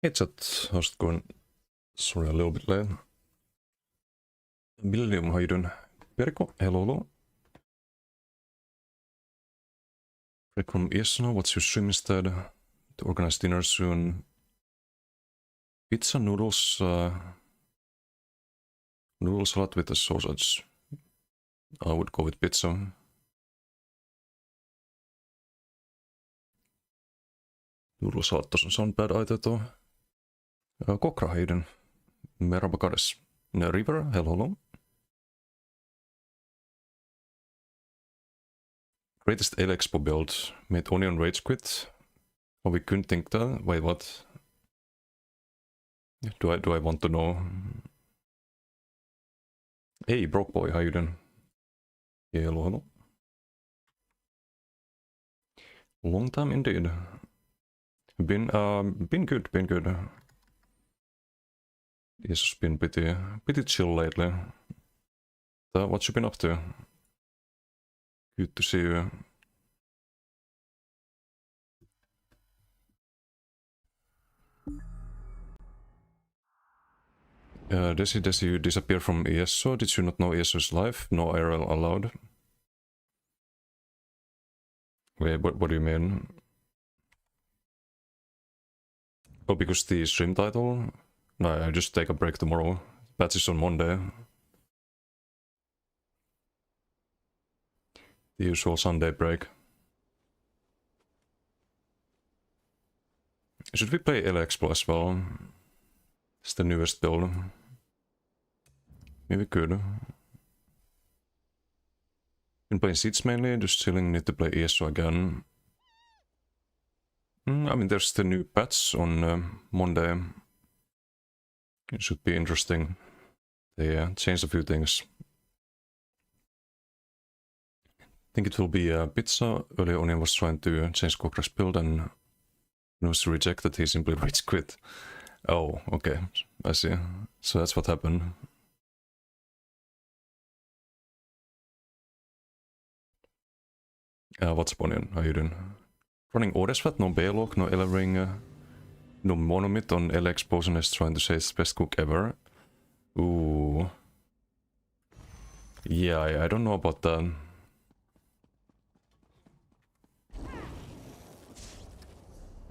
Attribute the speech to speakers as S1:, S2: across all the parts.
S1: Hey chat, how's it going? Sorry, a little bit late. Millennium, how you doing? Perko, hello. Rick from ESO, what's your stream instead? To organize dinner soon. Pizza, noodles, noodle salad with a sausage. I would go with pizza. Noodle salad doesn't sound bad either though. Kokra, how you doing? Merhaba Kades. River, hello. Greatest Expo build. Made Onion Rage quit. Oh, we couldn't think that. Wait, what? Do I want to know? Hey, Broke Boy, how you doing? Yeah, hello. Long time indeed. Been good. It's been pretty chill lately. What you been up to? Good to see you. Desi, you disappear from ESO. Did you not know ESO is live? No IRL allowed. Wait, what do you mean? Oh, because the stream title? No, I just take a break tomorrow. Patch is on Monday. The usual Sunday break. Should we play Expo as well? It's the newest build. Maybe we could. Been playing Seeds mainly, just chilling, need to play ESO again. I mean, there's the new patch on Monday. It should be interesting. They changed a few things. I think it will be pizza. Earlier Onion was trying to change Cockra's build and was rejected. He simply rage quit. Oh, okay. I see. So that's what happened. What's up, Onion? How you doing? Running Odesvat, no Baylog, no Elevering, no Monomyth on LX Potion is trying to say it's best cook ever. Ooh. Yeah, I don't know about that.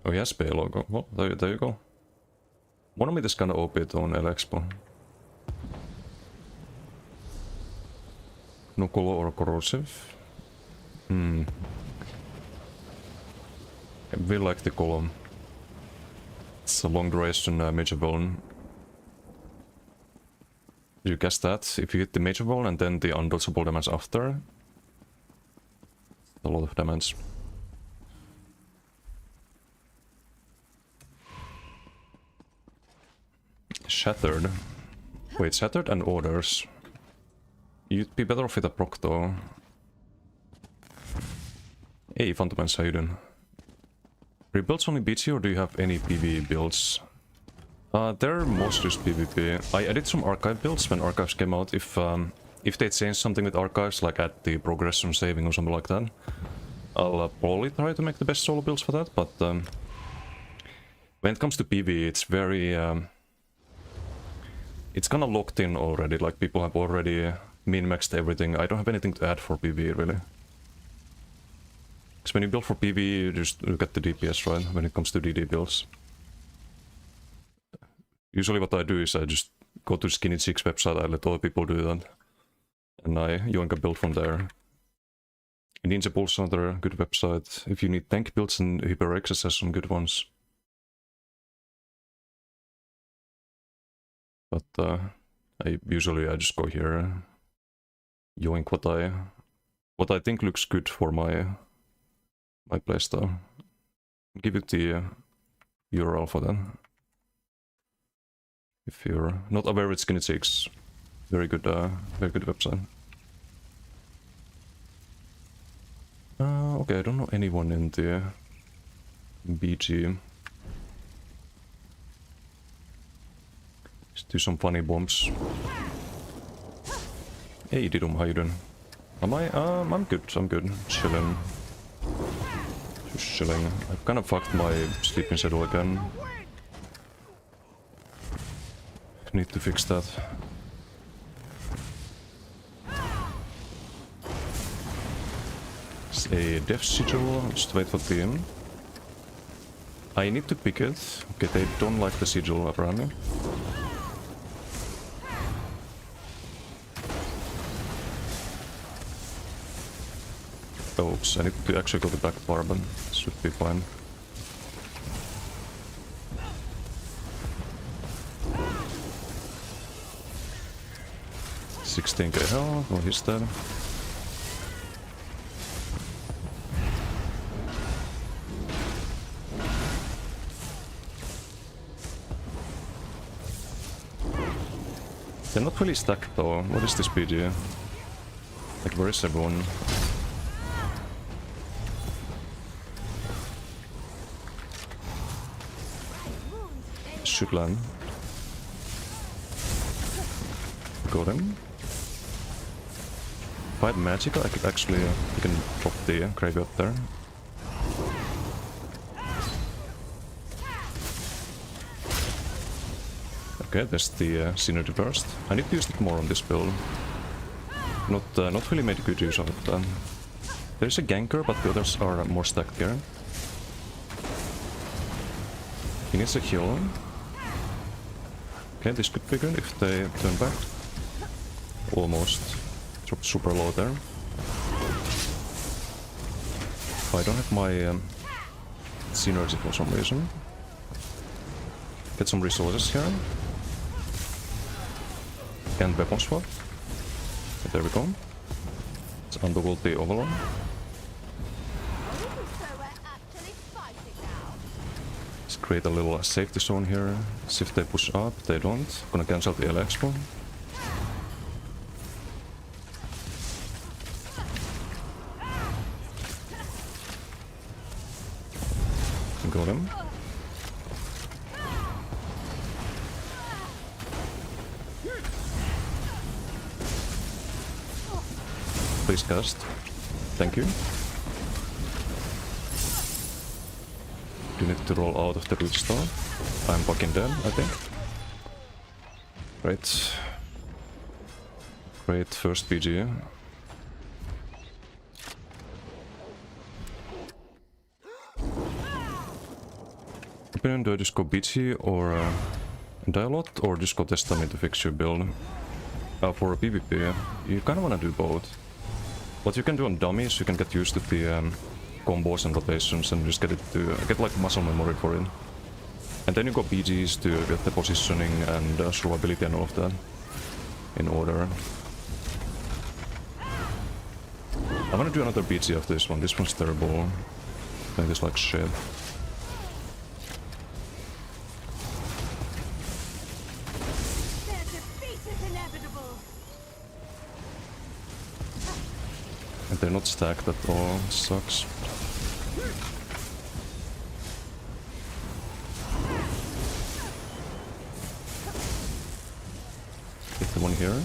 S1: Oh yes, Baylog. Well, there you go. Monomyth is kinda OP on LXpo. No color or corrosive. We like the column. It's a long duration major bone. You guess that if you hit the major bone and then the undodgeable damage after. A lot of damage. Shattered. Wait, Shattered and Orders. You'd be better off with a proc though. Hey, Phantomans, how you doing? Rebuilds only BG or do you have any PvE builds? They're mostly just PvP. I added some archive builds when archives came out. If they change something with archives, like add the progression saving or something like that, I'll probably try to make the best solo builds for that. But when it comes to PvE, it's very it's kinda locked in already. Like people have already min-maxed everything. I don't have anything to add for PvE really. Because when you build for PvE, you just look at the DPS, right? When it comes to DD builds. Usually what I do is I just go to Skinny Cheeks website, I let other people do that. And I yoink a build from there. Ninja Pulse is another good website. If you need tank builds, and HyperX has some good ones. But I just go here, yoink what I think looks good for my playstyle. Give it the URL for that. If you're not aware with Skinny Cheeks, very good website. Okay, I don't know anyone in the BG. Let's do some funny bombs. Hey Didum, how you doing? I'm good, chilling. Just chilling. I've kind of fucked my sleeping schedule again. Need to fix that. It's a death sigil, just wait for them. I need to pick it. Okay, they don't like the sigil apparently. Oops, I need to actually go to back bar, but should be fine. $16k health, well he's dead. They're not really stacked though. What is this PG? Like, where is everyone? Should land. Got him. Fight magical, I could actually you can drop the graveyard there. Okay, there's the Synergy Burst. I need to use it more on this build. Not really made good use of it. There's a ganker, but the others are more stacked here. He needs a heal. Okay, this could be good if they turn back. Almost. Dropped super low there. I don't have my Synergy for some reason. Get some resources here. And weapon swap. There we go. Let's underworld the Overlord. Let's create a little safety zone here. See if they push up. They don't. Gonna cancel the LA Expo. Got him. Please cast. Thank you. Do need to roll out of the root star. I'm fucking dead, I think. Great. Great first PG. Do I just go BG or Dialot, or just go Testament to fix your build? For a PvP, you kinda wanna do both. What you can do on dummies, you can get used to the combos and rotations and just get like muscle memory for it. And then you go BGs to get the positioning and survivability and all of that in order. I wanna do another BG after this one. This one's terrible. I think it's like shit. And they're not stacked at all. Sucks. Get the one here.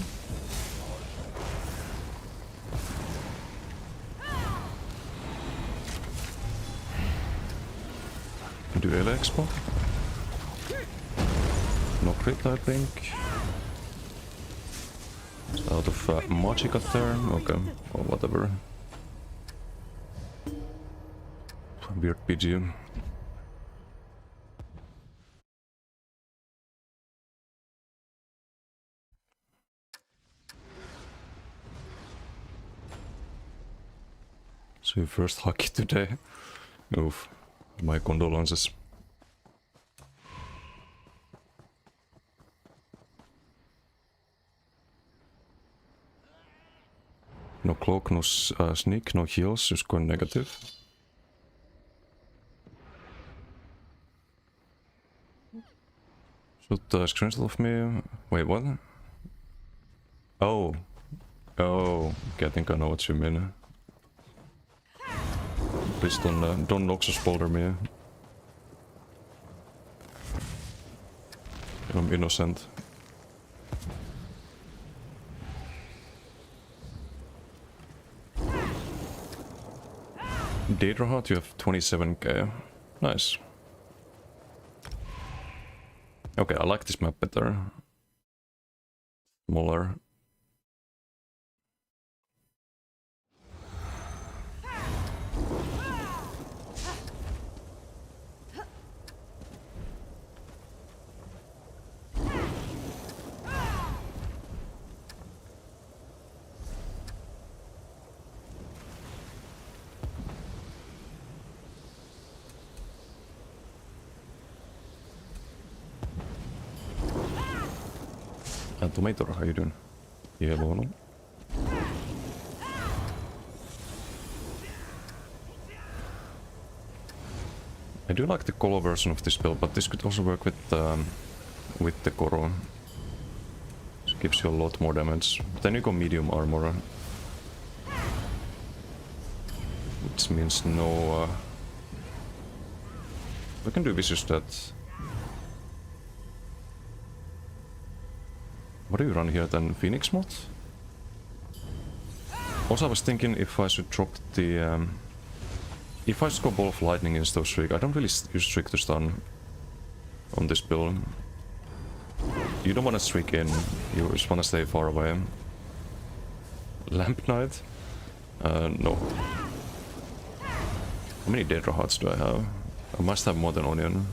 S1: Do LA Expo. No crit, I think. Out of Magic at there, okay, or whatever. Weird PG. So your first hockey today? Oof, my condolences. No cloak, no sneak, no heals, just going negative. Should screenshot of me? Wait, what? Oh. Oh, okay, I think I know what you mean. Please don't Noxus boulder me. I'm innocent. Daedra Heart, you have 27k. Nice. Okay, I like this map better. smaller. Tomato, how you doing? Hello. I do like the color version of this build, but this could also work with the Koro. It gives you a lot more damage. Then you go medium armor, which means no. We can do vicious that. What do you run here then? Phoenix mod? Also, I was thinking if I should drop the. If I just go Ball of Lightning instead of Shriek, I don't really use Shriek to stun on this build. You don't want to Shriek in, you just want to stay far away. Lamp Knight? No. How many Daedra hearts do I have? I must have more than Onion.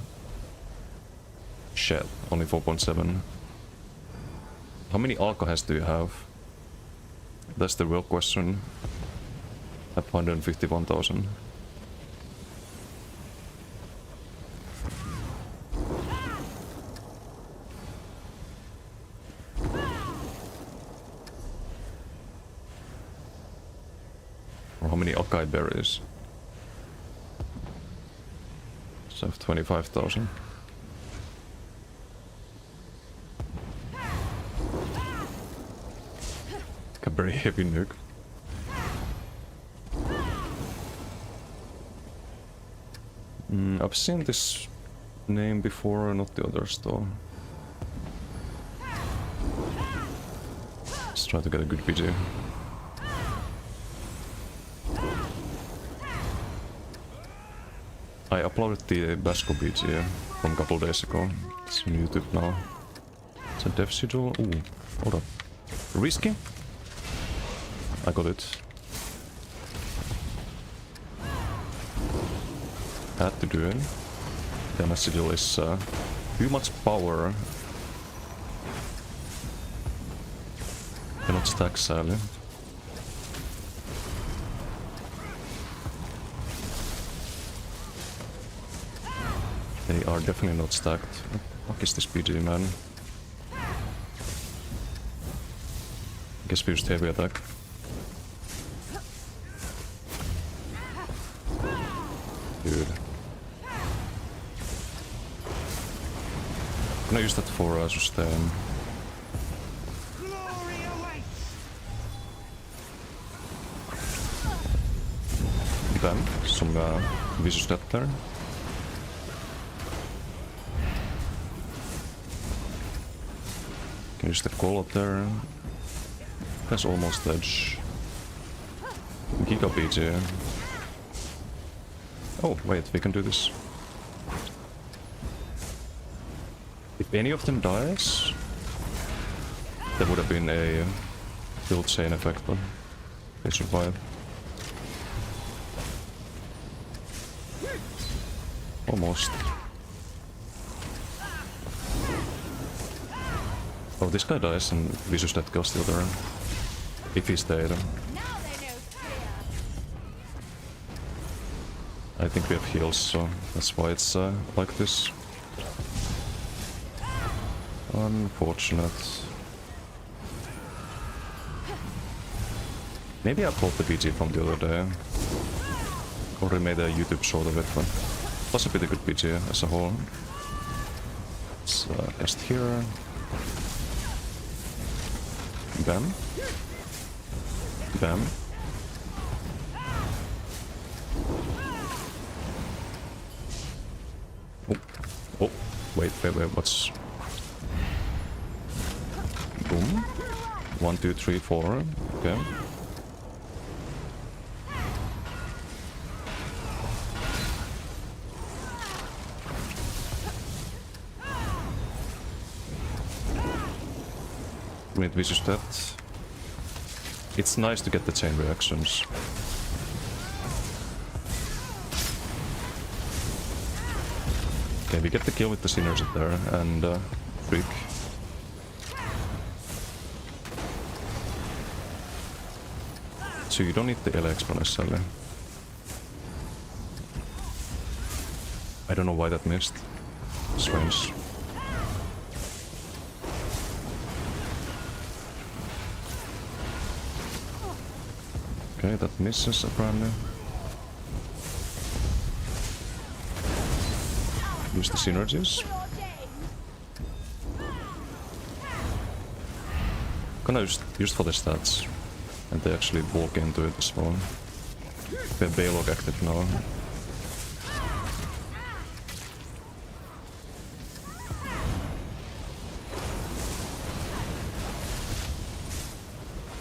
S1: Shit, only 4.7. How many alcohols do you have? That's the real question. I have 151,000. Or how many Akai berries? So I have 25,000. A very heavy nuke. I've seen this name before, not the others though. Let's try to get a good video. I uploaded the Basco BG from a couple days ago. It's on YouTube now. It's a dev schedule. Ooh, hold up. Risky? I got it. Had to do it. The message is too much power. Cannot stack sadly. They are definitely not stacked. What the fuck is this PG, man? Guess we used heavy attack. Dude. Can I use that for sustain? Bam, some vicious death there. Can use the call up there. That's almost edge. Giga BG. Oh, wait, we can do this. If any of them dies, there would have been a build chain effect, but they survive. Almost. Oh, this guy dies and Vicious Death kills the other. If he's dead. I think we have heals, so that's why it's like this. Unfortunate. Maybe I pulled the BG from the other day. Already made a YouTube short of it, but it was a pretty good BG as a whole. Let's cast here. Bam. Bam. Oh, oh, wait, what's... Boom. 1, 2, 3, 4, okay. Sprint vicious death. It's nice to get the chain reactions. Okay, we get the kill with the synergy there, and freak. So you don't need the LA expo necessarily. I don't know why that missed. Strange. Okay, that misses apparently. Use the synergies. Gonna use for the stats. And they actually walk into it as well. We have Baylog active now.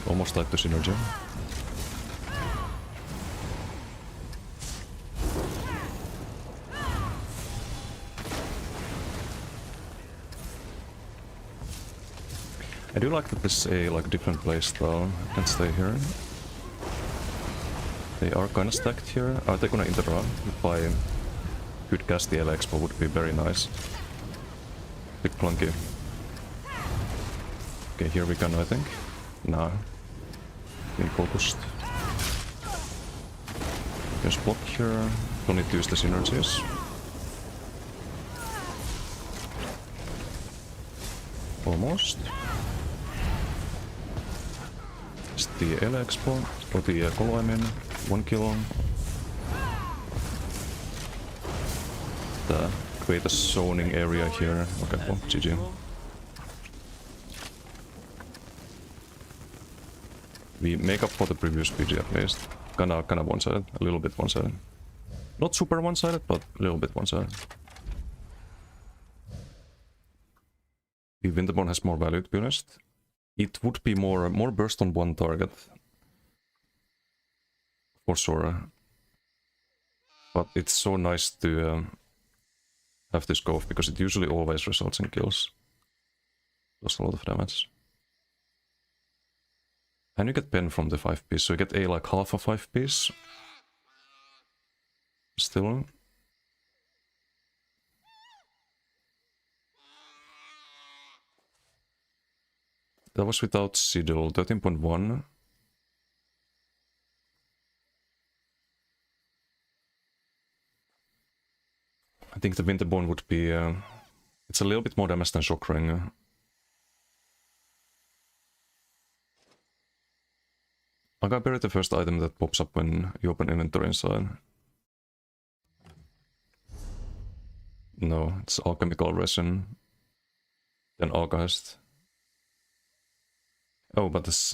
S1: Almost like the synergy. I do like that this is a different playstyle. I can stay here. They are kinda stacked here. Are they gonna interrupt? If I could cast the LA Expo would be very nice. Big clunky. Okay, here we can, I think. Nah. Being focused. Just block here. Don't need to use the synergies. Almost. It's the LA Expo. Or the Colo, I mean. 1 kill. Create a zoning area here. Okay, well, GG. We make up for the previous PG at least. Kinda one-sided, a little bit one-sided. Not super one-sided, but a little bit one-sided. The Winterborn has more value, to be honest. It would be more burst on one target. For sure. But it's so nice to have this go off, because it usually always results in kills. Does a lot of damage. And you get pen from the 5-piece, so you get a half a 5-piece. Still. That was without Sigil, 13.1. I think the Winterborn would be... it's a little bit more damage than Shock Ring. I'm gonna bury the first item that pops up when you open inventory inside. No, it's alchemical resin. Then August. Oh, but this...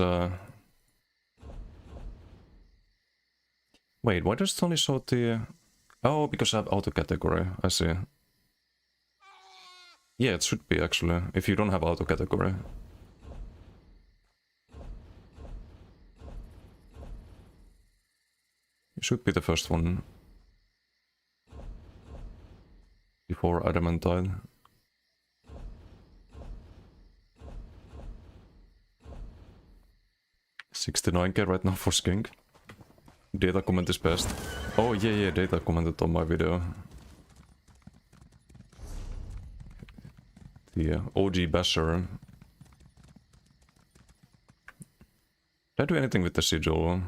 S1: Wait, why does it only show the... Oh, because I have auto category, I see. Yeah, it should be actually, if you don't have auto category. It should be the first one. Before Adamantine. $69k right now for Skink. Data comment is best. Oh yeah, Data commented on my video. The OG basher. Did I do anything with the sigil?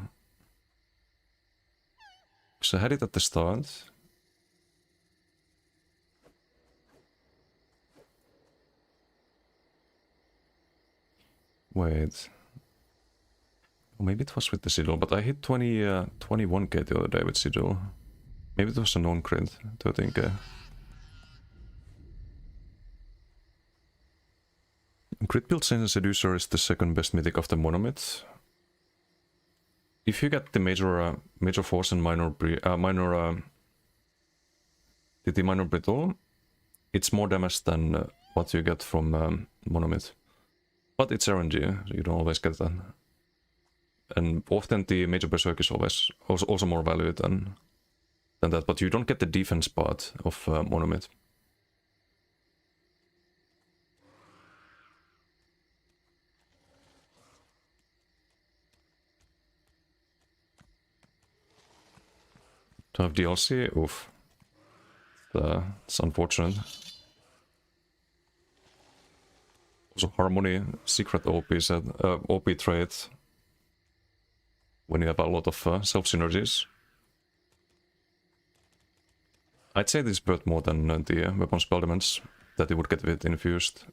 S1: Because I had it at the start. Wait. Oh, maybe it was with the sigil, but I hit 21k the other day with sigil. Maybe it was a non-crit, 13k. Crit build Saint and Seducer is the second best mythic after Monomyth. If you get the major force and minor brittle, it's more damage than what you get from Monomyth. But it's RNG, so you don't always get that. And often the major berserk is always also more value than that, but you don't get the defense part of Monomyth. To have DLC? Oof. It's unfortunate. Also Harmony, secret OP set, OP trait. When you have a lot of self-synergies. I'd say this is worth more than the weapon spell elements that you would get with infused.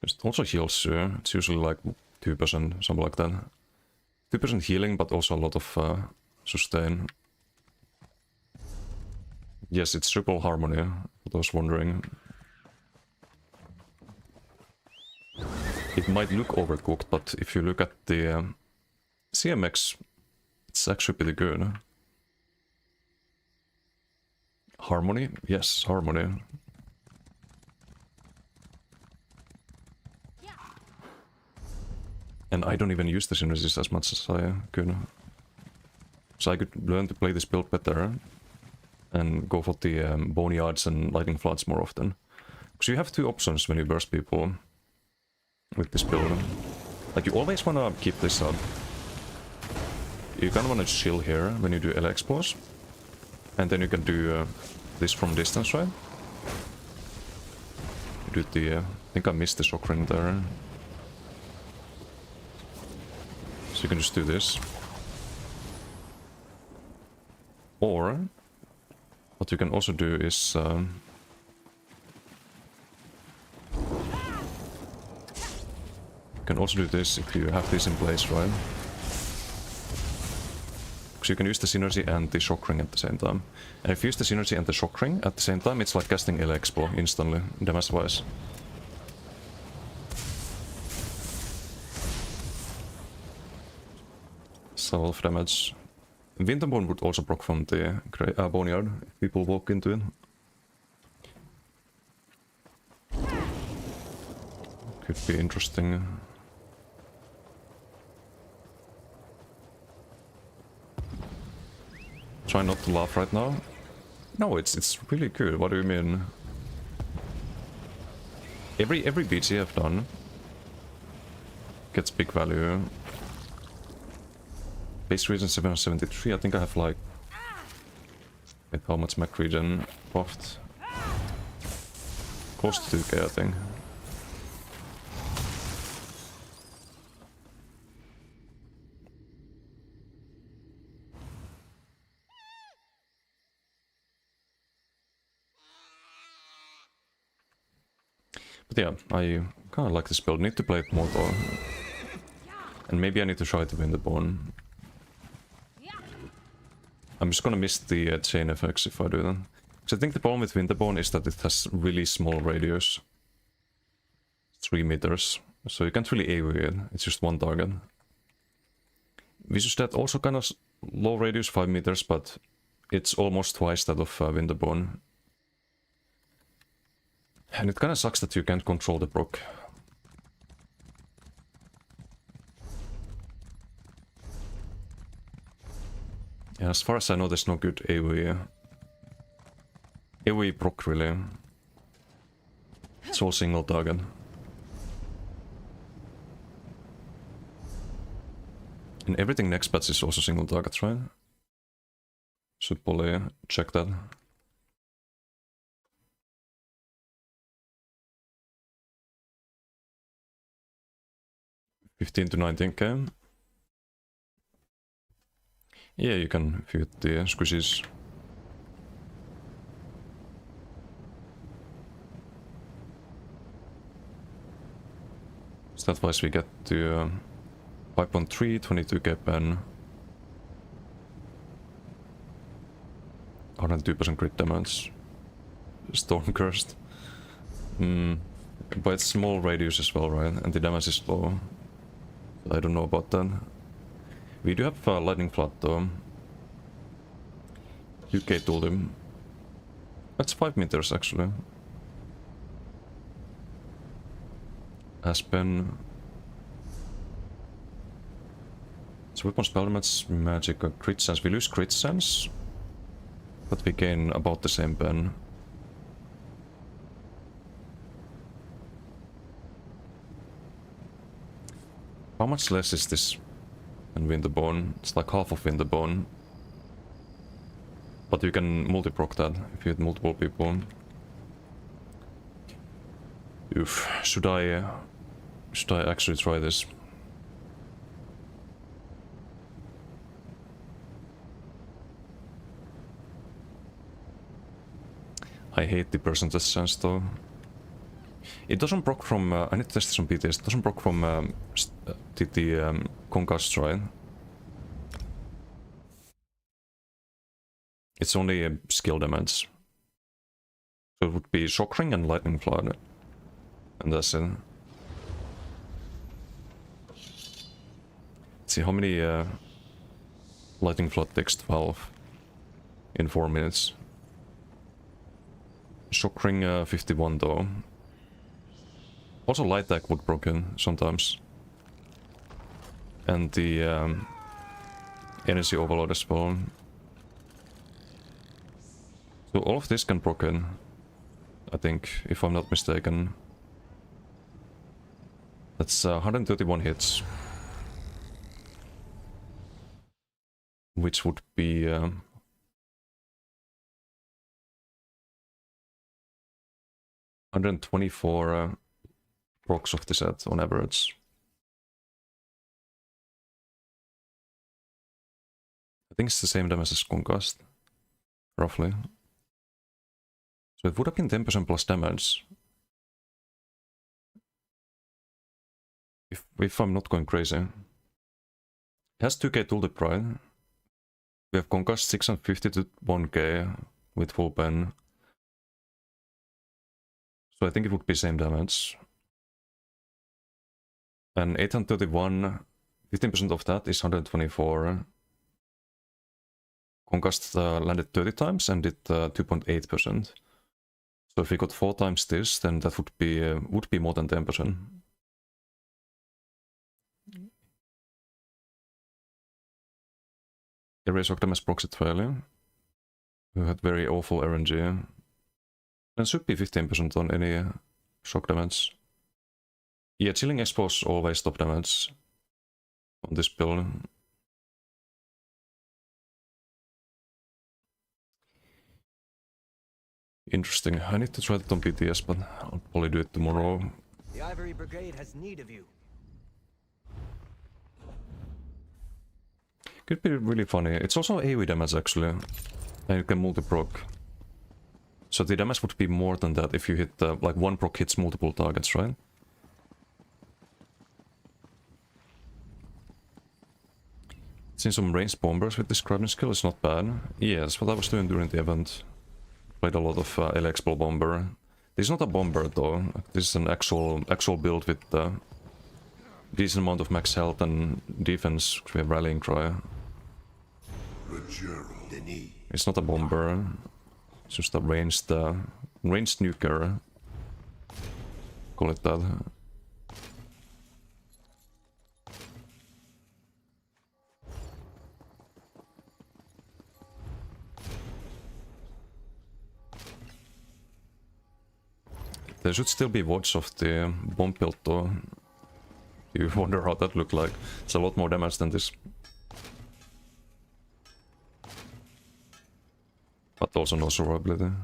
S1: It also heals you. It's usually like 2%, something like that. 2% healing, but also a lot of sustain. Yes, it's triple harmony, for those wondering. It might look overcooked, but if you look at the CMX, it's actually pretty good. Harmony? Yes, harmony. And I don't even use the synergies as much as I could. So I could learn to play this build better and go for the boneyards and lightning floods more often. Because you have two options when you burst people with this build. Like, you always want to keep this up. You kind of want to chill here when you do LA explodes. And then you can do this from distance, right? Do the... I think I missed the shock ring there. So you can just do this. Or what you can also do is you can also do this if you have this in place, right? Because you can use the synergy and the shock ring at the same time. And if you use the synergy and the shock ring at the same time, it's like casting LA Expo instantly, damage wise. Self damage. Winterbone would also proc from the boneyard if people walk into it. Could be interesting. Try not to laugh right now. No, it's really good. What do you mean? Every BG I've done gets big value. Base region 773, I think I have like... Wait, how much Mac region buffed? Close to 2k, I think. But yeah, I kinda like this build. Need to play it more though. And maybe I need to try to win the bone. I'm just gonna miss the chain effects if I do that. Because I think the problem with Winterbone is that it has really small radius. 3 meters. So you can't really AoE it, it's just one target. Visual Stat also kind of low radius, 5 meters, but it's almost twice that of Winterbone. And it kind of sucks that you can't control the proc. Yeah, as far as I know, there's no good AoE. AoE proc, really. It's all single target. And everything next patch is also single target, right? Should probably check that. $15 to $19k. Yeah, you can feed the squishies. Stat-wise we get to 5.3, 22k pen. 102% crit damage. Storm cursed. But it's small radius as well, right? And the damage is low. I don't know about that. We do have lightning flood though. UK told him. That's 5 meters actually. Aspen. So weapon spell damage, magic, crit sense. We lose crit sense, but we gain about the same pen. How much less is this than Winterbone? It's like half of Winterbone. But you can multi-proc that if you hit multiple people. Oof, should I actually try this? I hate the percentage sense though. It doesn't proc from, I need to test some PTS, it doesn't proc from the concussed, right? It's only skill damage. So it would be Shock Ring and Lightning Flood. And that's it. Let's see how many Lightning Flood takes 12 in 4 minutes. Shock Ring 51 though. Also Light Attack would proc in sometimes. And the Energy Overload as well. So all of this can proc in, I think, if I'm not mistaken. That's 131 hits. Which would be... 124 procs of the set on average. I think it's the same damage as Concussed, roughly. So it would have been 10% plus damage. If I'm not going crazy. It has 2k tooltip, right? We have Concussed 650 to 1k with full pen. So I think it would be same damage. And 831, 15% of that is 124. Concussed landed 30 times and did 2.8%. So if we got 4 times this, then that would be more than 10%. Erase Octamas procs it fairly. We had very awful RNG. And should be 15% on any shock damage. Yeah, Chilling Expose always top damage on this build. Interesting. I need to try it on PTS, but I'll probably do it tomorrow.
S2: The Ivory Brigade has need of you.
S1: Could be really funny. It's also AoE damage actually. And you can multi-proc. So the damage would be more than that if you hit, like one proc hits multiple targets, right? Seen some ranged bombers with this scribing skill, it's not bad. Yeah, that's what I was doing during the event. Played a lot of LXBall bomber. This is not a bomber though. This is an actual build with decent amount of max health and defense. We have Rallying Cry. It's not a bomber. It's just a ranged nuker. Call it that. There should still be watch of the bomb build though. You wonder how that looked like. It's a lot more damage than this. But also no survivability.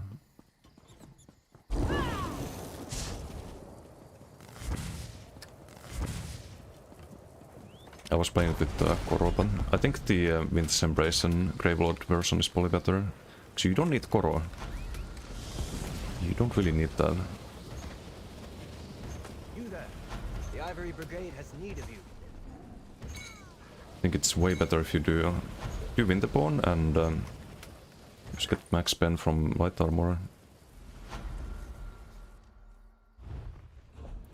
S1: I was playing with Koro, but I think the Winter's Embrace and Gravelord version is probably better. So you don't need Koro. You don't really need that.
S2: You there. The Ivory Brigade has need of you.
S1: I think it's way better if you do Winterborn and just get max pen from light armor.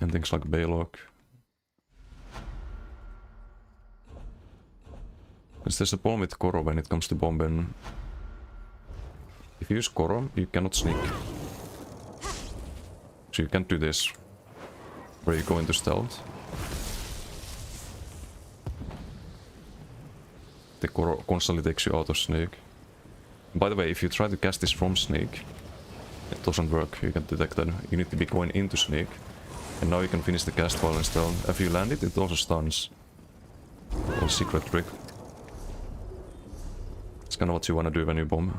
S1: And things like Baylock. Because there's a problem with Koro when it comes to bombing. If you use Koro, you cannot sneak. So you can't do this, where you go into stealth. The Koro constantly takes you out of sneak. By the way, if you try to cast this from sneak, it doesn't work, you get detected. You need to be going into sneak. And now you can finish the cast while in stealth. If you land it, it also stuns. Little secret trick. It's kind of what you want to do when you bomb.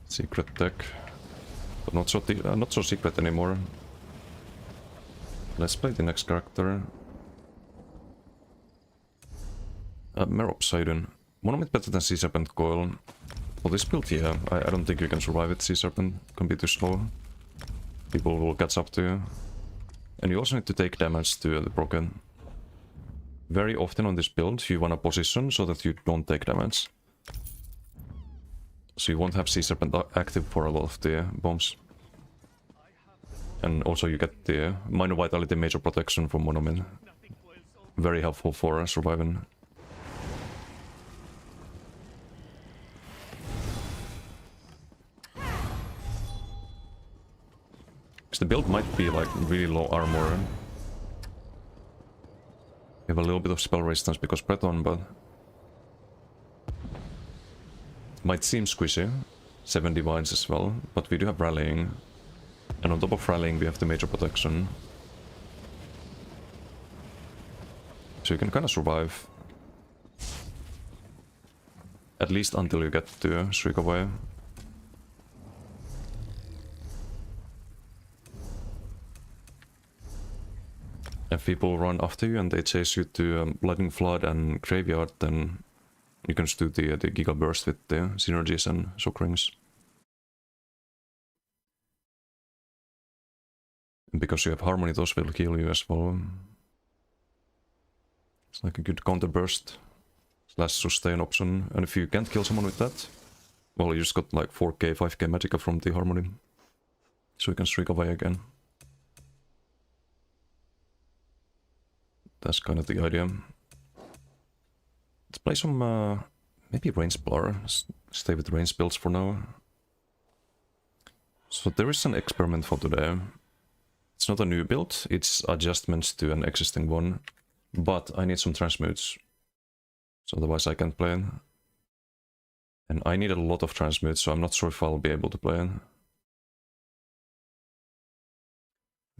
S1: Secret tech. But not so secret anymore. Let's play the next character. Meropsidon. One of it better than Sea Serpent Coil. For this build, yeah. I don't think you can survive it. Sea Serpent can be too slow. People will catch up to you. And you also need to take damage to the broken. Very often on this build, you want to position so that you don't take damage. So you won't have Sea Serpent active for a lot of the bombs. And also you get the minor vitality major protection from Monomin. Very helpful for surviving. Because the build might be like really low armor. You have a little bit of spell resistance because Breton, but might seem squishy. 7 divines as well, but we do have rallying. And on top of rallying we have the major protection. So you can kind of survive. At least until you get to Shriek Away. If people run after you and they chase you to Lightning Flood and Graveyard, then you can just do the Giga Burst with the synergies and shock rings. And because you have Harmony, those will kill you as well. It's like a good counter burst / sustain option. And if you can't kill someone with that, well, you just got like 4k, 5k Magicka from the Harmony. So you can Shriek Away again. That's kind of the idea. Let's play some, maybe Range Blur. Stay with range builds for now. So there is an experiment for today. It's not a new build, it's adjustments to an existing one. But I need some transmutes. So otherwise I can't play it. And I need a lot of transmutes, so I'm not sure if I'll be able to play it.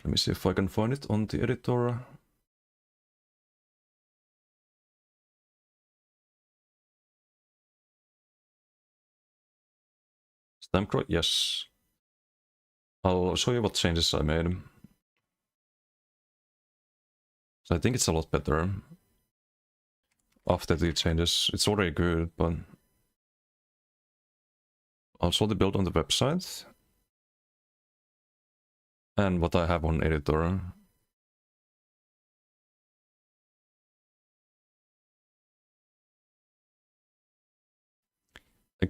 S1: Let me see if I can find it on the editor. Stamcrow, yes. I'll show you what changes I made. So I think it's a lot better. After the changes, it's already good, but I'll show the build on the website. And what I have on editor.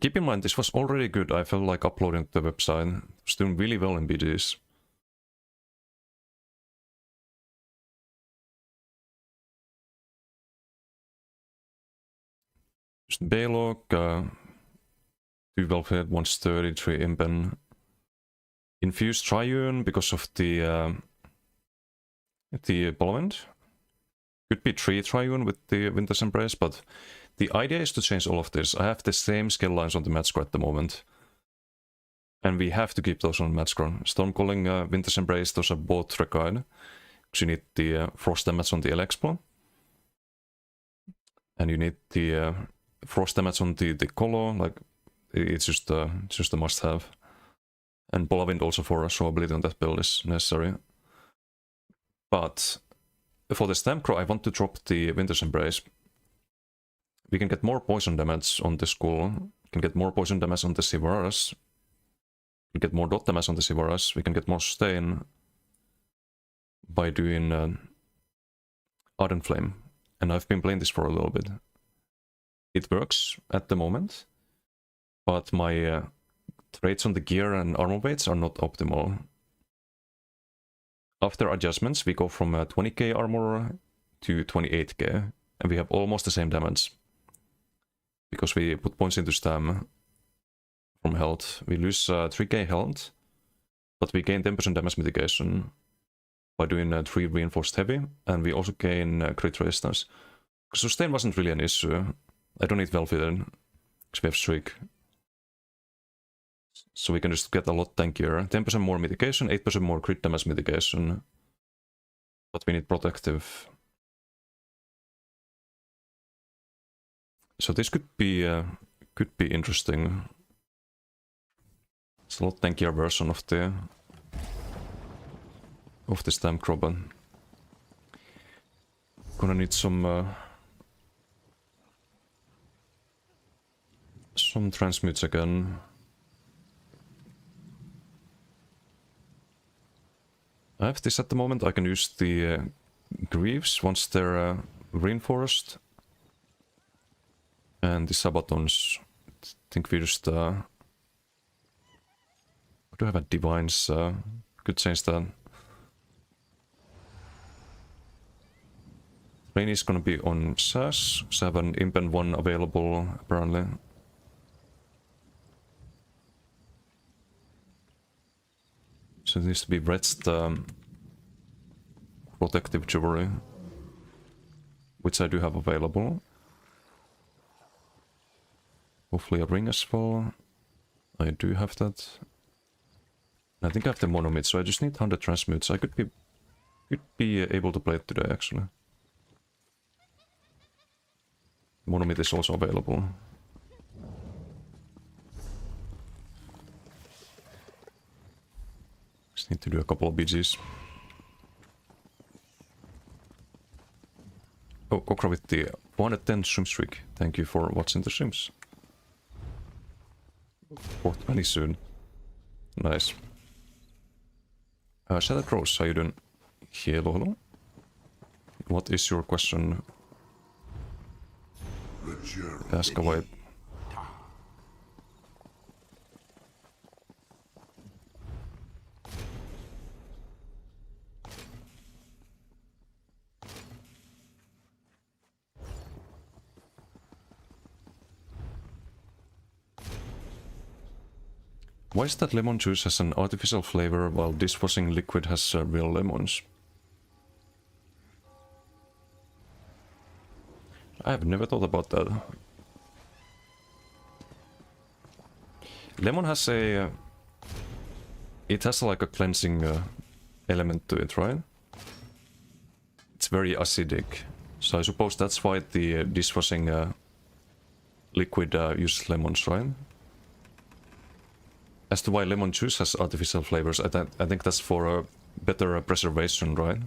S1: Keep in mind, this was already good. I felt like uploading to the website. It was doing really well in BGs. Just Baylog, 2 Velvet, 133 Impen. Infused Triune because of the Ballwind. Could be 3 Triune with the Winter's Embrace, but the idea is to change all of this. I have the same skill lines on the Matscroll at the moment. And we have to keep those on Matscroll. Stormcalling, Winter's Embrace, those are both required. Because you need the frost damage on the L-Explo. And you need the frost damage on the Colo. Like, it's just a must-have. And Ballwind also for survivability on that build is necessary. But for the Stamcrow, I want to drop the Winter's Embrace. We can get more poison damage on the Skull. We can get more poison damage on the Sivaras. We can get more dot damage on the Sivaras. We can get more sustain by doing Ardent Flame. And I've been playing this for a little bit. It works at the moment, but my traits on the gear and armor weights are not optimal. After adjustments, we go from 20k armor to 28k, and we have almost the same damage. Because we put points into stam from health. We lose 3k health, but we gain 10% damage mitigation by doing 3 reinforced heavy, and we also gain crit resistance. Sustain wasn't really an issue. I don't need Velvet because we have Streak. So we can just get a lot tankier. 10% more mitigation, 8% more crit damage mitigation. But we need protective. So this could be interesting. It's a lot tankier version of the stamp crop. Gonna need some transmutes again. I have this at the moment. I can use the Greaves once they're reinforced. And the Sabatons. I think we just... What do I have at Divines? Could change that. Rain is gonna be on Sash. So I have an Imp and 1 available, apparently. So it needs to be Wretched protective jewelry, which I do have available. Hopefully a ring as well. I do have that. I think I have the monomid, so I just need 100 transmutes. I could be able to play it today, actually. Monomid is also available. Just need to do a couple of BGs. Oh, Kokra with the 110 stream streak. Thank you for watching the streams. 420 soon. Nice. Shadow Crows, how you doing? Hello. What is your question? Ask away. Why is that lemon juice has an artificial flavor while dishwashing liquid has real lemons? I have never thought about that. Lemon has a... it has like a cleansing element to it, right? It's very acidic. So I suppose that's why the dishwashing liquid uses lemons, right? As to why lemon juice has artificial flavors, I think that's for a better preservation, right?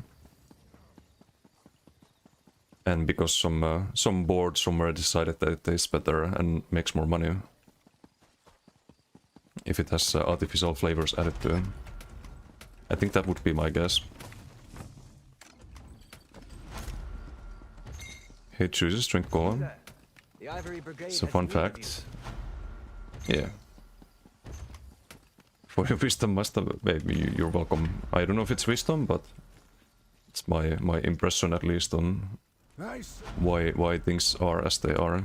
S1: And because some board somewhere decided that it tastes better and makes more money if it has artificial flavors added to it. I think that would be my guess. Hey, chooses drink cola. It's a fun fact. Yeah. For your wisdom, maybe you're welcome. I don't know if it's wisdom, but it's my impression at least on why things are as they are.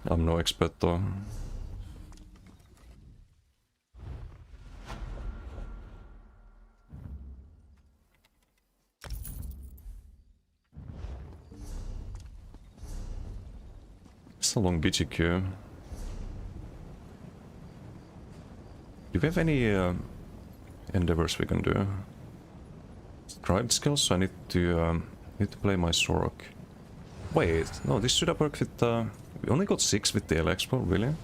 S1: I'm no expert though. It's a long BG queue. Do we have any endeavors we can do? Scribed skills, so I need to play my Sorok. Wait, no, this should have worked with... we only got 6 with the L-Expo, really?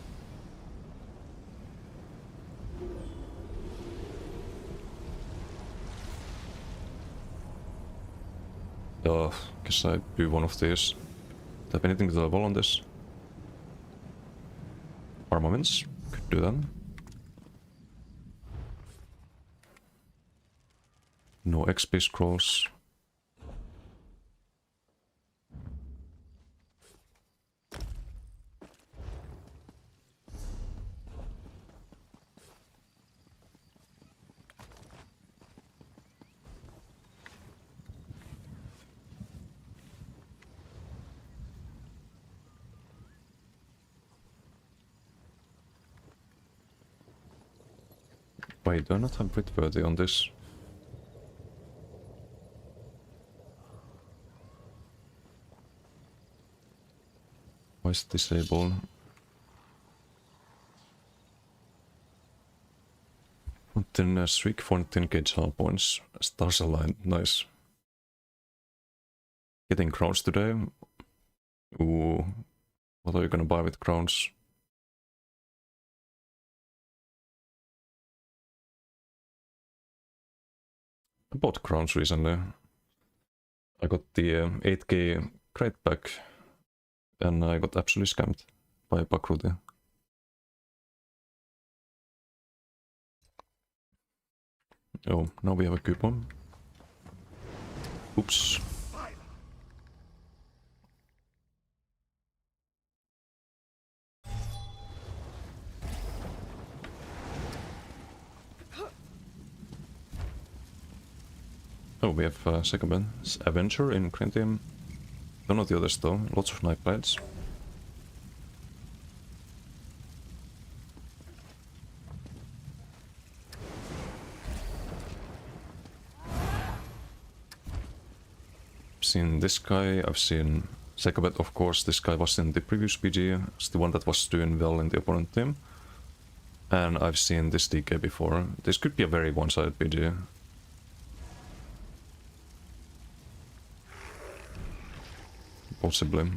S1: Guess I do one of these. Do I have anything to level on this? Armaments? Could do that. No XP scrolls. Wait, do I not have Britworthy on this? Why is it disabled? 10 streak, 10k channel points. Stars aligned, nice. Getting crowns today. Ooh, what are you gonna buy with crowns? I bought crowns recently. I got the 8k crate pack and I got absolutely scammed by a Pakruti. Oh, now we have a coupon. Oops. Oh, we have second Avenger in Crentium. Don't know the others though. Lots of knife blades. I've seen this guy, I've seen Sekabet, of course. This guy was in the previous PG. It's the one that was doing well in the opponent team. And I've seen this DK before. This could be a very one-sided PG. Possibly.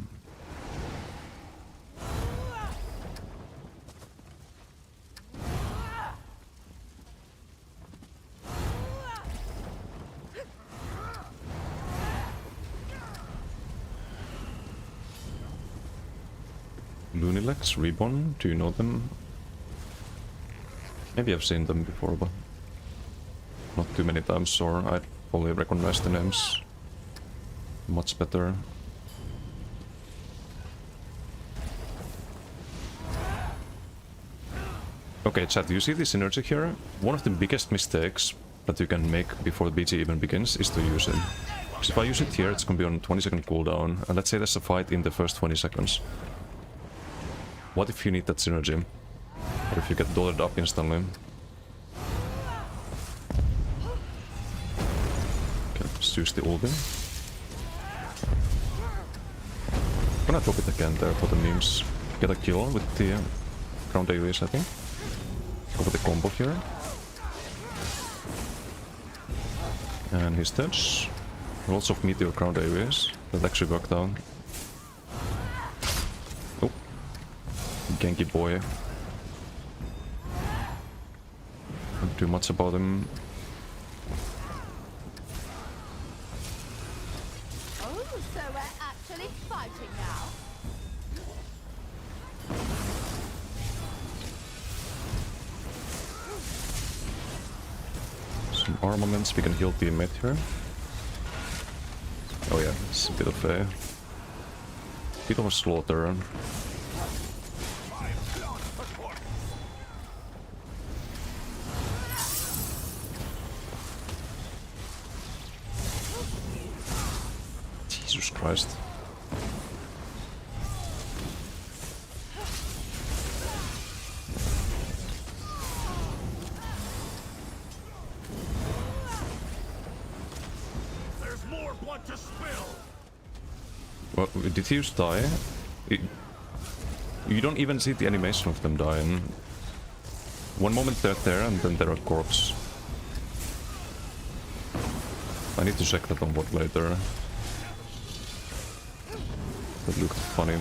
S1: Lunilex, Reborn, do you know them? Maybe I've seen them before, but not too many times, or I'd probably recognize the names much better. Okay, chat, do you see the synergy here? One of the biggest mistakes that you can make before the BG even begins is to use it. Because if I use it here, it's gonna be on a 20-second cooldown, and let's say there's a fight in the first 20 seconds. What if you need that synergy? Or if you get dotted up instantly? Okay, let's use the ulti. I'm gonna drop it again there for the memes. Get a kill with the ground AoEs, I think. Go for the combo here. And his touch. Lots of meteor ground AoEs. That actually worked out. Oh. Genki boy. Don't do much about him.
S3: Oh, so we're actually fighting now.
S1: Some armaments, we can heal teammate here. Oh yeah, it's a bit of a slaughter. Jesus Christ.
S4: There's more blood to spill.
S1: Well, did he just die? You don't even see the animation of them dying. One moment they're there and then they're a corpse. I need to check that on bot later. That looked funny.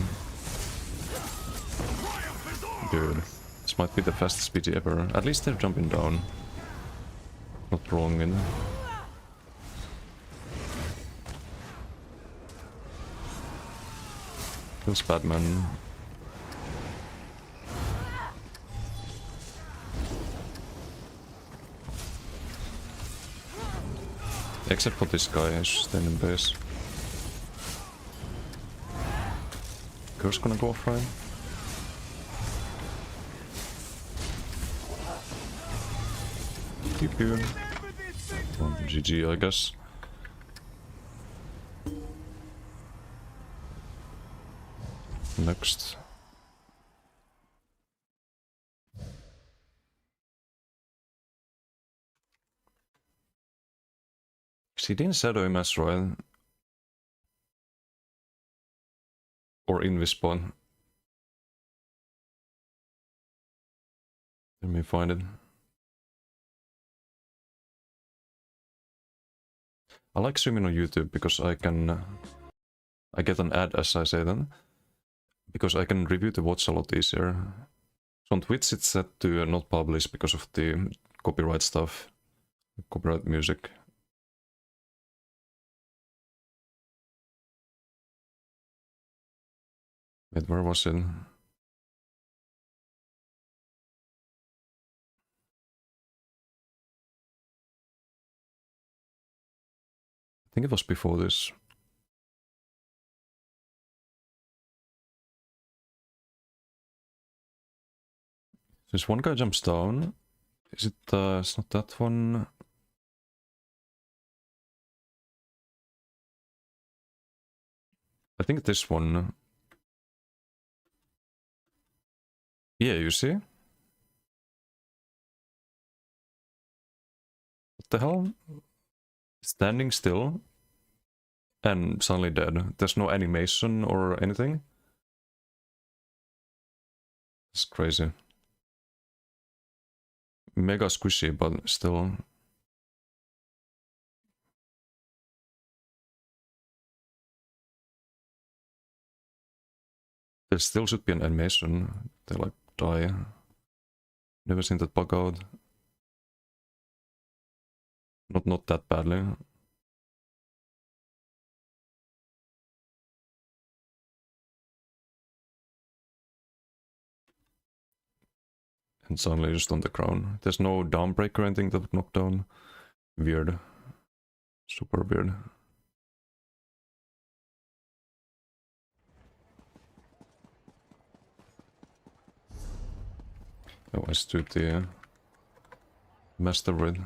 S1: Dude, this might be the fastest PG ever. At least they're jumping down. Not rolling in. Feels bad, man. Except for this guy, he's staying in base. Curse gonna go off, right? Pew pew. Well, GG, I guess. Next. He didn't shadow him as right? Or invisible. Let me find it. I like streaming on YouTube because I can... I get an ad, as I say then. Because I can review the watch a lot easier. So on Twitch it's set to not publish because of the copyright stuff. Copyright music. Wait, where was it? I think it was before this. Since one guy jumps down, is it, it's not that one. I think this one. Yeah, you see? What the hell? Standing still and suddenly dead. There's no animation or anything. It's crazy. Mega squishy, but still. There still should be an animation. They like die. Never seen that bug out. Not that badly. And suddenly just on the ground. There's no down break or anything that would knock down. Weird. Super weird. Oh, I stood the master with.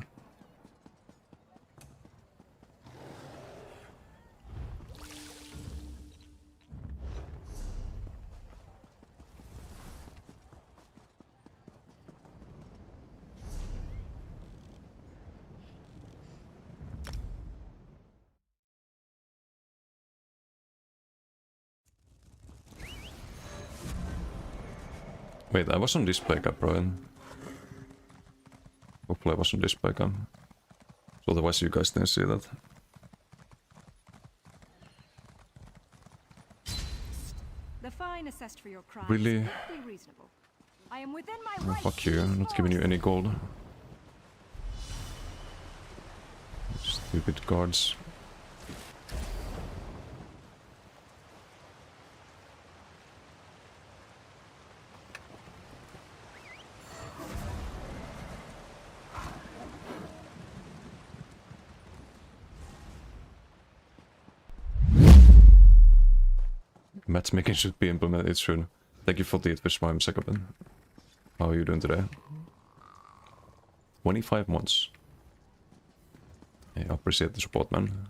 S1: Wait, I was on display cap, right? Hopefully I was on display cam. So otherwise you guys didn't see that.
S5: The fine assessed for your crime
S1: Really?
S5: is perfectly reasonable. I am within my
S1: Oh,
S5: rights
S1: fuck
S5: to
S1: you, I'm not giving you
S5: dispose.
S1: any gold. Stupid guards. Matchmaking should be implemented, it should. Thank you for the advice, my second. How are you doing today? 25 months. Yeah, I appreciate the support, man.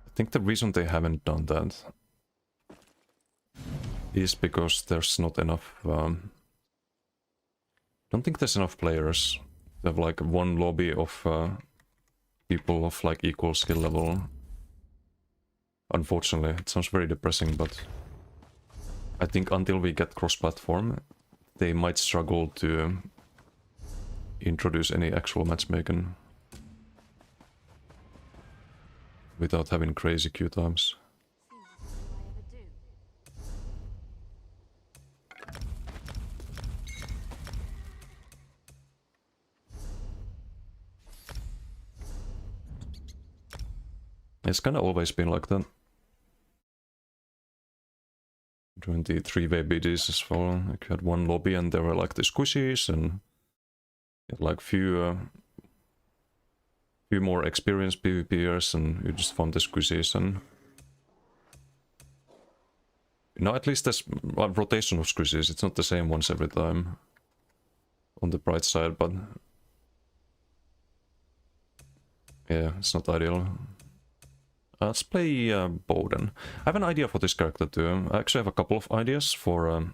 S1: I think the reason they haven't done that is because there's not enough... I don't think there's enough players. They have like one lobby of people of like equal skill level. Unfortunately, it sounds very depressing, but I think until we get cross-platform, they might struggle to introduce any actual matchmaking without having crazy queue times. It's kind of always been like that. During the three-way BDs as well, like you had one lobby and there were like the squishies and you had like few more experienced PvPers and you just found the squishies and... Now at least there's a rotation of squishies, it's not the same ones every time. On the bright side, but... Yeah, it's not ideal. Let's play Bowden. I have an idea for this character too. I actually have a couple of ideas for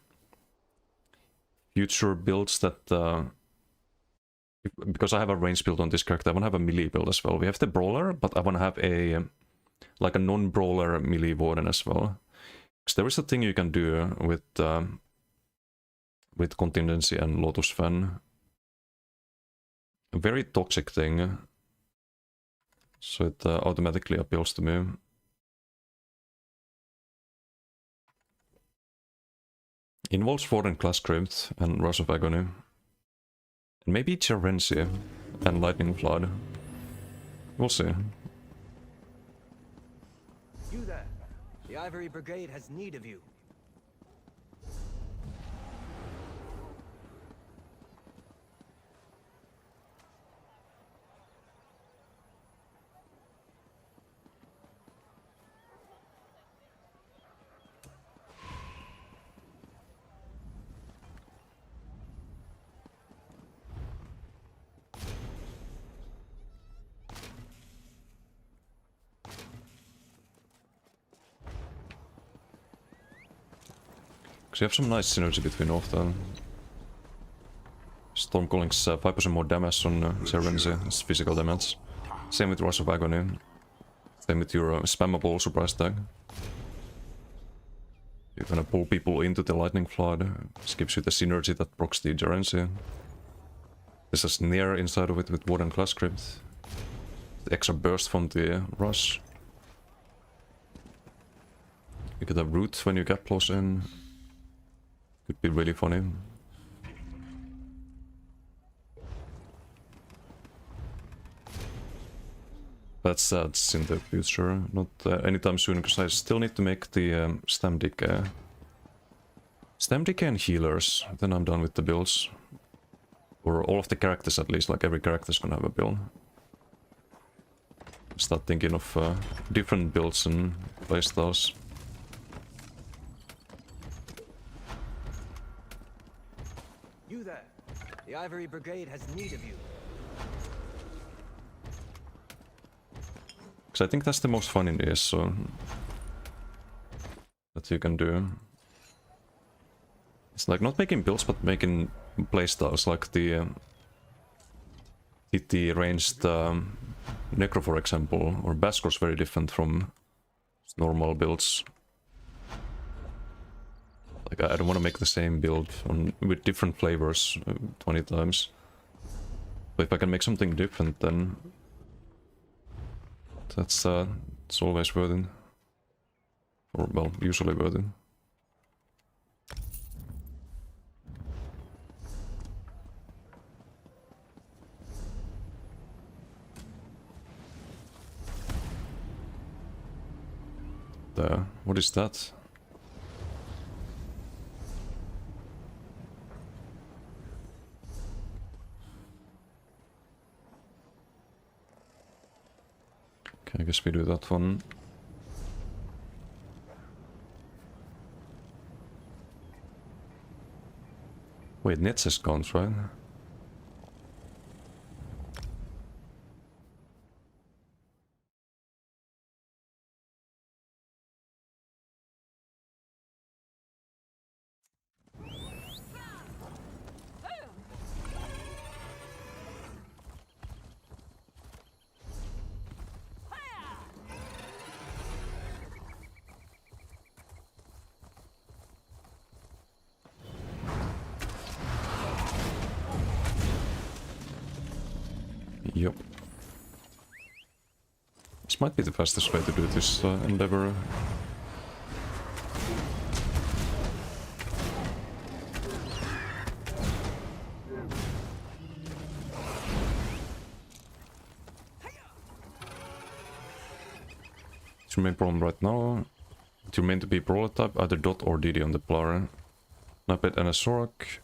S1: future builds that because I have a range build on this character, I want to have a melee build as well. We have the brawler, but I want to have a like a non-brawler melee warden as well. Because there is a thing you can do with contingency and Lotus Fan. A very toxic thing. So it automatically appeals to me. Involves Warden Class Crypt and Rush of Agony. And maybe Cherency and Lightning Flood. We'll see.
S2: You there. The Ivory Brigade has need of you.
S1: Because you have some nice synergy between all of them. Stormcalling's 5% more damage on Serency, it's physical damage. Same with Rush of Agony. Same with your spammable surprise tag. You're gonna pull people into the Lightning Flood. This gives you the synergy that procs the Gerency. There's a snare inside of it with Warden Class Crypt. The extra burst from the Rush. You get a root when you get close in. Could be really funny. That's in the future, not anytime soon, because I still need to make the stem decay. Stem decay and healers, then I'm done with the builds. Or all of the characters at least, like every character's gonna have a build. Start thinking of different builds and playstyles.
S2: You there. The Ivory Brigade has need of you.
S1: Because I think that's the most fun in ESO that you can do. It's like not making builds, but making playstyles, like the TT ranged Necro, for example, or Baskor's very different from normal builds. Like I don't want to make the same build with different flavors 20 times. But if I can make something different, then that's it's always worth it. Or well, usually worth it. What is that? Okay, I guess we do that one. Wait, Nets is gone, right? Yep. This might be the fastest way to do this endeavor. It's your main problem right now. It's your main to be brawler type, either Dot or DD on the Plar. Nipet and a Sork.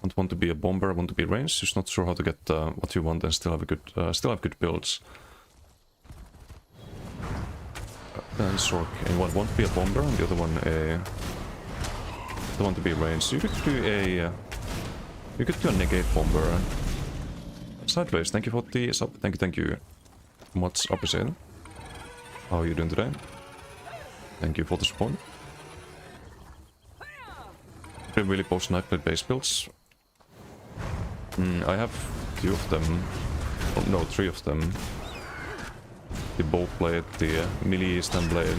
S1: Don't want to be a bomber, want to be ranged. Just not sure how to get what you want and still have good builds. And Sork, and one want to be a bomber, and the other one want to be ranged. You could do a negate bomber. Sideways, thank you for the sub. Thank you. Much appreciated. How are you doing today? Thank you for the support. really post knife blade base builds. I have 2 of them. Oh, no, 3 of them. The bow blade, the melee stem blade.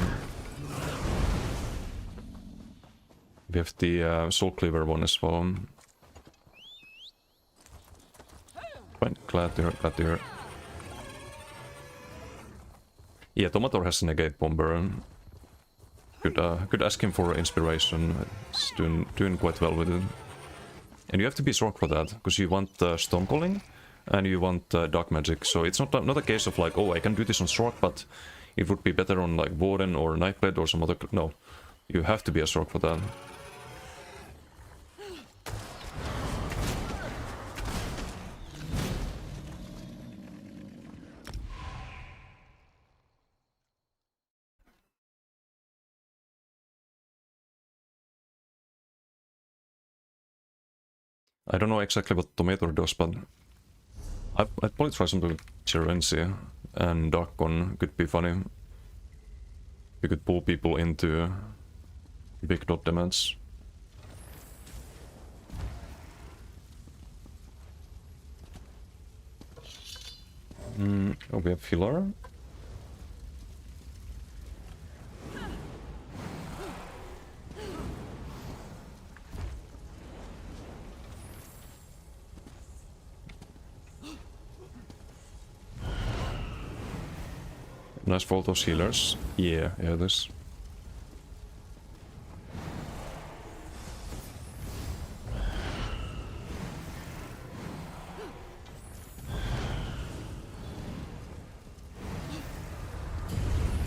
S1: We have the soul cleaver one as well. Fine, glad to hear, glad to hear. Yeah, Tomator has a negate bomber. Could ask him for inspiration. He's doing quite well with it. And you have to be strong for that, because you want Stone Calling and you want Dark Magic. So it's not a case of like, oh, I can do this on Strike, but it would be better on like Warden or Nightblade or some other... No, you have to be a Strike for that. I don't know exactly what Tomato does, but I'd probably try something with Chirency, and Darkon could be funny. You could pull people into big dot damage. Oh, we have Filler. Nice for all those healers. Yeah, it is.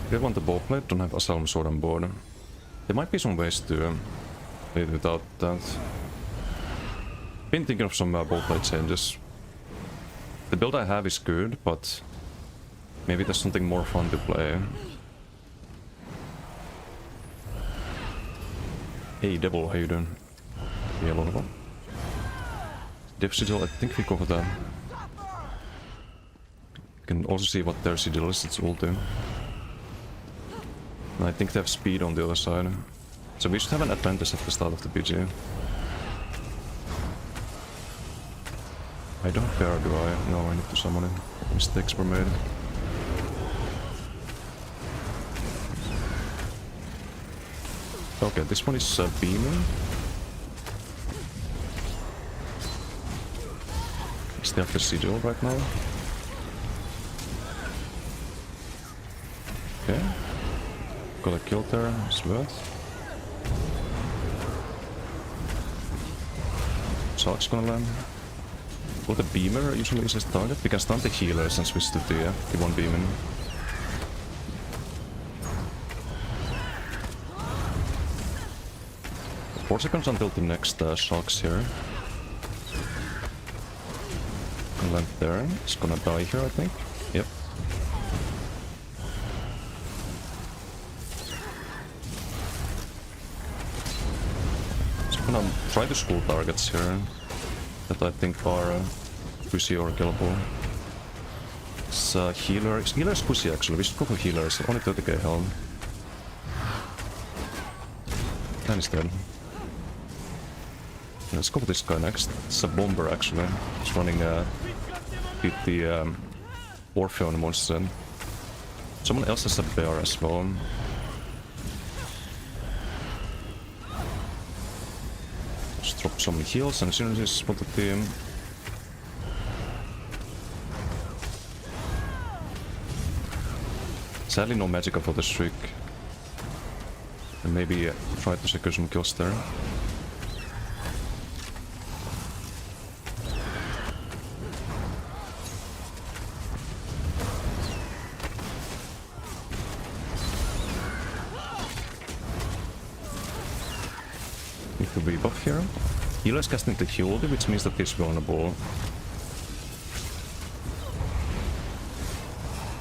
S1: I did want the bow plate, don't have Asylum Sword on board. There might be some ways to play it without that. Been thinking of some bow plate changes. The build I have is good, but maybe there's something more fun to play. Hey Devil, how you doing? Yeah, Lollipop. Dev Sigil, I think we cover that. You can also see what their Sigil is, it's ulti. And I think they have speed on the other side. So we should have an advantage at the start of the PG. I don't care, do I? No, I need to summon it. Mistakes were made. Okay, this one is beaming. Is there the sigil right now? Okay. Got a kill there, it's worth. Charge gonna land. Well, the beamer usually is his target. We can stun the healers and switch to the one beaming. Four seconds until the next sharks here. Gonna land there. It's gonna die here, I think. Yep. So I'm gonna try to school targets here that I think are pushy or killable. It's healer. Healer's pushy actually. We should go for healers. Only 30k health. And he's dead. Let's go for this guy next. It's a bomber actually. He's running with the Orpheon monster. Someone else has a bear as well. Just drop some heals and synergies for the team. Sadly no Magicka for the streak. And maybe try to secure some kills there. Need to rebuff here. Healer is casting the heal, which means that he's vulnerable.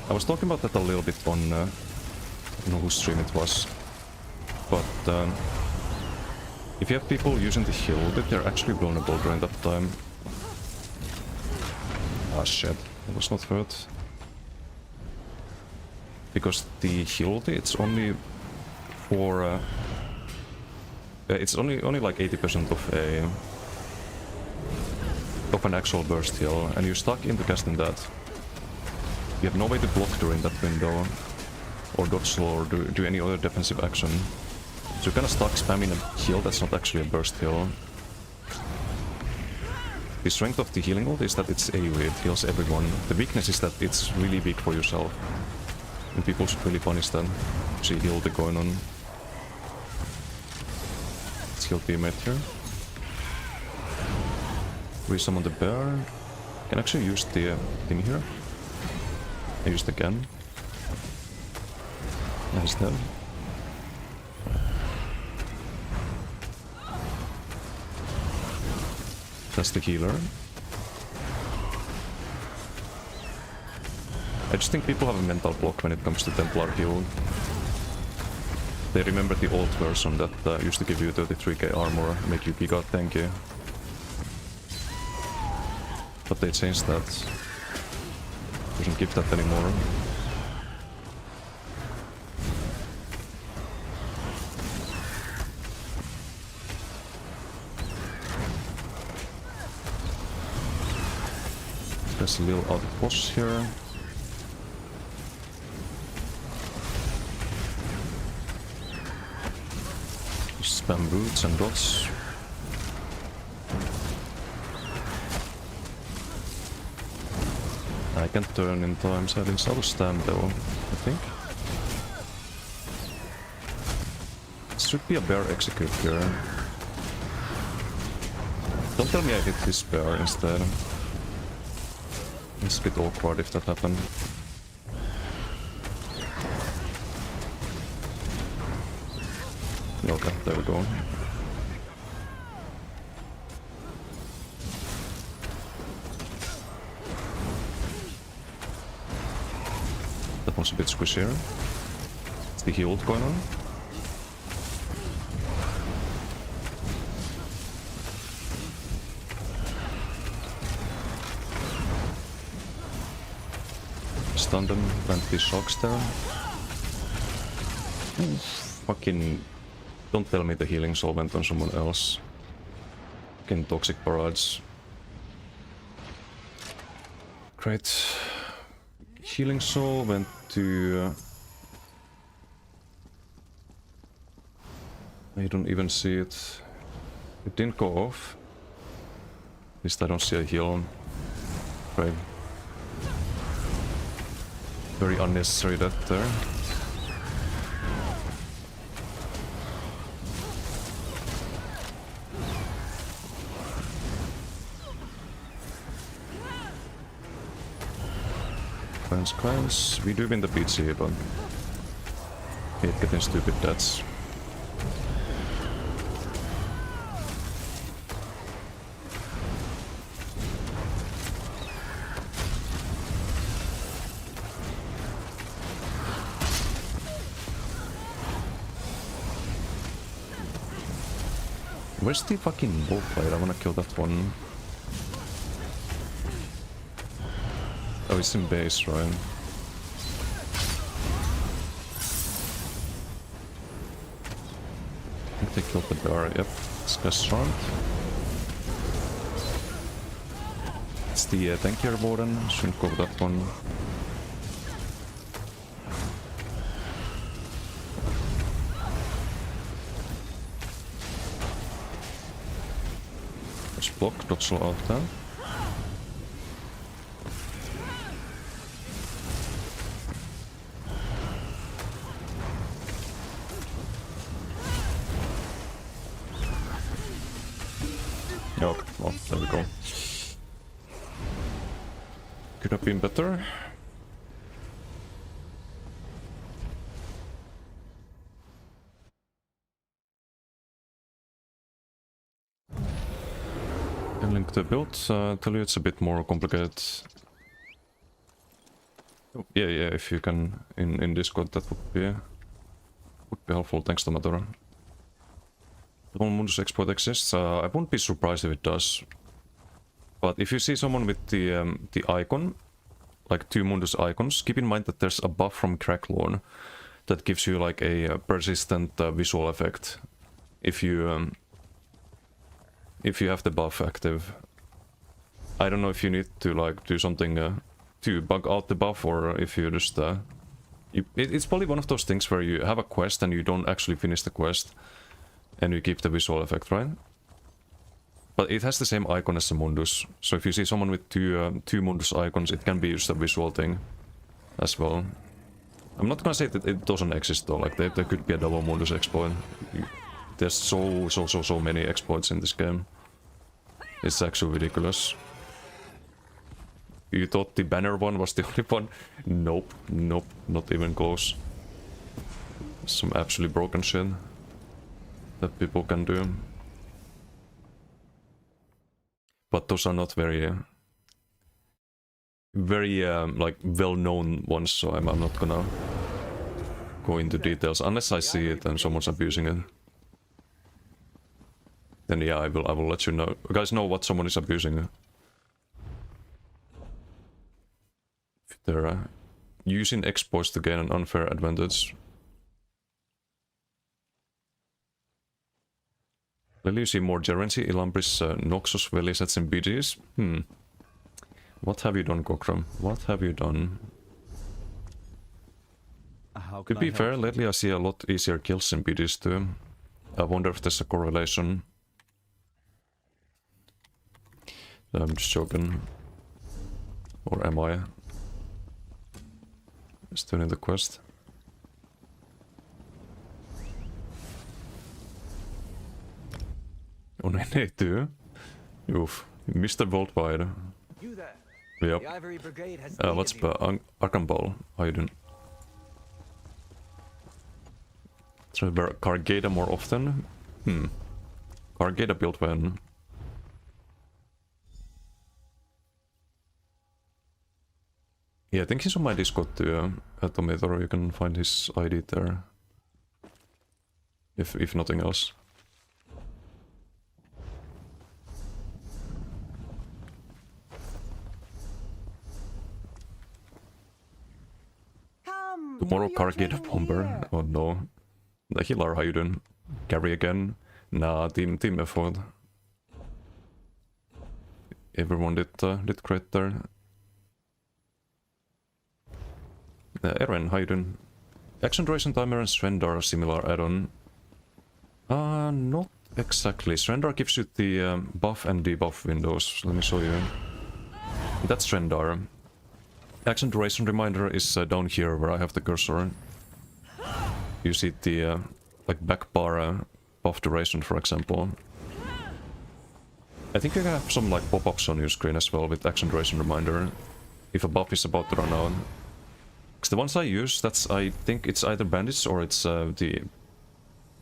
S1: I was talking about that a little bit on, I don't know whose stream it was, but if you have people using the heal, they're actually vulnerable during that time. Ah shit, that was not hurt. Because the heal, it's only for It's only like 80% of an actual burst heal, and you're stuck into casting that. You have no way to block during that window, or dodge slow, or do any other defensive action. So you're kinda stuck spamming a heal that's not actually a burst heal. The strength of the healing ult is that it's AoE, it heals everyone. The weakness is that it's really weak for yourself. And people should really punish that. See heal the going on. Let's heal teammate here. Resummon the bear. Can actually use the thing here. I used again. Nice dead. That's the healer. I just think people have a mental block when it comes to Templar heal. They remember the old version that used to give you 33k armor, make you giga tanky. But they changed that. Doesn't give that anymore. There's a little out boss here. Spam boots and dots. I can turn in time, so I didn't sort of stand though, I think. It should be a bear execute here. Don't tell me I hit this bear instead. It's a bit awkward if that happened. Okay, there we go. That was a bit squishier. It's the heal going on. Stun them, plant these shocks there. Fucking... Don't tell me the healing soul went on someone else. Fucking toxic parades. Great. Healing soul went to... I don't even see it. It didn't go off. At least I don't see a heal. Right. Very unnecessary that there. Cleanse. We do win the PC, but hate getting stupid deaths. Where's the fucking bullfight? I wanna kill that one. Oh, it's in base, right? I think they killed the bear. Yep, this guy's strong. It's the tankier warden. Shouldn't go with that one. Let's block, dodge slow out there. Oh, well, there we go. Could have been better. Can link the build. Tell you it's a bit more complicated. Oh, yeah, if you can in Discord, that would be helpful. Thanks, Tomatora. The Mundus exploit exists. I won't be surprised if it does. But if you see someone with the icon, like two Mundus icons, keep in mind that there's a buff from Cracklorn that gives you like a persistent visual effect if you have the buff active. I don't know if you need to like do something to bug out the buff, or if you just it's probably one of those things where you have a quest and you don't actually finish the quest, and you keep the visual effect, right? But it has the same icon as the Mundus, so if you see someone with two Mundus icons, it can be just a visual thing as well. I'm not gonna say that it doesn't exist though, like there could be a double Mundus exploit. There's so many exploits in this game. It's actually ridiculous. You thought the banner one was the only one? Nope, nope, not even close. Some absolutely broken shit that people can do. But those are not very like well-known ones, so I'm not gonna go into details unless I see it and someone's abusing it. Then yeah, I will let you know. You guys know what someone is abusing. If they're using exploits to gain an unfair advantage. Will you see more Gerency, Ilambris, Noxus, Velisets and BGs? What have you done, Kokram? What have you done? To be fair, lately I see a lot easier kills in BGs too. I wonder if there's a correlation. I'm just joking. Or am I? Just doing the quest. Oh, nee, too. Oof. Mr. Worldwide.
S2: You there.
S1: Yep.
S2: The Ivory Brigade has
S1: What's
S2: need of you.
S1: Arkhambal? How you doing? Try to wear Cargada more often? Cargada build when? Yeah, I think he's on my Discord too, Tomato, you can find his ID there. If nothing else. Tomorrow Cargate Bomber. Oh no. The healer, how you doing? Carry again? Nah, team effort. Everyone did great there. Eren, how you doing? Action duration timer and Srendar are similar add-on. Not exactly. Srendar gives you the buff and debuff windows. Let me show you. That's Srendar. Action duration reminder is down here where I have the cursor. You see the like back bar buff duration, for example. I think you can have some like pop-ups on your screen as well with action duration reminder if a buff is about to run out. Because the ones I use, I think it's either bandits or it's the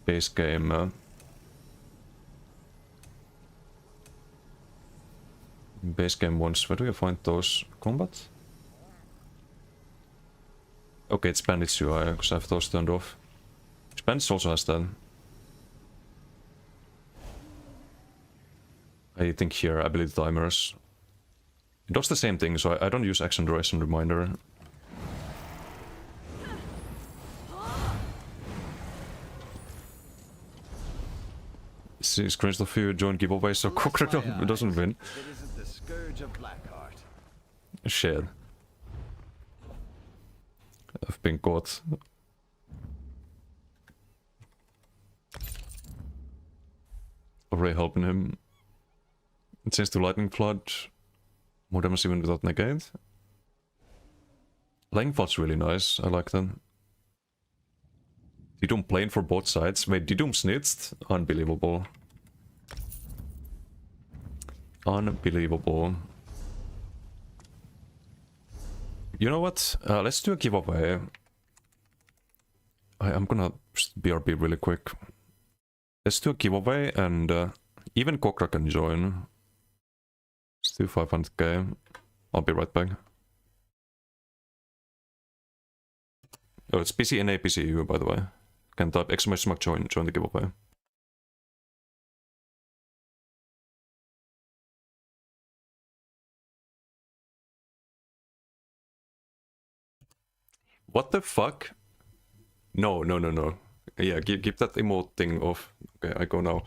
S1: base game. Base game ones. Where do you find those? Combat? Okay, it's bandits UI, because I have those turned off. Bandits also has that. I think here, ability timers. It does the same thing, so I don't use action duration reminder. See screens of you join giveaway, so Kokra doesn't win. Shit. I've been caught. Already helping him. It says to Lightning Flood. More damage even without negate. Lightning Flood's really nice. I like that. Didoom playing for both sides. Wait, Didoom snitched? Unbelievable. Unbelievable. You know what? Let's do a giveaway. I'm gonna just BRB really quick. Let's do a giveaway and even Kokra can join. Let's do 500k. I'll be right back. Oh, it's PC and APCU, by the way. Can type exclamation mark join the giveaway. What the fuck? No. Yeah, keep that emote thing off. Okay, I go now.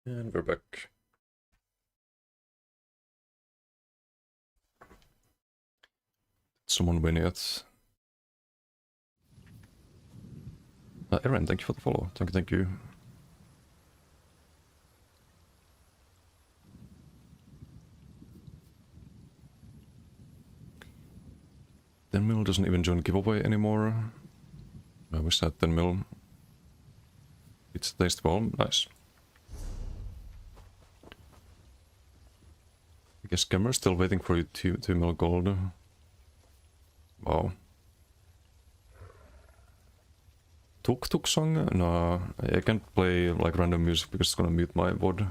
S1: And we're back. Did someone win yet? Aaron, thank you for the follow. Thank you. Then Mill doesn't even join giveaway anymore. I wish that then Mill. It's tasteful. Nice. I guess Gamer's still waiting for you 2 mil gold. Wow. Tuk Tuk song? No, I can't play like random music because it's gonna mute my VOD.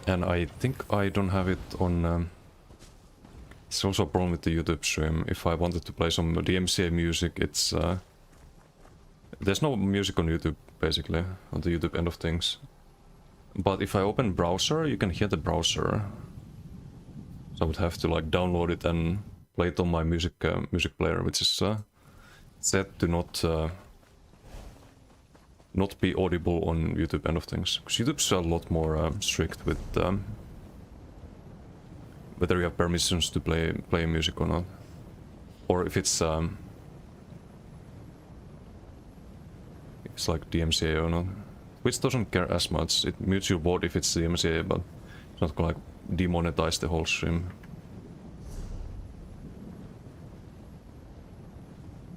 S1: And I think I don't have it on... it's also a problem with the YouTube stream. If I wanted to play some DMCA music, it's... there's no music on YouTube, basically, on the YouTube end of things. But if I open browser, you can hear the browser. So I would have to like download it and play it on my music player, which is set to not be audible on YouTube end of things. Because YouTube's a lot more strict with whether you have permissions to play music or not, or if it's like DMCA or not. Which doesn't care as much. It mutes your VOD if it's DMCA, but it's not gonna like demonetize the whole stream.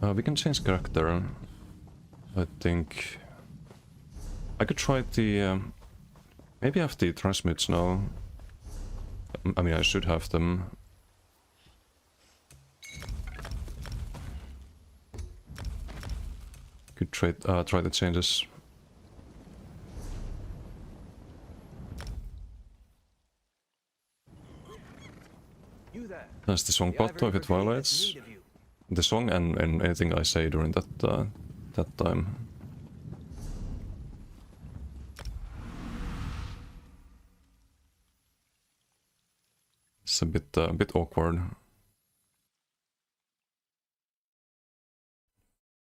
S1: We can change character. I think I could try the. Maybe I have the transmutes now. I mean, I should have them. Could try the changes. That's the song botto if it violates the song and anything I say during that time. It's a bit awkward.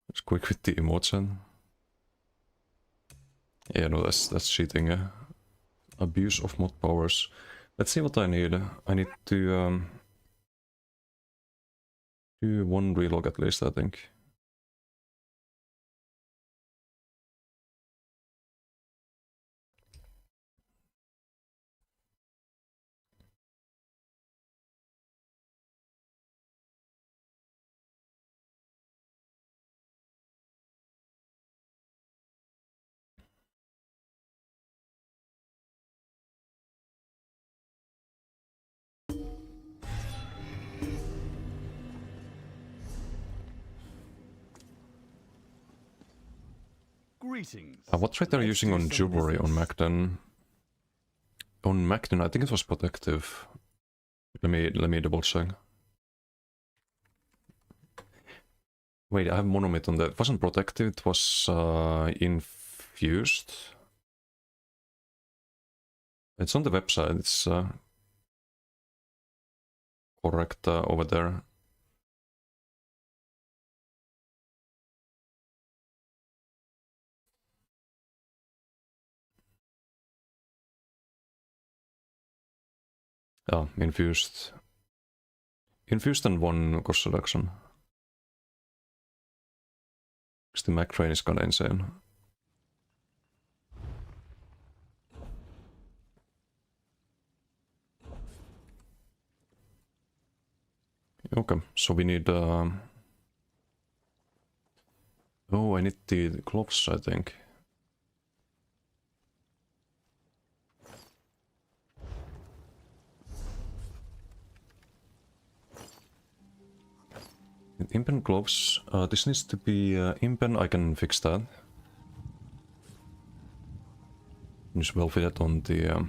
S1: It's quick with the emotion. Yeah, no, that's cheating. Abuse of mod powers. Let's see what I need. I need to do 1 relog at least, I think.
S4: Greetings.
S1: What trait are you using on Jewelry on Macden? On Macden, I think it was protective. Let me double check. Wait, I have monomit on that. It wasn't protective, it was infused. It's on the website, it's correct over there. Yeah, infused. Infused and 1 cost reduction. Because the Mac train is kinda insane. Okay, so we need... oh, I need the gloves, I think. Impen gloves. This needs to be Impen. I can fix that. It's well fitted on the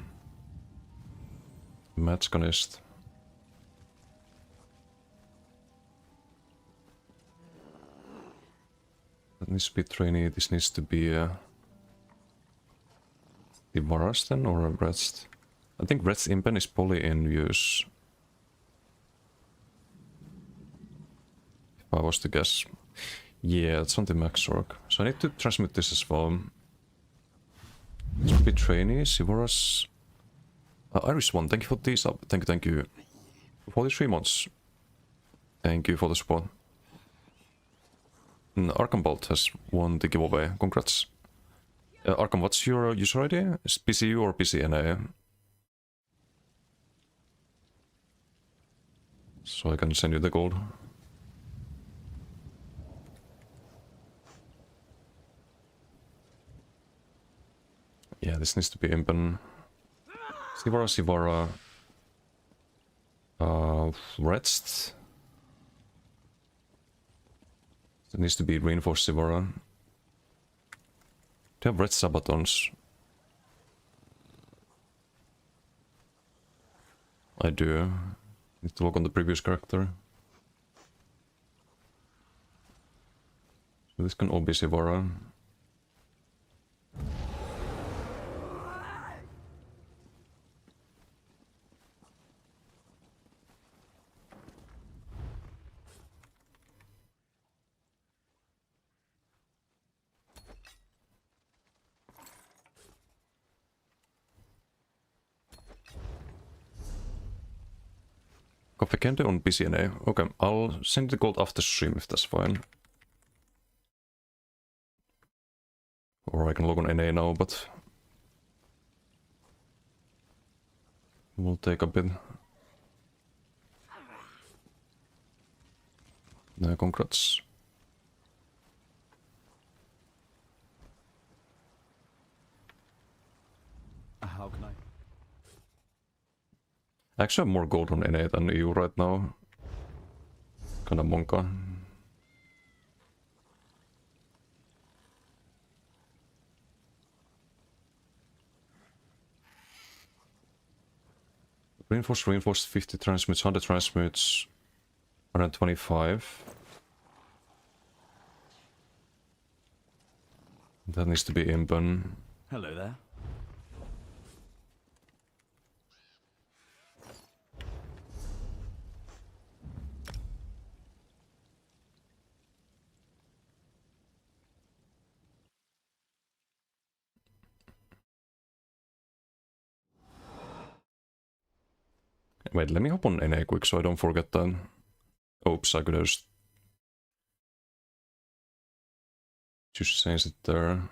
S1: Matchgonist. That needs to be trainee. This needs to be the Varas then, or a Rest. I think Rest Impen is probably in use. If I was to guess. Yeah, it's on the max work. So I need to transmit this as well. This would be trainee, Sivoras. Irish one, thank you for the sub. Thank you. 43 months. Thank you for the support. Arkham Bolt has won the giveaway. Congrats. Arkham, what's your user ID? Is it PCU or PCNA? So I can send you the gold. Yeah, this needs to be impen. Sivara, Sivara. Rest. It needs to be reinforced Sivara. Do you have red sabatons? I do. Need to look on the previous character. So this can all be Sivara. Coffee Candy on BCNA. Okay, I'll send the gold after stream if that's fine. Or I can log on NA now, but it will take a bit. No, congrats.
S4: How can I?
S1: I actually have more gold on NA than EU right now. Kinda monka. Reinforced 50 transmutes, 100 transmutes, 125. That needs to be impen.
S4: Hello there.
S1: Wait, let me hop on NA quick so I don't forget that. Oops, I could have just change it there.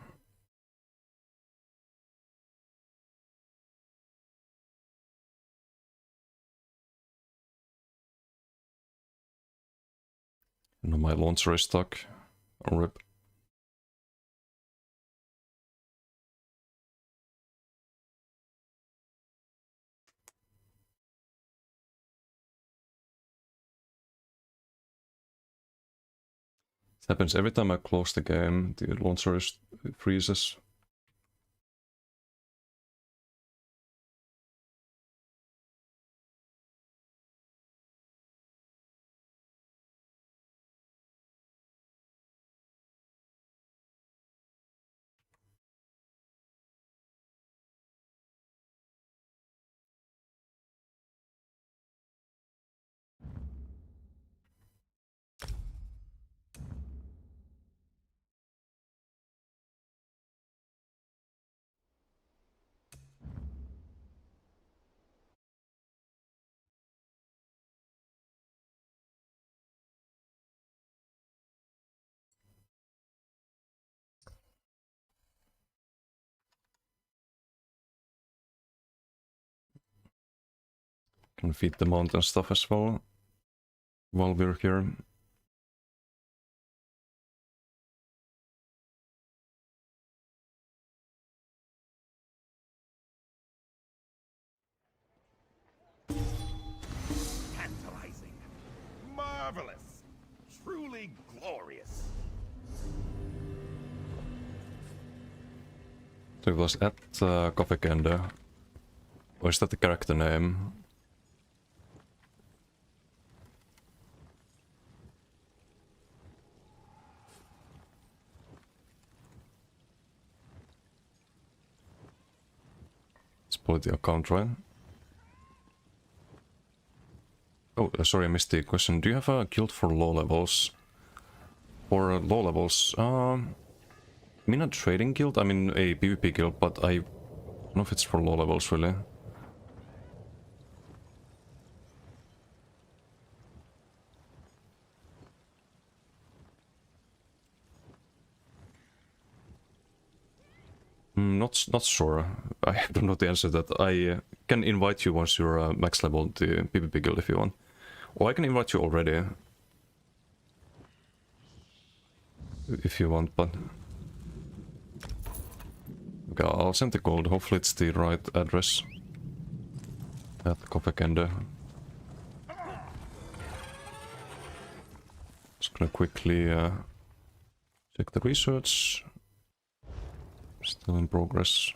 S1: No, my launcher is stuck. Rip. It happens every time I close the game, the launcher freezes. Can feed the mountain stuff as well while we're here.
S6: Tantalizing. Marvelous. Truly glorious.
S1: So it was at Coffee Candy. Or is that the character name? It's probably the account, right? Oh, sorry, I missed the question. Do you have a guild for low levels? For low levels, I mean a trading guild, I mean a PvP guild, but I don't know if it's for low levels really. Not sure. I don't know the answer to that. I can invite you once you're max level to PvP guild if you want. Or I can invite you already. If you want, but... Okay, I'll send the gold. Hopefully it's the right address. At Kopekende. Just gonna quickly check the research. Still in progress.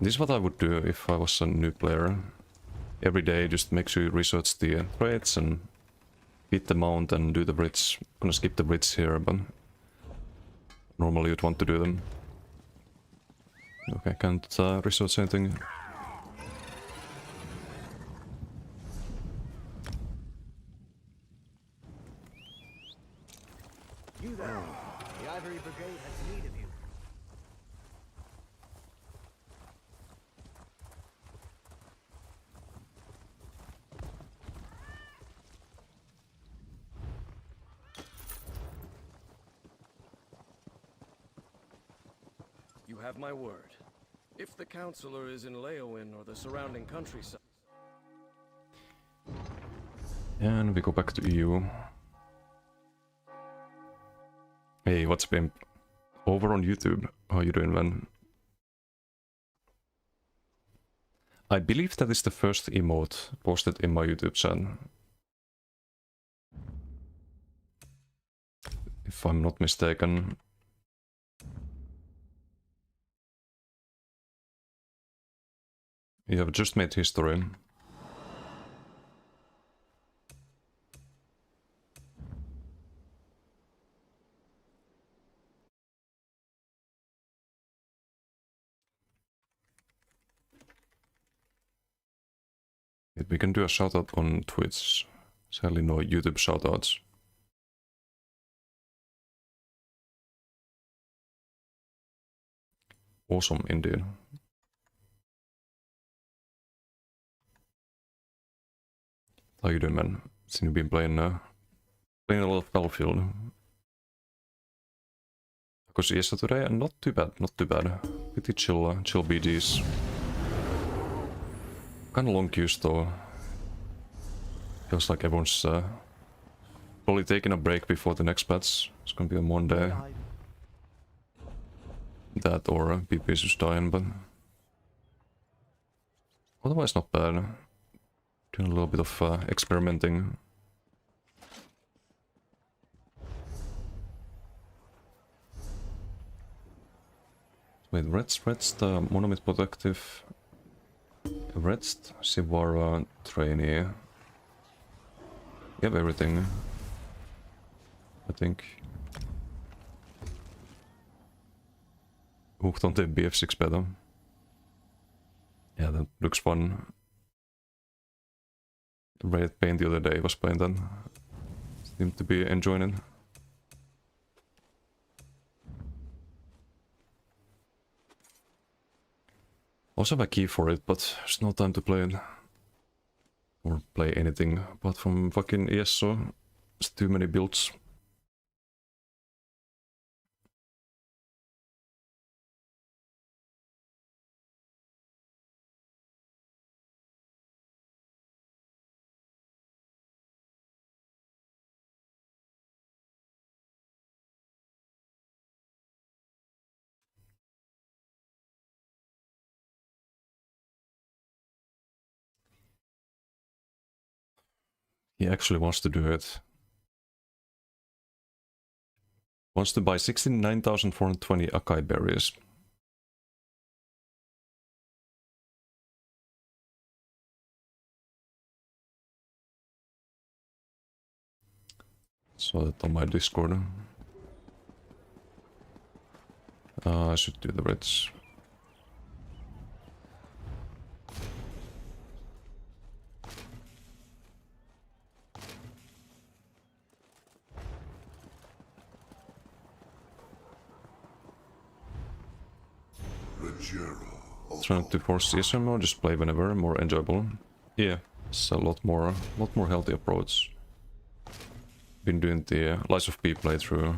S1: This is what I would do if I was a new player. Every day just make sure you research the trades and hit the mount and do the bridge. I'm gonna skip the bridge here, but normally you'd want to do them. Okay, can't research anything.
S2: You there. The Ivory Brigade has need of you.
S7: You have my word. If the counselor is in Leowin or the surrounding countryside...
S1: And we go back to EU. Hey, what's been over on YouTube? How you doing, man? I believe that is the first emote posted in my YouTube channel. If I'm not mistaken. You have just made history. We can do a shoutout on Twitch. Sadly no YouTube shoutouts. Awesome indeed. How you doing, man? Since you've been playing a lot of Battlefield. Because ESO today, not too bad, not too bad. Pretty chill, chill BGs. Kinda long queues though. Feels like everyone's probably taking a break before the next patch. It's gonna be on Monday. That or PP is just dying, but otherwise not bad. Doing a little bit of experimenting. Wait, red's the monomyth protective. Red's Sivara trainee. You have everything, I think. Hooked on the BF6 beta. Yeah, that looks fun. Red Paint the other day was playing that. Seemed to be enjoying it. Also have a key for it, but there's no time to play it. Or play anything apart from fucking ESO. There's too many builds. He actually wants to do it. Wants to buy 69,420 Akai berries. Saw that on my Discord. I should do the reds. Trying to force season mode, just play whenever, more enjoyable. Yeah, it's a lot more healthy approach. Been doing the Lies of P playthrough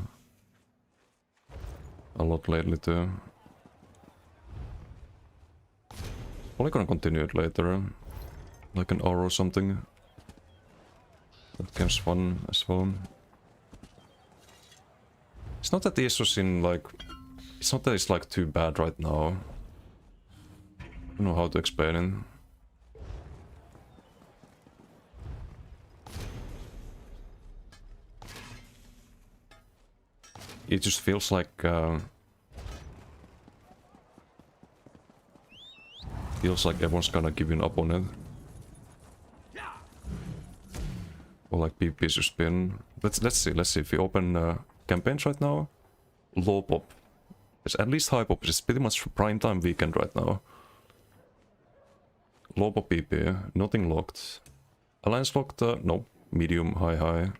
S1: a lot lately too. Probably gonna continue it later, like an hour or something. That game's fun as well. It's not that ESO's in like... It's not that it's like too bad right now. I don't know how to explain it. It just feels like... feels like everyone's gonna give you up on it. Or like PvP's just been... Let's see. If we open campaigns right now, low pop. It's at least high pop. It's pretty much prime time weekend right now. Low pop PvP, nothing locked. Alliance locked? No. Medium, high.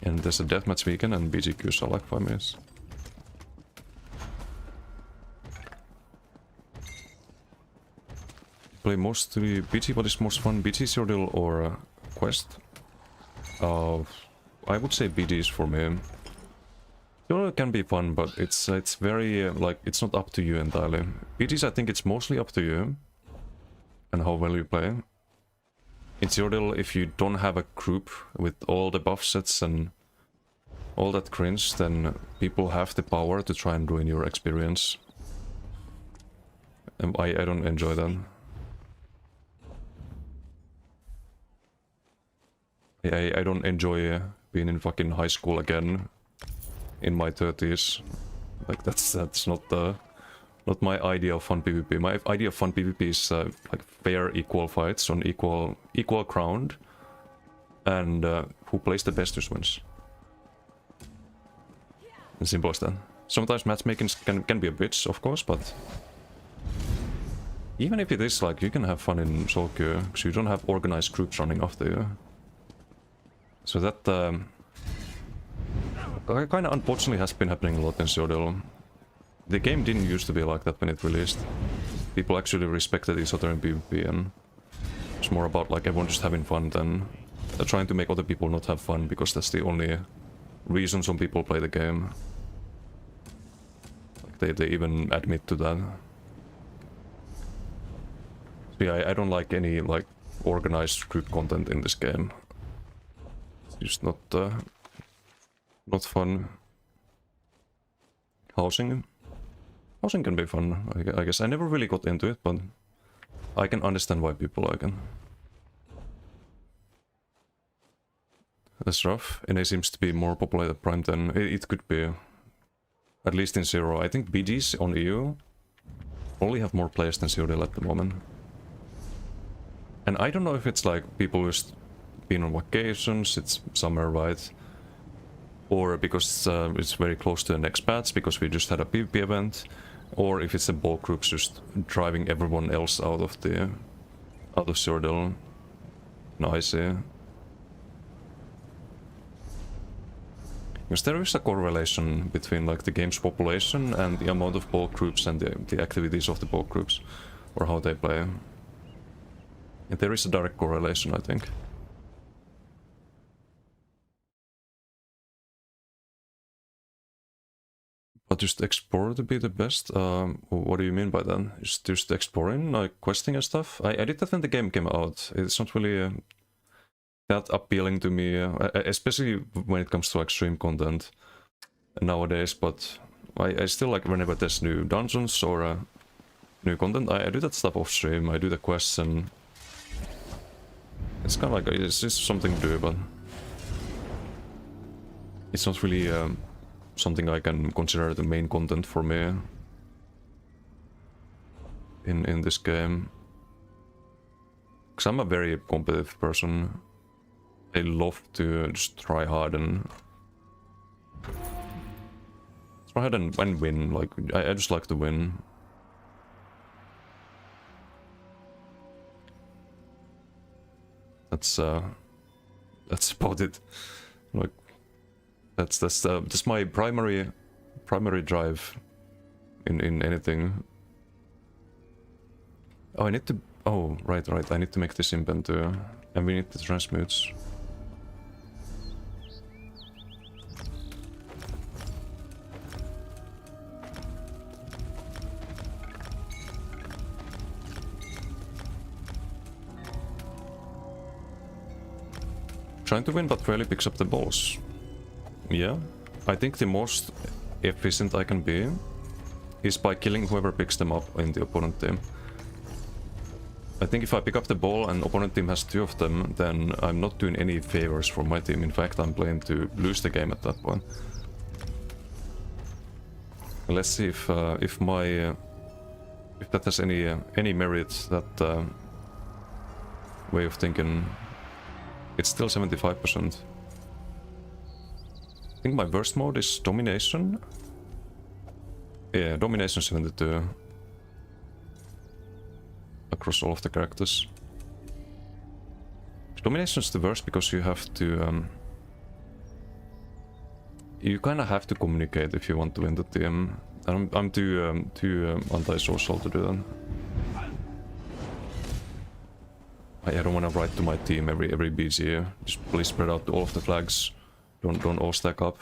S1: And there's a deathmatch weekend and BGQs are like 5 minutes. Play mostly BG. What is most fun? BG Cyrodiil or Quest? I would say BGs for me. Cyrodiil can be fun, but it's very like it's not up to you entirely. BGs, I think it's mostly up to you and how well you play. In Cyrodiil, if you don't have a group with all the buff sets and all that cringe, then people have the power to try and ruin your experience. And I don't enjoy that. I don't enjoy being in fucking high school again in my 30s. Like that's not my idea of fun PvP. My idea of fun PvP is like fair, equal fights on equal ground, and who plays the best just wins. As simple as that. Sometimes matchmaking can be a bitch, of course, but even if it is like you can have fun in solo queue, because you don't have organized groups running after you. So that kind of unfortunately has been happening a lot in Cyrodiil. The game didn't used to be like that when it released. People actually respected each other in PvP, and it's more about like everyone just having fun than trying to make other people not have fun, because that's the only reason some people play the game. Like they even admit to that. So yeah, I don't like any like organized group content in this game. It's just not fun. Housing can be fun, I guess. I never really got into it, but I can understand why people like it. That's rough. NA seems to be more popular at Prime than it could be. At least in Zero. I think BGs on EU only have more players than Cyrodiil at the moment. And I don't know if it's like people just been on vacations, it's summer, right? Or because it's very close to the next patch, because we just had a PvP event, or if it's the bulk groups just driving everyone else out of Cyrodiil. No, I see. Because there is a correlation between like the game's population and the amount of bulk groups and the activities of the bulk groups, or how they play. And there is a direct correlation, I think. But just explore to be the best? What do you mean by that? Just exploring, like questing and stuff? I did that when the game came out. It's not really that appealing to me, especially when it comes to like stream content nowadays, but I still like whenever there's new dungeons or new content, I do that stuff off stream. I do the quests, and it's kind of like, it's just something to do, but it's not really something I can consider the main content for me in this game. Because I'm a very competitive person. I love to just try hard and win. Like I just like to win. That's about it. Like that's my primary drive in anything. Oh, I need to. Oh, right. I need to make this impen too, and we need the transmutes. Trying to win but rarely picks up the balls. Yeah, I think the most efficient I can be is by killing whoever picks them up in the opponent team. I think if I pick up the ball and opponent team has 2 of them, then I'm not doing any favors for my team. In fact, I'm playing to lose the game at that point. Let's see if that has any merit, that way of thinking. It's still 75%. I think my worst mode is domination. Yeah, domination 72. Across all of the characters. Domination is the worst because you have to... you kinda have to communicate if you want to win the team. I'm too antisocial to do that. I don't want to write to my team every BG. Just please spread out all of the flags. Don't all stack up.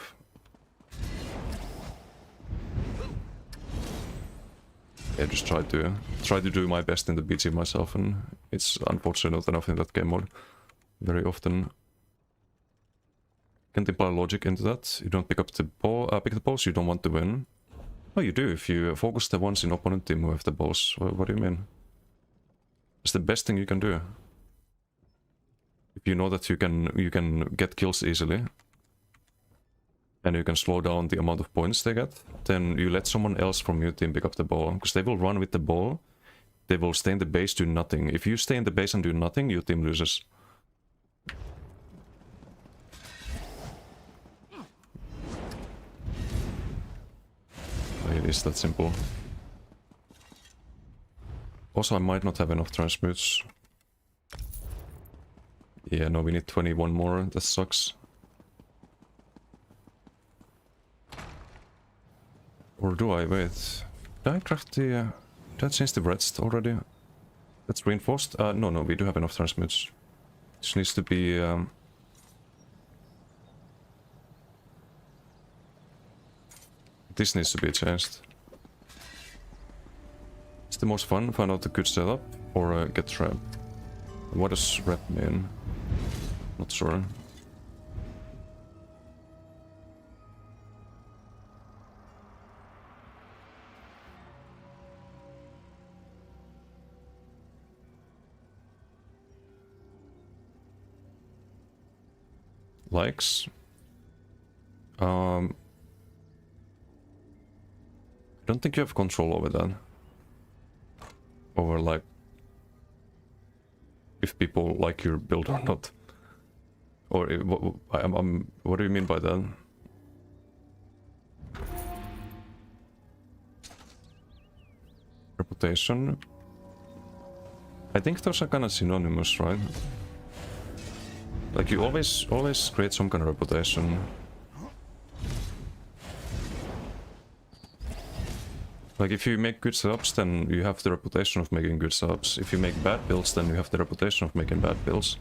S1: Yeah, just try to do my best in the BG myself, and it's unfortunately not enough in that game mode. Very often. Can't imply logic into that. You don't pick up the ball, pick the balls you don't want to win. Oh, you do if you focus the ones in opponent team who have the balls. What do you mean? It's the best thing you can do. If you know that you can get kills easily, and you can slow down the amount of points they get, then you let someone else from your team pick up the ball, because they will run with the ball. They will stay in the base, do nothing. If you stay in the base and do nothing, your team loses. It is that simple. Also, I might not have enough transmutes. Yeah, no, we need 21 more. That sucks. Or do I? Wait. Did I craft the... did I change the rest already? That's reinforced? No, we do have enough transmutes. This needs to be... this needs to be changed. It's the most fun, find out the good setup, or get trapped. What does rep mean? Not sure. Likes. I don't think you have control over that. Over like if people like your build or not. Or what do you mean by that? Reputation. I think those are kind of synonymous, right? Like you always create some kind of reputation. Like if you make good setups, then you have the reputation of making good setups. If you make bad builds, then you have the reputation of making bad builds.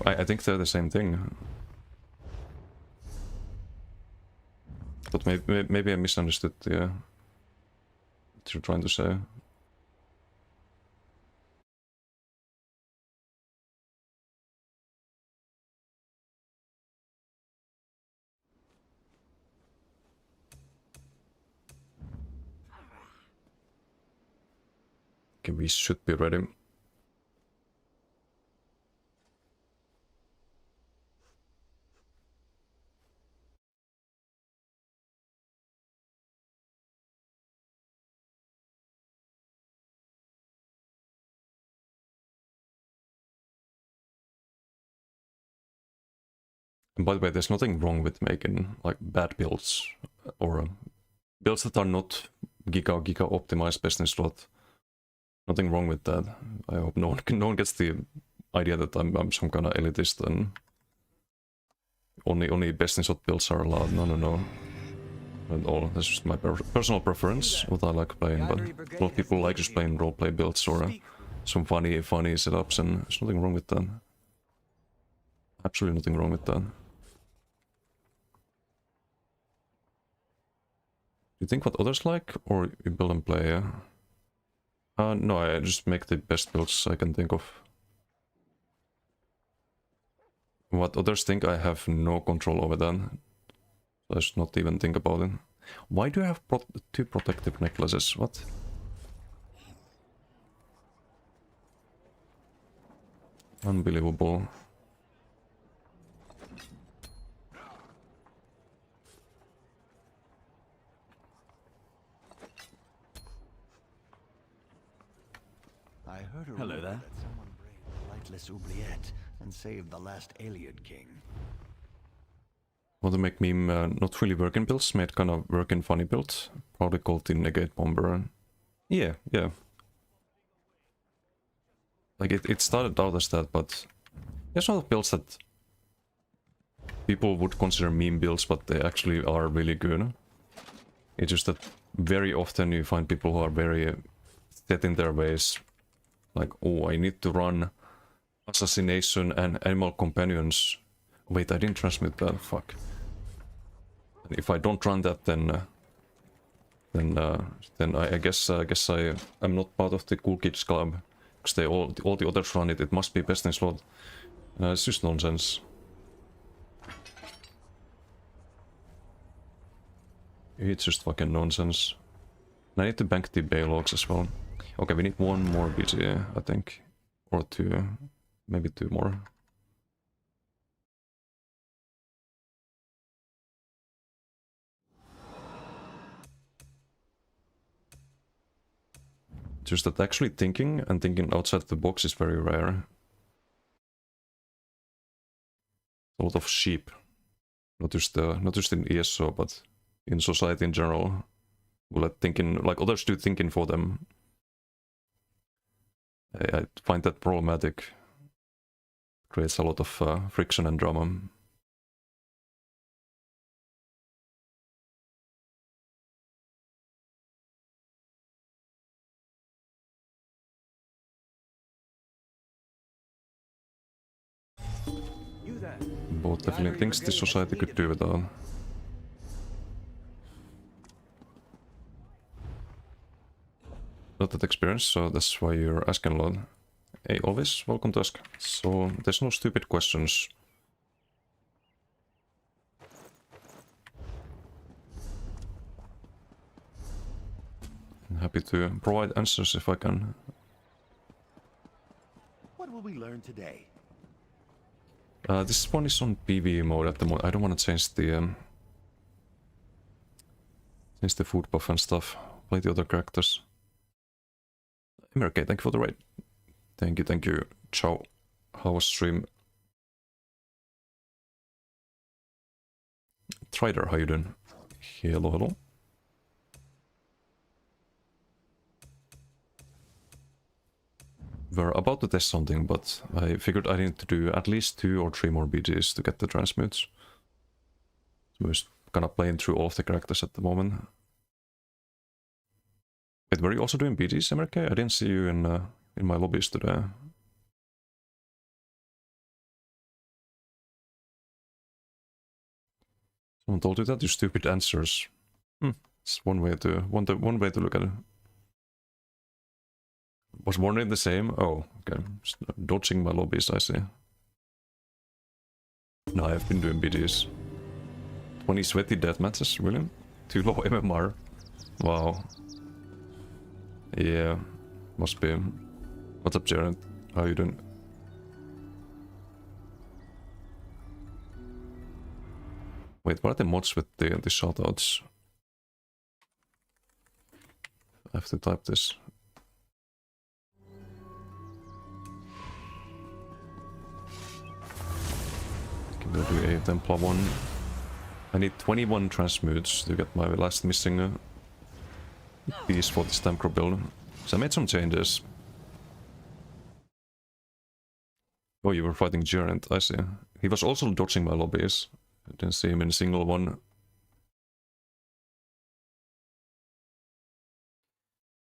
S1: I think they're the same thing. But maybe I misunderstood what you're trying to say. Okay, we should be ready. And by the way, there's nothing wrong with making like bad builds or builds that are not giga optimized best in slot. Nothing wrong with that. I hope no one gets the idea that I'm some kind of elitist and only best in slot builds are allowed. No. Not at all. That's just my personal preference, what I like playing. But a lot of people like just playing roleplay builds or some funny setups, and there's nothing wrong with that. Absolutely nothing wrong with that. Do you think what others like, or you build and play? No, I just make the best builds I can think of. What others think, I have no control over that. So I should not even think about it. Why do you have two protective necklaces? What? Unbelievable.
S8: I heard a
S4: Hello
S8: rumor
S4: there.
S8: that someone braved the lightless oubliette and saved the last alien king.
S1: Want to make meme not really working builds, made kind of working funny builds. Probably called the Negate Bomber. Yeah. Like it started out as that, but there's a lot of builds that people would consider meme builds, but they actually are really good. It's just that very often you find people who are very set in their ways. Like, oh, I need to run Assassination and Animal Companions. Wait, I didn't transmit that, fuck. And if I don't run that, then I guess I am not part of the cool kids club. Because they all the others run it, it must be best in slot. It's just nonsense. It's just fucking nonsense. I need to bank the Baylogs as well. Okay, we need one more BG, I think. Or two. Maybe two more. Just that actually thinking and thinking outside the box is very rare. A lot of sheep. Not just in ESO, but in society in general. Who let thinking, like others do thinking for them. I find that problematic. Creates a lot of friction and drama.
S2: You there.
S1: Both definitely things the society could do without. Not that experience, so that's why you're asking a lot. Hey, always welcome to ask. So there's no stupid questions. I'm happy to provide answers if I can.
S6: What will we learn today?
S1: This one is on PvE mode at the moment. I don't want to change the food buff and stuff. Play the other characters. America, thank you for the raid. Thank you. Ciao. How was stream? Trider, how you doing? Hello. We're about to test something, but I figured I need to do at least 2 or 3 more BGs to get the transmutes. So we're just kind of playing through all of the characters at the moment. Wait, were you also doing BGs, MRK? I didn't see you in my lobbies today. Someone told you that? You stupid answers. It's one way to look at it. Was Warner the same? Oh, okay. Just dodging my lobbies, I see. No, I've been doing BGs. 20 sweaty death matches, really? Too low MMR. Wow. Yeah, must be. What's up, Jared? How you doing? Wait, what are the mods with the shoutouts? I have to type this. Can I do a Templar one? I need 21 transmutes to get my last missing piece for this Stamcro build. So I made some changes. Oh, you were fighting Giant, I see. He was also dodging my lobbies. I didn't see him in a single one.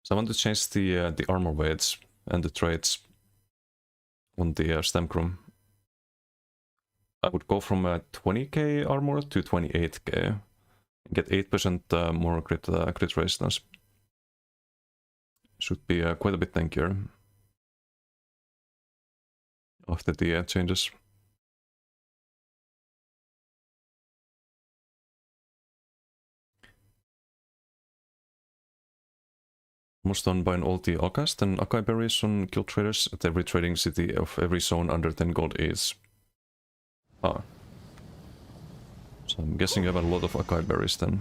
S1: So I want to change the armor weights and the traits on the Stamcro. I would go from 20k armor to 28k. Get 8% more crit resistance. Should be quite a bit tankier after the changes. Almost done by an ulti Alcast and Akai berries on guild traders at every trading city of every zone under 10 gold each. Ah. So I'm guessing you have a lot of Akai berries then.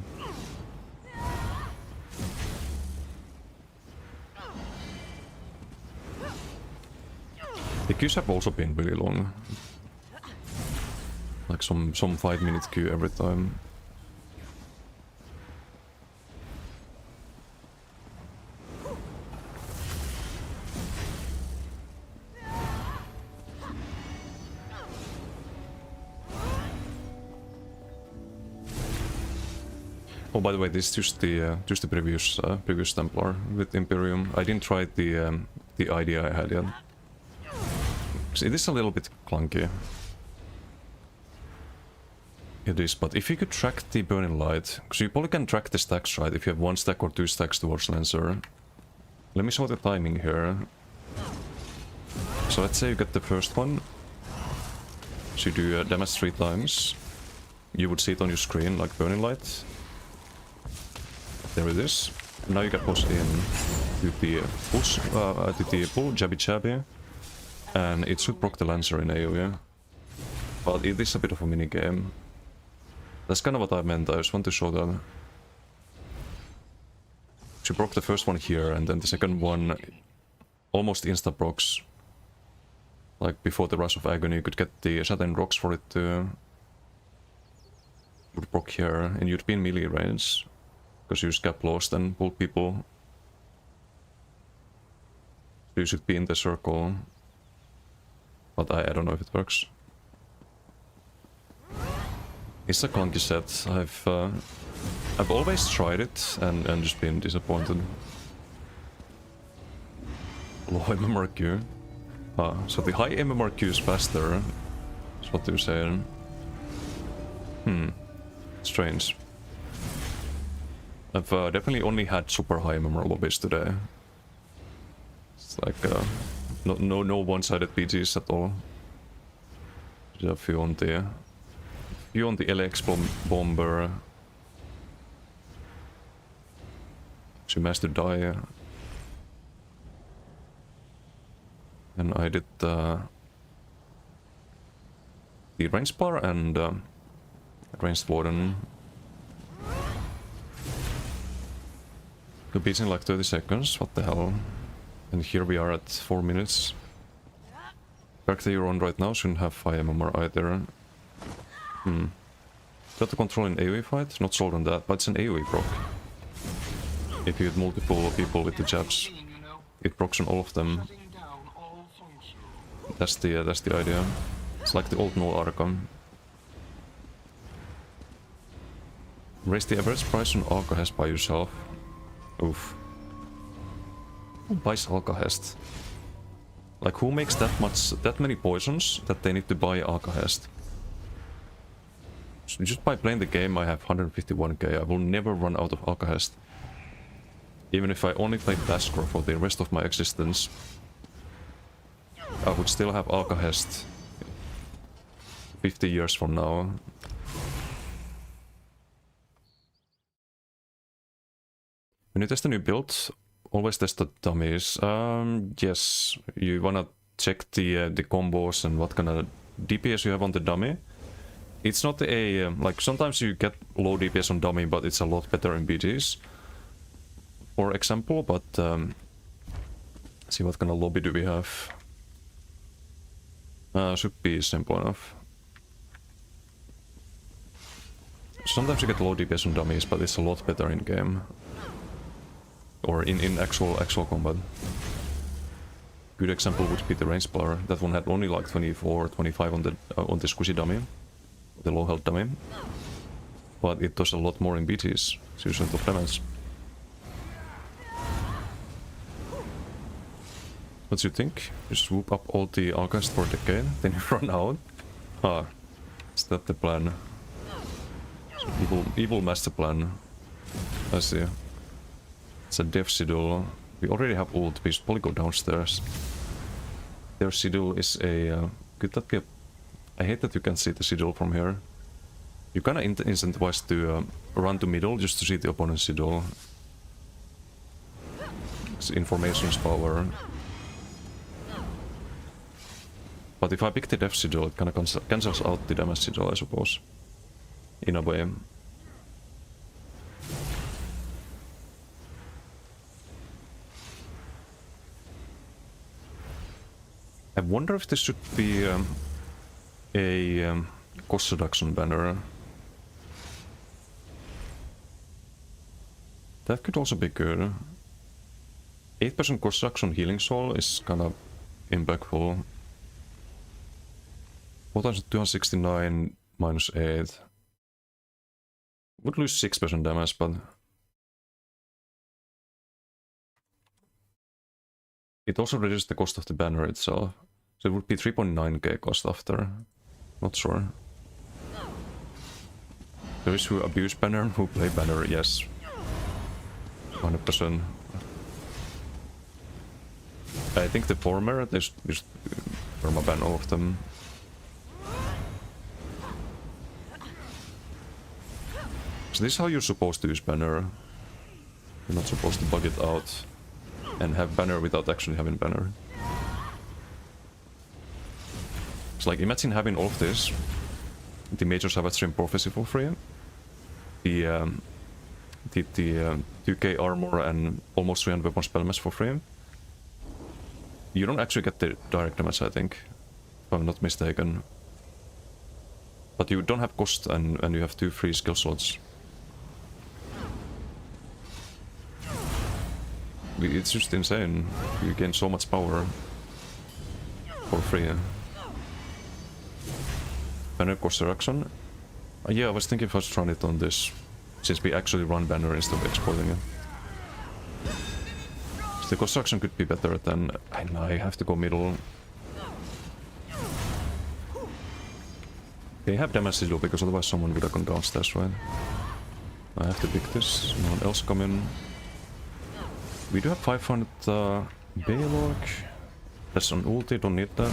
S1: The queues have also been really long. Like some 5-minute queue every time. Oh, by the way, this is just the previous Templar with Imperium. I didn't try the idea I had yet. It is a little bit clunky. It is, but if you could track the Burning Light, because you probably can track the stacks, right? If you have 1 stack or 2 stacks towards Lancer. Let me show the timing here. So let's say you get the first one. So you do damage 3 times. You would see it on your screen, like Burning Light. There it is. And now you get pushed in to the push, to the pull, jabby jabby. And it should proc the Lancer in AoE. But it is a bit of a mini game. That's kind of what I meant. I just want to show them. She proc the first one here, and then the second one almost insta procs. Like before the Rush of Agony, you could get the Satin Rocks for it to would proc here, and you'd be in melee range. Because you scap lost and pull people. So you should be in the circle. But I don't know if it works. It's a clunky set. I've always tried it and just been disappointed. Low MMRQ. So the high MMRQ is faster. That's what you're saying. Strange. I've definitely only had super high MMR lobbies today. It's like no one-sided PGs at all. There's a few on the LX bomber. She managed to die. And I did the range bar and ranged warden. Could beat in like 30 seconds, what the hell. And here we are at 4 minutes. Character you're on right now shouldn't have 5 MMR either. Got the control in AoE fight? Not sold on that, but it's an AoE proc. If you hit multiple people with the jabs, it procs on all of them. That's the idea. It's like the old null Arkham. Raise the average price on Alcahest by yourself. Oof. Who buys Alcahest? Like, who makes that many poisons that they need to buy Alcahest? So just by playing the game, I have 151k. I will never run out of Alcahest. Even if I only play Taskor for the rest of my existence, I would still have Alcahest 50 years from now. When you test a new build, always test the dummies. Yes, you wanna check the combos and what kind of DPS you have on the dummy. It's not a like sometimes you get low DPS on dummy, but it's a lot better in BGs, for example. But see what kind of lobby do we have? Should be simple enough. Sometimes you get low DPS on dummies, but it's a lot better in game. Or in actual combat. Good example would be the range bar. That one had only like 24, 25 on the squishy dummy, the low health dummy. But it does a lot more in BTs. Seriously, top damage. What do you think? You swoop up all the Alchemist for a decade, then you run out? Is that the plan? So evil master plan. I see. It's a dev Sidul. We already have ult, we should probably go downstairs. Their Sidul is a... could that be a... I hate that you can see the Sidul from here. You kinda incentivize to run to middle just to see the opponent's Sidul. information is power. But if I pick the def sigil, it kind of cancels out the damage sigil, I suppose. In a way. I wonder if this should be a cost reduction banner. That could also be good. 8% cost reduction healing soul is kind of impactful. What is 269 minus 8? Would lose 6% damage, but it also reduces the cost of the banner itself. So it would be 3.9k cost after. Not sure. Those who abuse banner, who play banner, yes. 100%. I think the former, there's permaban all of them. So this is how you're supposed to use banner. You're not supposed to bug it out and have banner without actually having banner. It's like, imagine having all of this. The Majors have a Stream Prophecy for free. The 2k armor and almost 300 weapon spell mass for free. You don't actually get the direct damage, I think, if I'm not mistaken. But you don't have cost and you have 2 free skill slots. It's just insane. You gain so much power for free. Banner cost reduction. Yeah, I was thinking if I was trying it on this, since we actually run banner instead of exporting it. So the construction could be better than... I have to go middle. They have damage sigil because otherwise someone would have gone downstairs, right? I have to pick this. No one else come in. We do have 500 Baylock. That's an ulti, don't need that.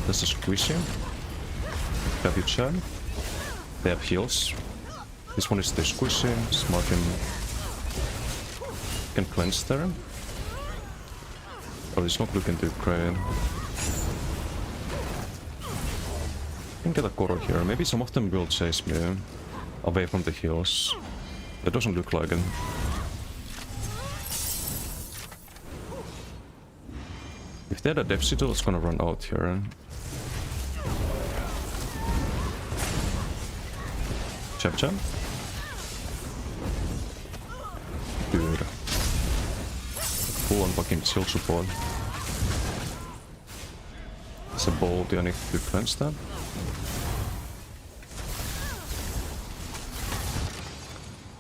S1: That's a squishy. Have you chat? They have heals. This one is the squishy. Smart can cleanse there. Oh, it's not looking too great. Can get a Koro here. Maybe some of them will chase me away from the heals. That doesn't look like it. If they're the def sigil, it's gonna run out here. Chap chap. Dude. Full on fucking shield support. It's a bolt, I need to cleanse that.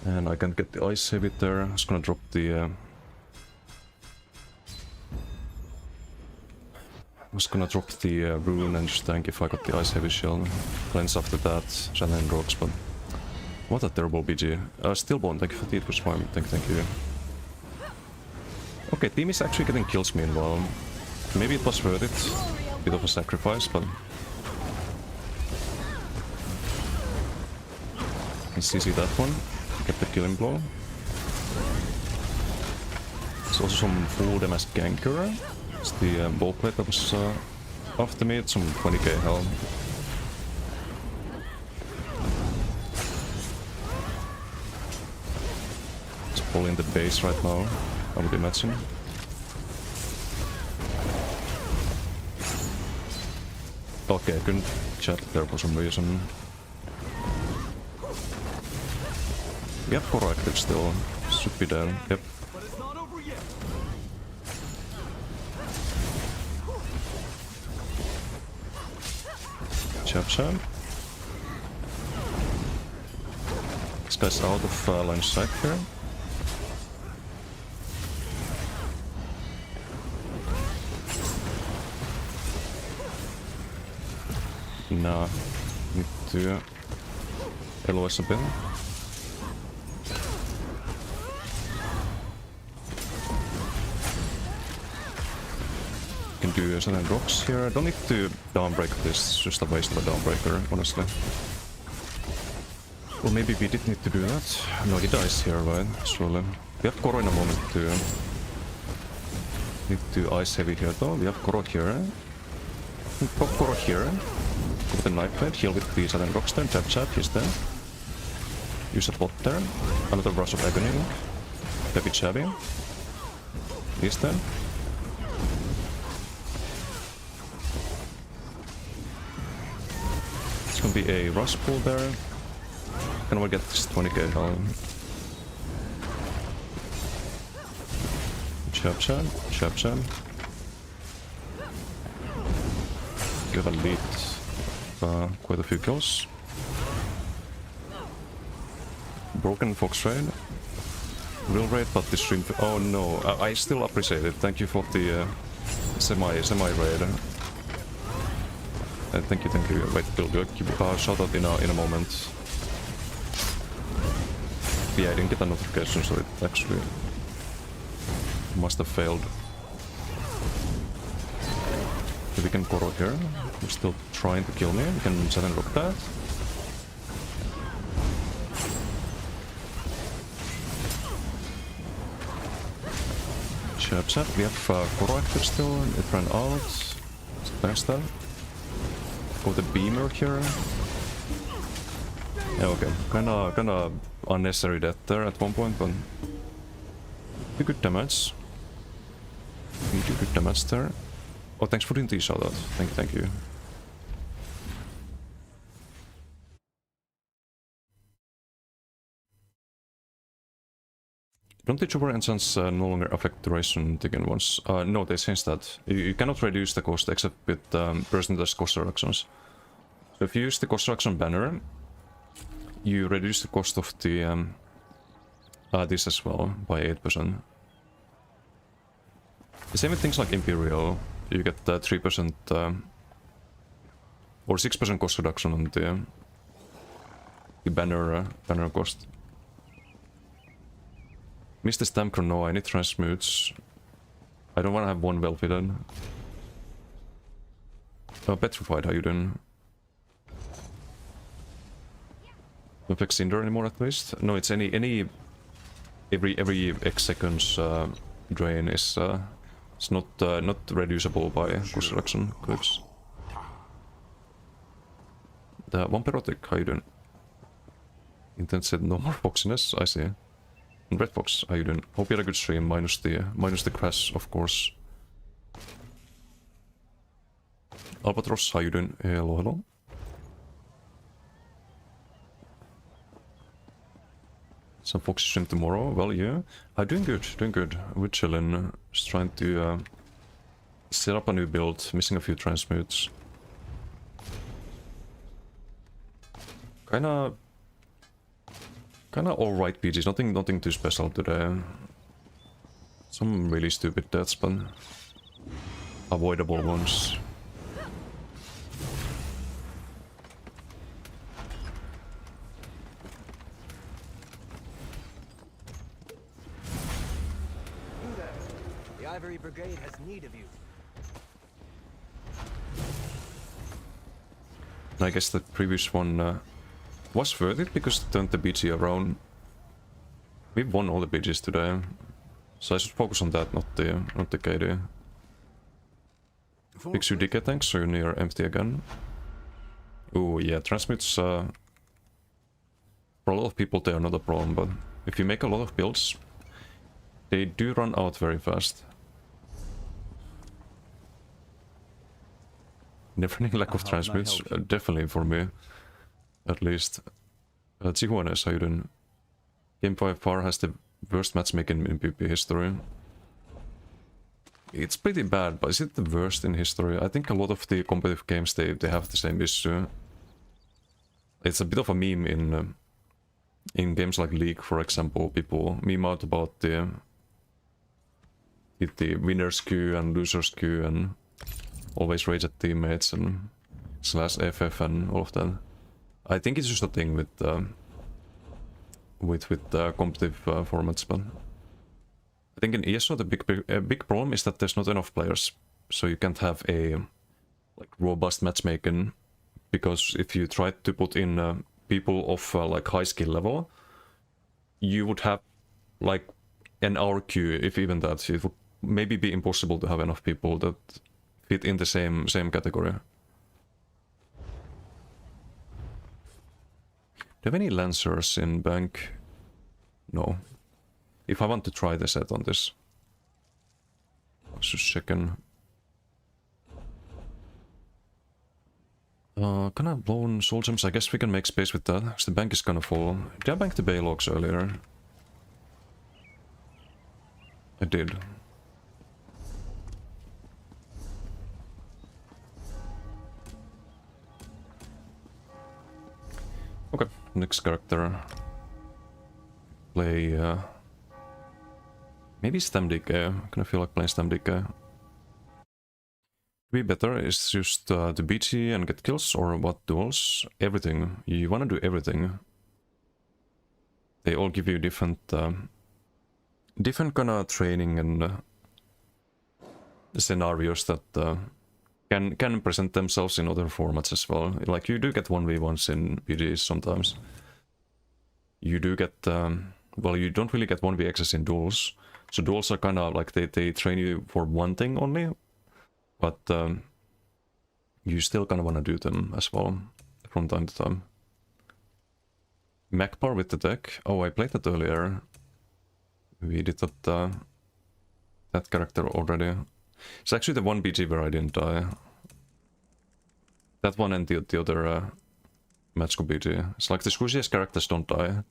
S1: And I can't get the ice heavy there. I was gonna drop the... I was gonna drop the rune and just tank if I got the ice heavy shield. Cleanse after that, Shannon rocks, but... What a terrible BG. Stillborn, thank you for the it was fine. Thank you. Okay, team is actually getting kills meanwhile. Maybe it was worth it. Bit of a sacrifice, but... Let's see that one. Get the killing blow. There's also some full damage ganker. It's the ball plate that was after me. It's some 20k health. It's pulling the base right now, I would imagine. Okay, I couldn't chat there for some reason. We have Koro active still. Should be there. Yep. Chap chap. This guy's out of line of sight here. Nah, need to LOS a bit. Can do certain rocks here. I don't need to downbreak this, it's just a waste of a downbreaker, honestly. Or maybe we did need to do that. No, he dies here, right? Surely. We have Koro in a moment too. Need to ice heavy here though. We have Koro here. Pop Koro here. Go with the Knife Blade, heal with the Southern Rockstone, tap, he's there. Use a bot there. Another Rush of Agony. Heavy Chavy. He's there. It's gonna be a Rush pool there. Can we get this 20k down? Chap. You have a lead. Quite a few kills. Broken Fox Raid. Real raid, but the stream. Oh no, I still appreciate it. Thank you for the semi raid. Thank you. Wait, Bill, shout out in a moment. Yeah, I didn't get a notification, so it actually must have failed. We can Koro here. You're still trying to kill me. We can set and rock that. Chap. We have Koro active still. It ran out. Thanks then. Go the beamer here. Yeah, okay. Kinda unnecessary death there at one point, but do good damage. You do good damage there. Oh, thanks for doing the shoutout. Thank you. Don't the Jupiter enchants no longer affect duration taken once? No, they changed that. You cannot reduce the cost except with percentage cost reductions. So if you use the cost reduction banner, you reduce the cost of the this as well by 8%. The same with things like Imperial. You get 3% or 6% cost reduction on the banner cost. Mr. Stamcron, no, I need transmutes. I don't want to have one well fitted. Petrified, how you doing? Don't fix Cinder anymore at least? No, it's every X seconds drain is it's not reducible by cost reduction clicks. The Vampirotic, how you doing? Intent said no more foxiness, I see. And Red Fox, how you doing? Hope you had a good stream, minus the crash, of course. Albatross, how you doing? Hello. Some Foxy stream tomorrow? Well, yeah. Doing good. We're chilling. Just trying to set up a new build, missing a few transmutes. Kinda alright PGs, nothing too special today. Some really stupid deaths, but avoidable ones.
S2: The Ivory Brigade has need of you.
S1: I guess the previous one was worth it because it turned the BG around. We've won all the BGs today, so I should focus on that, not the KD. Fix your DK tanks, so you're near empty again. Oh yeah, transmutes for a lot of people they are not a problem, but if you make a lot of builds, they do run out very fast. Never-ending lack of transmutes, definitely for me. At least. Tijuana, how you doing? Game 5 far has the worst matchmaking in PvP history. It's pretty bad, but is it the worst in history? I think a lot of the competitive games, they have the same issue. It's a bit of a meme in games like League, for example. People meme out about the winner's queue and loser's queue and always rage at teammates and /FF and all of that. I think it's just a thing with competitive formats, but I think in ESO the big problem is that there's not enough players, so you can't have a robust matchmaking, because if you try to put in people of like high skill level, you would have like an hour queue, if even that. It would maybe be impossible to have enough people that fit in the same category. Do you have any Lancers in bank? No. If I want to try the set on this. Let's just checking. Can I blow on soul gems? I guess we can make space with that, because the bank is gonna fall. Did I bank the Baylogs earlier? I did. Okay, next character. Play... maybe Stem DK. I kinda feel like playing Stem DK. Be better is just to BT and get kills, or what duels? Everything. You wanna do everything. They all give you different different kind of training and scenarios that can present themselves in other formats as well. Like you do get 1v1s in BGs sometimes. You do get well, you don't really get 1vx's in duels. So duels are kind of like they train you for one thing only. But you still kind of want to do them as well from time to time. Magpar with the deck. Oh, I played that earlier. We did that that character already. It's actually the one BG where I didn't die. That one and the other Matchko BG. It's like the squishiest characters don't die.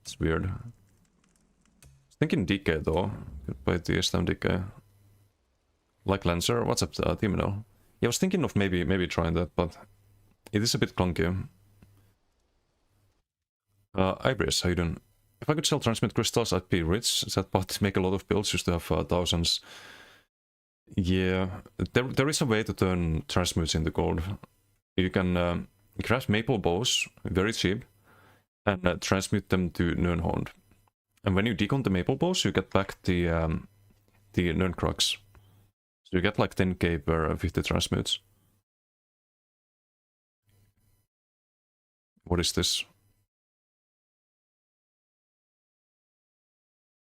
S1: It's weird. I was thinking DK though. Could play the STM DK. Like Lancer, what's up, Timino? Yeah, I was thinking of maybe trying that, but it is a bit clunky. Ibris, how you doing? If I could sell transmit crystals, I'd be rich. That but make a lot of builds just to have thousands. Yeah, there is a way to turn transmutes into gold. You can craft maple bows, very cheap, and transmute them to Nirnhound. And when you decon the maple bows, you get back the Nirncrux. So you get like 10k per 50 transmutes. What is this?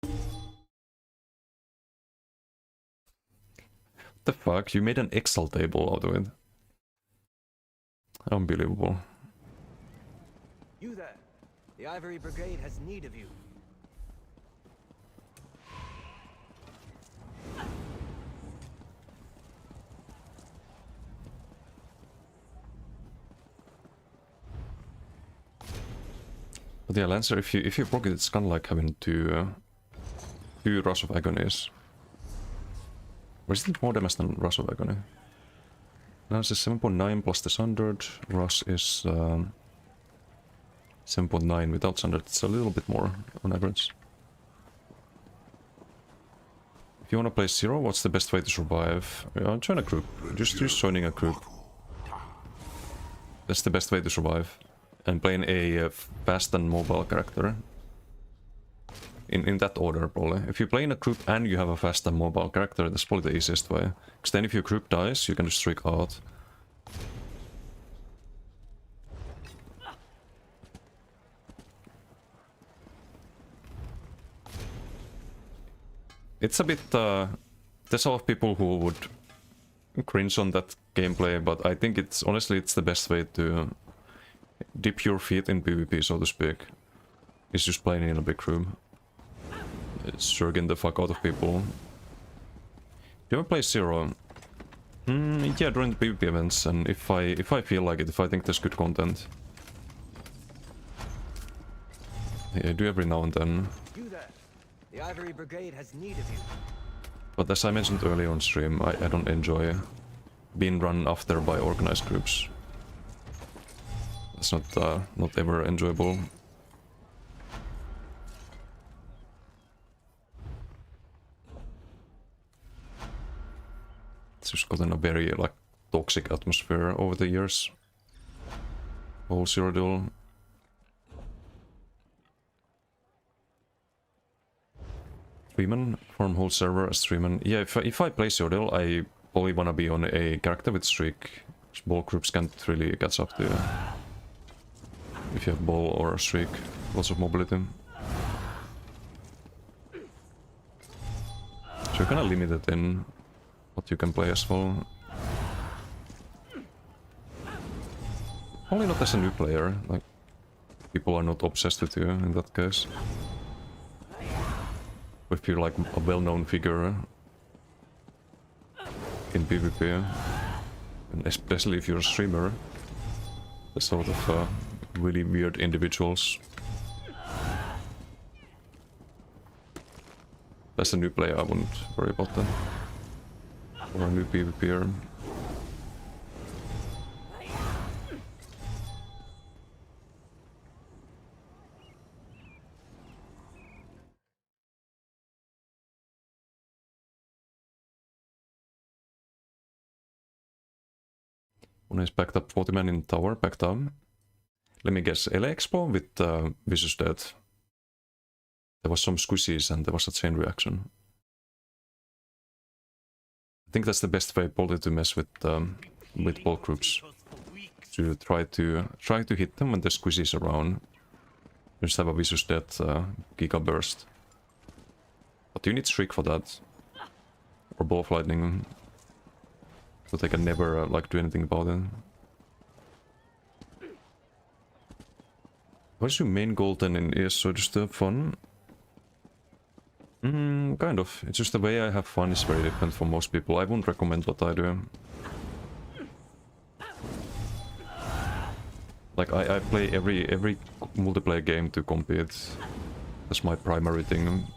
S1: What the fuck? You made an Excel table out of it. Unbelievable.
S2: You there. The Ivory Brigade has need of you.
S1: But yeah, Lancer, if you proc it, it's kind of like having two Rush of Agonies. Or is it more damage than Rush of Agony? Now it's 7.9 plus the Sundered. Rush is 7.9 without Sundered. It's a little bit more on average. If you want to play Zero, what's the best way to survive? Join a group. Just joining a group. That's the best way to survive. And playing a fast and mobile character. In that order, probably. If you play in a group and you have a fast and mobile character, that's probably the easiest way. Because then if your group dies, you can just streak out. It's a bit... there's a lot of people who would cringe on that gameplay, but I think it's honestly it's the best way to dip your feet in PvP, so to speak. It's just playing in a big room. It's shurking the fuck out of people. Do you ever play Zero? Yeah, during the PvP events, and if I feel like it, if I think there's good content. Yeah, I do every now and then.
S2: You there. The Ivory Brigade has need of you.
S1: But as I mentioned earlier on stream, I don't enjoy being run after by organized groups. It's not ever enjoyable. It's just gotten a very like toxic atmosphere over the years. Whole Zero Duel. Streaman form whole server as streaman. Yeah, if I play Zero Duel, I probably wanna be on a character with streak. Ball groups can't really catch up to you. If you have ball or a streak, lots of mobility. So You're kinda limited in what you can play as well. Only not as a new player, like, people are not obsessed with you in that case. If you're like a well-known figure in PvP, and especially if you're a streamer, the sort of really weird individuals. As a new player, I wouldn't worry about that. Or a new PvPer. One is backed up, 40 man in tower, backed up. Let me guess, LA Expo with Vicious Death. There was some squishies and there was a chain reaction. I think that's the best way probably to mess with bulk groups. To try to hit them when there's squishies around. Just have a Vicious Death Giga Burst. But you need Shriek for that. Or Ball of Lightning. So they can never like do anything about it. What's your main goal then in ESO? Just to have fun? Kind of. It's just the way I have fun is very different from most people. I wouldn't recommend what I do. Like I play every multiplayer game to compete. That's my primary thing.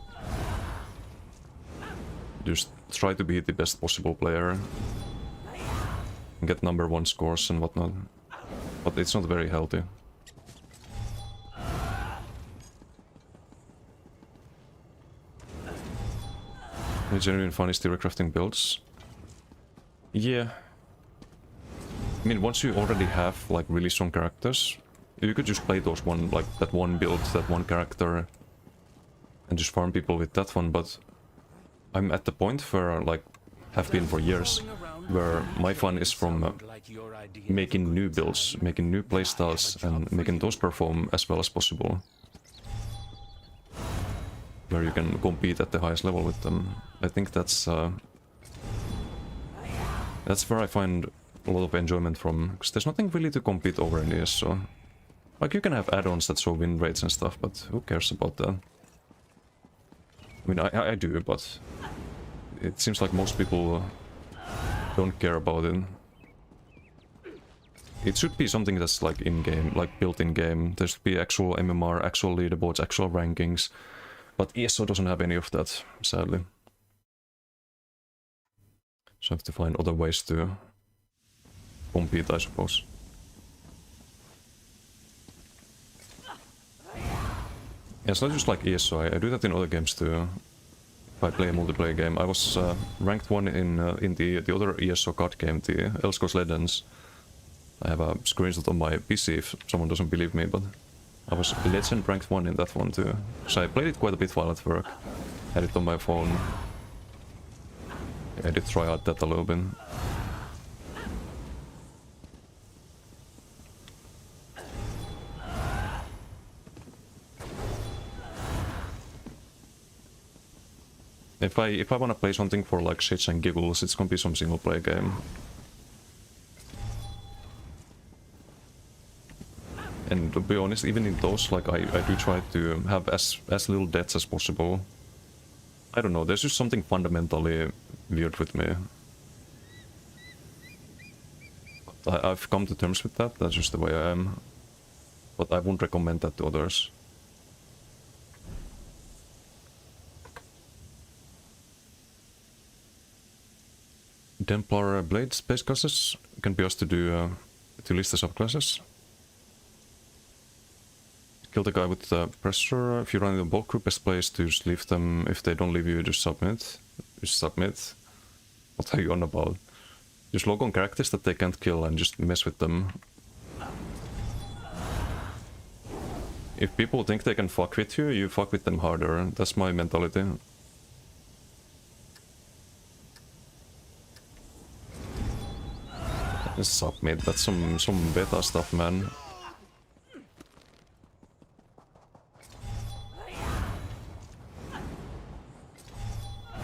S1: Just try to be the best possible player. Get #1 scores and whatnot. But it's not very healthy. The genuine fun is theory crafting builds. Yeah. I mean, once you already have like really strong characters, you could just play those that one build, that one character, and just farm people with that one. But I'm at the point where like have been for years, where my fun is from making new builds, making new playstyles, and making those perform as well as possible. Where you can compete at the highest level with them. I think that's where I find a lot of enjoyment from, because there's nothing really to compete over in ESO. Like, you can have add-ons that show win rates and stuff, but who cares about that? I mean, I do, but it seems like most people don't care about it. It should be something that's like in-game, like built in-game. There should be actual MMR, actual leaderboards, actual rankings. But ESO doesn't have any of that, sadly. So I have to find other ways to compete, I suppose. Yeah, it's not just like ESO, I do that in other games too. If I play a multiplayer game. I was ranked 1 in the other ESO card game, the Elder Scrolls Legends. I have a screenshot on my PC if someone doesn't believe me, but I was Legend ranked 1 in that one too. So I played it quite a bit while at work. Had it on my phone. I did try out that a little bit. If I wanna play something for like shits and giggles, it's gonna be some single player game. And to be honest, even in those, like I do try to have as little deaths as possible. I don't know, there's just something fundamentally weird with me. I've come to terms with that, that's just the way I am. But I wouldn't recommend that to others. Templar Blades base classes can be asked to do to list the subclasses. Kill the guy with the pressure. If you run in a bulk group, best place to just leave them. If they don't leave you, just submit. Just submit. What are you on about? Just log on characters that they can't kill and just mess with them. If people think they can fuck with you, you fuck with them harder. That's my mentality. Submit, that's some beta stuff, man.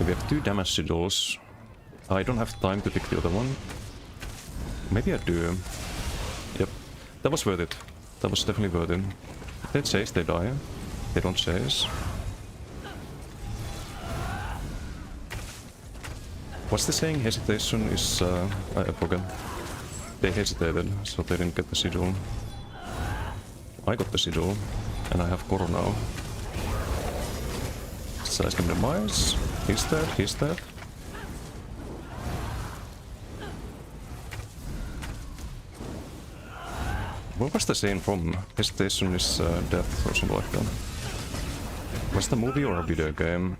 S1: We have 2 damage sigils. I don't have time to pick the other one. Maybe I do. Yep. That was worth it. That was definitely worth it. If they chase, they die. They don't chase. What's the saying? Hesitation is... I forgot. They hesitated, so they didn't get the sigil. I got the sigil, and I have Koro now. Size can demise. He's dead, he's dead. What was the saying from? Hesitation is death or something like that. Was the movie or a video game?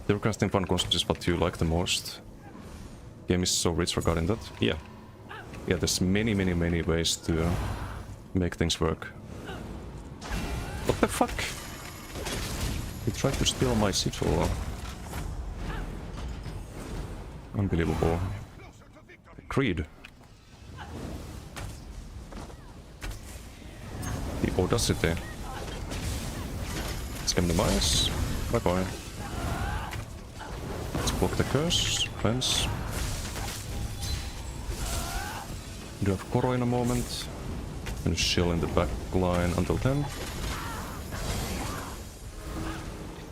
S1: The recasting fun concept is what you like the most. Game is so rich regarding that. Yeah. Yeah, there's many ways to make things work. What the fuck? He tried to steal my sigil. Unbelievable. Creed. The audacity. Scam demise. Bye bye. Let's block the curse. Fence. Do have Koro in a moment. And chill in the back line until then.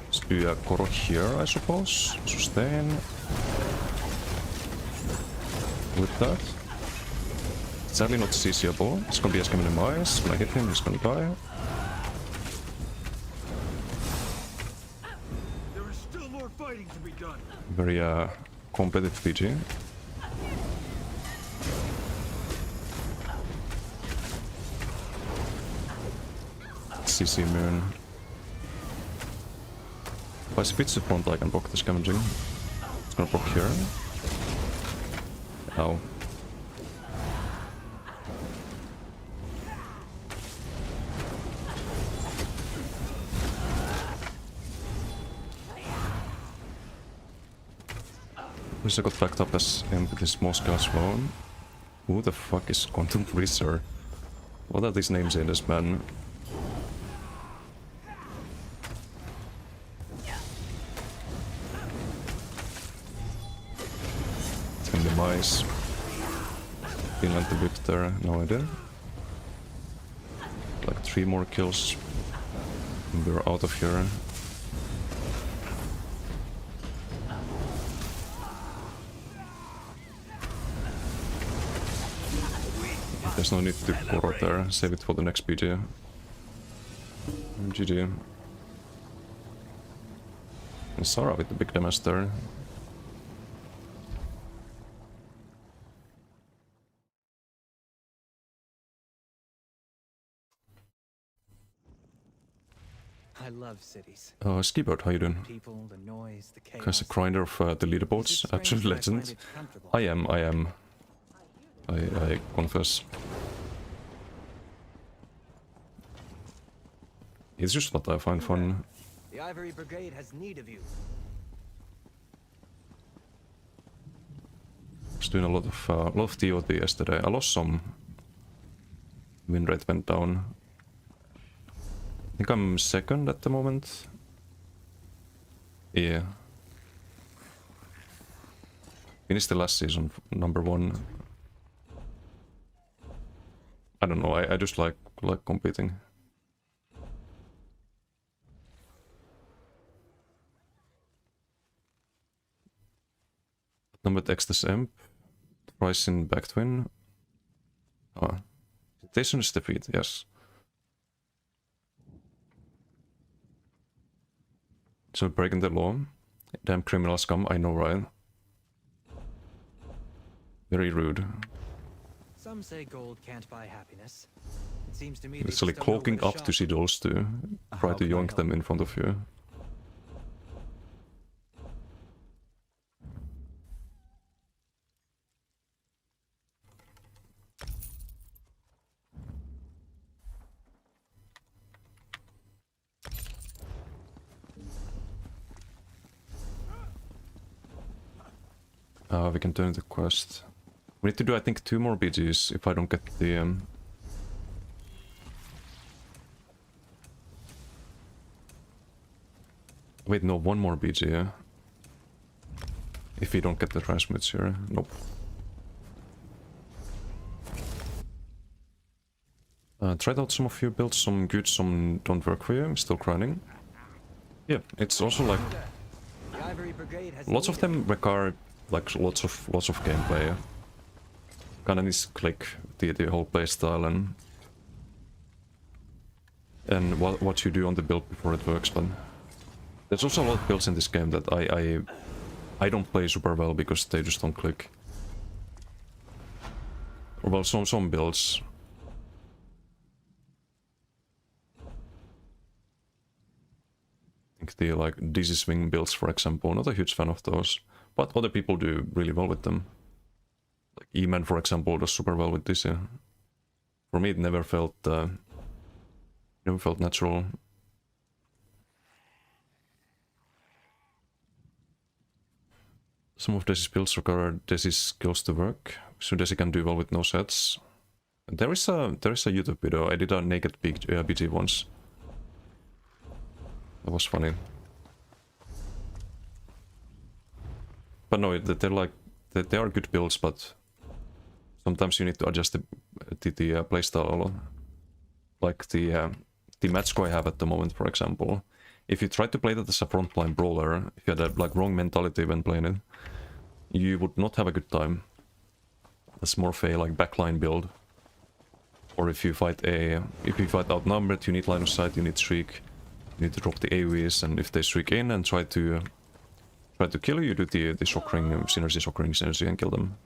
S1: Let's do a Koro here, I suppose. Sustain. With that. Sadly not CCable. It's gonna be a scam demise. When I hit him, he's gonna die.
S6: There is still more fighting to be done.
S1: Very competitive PG. CC Moon. If I switch the front, I can block the scavenging. It's gonna block here. Ow. Wish I got backed up as this Moscow as well. Who the fuck is Quantum Freezer? What are these names in this, man? Demise. Finland the bit there, no idea. Like 3 more kills. And we're out of here. There's no need to Koro there, save it for the next PG. GG. And Sarah with the big damage there.
S2: I love cities.
S1: Skibird, how you doing?
S2: People, the noise, the chaos.
S1: As a grinder of the leaderboards, absolute legend. I am. I confess. It's just what I find fun.
S2: The Ivory Brigade has need of you.
S1: I was doing a lot of TOT yesterday. I lost some. Win rate went down. I think I'm second at the moment. Yeah. Finished the last season number 1. I don't know. I just like competing. Number X the Simp. Price in back twin. Ah. Station is defeat, yes. So breaking the law. Damn criminal scum, I know, right? Very rude.
S2: Some say gold can't buy happiness. It seems to me
S1: It's like cloaking up to see those two. Try to yoink them in front of you. We can turn the quest. We need to do, I think, 2 more BGs if I don't get the Wait, no, one more BG. If we don't get the transmutes here. Nope. Tried out some of your builds, some good, some don't work for you. I'm still grinding. Yeah, it's also like
S2: The Ivory Brigade has
S1: lots of
S2: need
S1: them require like lots of gameplay. Kinda needs to click the whole playstyle and what you do on the build before it works. But there's also a lot of builds in this game that I don't play super well because they just don't click. Or well, some builds. I think the like DC swing builds, for example, not a huge fan of those, but other people do really well with them. Like E-Man, for example, does super well with DC. For me, it never felt natural. Some of Desi's builds require Desi's skills to work, so Desi can do well with no sets. There is a YouTube video. I did a naked BG once. That was funny. But no, they're like they are good builds, but sometimes you need to adjust the playstyle a lot. Like the match score I have at the moment, for example. If you try to play that as a frontline brawler, if you had a like wrong mentality when playing it, you would not have a good time. That's more of a like backline build. Or if you fight outnumbered, you need line of sight, you need streak, you need to drop the AoEs, and if they streak in and try to kill you, you do the shock ring, synergy, and kill them.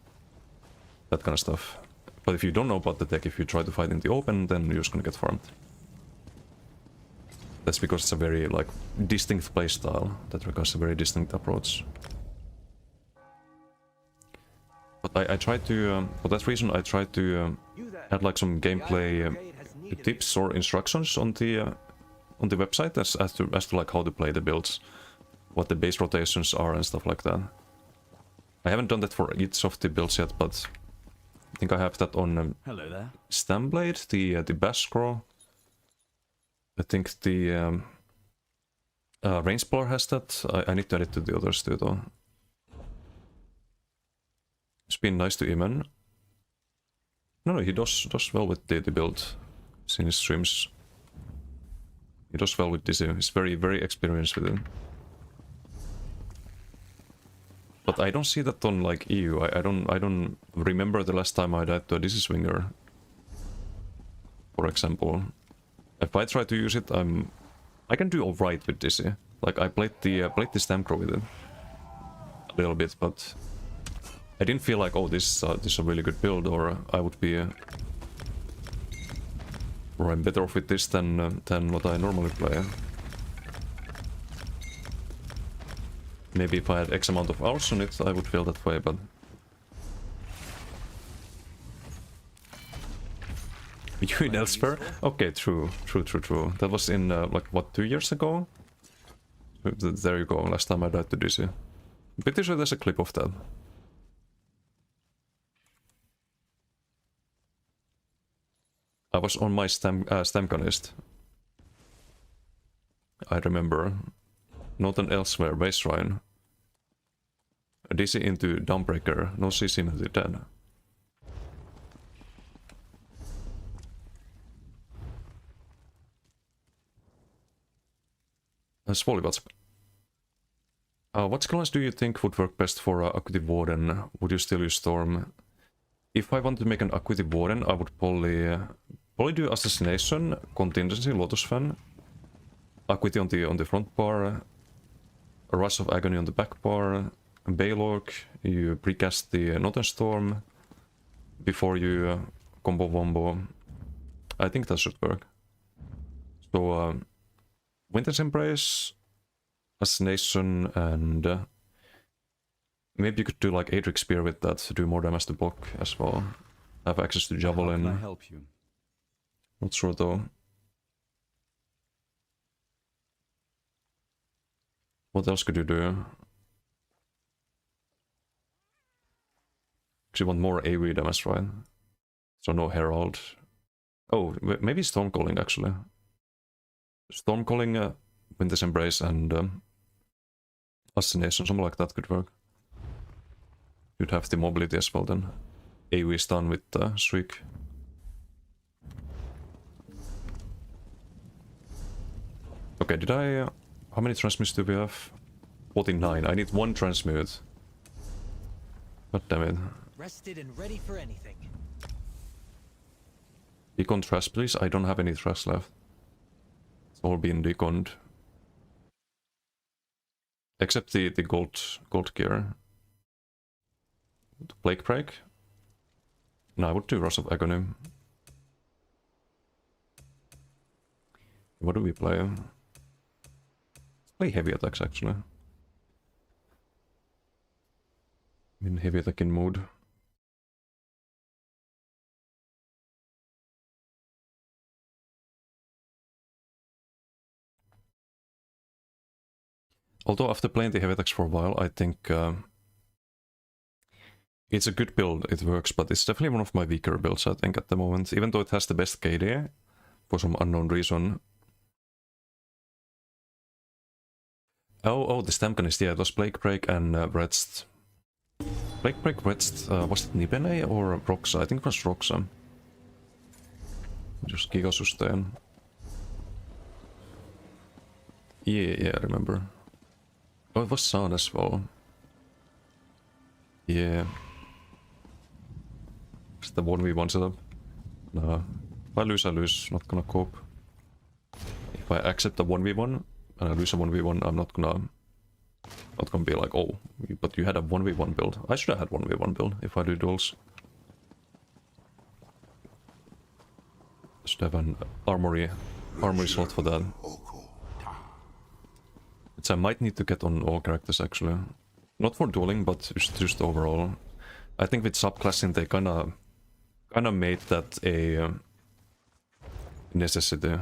S1: That kind of stuff. But if you don't know about the tech, if you try to fight in the open, then you're just gonna get farmed. That's because it's a very like distinct playstyle that requires a very distinct approach. But I try to, for that reason, I try to add like some gameplay tips or instructions on the website as to like how to play the builds, what the base rotations are and stuff like that. I haven't done that for each of the builds yet, but I think I have that on
S4: Hello there.
S1: Stamblade, the bash scroll. I think the range blower has that. I need to add it to the others too, though. It's been nice to Iman. No, he does well with the build. In his streams. He does well with this. He's very experienced with it. But I don't see that on like EU. I don't remember the last time I died to a DC swinger. For example. If I try to use it, I can do alright with DC. Like I played the Stamcrow with it a little bit, but I didn't feel like, oh, this is a really good build, or I would be, or I'm better off with this than what I normally play. Maybe if I had X amount of hours on it, I would feel that way, but you in Elsewhere? Okay, true. That was in, like, what, 2 years ago? There you go, last time I died to DC. Pretty sure there's a clip of that. I was on my Stamconist. I remember. Not an Elsewhere, base shrine. DC into Dawnbreaker, no CC into dead. What class do you think would work best for Active Warden? Would you still use Storm? If I want to make an Active Warden, I would probably do Assassination, Contingency, Lotus Fan, Acuity on the front bar, a Rush of Agony on the back bar, Baylork, you precast the Northern Storm before you combo wombo. I think that should work. So Winter's Embrace, Assassination, and maybe you could do like Adric Spear with that to do more damage to block as well. Have access to Javelin.
S4: How can I help you?
S1: Not sure though. What else could you do? Because you want more AoE damage, right? So no Herald. Oh, maybe Stormcalling actually. Stormcalling, Winter's Embrace, and Assassination, something like that could work. You'd have the mobility as well then. AoE stun with Shriek. Okay, did I... how many transmutes do we have? 49. I need 1 transmute. God damn it.
S2: Rested and ready for anything.
S1: Decon trash, please. I don't have any trash left. It's all been deconned. Except the gold gear. The Plague Break. No, I would do Rush of Agony. What do we play? Let's play heavy attacks actually. I'm in heavy attacking mood. Although after playing the heavy attacks for a while, I think it's a good build, it works, but it's definitely one of my weaker builds, I think, at the moment. Even though it has the best KD, for some unknown reason. Oh, the Stamkanist, yeah, it was Plague Break and Wretched. Plague Break, Wretched, was it Nibene or Roxa? I think it was Roxa. Just Gigasustain. Yeah, I remember. Oh, it was Sun as well. Yeah. Is the 1v1 setup? No. If I lose, not gonna cope. If I accept a 1v1 and I lose a 1v1, I'm not gonna be like, oh, but you had a 1v1 build. I should have had 1v1 build if I do duels. Should have an armory slot for that. Which I might need to get on all characters actually. Not for dueling, but just overall. I think with subclassing they kinda made that a necessity.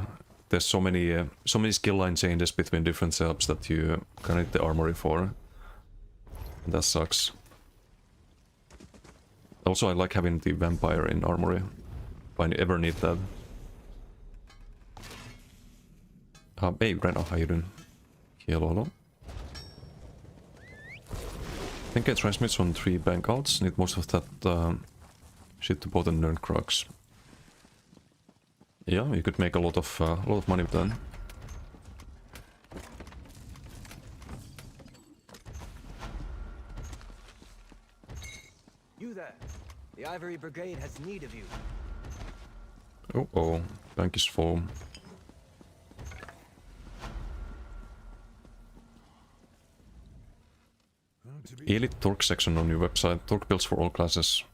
S1: There's so many skill line changes between different setups that you kinda need the armory for. And that sucks. Also, I like having the vampire in armory. If I ever need that. Hey, Rena, how you doing? Hello. I think I transmits on 3 bank outs. Need most of that shit to both the Nerd Crocs. Yeah, you could make a lot of money with that.
S2: You there. The Ivory Brigade has need of you.
S1: Oh, bank is full. Elite Torque section on your website. Torque builds for all classes.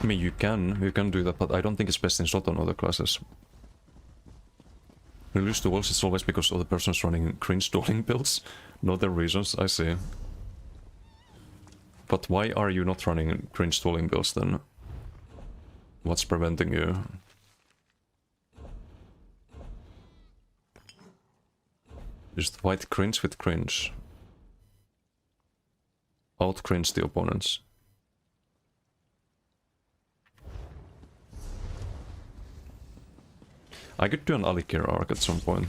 S1: I mean, you can do that, but I don't think it's best in slot on other classes. When you lose duels, it's always because other person's running cringe dueling builds. No other reasons, I see. But why are you not running cringe dueling builds then? What's preventing you? Just fight cringe with cringe. Out cringe the opponents. I could do an Alikir arc at some point.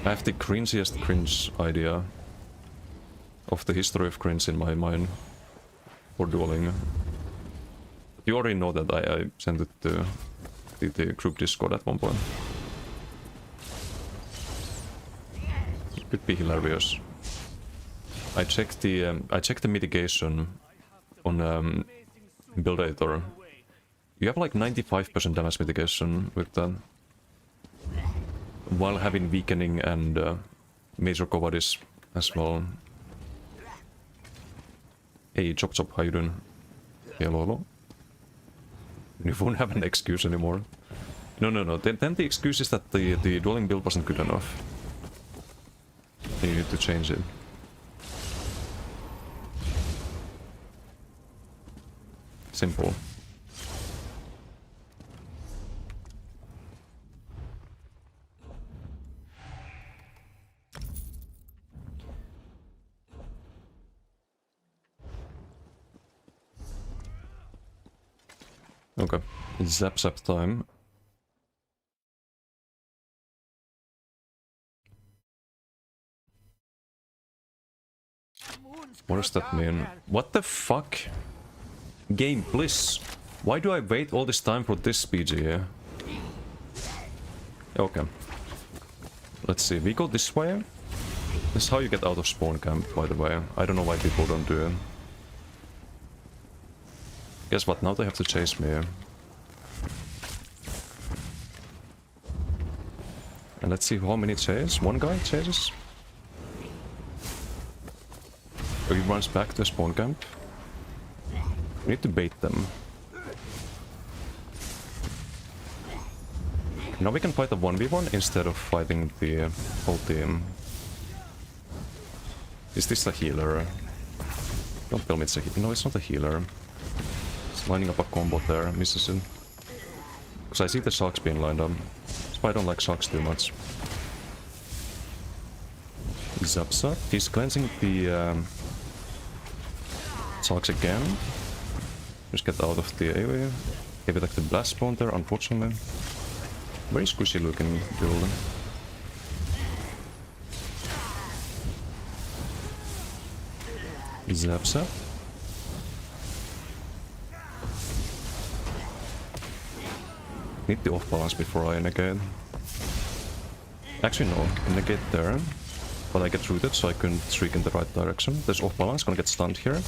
S1: I have the cringiest cringe idea of the history of cringe in my mind for dueling. You already know that I sent it to the group Discord at one point. It could be hilarious. I checked the mitigation on Build Editor. You have like 95% damage mitigation with that. While having weakening and major cowardice as well. Hey, Chop Chop, how you doing? Hello. You won't have an excuse anymore. No. Then the excuse is that the dueling build wasn't good enough. You need to change it. Simple. Okay, it's zap time. What does that mean? What the fuck? Game bliss. Why do I wait all this time for this PG? Okay. Let's see, we go this way. This is how you get out of spawn camp, by the way. I don't know why people don't do it. Guess what, now they have to chase me. And let's see how many chase. One guy chases. Oh, he runs back to spawn camp. We need to bait them. Now we can fight a 1v1 instead of fighting the whole team. Is this a healer? Don't tell me it's a healer. No, it's not a healer. It's lining up a combo there, misses it. Because I see the sharks being lined up. That's why I don't like sharks too much. Zapsa. He's cleansing the sharks again. Just get out of the AoE. Heavy attack the blast spawn there, unfortunately. Very squishy looking build. Zapsa. Need the off balance before I negate. Actually no, negate there. But I get rooted so I can streak in the right direction. There's off balance, gonna get stunned here.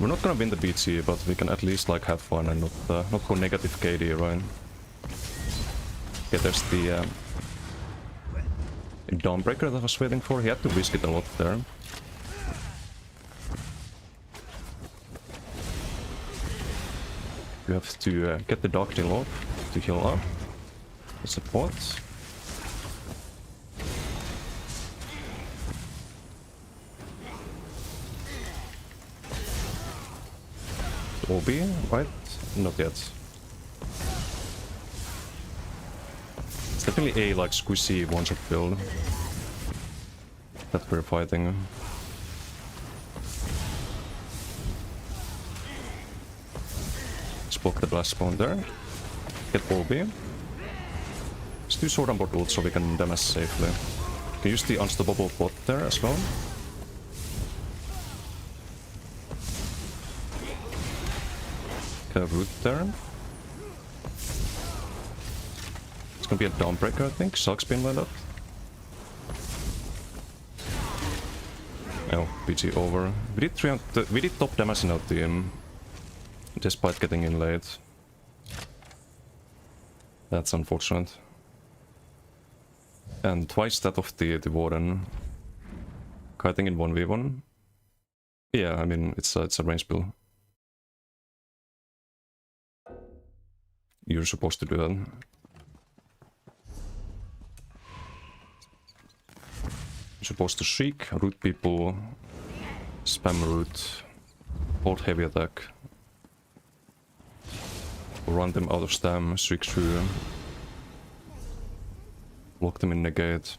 S1: We're not gonna win the BT, but we can at least like have fun and not go negative KD, right? Okay, there's the Dawnbreaker that I was waiting for. He had to risk it a lot there. You have to get the Dark Deal off to heal up. The support. OB, right? Not yet. It's definitely a like squishy one-shot build that we're fighting. Let's block the blast spawn there. Get OB. Let's do sword and board ult so we can damage safely. Can use the unstoppable bot there as well. Root there. It's gonna be a Dawnbreaker, I think. Shark's been lined up. Oh, BG over. We did top damage in our team, despite getting in late. That's unfortunate. And twice that of the Warden. Kiting in 1v1. Yeah, I mean, it's a range build. You're supposed to do that. You're supposed to shriek, root people, spam root, hold heavy attack, run them out of stam, shriek through, lock them in negate.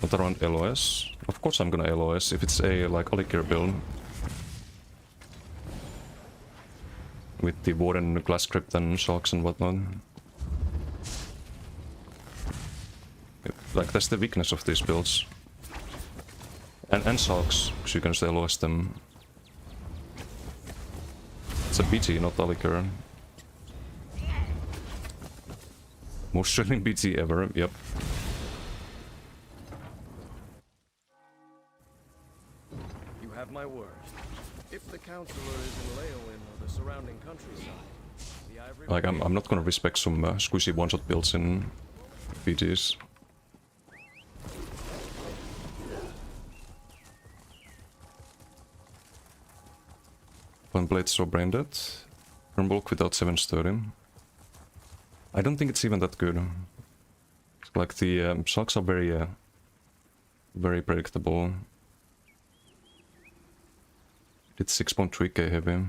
S1: Not around LOS. Of course I'm gonna LOS if it's a like Olikir build. With the Warden, Glass Crypt and Sharks and whatnot. Like, that's the weakness of these builds. And Sharks, because you can still LOS them. It's a BT, not Alikir. Most thrilling BT ever, yep.
S7: You have my word. If the Counselor is in Leowin or the surrounding countryside, the Ivory...
S1: Like, I'm not gonna respect some squishy one-shot builds in BTs. One blade so brain dead. Turn bulk without 730. I don't think it's even that good. Like, the shocks are very predictable. It's 6.3k heavy.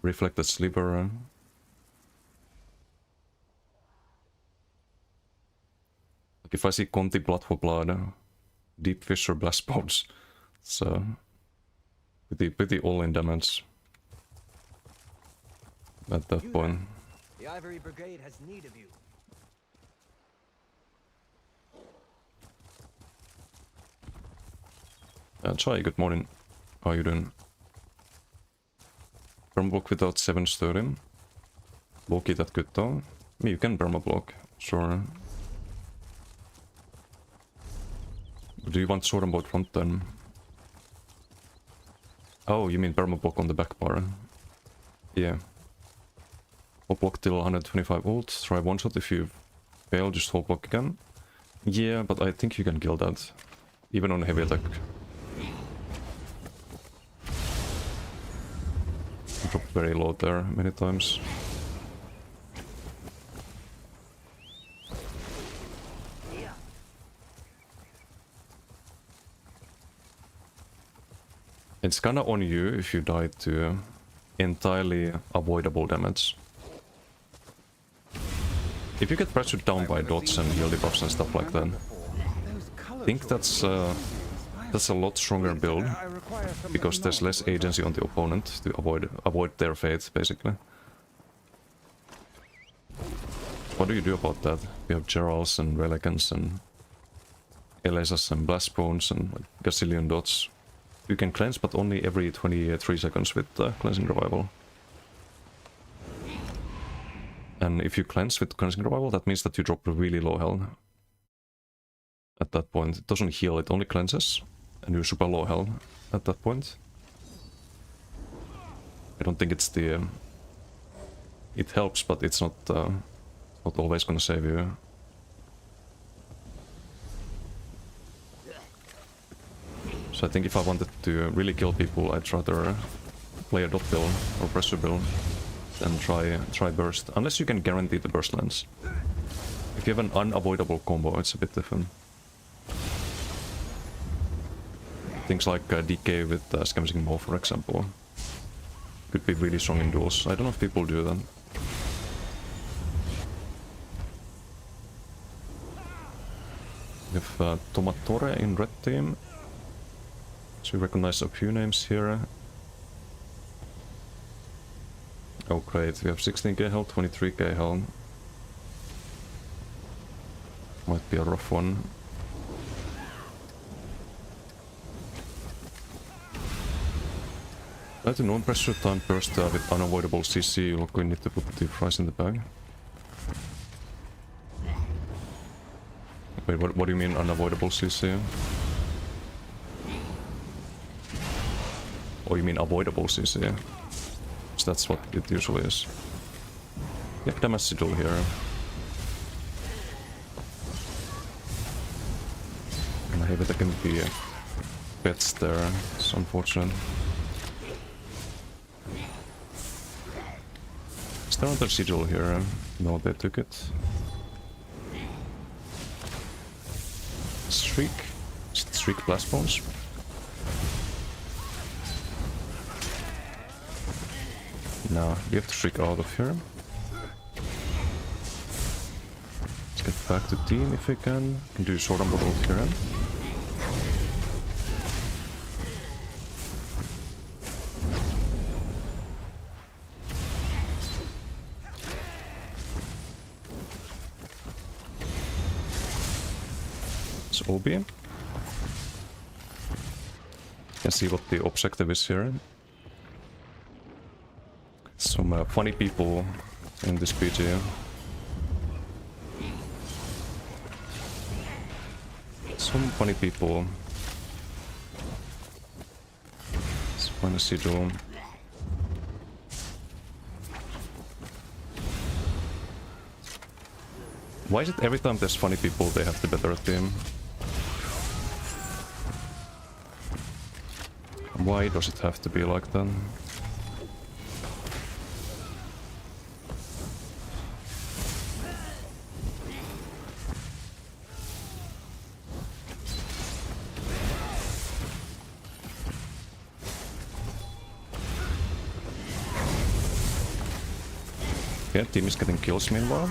S1: Reflected Sliver. Like if I see Conti Blood for Blood, Deep Fissure Blast Bones, it's pretty all-in damage at that point.
S2: The The Ivory Brigade has need of you.
S1: Chai, good morning. How are you doing? Perma block without 7 sturdy. Bulky that good though. I mean, you can perma block, sure. Do you want sword and boat front then? Oh, you mean perma block on the back bar? Yeah. Hold block till 125 ult. Try one shot. If you fail, just hold block again. Yeah, but I think you can kill that. Even on heavy attack. Drop very low there many times. It's kinda on you if you die to entirely avoidable damage. If you get pressured down by dots and heal debuffs and stuff like that, I think that's a lot stronger build, because there's less agency on the opponent to avoid their fate, basically. What do you do about that? You have Gerals and Relicans and Elesas and Blast Bones and like gazillion dots. You can cleanse, but only every 23 seconds with Cleansing Revival. And if you cleanse with Cleansing Revival, that means that you drop really low health. At that point, it doesn't heal, it only cleanses. And you're super low health at that point. I don't think it's the... it helps, but it's not always gonna save you. So I think if I wanted to really kill people, I'd rather play a dot build or pressure build than try burst. Unless you can guarantee the burst lands. If you have an unavoidable combo, it's a bit different. Things like DK with Scavenging Maw, for example, could be really strong in duels. I don't know if people do that. We have Tomatore in red team. So we recognize a few names here. Oh great, we have 16k health, 23k health. Might be a rough one. Try to non-pressure time burst with unavoidable CC, you look, we need to put the price in the bag. Wait, what do you mean unavoidable CC? Or you mean avoidable CC? So that's what it usually is. You have damage sigil here. And maybe there can be pets there, it's unfortunate. Is there another sigil here? No, they took it. Streak? Is it Streak Blast Bones? No, we have to Streak out of here. Let's get back to team if we can. Can do Sword and Bottle here. It's OB. You can see what the objective is here. Some funny people in this PG. Some funny people. Let's find a sigil. Why is it every time there's funny people they have the better team? Why does it have to be like that? Okay, team is getting kills meanwhile.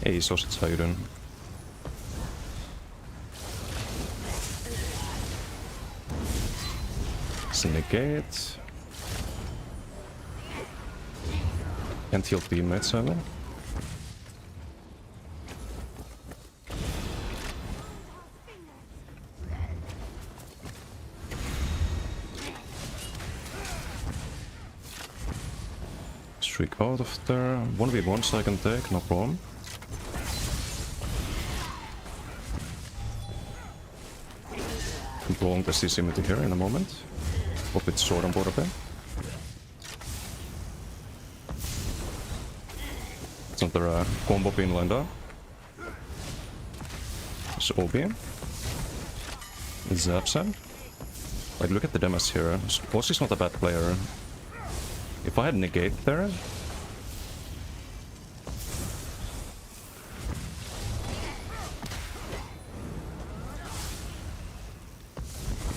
S1: Hey Sausage, how you doing? It's a negate. Can't heal teammates either. Streak out of there. 1v1s I can take, no problem. Prolong the CC meter here in a moment. Hope it's sword on board of it. It's another combo pin lined up. It's OB. Zaps him. Like, look at the damage here. Boss is not a bad player. If I had negate there...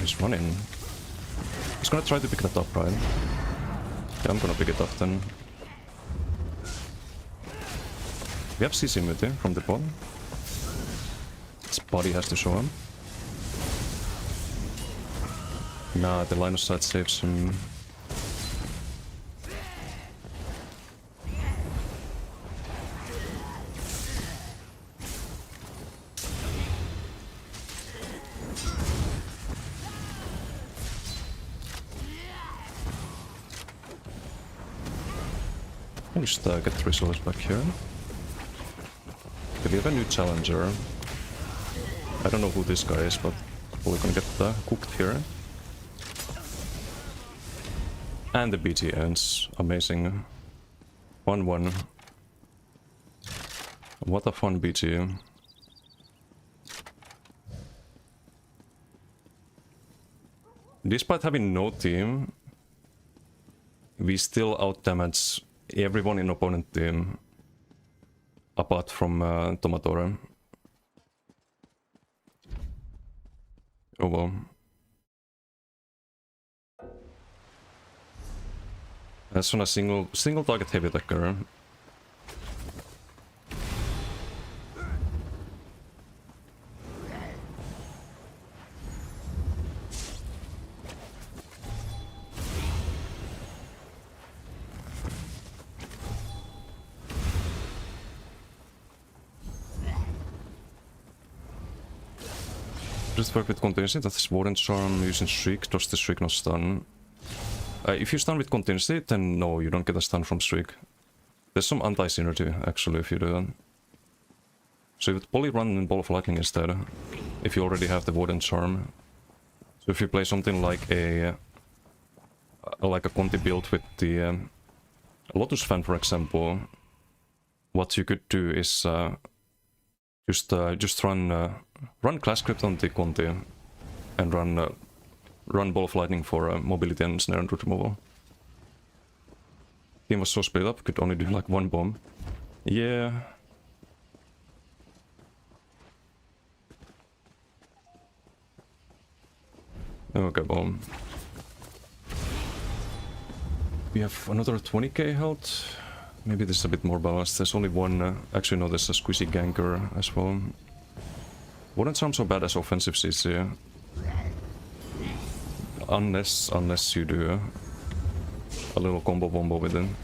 S1: He's running. He's gonna try to pick that up, right? Yeah, I'm gonna pick it up then. We have CC Muti from the bottom. His body has to show him. Nah, the line of sight saves him. I'll just get the resource back here. Okay, we have a new challenger. I don't know who this guy is, but we're gonna get cooked here. And the BT ends. Amazing. 1-1. What a fun BT. Despite having no team, we still outdamage everyone in opponent team apart from Tomatore. Oh well. That's on a single target heavy attacker. Just work with contingency, that is Warden Charm, using Shriek, does the Shriek not stun? If you stun with contingency, then no, you don't get a stun from Shriek. There's some anti-synergy, actually, if you do that. So you would probably run in Ball of Lightning instead, if you already have the Warden Charm. So if you play something like a Conti build with the Lotus Fan, for example, what you could do is just run Class Crypt on the Conti and run Ball of Lightning for mobility and snare and root removal. Team was so split up, could only do like one bomb. Yeah. Okay, bomb. We have another 20k health. Maybe this is a bit more balanced. There's only one. Actually, no, there's a squishy ganker as well. Wouldn't sound so bad as offensive CC. Unless you do a little combo bombo with him.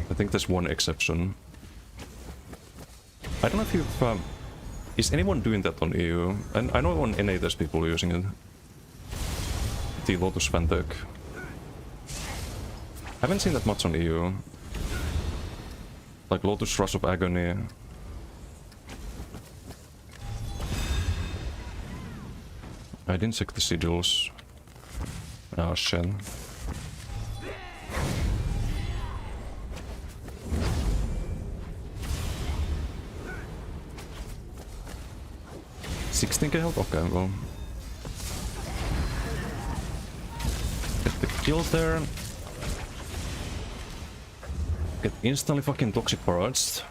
S1: I think there's one exception. I don't know if you've... is anyone doing that on EU? And I know on NA there's people using it. The Lotus Fantech. Haven't seen that much on EU. Like Lotus Rush of Agony. I didn't check the sigils. Oh shit. $16k health? Okay, well. Get the kill there. Get instantly fucking toxic barraged.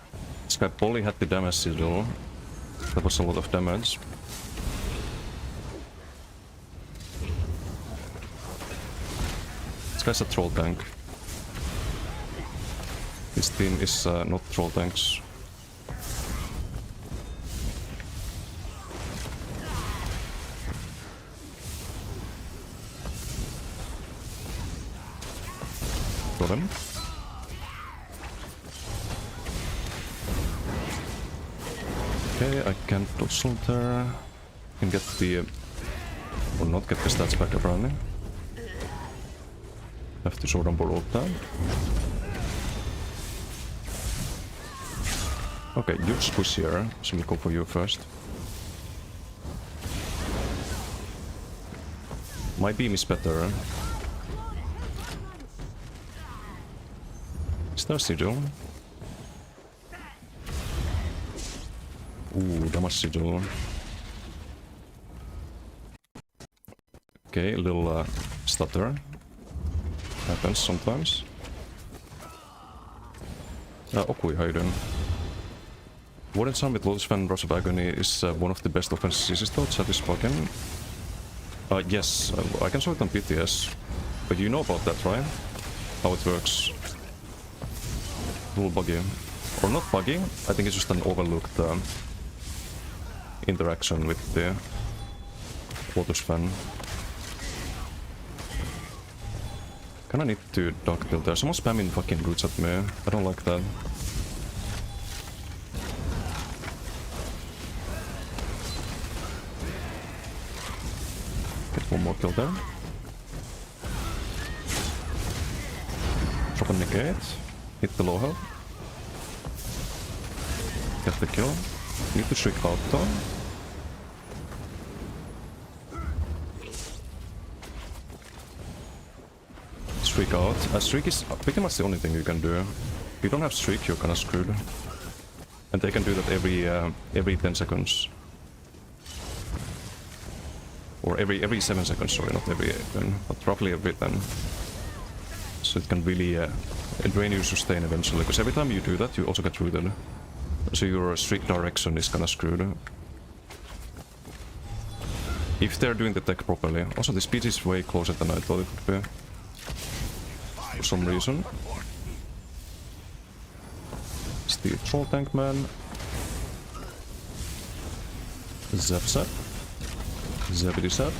S1: This guy probably had the damage sigil. That was a lot of damage. This guy's a troll tank. This team is not troll tanks. totem. Okay, I can't dodge there. Can get the... or not get the stats back up running. Have to sort on board ult down. Okay, you squish here, so we'll go for you first. My beam is better. Is there a sigil? Ooh, damage sigil. Okay, a little stutter. Happens sometimes. Okui, how you doing? Warden Sun with Lotus Fan Rush of Agony is one of the best offenses, is thought satisfying. Yes, I can show it on PTS. But you know about that, right? How it works. A little buggy. Or not buggy, I think it's just an overlooked interaction with the Lotus Fan. Kinda need to duck till there. Someone's spamming fucking roots at me. I don't like that. Get one more kill there. Drop a negate. Hit the low health. Get the kill. Need to shriek out though. Streak out. A streak is pretty much the only thing you can do. If you don't have streak, you're kinda screwed. And they can do that every 10 seconds. Or every 7 seconds, sorry, not every 10, but roughly every 10. So it can really drain your sustain eventually, because every time you do that, you also get rooted. So your streak direction is kinda screwed. If they're doing the tech properly. Also, the speed is way closer than I thought it would be. For some reason. It's the troll tank man. Zap zap. Zappity zap.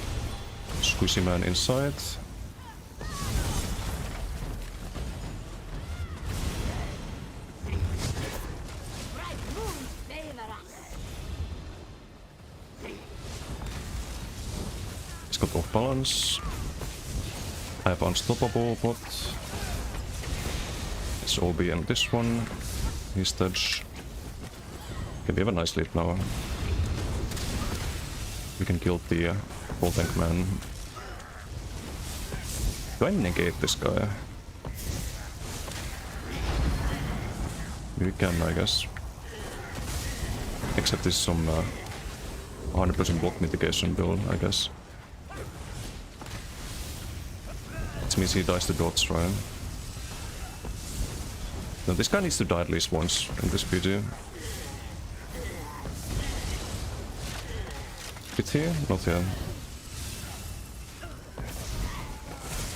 S1: Squishy man inside. He's got off balance. I have unstoppable, but it's OB and this one. He's touch. Okay, we have a nice lead now. We can kill the full tank man. Do I negate this guy? You can, I guess. Except this is some 100% block mitigation build, I guess. Which means he dies to dots, right? Now this guy needs to die at least once in this PG. Bit here? Not yet.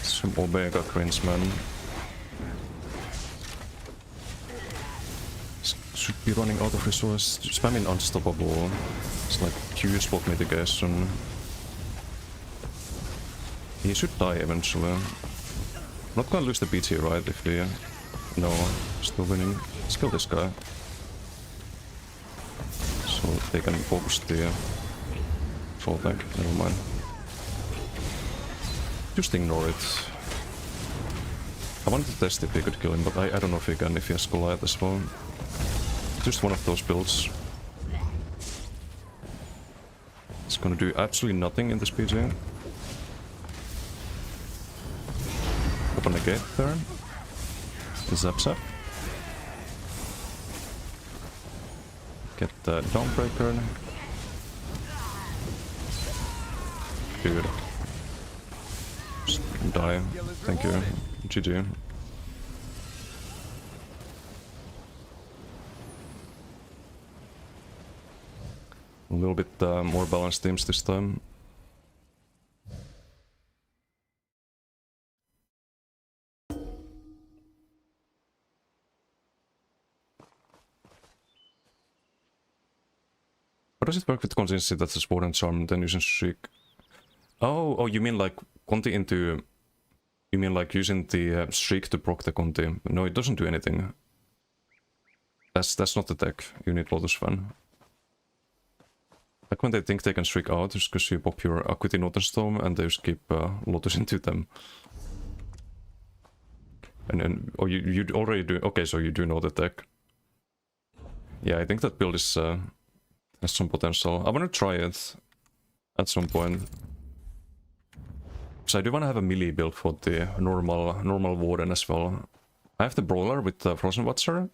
S1: Some Omega cringe, man. Should be running out of resource. Spamming unstoppable. It's like Q spot mitigation. He should die eventually. Not gonna lose the beat here, right? If we... No, still winning. Let's kill this guy. So they can focus the... full tank, never mind. Just ignore it. I wanted to test if he could kill him, but I don't know if he can, if he has Goliath as well. Just one of those builds. It's gonna do absolutely nothing in this PG. Open the gate there. Zap zap. Get the Dawnbreaker. Dude. Just die. Thank you. GG. A little bit more balanced teams this time. How does it work with contingency that's a sword and charm, then using streak? Oh, you mean like Conti into You mean like using the streak to proc the Conti? No, it doesn't do anything. That's not the tech. You need Lotus Fan. Like when they think they can streak out, just because you pop your Acuity Northern Storm and they just keep Lotus into them. And then, oh, you already do. Okay, so you do know the tech. Yeah, I think that build is has some potential. I want to try it at some point. So I do want to have a melee build for the normal Warden as well. I have the Brawler with the Frozen Watcher,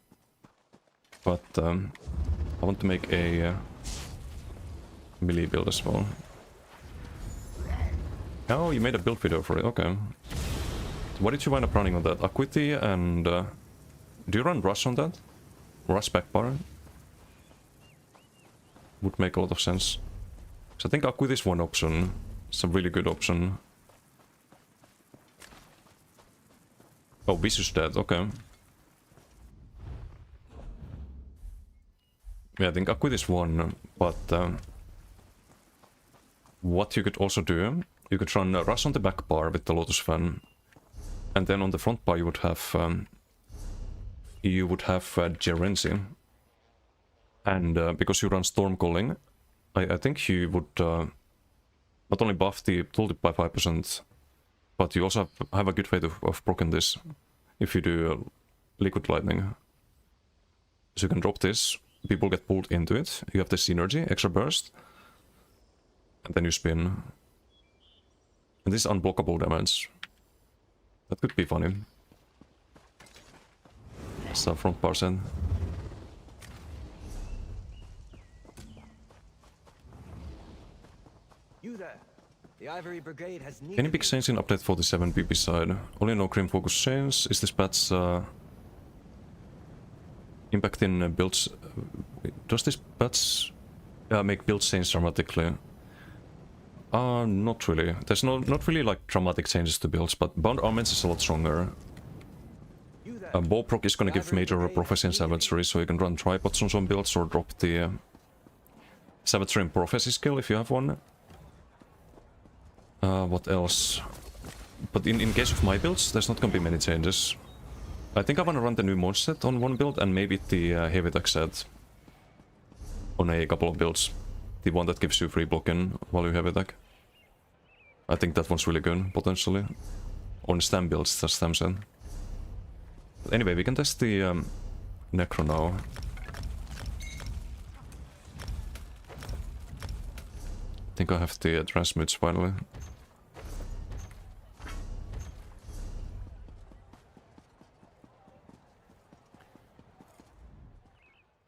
S1: but I want to make a melee build as well. Oh, you made a build video for it, okay. What did you wind up running on that? Acuity and... do you run Rush on that? Rush backbar? Would make a lot of sense. So I think Acuity is one option. It's a really good option. Oh, Vicious dead, okay. Yeah, I think Acuity is one, but... what you could also do, you could run Rush on the back bar with the Lotus Fan. And then on the front bar you would have Gerenzi. And because you run Storm Calling, I think you would not only buff the tooltip by 5%, but you also have a good way of proccing this if you do Liquid Lightning. So you can drop this, people get pulled into it, you have the synergy, extra burst, and then you spin. And this is unblockable damage. That could be funny. So front bar then.
S2: You there. The Ivory Brigade has need
S1: Any
S2: of
S1: big
S2: you.
S1: change in update 47 PP side? Only no Grim Focus change. Is this patch impacting builds? Does this patch make builds change dramatically? Not really. There's not really like dramatic changes to builds, but Bound Armaments is a lot stronger.
S2: You there.
S1: Bow proc is gonna give major Prophecy and Savagery, so you can run tripods on some builds or drop the Savagery and Prophecy skill if you have one. What else? But in case of my builds, there's not gonna be many changes. I think I wanna run the new mod set on one build and maybe the heavy attack set on a couple of builds. The one that gives you free blocking while you heavy attack. I think that one's really good, potentially. On stam builds, that's stam set. But anyway, we can test the Necro now. I think I have the transmutes finally.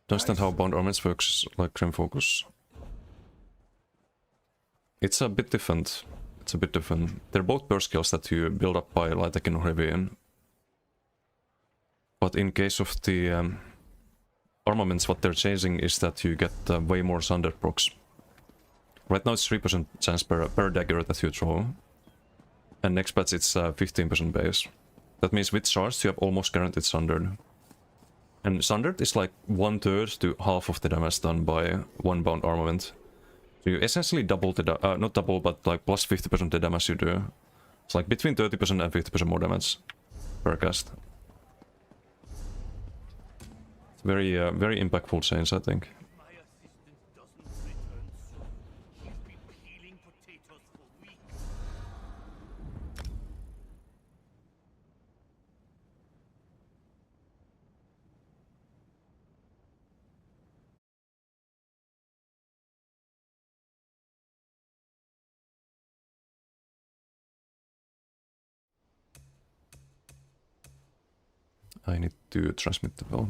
S1: Don't understand how Bound Armaments works like Grim Focus. It's a bit different. It's a bit different. They're both burst skills that you build up by light attacking or heavy in. But in case of the armaments, what they're changing is that you get way more Sunder procs. Right now it's 3% chance per dagger that you throw. And next patch it's 15% base. That means with charge you have almost guaranteed Sundered. And Sundered is like 1/3 to half of the damage done by one bound armament. So you essentially double the not double, but like plus 50% the damage you do. It's like between 30% and 50% more damage per cast. It's very very impactful change, I think.
S6: My assistant doesn't return soon. He's been peeling potatoes for weeks.
S1: I need to transmit the bell.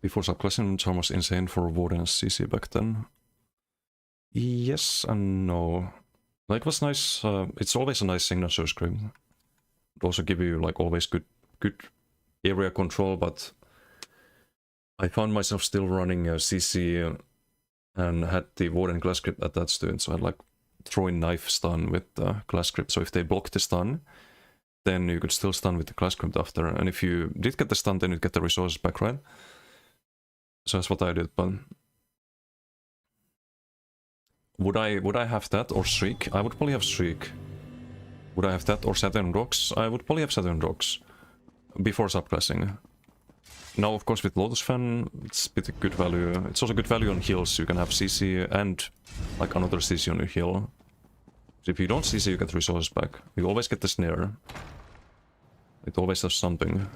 S1: Before subclassing, charm was insane for Warden and CC back then. Yes and no. Like, it was nice. It's always a nice signature script. It also give you like always good area control, but I found myself still running CC and had the Warden class script attached to it, so I had like throwing knife stun with the class script. So if they blocked the stun, then you could still stun with the class script after. And if you did get the stun, then you'd get the resources back, right? So that's what I did, but... Would I have that or Shriek? I would probably have Shriek. Would I have that or Saturn Rocks? I would probably have Saturn Rocks. Before subclassing. Now, of course, with Lotus Fan, it's a bit good value. It's also good value on heals. You can have CC and like another CC on your heal. So if you don't CC, you get resources back. You always get the snare. It always does something.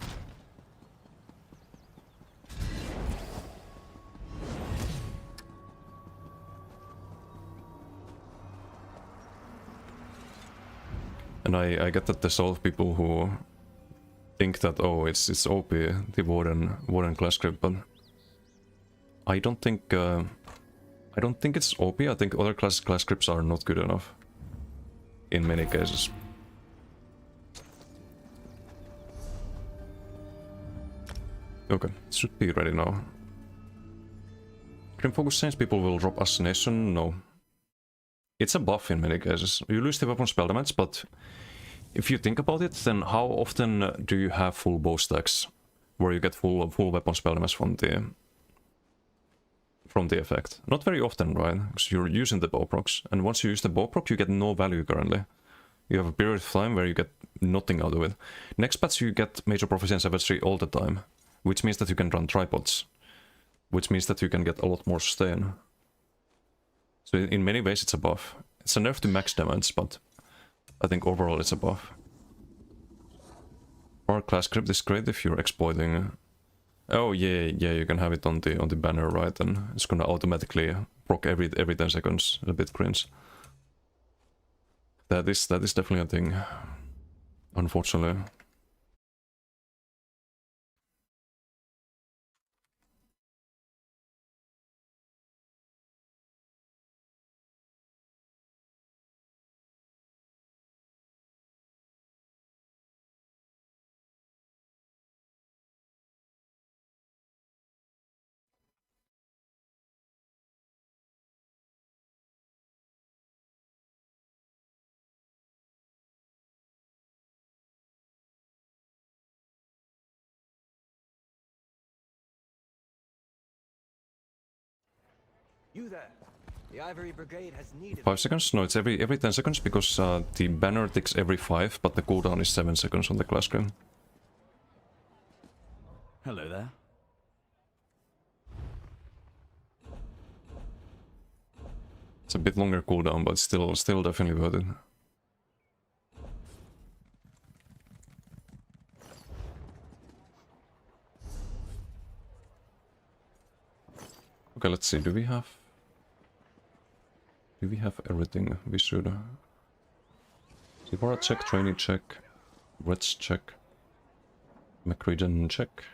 S1: And I get that there's a lot of people who think that, oh, it's OP, the Warden class script, but I don't think it's OP. I think other class scripts are not good enough in many cases. Okay, it should be ready now. Grim Focus Saints people will drop Assassination? No. It's a buff in many cases. You lose the weapon spell damage, but if you think about it, then how often do you have full bow stacks where you get full weapon spell damage from the effect? Not very often, right? Because you're using the bow procs, and once you use the bow proc, you get no value currently. You have a period of time where you get nothing out of it. Next patch you get Major Prophecy and Savagery all the time, which means that you can run tripods, which means that you can get a lot more sustain. So in many ways it's a buff. It's a nerf to max damage, but I think overall it's a buff. Our class script is great if you're exploiting. Oh yeah, you can have it on the banner, right? And it's gonna automatically proc every 10 seconds. A bit cringe. That is definitely a thing. Unfortunately.
S2: You there. The Ivory Brigade has need of
S1: 5 seconds? No, it's every 10 seconds because the banner ticks every 5, but the cooldown is 7 seconds on the class screen.
S4: Hello there.
S1: It's a bit longer cooldown, but still definitely worth it. Okay, let's see. Do we have everything? We should. Sivora check, Trainee check, Reds check, McRegen check.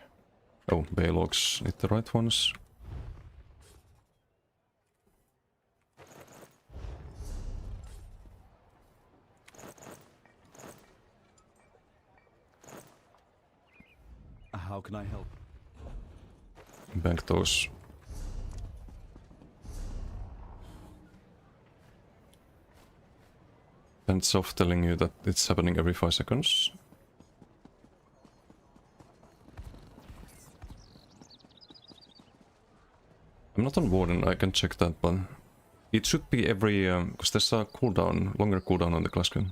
S1: Oh, Baylogs need the right ones.
S4: How can I help?
S1: Bank those. Sense of telling you that it's happening every 5 seconds. I'm not on Warden, I can check that, but it should be every, because there's a cooldown, longer cooldown on the class screen.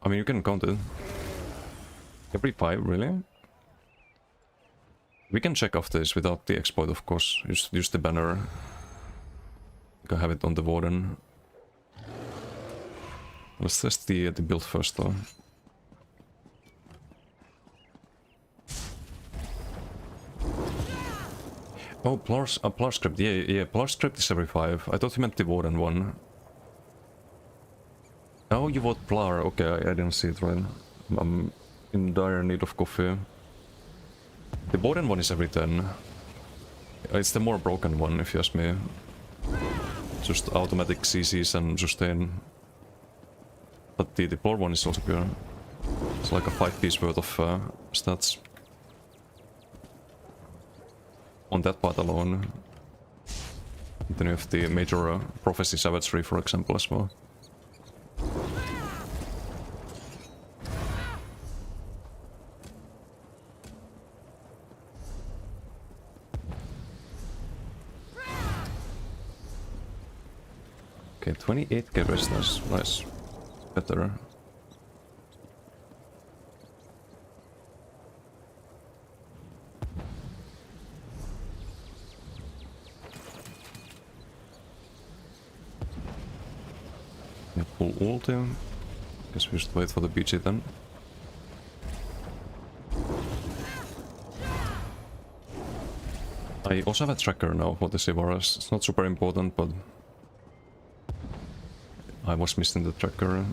S1: I mean, you can count it. Every 5, really? We can check after this without the exploit, of course. Use the banner. You can have it on the Warden. Let's test the build first, though. Oh, Plar script. Yeah, Plar script is every 5. I thought you meant the Warden one. Oh, you vote Plar. Okay, I didn't see it right. I'm in dire need of coffee. The Warden one is every 10. It's the more broken one, if you ask me. Just automatic CCs and sustain. But the Plar one is also good. It's like a 5-piece worth of stats. On that part alone. Then you have the major Prophecy Savagery, for example, as well. Okay, 28k resistance. Nice. Better. Yeah, full ulti. Guess we should wait for the BG then. I also have a tracker now for the Sivaras. It's not super important, but I was missing the tracker.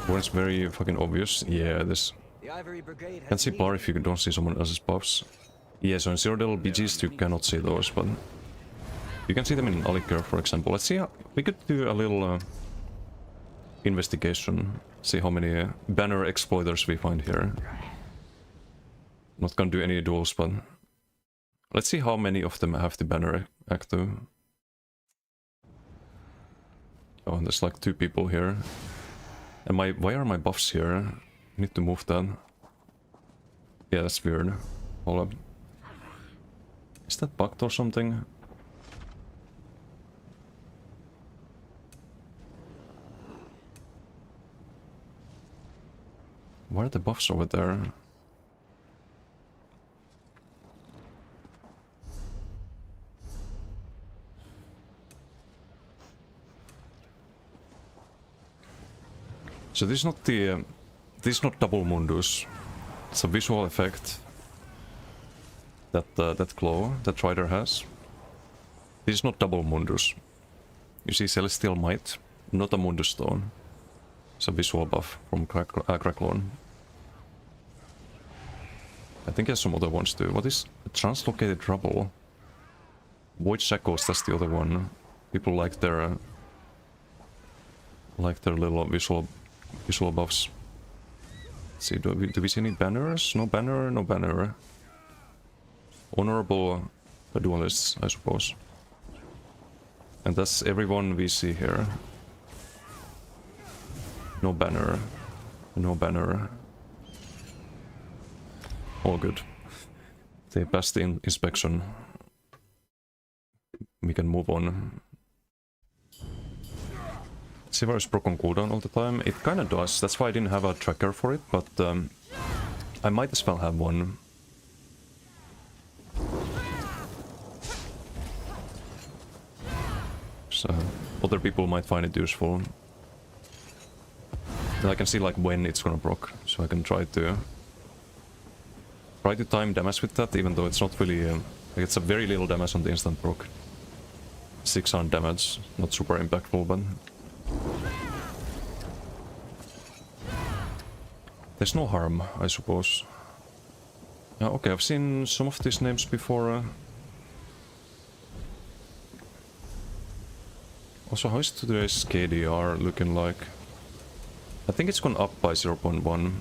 S1: It's very fucking obvious. Yeah, this.
S2: The Ivory Brigade
S1: You
S2: has
S1: can see
S2: need
S1: bar
S2: of
S1: if you don't see someone else's buffs. Yeah, so in zero level BGs you cannot see those, but you can see them in Alikir, for example. Let's see. We could do a little investigation. See how many banner exploiters we find here. Not gonna do any duels, but let's see how many of them have the banner active. Oh, there's like 2 people here. And why are my buffs here? I need to move that. Yeah, that's weird. Hold up. Is that bugged or something? Why are the buffs over there? So this is not the this is not double Mundus. It's a visual effect that that glow that Rider has. This is not double Mundus. You see Celestial Might, not a Mundus stone. It's a visual buff from Cracklorn. I think there's some other ones too. What is Translocated Rubble? Void Shackles, that's the other one. People like their little visual buffs. Let's see, do we see any banners? No banner, no banner. Honorable duelists, I suppose. And that's everyone we see here. No banner. No banner. All good. They passed the inspection. We can move on. Sivar is broken cooldown all the time. It kinda does, that's why I didn't have a tracker for it, but I might as well have one. So other people might find it useful. And I can see like when it's gonna proc, so I can try to time damage with that, even though it's not really like it's a very little damage on the instant proc. 600 damage, not super impactful, but there's no harm, I suppose. Okay, I've seen some of these names before. Also, how is today's KDR looking like? I think it's gone up by 0.1.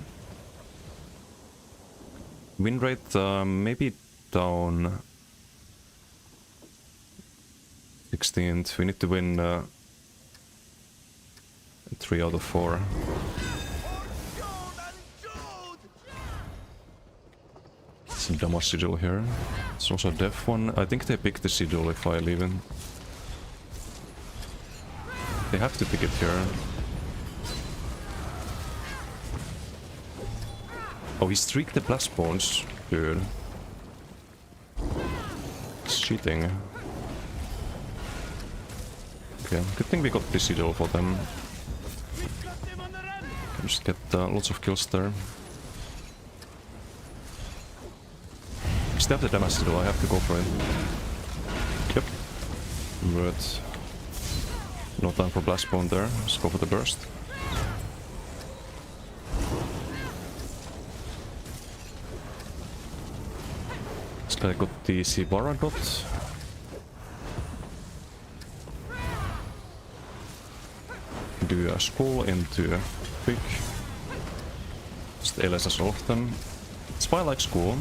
S1: Win rate maybe down 16th. We need to win 3 out of 4. Some damage sigil here. It's also a death one. I think they pick the sigil if I leave it. They have to pick it here. Oh, he streaked the blast spawns. Dude. It's cheating. Okay, good thing we got the sigil for them. Can just get lots of kills there. Still have the damage sigil, I have to go for it. Yep. But no time for blast spawn there. Let's go for the burst. This guy got the Sivara dot. Do a skull into a quick. Just LSS off them. Spy like skull.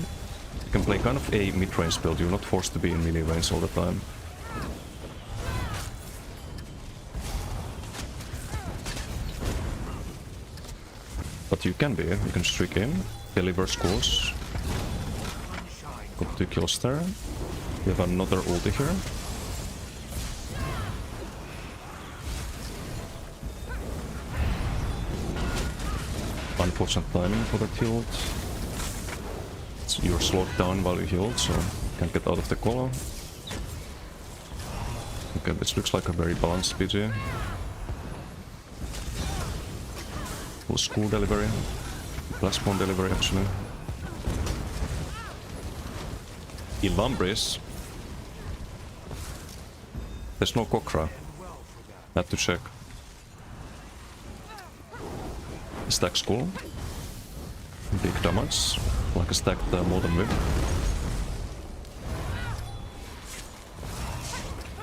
S1: You can play kind of a mid-range build, you're not forced to be in melee range all the time. But you can be, you can streak in, deliver skulls. Got 2 kills there. We have another ulti here. unfortunate timing for that heal. You're slowed down while you heal, so can't get out of the collar. Okay, this looks like a very balanced PG. Full school delivery. Blast spawn delivery, actually. Ilambris. There's no Kokra. Had to check. Stack skull. Big damage. Like a stacked molten whip.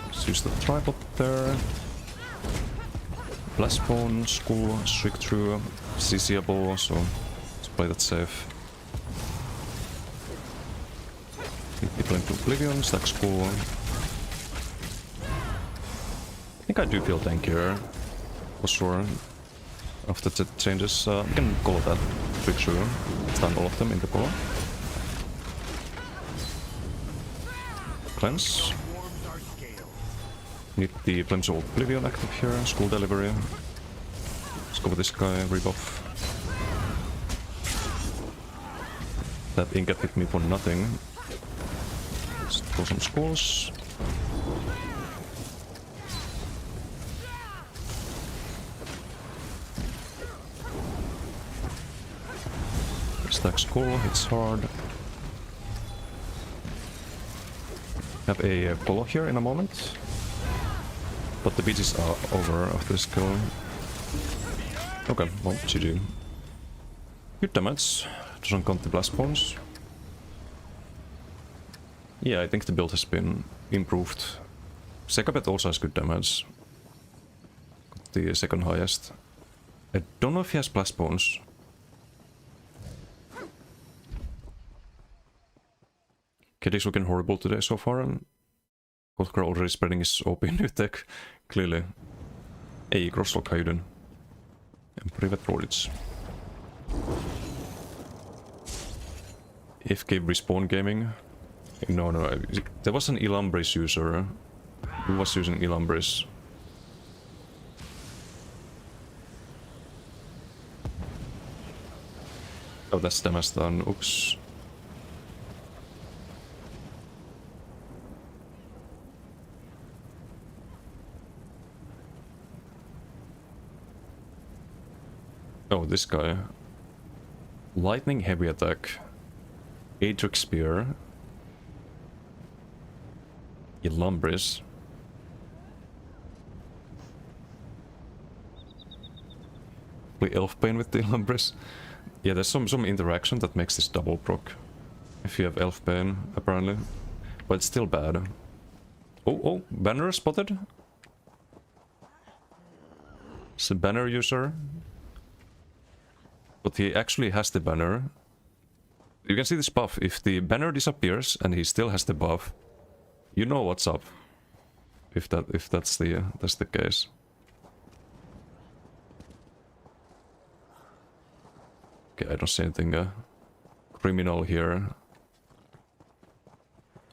S1: Let's use the tripod there. Blast spawn, skull, shriek through, CCable, so let's play that safe. Hit people into oblivion, stack skull. I think I do feel tankier, for sure. After the changes, we can call that quick through. Stand all of them in the color. Cleanse. Need the Glimpse of Oblivion active here, school delivery. Let's go with this guy, rebuff. That ingot hit me for nothing. Let's throw some schools. Stack school, hits hard. Have a color here in a moment. But the beaches are over after this kill. Okay, well, GG. Good damage. Doesn't count the blast spawns. Yeah, I think the build has been improved. Sekabet also has good damage. Got the second highest. I don't know if he has blast spawns. Keddy's looking horrible today so far. Kotkar already spreading his OP new tech, clearly. Hey, Crosslock, how you doing? And Privet Rodage. FK Respawn Gaming? No, there was an Ilambris user. Who was using Ilambris? Oh, that's Damastan, oops. Oh, this guy. Lightning heavy attack. Atrix spear. Ilambris. Play Elf Pain with the Ilambris. Yeah, there's some interaction that makes this double proc. If you have Elf Pain, apparently. But it's still bad. Oh, banner spotted. It's a banner user. But he actually has the banner. You can see this buff. If the banner disappears and he still has the buff, you know what's up. If that's the case. Okay, I don't see anything criminal here.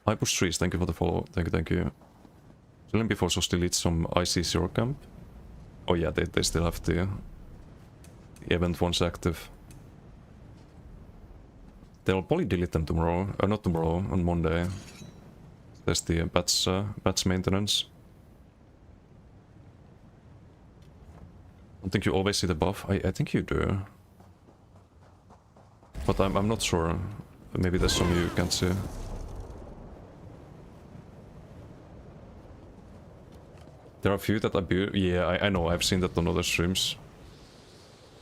S1: I push trees. Thank you for the follow. Thank you. Chilling before so delete some IC Zero Camp. Oh yeah, they still have the event once active. They'll probably delete them tomorrow, not tomorrow, on Monday. There's the batch maintenance. I don't think you always see the buff. I think you do. But I'm not sure. Maybe there's some you can't see. There are a few that yeah, I know, I've seen that on other streams.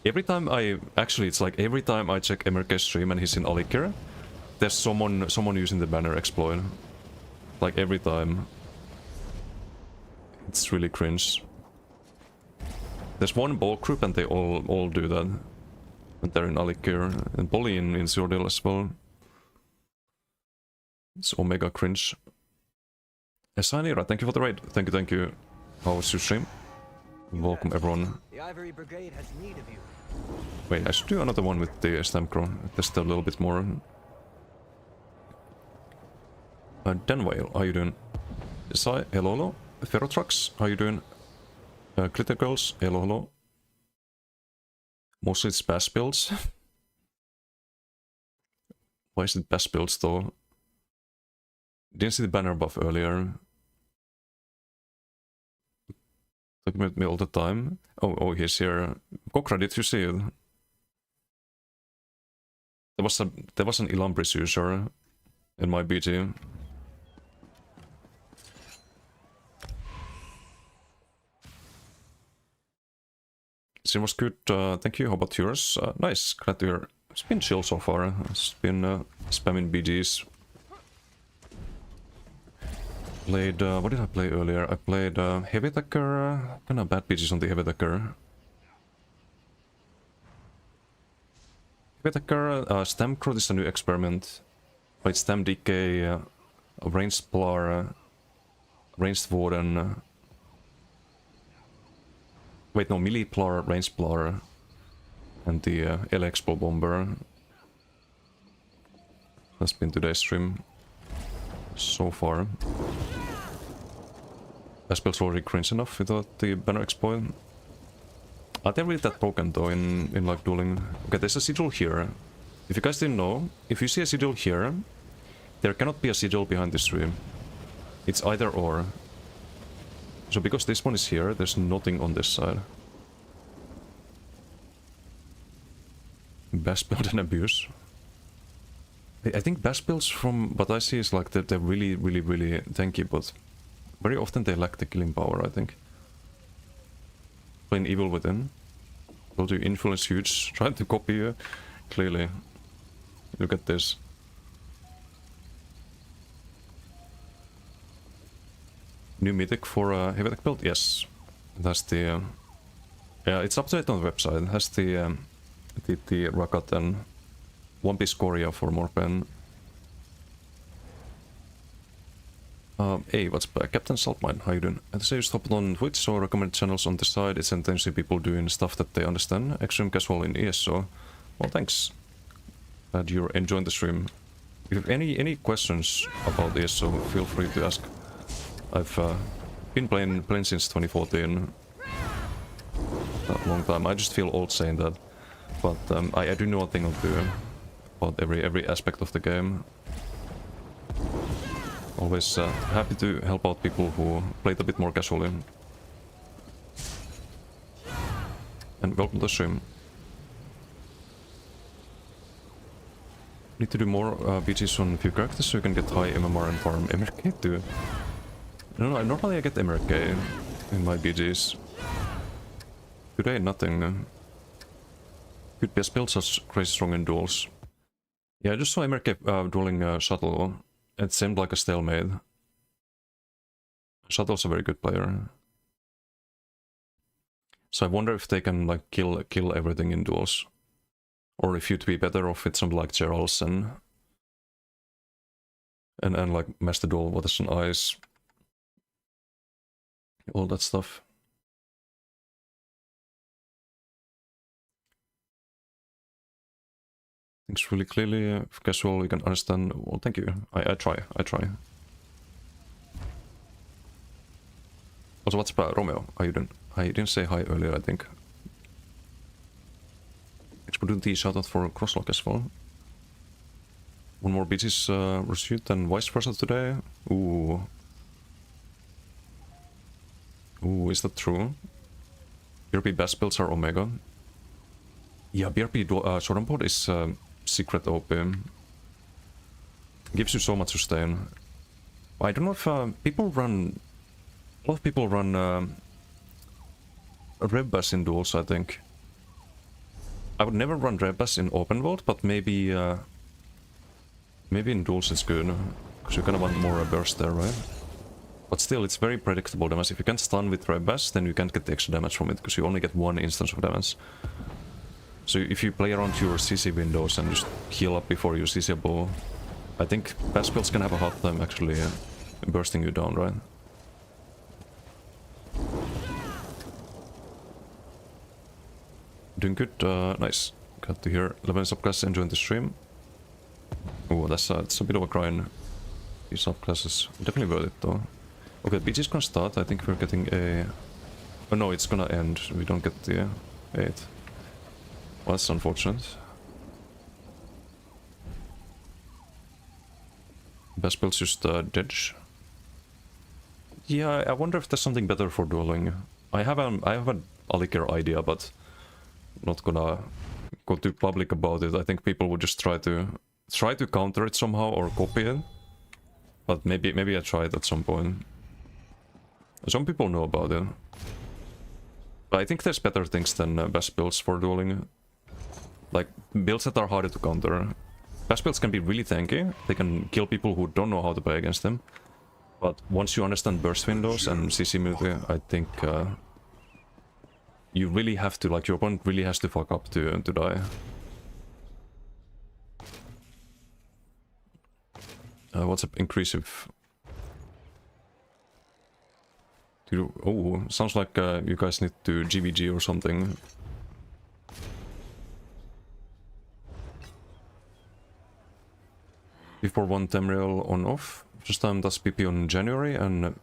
S1: Every time it's like every time I check MRK's stream and he's in Alikir, there's someone using the banner exploit. Like every time. It's really cringe. There's one ball group and they all do that. And they're in Alikir and Polly in Zordil as well. It's omega cringe. Esanira, thank you for the raid. Thank you. How was your stream? Welcome everyone.
S2: The Ivory Brigade has need of you.
S1: Wait, I should do another one with the Stamcrow. Test a little bit more. Denwale, how you doing? Sai, hello. Ferrotrax, how you doing? Glitter Girls, hello. Mostly it's bash builds. Why is it bash builds though? Didn't see the banner buff earlier. Talking about me all the time. Oh, he's here. Kokra, did you see it? There was an Illumbris user in my BG. It was good, thank you. How about yours? Nice, glad to hear. It's been chill so far. It's been spamming BGs. Played, what did I play earlier? I played Heavy Attacker, kind of bad BGs on the Heavy Attacker. Heavy Attacker, Stem Crowd is a new experiment. Played Stem DK, Ranged Plar, Ranged Warden. Wait, no, Melee Plar, Ranged Plar, and the LXPO Bomber. That's been today's stream so far. Aspel's already cringe enough without the banner exploit. Are they really that broken though in like dueling? Okay, there's a sigil here. If you guys didn't know, if you see a sigil here, there cannot be a sigil behind this tree. It's either or. So because this one is here, there's nothing on this side. Bash build and abuse. I think bash builds from what I see is like that they're really tanky, but very often they lack the killing power, I think. Playing Evil Within. Will do influence huge. Trying to copy you. Clearly. Look at this. New mythic for Heavy Attack build? Yes. That's the... yeah, it's updated on the website. It has the Rakat and One Piece Coria for more pen. Hey, what's back? Captain Saltmine, how you doing? I say you stopped on Twitch, so recommend channels on the side. It's intentionally people doing stuff that they understand. Extreme casual in ESO. Well, thanks. Glad you're enjoying the stream. If you have any questions about ESO, feel free to ask. I've been playing since 2014. A long time. I just feel old saying that. But I do know a thing or two about every aspect of the game. Always happy to help out people who played a bit more casually. And welcome to the stream. Need to do more BGs on a few characters so you can get high MMR and farm MRK too. No, normally I get MRK in my BGs. Today nothing. Could be a spell such crazy strong in duels. Yeah, I just saw MRK dueling Shuttle. It seemed like a stalemate. Shuttle's a very good player. So I wonder if they can like kill everything in duels. Or if you'd be better off with something like Geralds and like Master Duel, Waters and Eyes. All that stuff. Things really clearly, if casual you can understand. Well, thank you. I try. Also, what's up, Romeo? How you doing? I didn't say hi earlier, I think. Exponent shoutout for Crosslock as well. One more beat is Rosute and vice versa today. Ooh, is that true? BRP best builds are Omega. Yeah, BRP Shorenpod is secret OP. Gives you so much sustain. I don't know if people run... A lot of people run Rebbas in duels, I think. I would never run Rebbas in open world, but maybe maybe in duels it's good. Because you kind of want more burst there, right? But still, it's very predictable damage. If you can't stun with Rebbas, then you can't get the extra damage from it, because you only get one instance of damage. So if you play around your CC windows and just heal up before you CC a bow, I think best builds can have a hard time actually bursting you down, right? Doing good, nice. Glad to hear. 11 subclasses enjoying the stream. Oh, that's it's a bit of a grind. These subclasses definitely worth it though. Okay, BG is gonna start. I think we're getting a... Oh no, it's gonna end. We don't get the 8. Well, that's unfortunate. Best build's just Didge. Yeah, I wonder if there's something better for dueling. I have an Alikir idea, but not gonna go too public about it. I think people would just try to counter it somehow or copy it. But maybe I try it at some point. Some people know about it. But I think there's better things than best builds for dueling. Like, builds that are harder to counter. Best builds can be really tanky. They can kill people who don't know how to play against them. But once you understand burst windows and CC multi, I think you really have to, like, your opponent really has to fuck up to die. What's up, inclusive? Oh, sounds like you guys need to GVG or something. Before one Temriel on off. First time does PP on January and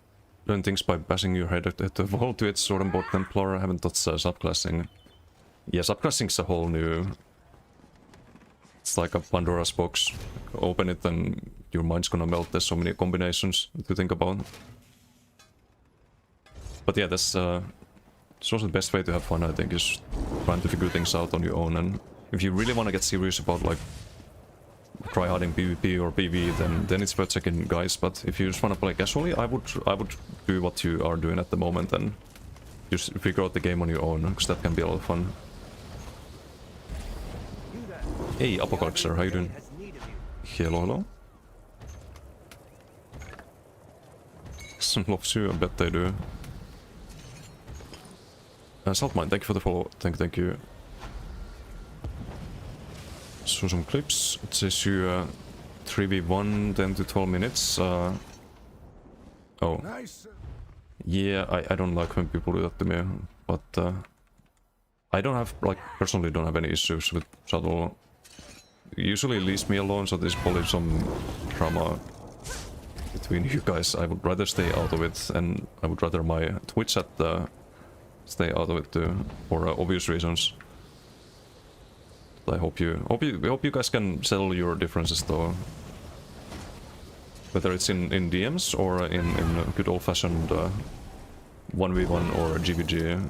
S1: learn things by bashing your head at the wall to its sword and board Templar. I haven't touched subclassing. Yeah, subclassing's a whole new... It's like a Pandora's box. Open it and your mind's gonna melt. There's so many combinations to think about. But yeah, that's also the best way to have fun, I think, is trying to figure things out on your own. And if you really want to get serious about, like, tryharding PvP or PvE, then it's worth checking guys. But if you just want to play casually, I would do what you are doing at the moment and just figure out the game on your own, because that can be a lot of fun. Hey, Apocalypser, how you doing? Hello. Some loves you, I bet they do. Saltmine, thank you for the follow. Thank you. So some clips. It says you 3v1, 10 to 12 minutes. Oh. Yeah, I don't like when people do that to me, but I don't have, like, personally don't have any issues with shuttle. Usually leaves me alone, so there's probably some drama between you guys. I would rather stay out of it, and I would rather my Twitch chat stay out of it too, for obvious reasons. I hope you guys can settle your differences though. Whether it's in DMs or in good old-fashioned 1v1 or GVG.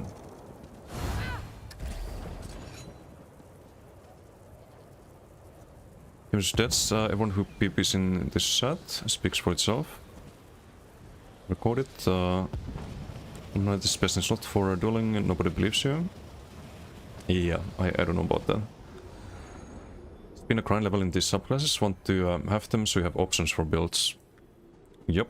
S1: That's everyone who PPs in this chat speaks for itself. Record it. No, this person is not for dueling and nobody believes you. Yeah, I don't know about that. It's been a grind level in these subclasses. Want to have them so you have options for builds. Yep.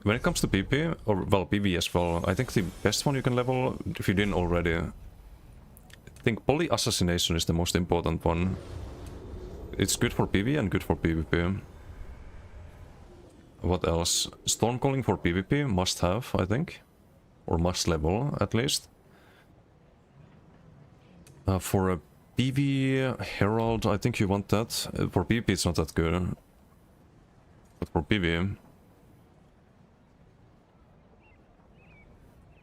S1: When it comes to PP, or well, PV as well, I think the best one you can level, if you didn't already, I think Poly Assassination is the most important one. It's good for PV and good for PvP. What else? Stormcalling for PvP, must have, I think. Or must level, at least. For a PV Herald, I think you want that. For PvP it's not that good. But for PV...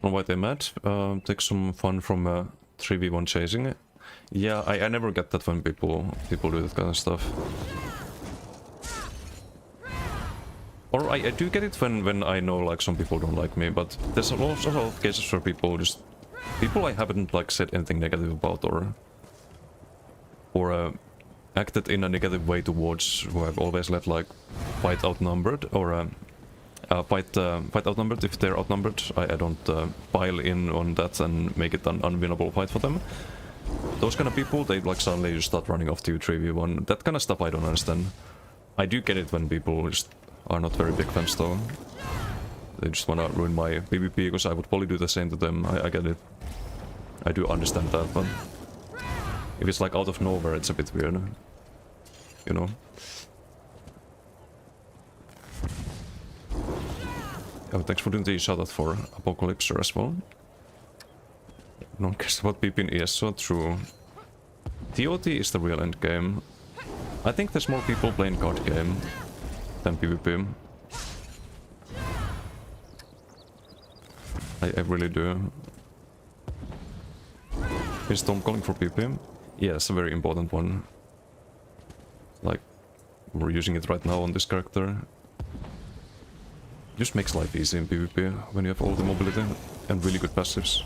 S1: From what they mad, take some fun from 3v1 chasing. Yeah, I never get that when people do that kind of stuff. Or I do get it when I know, like, some people don't like me, but there's also a lot of cases where people I haven't, like, said anything negative about or acted in a negative way towards, who I've always let, like, fight outnumbered or fight outnumbered. If they're outnumbered, I don't pile in on that and make it an unwinnable fight for them. Those kind of people, they, like, suddenly just start running off to 3v1. That kind of stuff I don't understand. I do get it when people just are not very big fans though. They just wanna ruin my PvP, because I would probably do the same to them. I get it. I do understand that, but if it's like out of nowhere, it's a bit weird. You know? Oh, thanks for doing the shoutout for Apocalypser as well. No one cares about PP in ESO, true. TOT is the real end game. I think there's more people playing card game than PvP. I really do. Is Storm calling for PvP? Yeah, it's a very important one. Like, we're using it right now on this character. Just makes life easy in PvP when you have all the mobility and really good passives.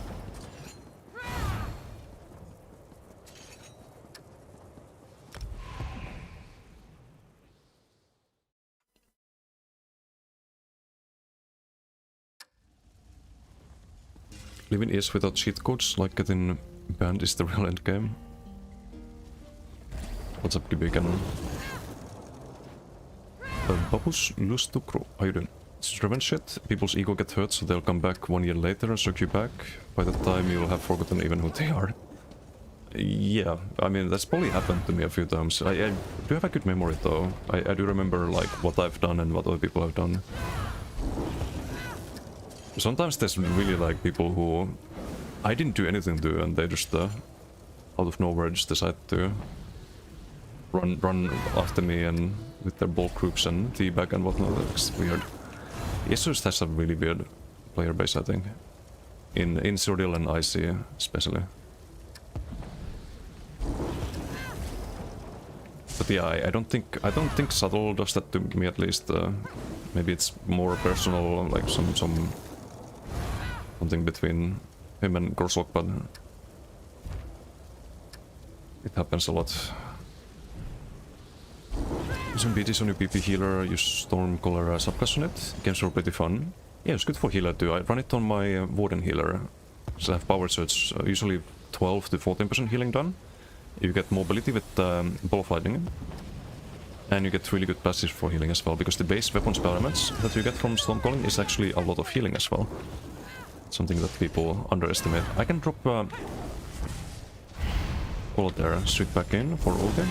S1: Living ES without cheat codes, like getting banned, is the real endgame. What's up, DB Cannon? Babus Lustukro, how you doing? It's revenge shit. People's ego get hurt, so they'll come back 1 year later and suck you back. By that time, you'll have forgotten even who they are. Yeah, I mean, that's probably happened to me a few times. I do have a good memory, though. I do remember, like, what I've done and what other people have done. Sometimes there's really, like, people who I didn't do anything to, and they just, out of nowhere, just decide to run after me and with their bulk groups and teabag and whatnot. It's weird. ESO just has a really weird player base, I think. In Sordil and IC, especially. But yeah, I don't think Subtle does that to me, at least. Maybe it's more personal, like something between him and Gorslock, but it happens a lot. Some BTs on your PP healer, use Stormcaller subclass on it. Games are pretty fun. Yeah, it's good for healer too. I run it on my Warden healer. So I have power, so it's usually 12 to 14% healing done. You get mobility with Ball of Lightning. And you get really good passives for healing as well, because the base weapon experiments that you get from Stormcalling is actually a lot of healing as well. Something that people underestimate. I can drop bullet there, straight back in for ulti.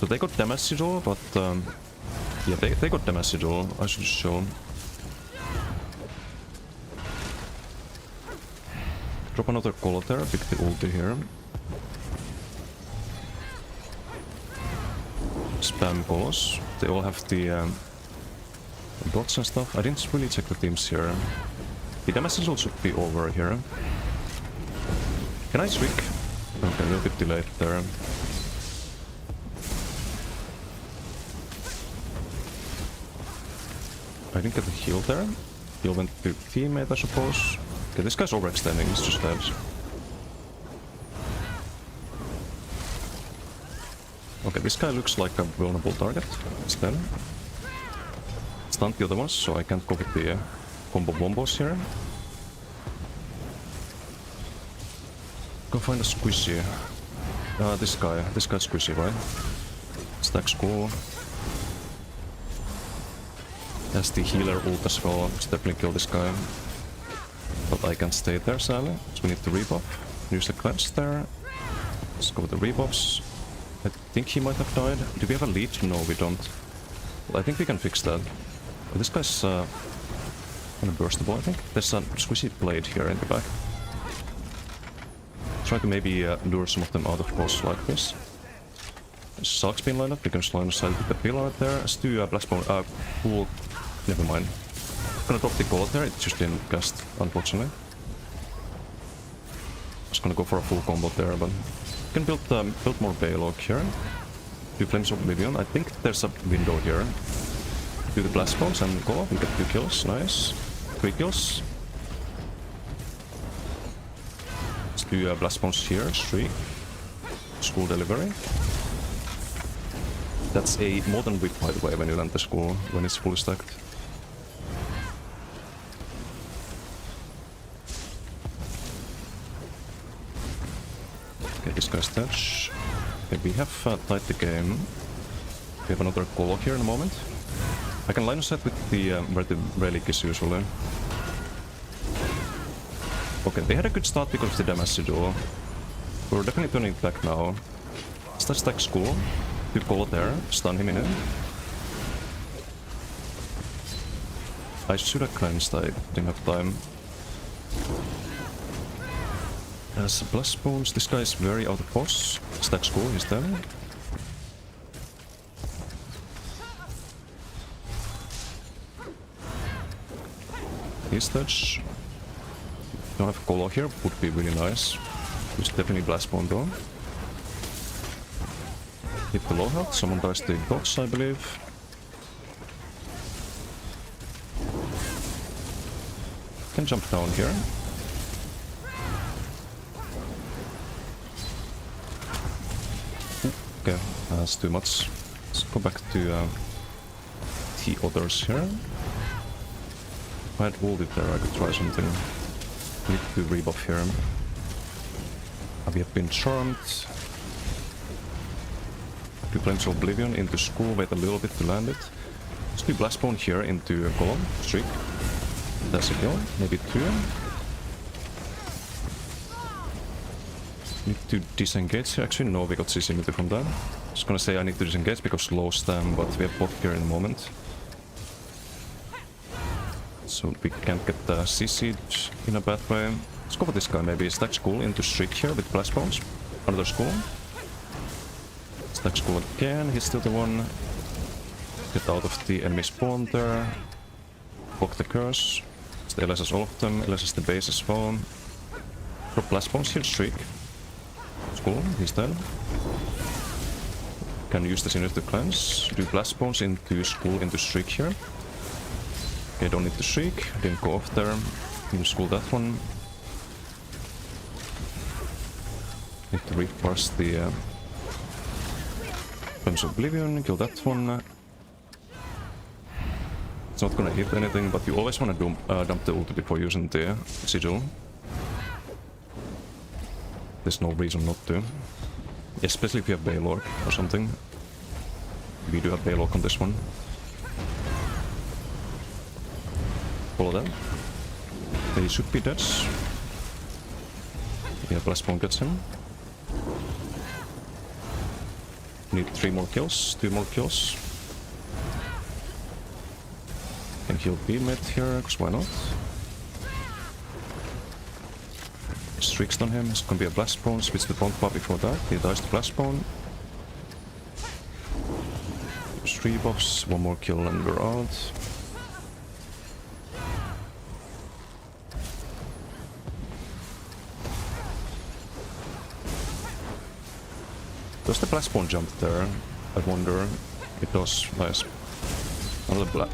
S1: So they got damage sigil, but yeah, they got damage sigil. I should just show. Drop another collet there, pick the ulti here. Spam colos. They all have the dots and stuff. I didn't really check the teams here. The damage sigil should be over here. Can I streak? Okay, a little bit delayed there. I didn't get the heal there. Heal went to teammate, I suppose. Okay, this guy's overextending, he's just dead. Okay, this guy looks like a vulnerable target. It's dead. Stunned the other ones, so I can't go with the combo bombos here. Go find a squishy. This guy's squishy, right? Stack's cool. Has the healer ult as well, just definitely kill this guy. But I can't stay there, sadly, so we need to rebuff. Use the cleanse there. Let's go with the rebuffs. I think he might have died. Do we have a lead? No, we don't. Well, I think we can fix that. But this guy's kind of burstable, I think. There's a squishy blade here in the back. Try to maybe lure some of them out of course like this. Sark's been lined up, we can just line aside with the pillar right there. Let's do a blast bone, cool. Never mind. I'm gonna drop the collet there, it just didn't cast, unfortunately. Just gonna go for a full combo there, but you can build more Baylog here. Do Flames of Oblivion. I think there's a window here. Do the blast bones and go up and get 2 kills, nice. 3 kills. Let's do blast bones here, 3. School delivery. That's a more than whip, by the way, when you land the school, when it's fully stacked. Okay, this guy's dead. Okay, we have tied the game. We have another Golok here in a moment. I can line of sight with the where the relic is usually. Okay, they had a good start because of the damage sigil. We're definitely turning it back now. Stack school. Good call there. Stun him in it. I should have cleansed, I didn't have time. As blast bones, this guy is very out of boss. Stack school, he's dead. He's dead. Don't have Colo here, would be really nice. There's definitely blast spawn though. Hit the low health, someone dies to dots, I believe. Can jump down here. Okay, that's too much. Let's go back to the others here. If I had ulted there, I could try something. Need to rebuff here. We have been charmed. Do Flames of Oblivion into school, wait a little bit to land it. Let's do Blast Bone here into a column, streak. That's a kill, maybe 2. Need to disengage here. Actually, no, we got CC meter from that. I was gonna say I need to disengage because low stam, but we have bot here in the moment. So we can't get the CC in a bad way. Let's go for this guy maybe. Stack School into streak here with Blast Bones. Another School. Stack School again, he's still the one. Get out of the enemy spawn there. Block the curse. Stay LSS all of them, LSS the base as well. Drop Blast Bones, heal streak. School, he's dead. Can use the Sinner to cleanse. Do Blast Bones into School into streak here. Okay, don't need to streak. Didn't go off there. Need to School that one. Need to reparse the Flames of Oblivion, kill that one. It's not gonna hit anything, but you always wanna dump the ulti before using the sigil. There's no reason not to. Especially if you have Baylork or something. We do have Baylork on this one. Follow them. They should be dead. Yeah, Blast Bone gets him. Need 3 more kills, 2 more kills. Can heal B-mid here, because why not? Streaks on him, it's gonna be a Blast Bone, switch the Bond Bar before that, he dies to Blast Bone. 3 buffs, 1 more kill and we're out. Does the Blast Bone jump there? I wonder. It does, nice. Another black.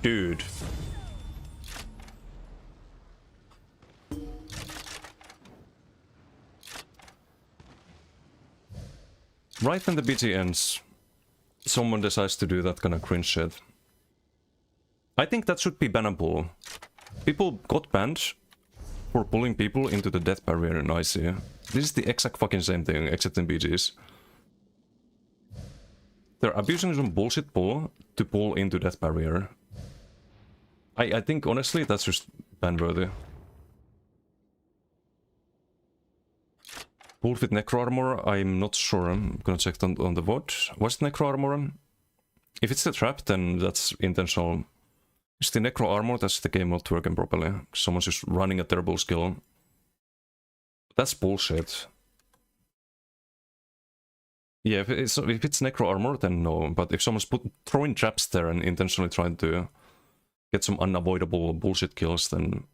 S1: Dude. Right when the BG ends, someone decides to do that kind of cringe shit. I think that should be bannable. People got banned for pulling people into the death barrier in IC. This is the exact fucking same thing, except in BGs. They're abusing some bullshit pull to pull into death barrier. I think honestly that's just ban-worthy. Pulled with Necro Armor, I'm not sure. I'm gonna check on the VOD. What's Necro Armor? If it's the trap, then that's intentional. It's the Necro Armor that's the game not working properly. Someone's just running a terrible skill. That's bullshit. Yeah, if it's Necro Armor, then no. But if someone's throwing traps there and intentionally trying to get some unavoidable bullshit kills, then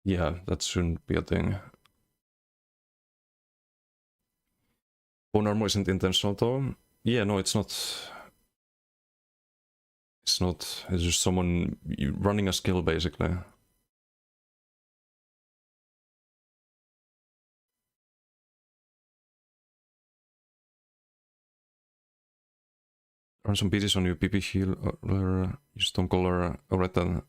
S1: yeah, that shouldn't be a thing. Bone Armor isn't intentional though. Yeah, no, it's not. It's not. It's just someone running a skill basically. Are some pieces on your PP healer, you Stonecaller, Oretta,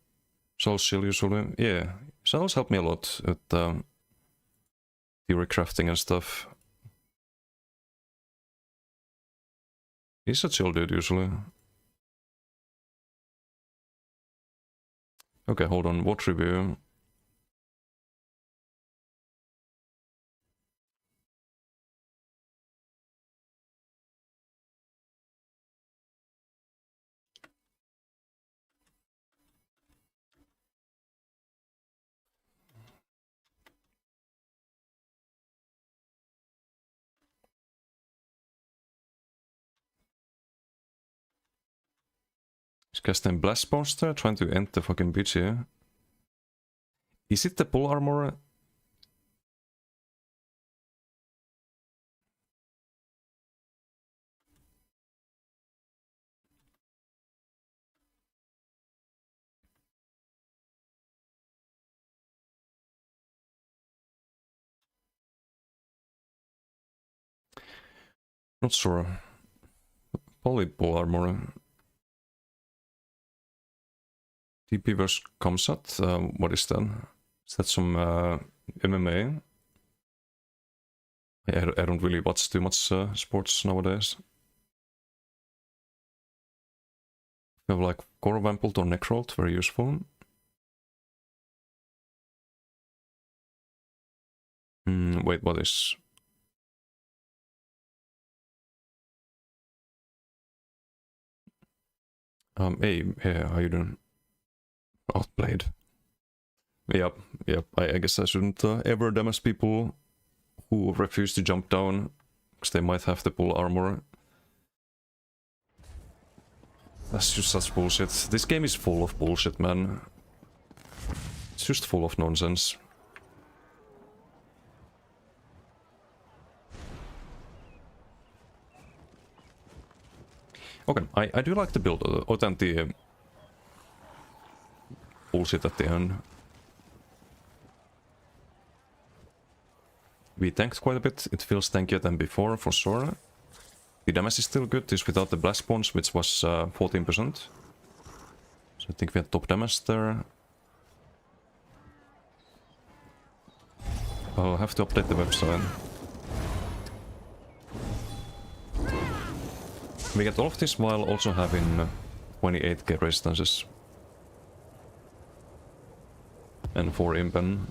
S1: Soul Shield usually? Yeah, Souls help me a lot at theory crafting and stuff. He's a chill dude usually. Okay, hold on, watch review. He's casting Blast Monster, trying to end the fucking bitch here. Is it the pull armor? Not sure. Polypole armor. TP vs. Kamsat. What is that? Is that some MMA? I don't really watch too much sports nowadays. We have like Core Vampult or Necrolt, very useful. Wait, what is... hey, how you doing? Outplayed. Yep. I guess I shouldn't ever damage people who refuse to jump down, because they might have the full armor. That's just such bullshit. This game is full of bullshit, man. It's just full of nonsense. Okay, I do like the build, authentic bullshit at the end. We tanked quite a bit, it feels tankier than before, for sure. The damage is still good, this without the blast spawns, which was 14%. So I think we had top damage there. I'll have to update the website. We get all of this while also having 28k resistances. And 4 impen.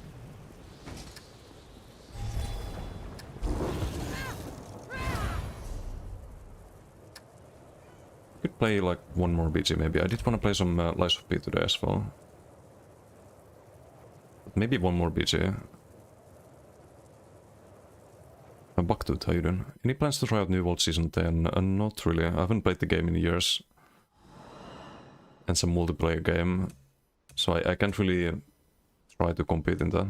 S1: Could play like one more BG maybe. I did want to play some Lies of P today as well. But maybe one more BG. Bucktooth, how you doing? Any plans to try out New World Season 10? Not really. I haven't played the game in years. And some multiplayer game. So I can't really try to compete in that.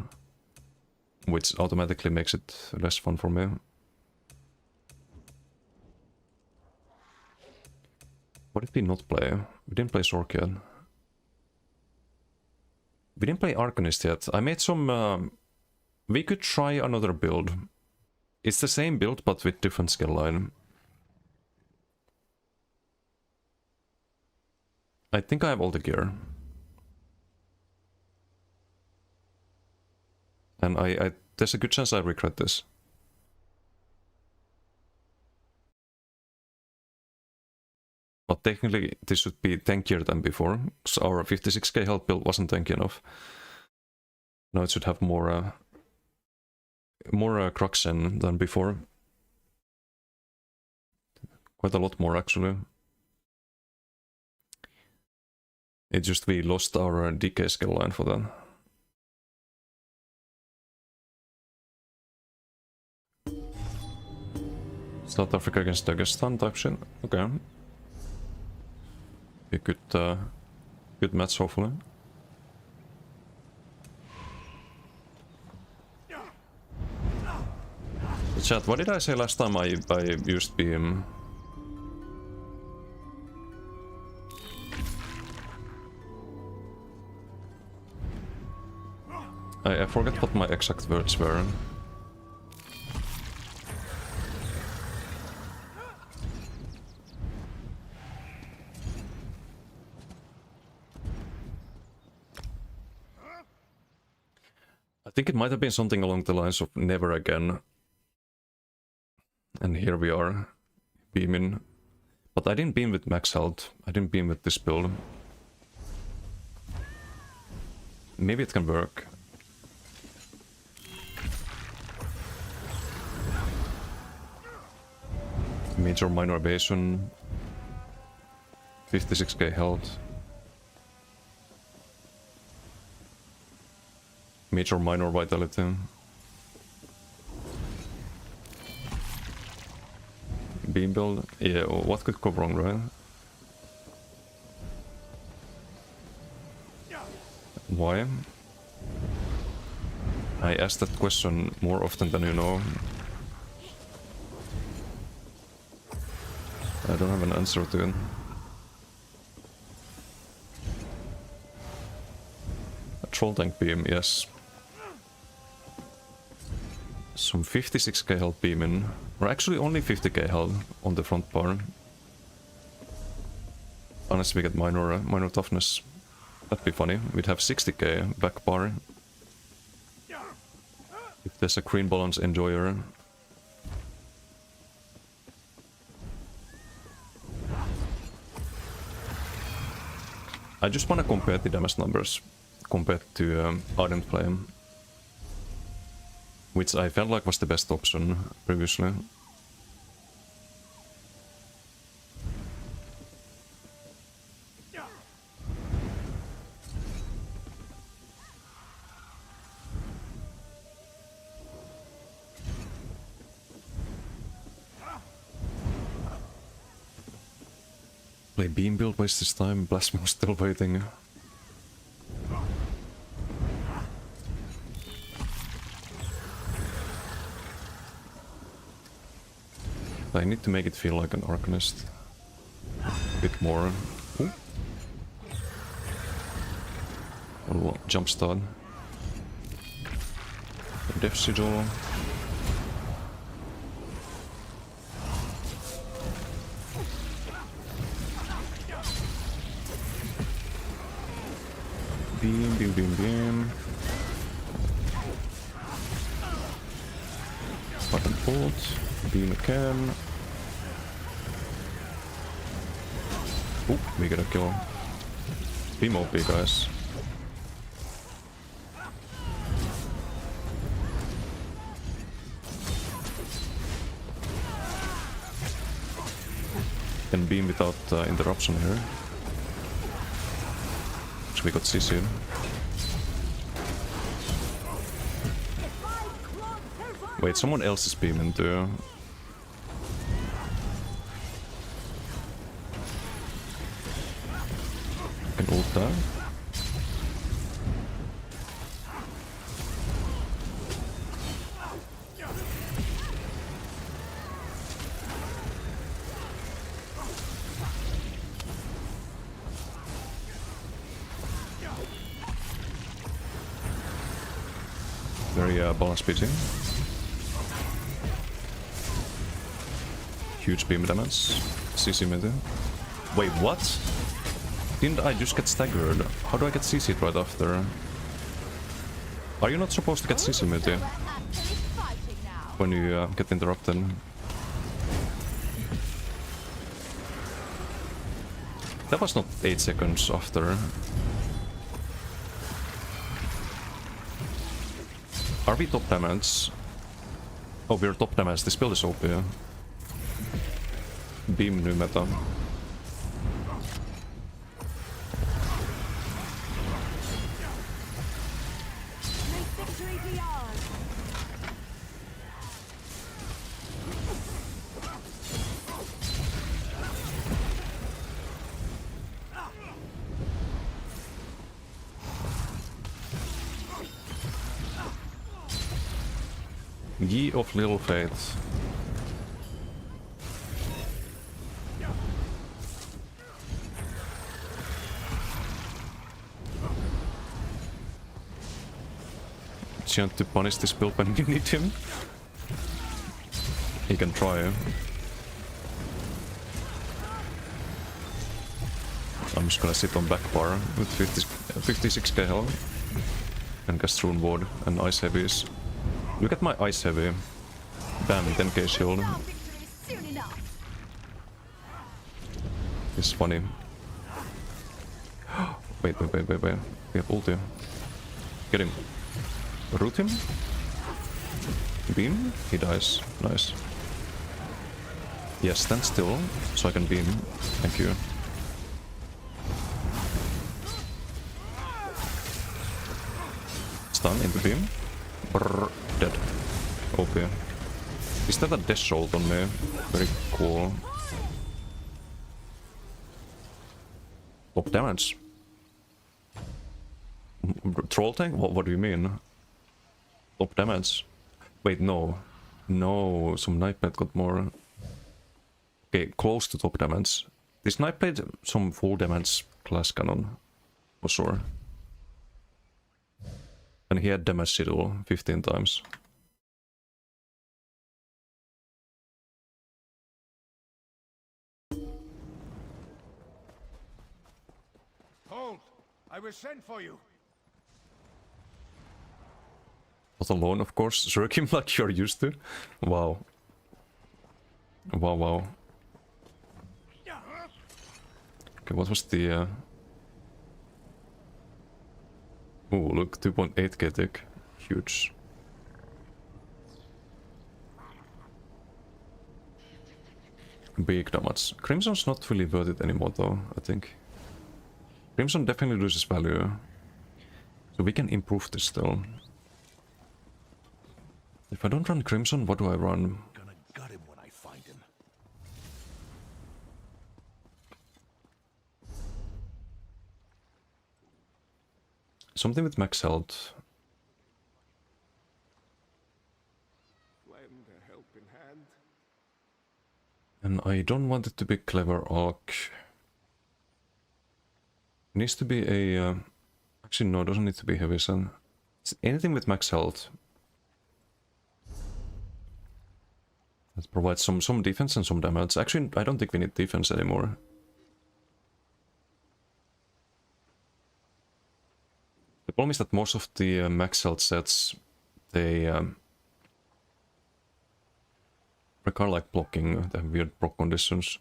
S1: Which automatically makes it less fun for me. What did we not play? We didn't play Sork yet. We didn't play Arcanist yet. I made some... we could try another build. It's the same build, but with different skill line. I think I have all the gear. And there's a good chance I regret this. But technically, this should be tankier than before, because our 56k health build wasn't tanky enough. Now it should have more Cruxen than before. Quite a lot more, actually. It's just we lost our DK skill line for that. South Africa against Dagestan type shit. Okay. Be a good match, hopefully. Chat, what did I say last time I used Beam? I forget what my exact words were. I think it might have been something along the lines of never again. And here we are, beaming. But I didn't beam with max health. I didn't beam with this build. Maybe it can work. Major minor evasion. 56k health. Major minor vitality. Beam build? Yeah, what could go wrong, right? Why? I ask that question more often than you know. I don't have an answer to it. A troll tank beam, yes. Some 56k health beaming, or actually only 50k health on the front bar. Unless we get minor toughness. That'd be funny. We'd have 60k back bar. If there's a green balance enjoyer. I just wanna compare the damage numbers compared to Ardent Flame, which I felt like was the best option previously. Play beam build, waste this time, Blasphemous still waiting. I need to make it feel like an Arcanist. A bit more. Ooh. A little jump start. Death Sigil. Beam, beam, beam, beam. Button bolt. Beam again. Oh, we gotta kill him. Beam OP, guys. Can beam without interruption here. So we got CC. Wait, someone else is beaming too. Can ult that. Very balanced beating. Huge beam damage. CC mid. Wait, what? Didn't I just get staggered? How do I get CC'd right after? Are you not supposed to get CC mid when you get interrupted? That was not 8 seconds after. Are we top damage? Oh, we're top damage. This build is OP. Beam new meta. Ye of Little Faith. Chant to punish this build when you need him. He can try. I'm just gonna sit on back bar with 56k health and cast Rune Ward and Ice Heavies. Look at my Ice Heavy. Bam, 10k shield. It's funny. Wait. We have ulti. Get him. Root him. Beam. He dies. Nice. Yes, stand still so I can beam. Thank you. Stun into beam. Brrr, dead. OP. Is that a death jolt on me? Very cool. Top damage. Troll tank? What do you mean? Top damage. Wait, no. No, some Nightblade got more. Okay, close to top damage. This Nightblade some full damage class cannon. For sure. And he had damage shield 15 times.
S6: I will send for you.
S1: Not alone, of course. Zerk him like you're used to. Wow. Wow, wow. Okay, what was the... Ooh, look, 2.8k tick. Huge. Big damage. Crimson's not really worth it anymore though, I think. Crimson definitely loses value. So we can improve this still. If I don't run Crimson, what do I run?
S8: Gonna gut him when I find him.
S1: Something with max health.
S6: Lend a helping hand.
S1: And I don't want it to be clever arc. It needs to be a... actually no, it doesn't need to be heavy sun. It's anything with max health. That provides some defense and some damage. Actually, I don't think we need defense anymore. The problem is that most of the max health sets, they require like blocking, they have weird proc conditions.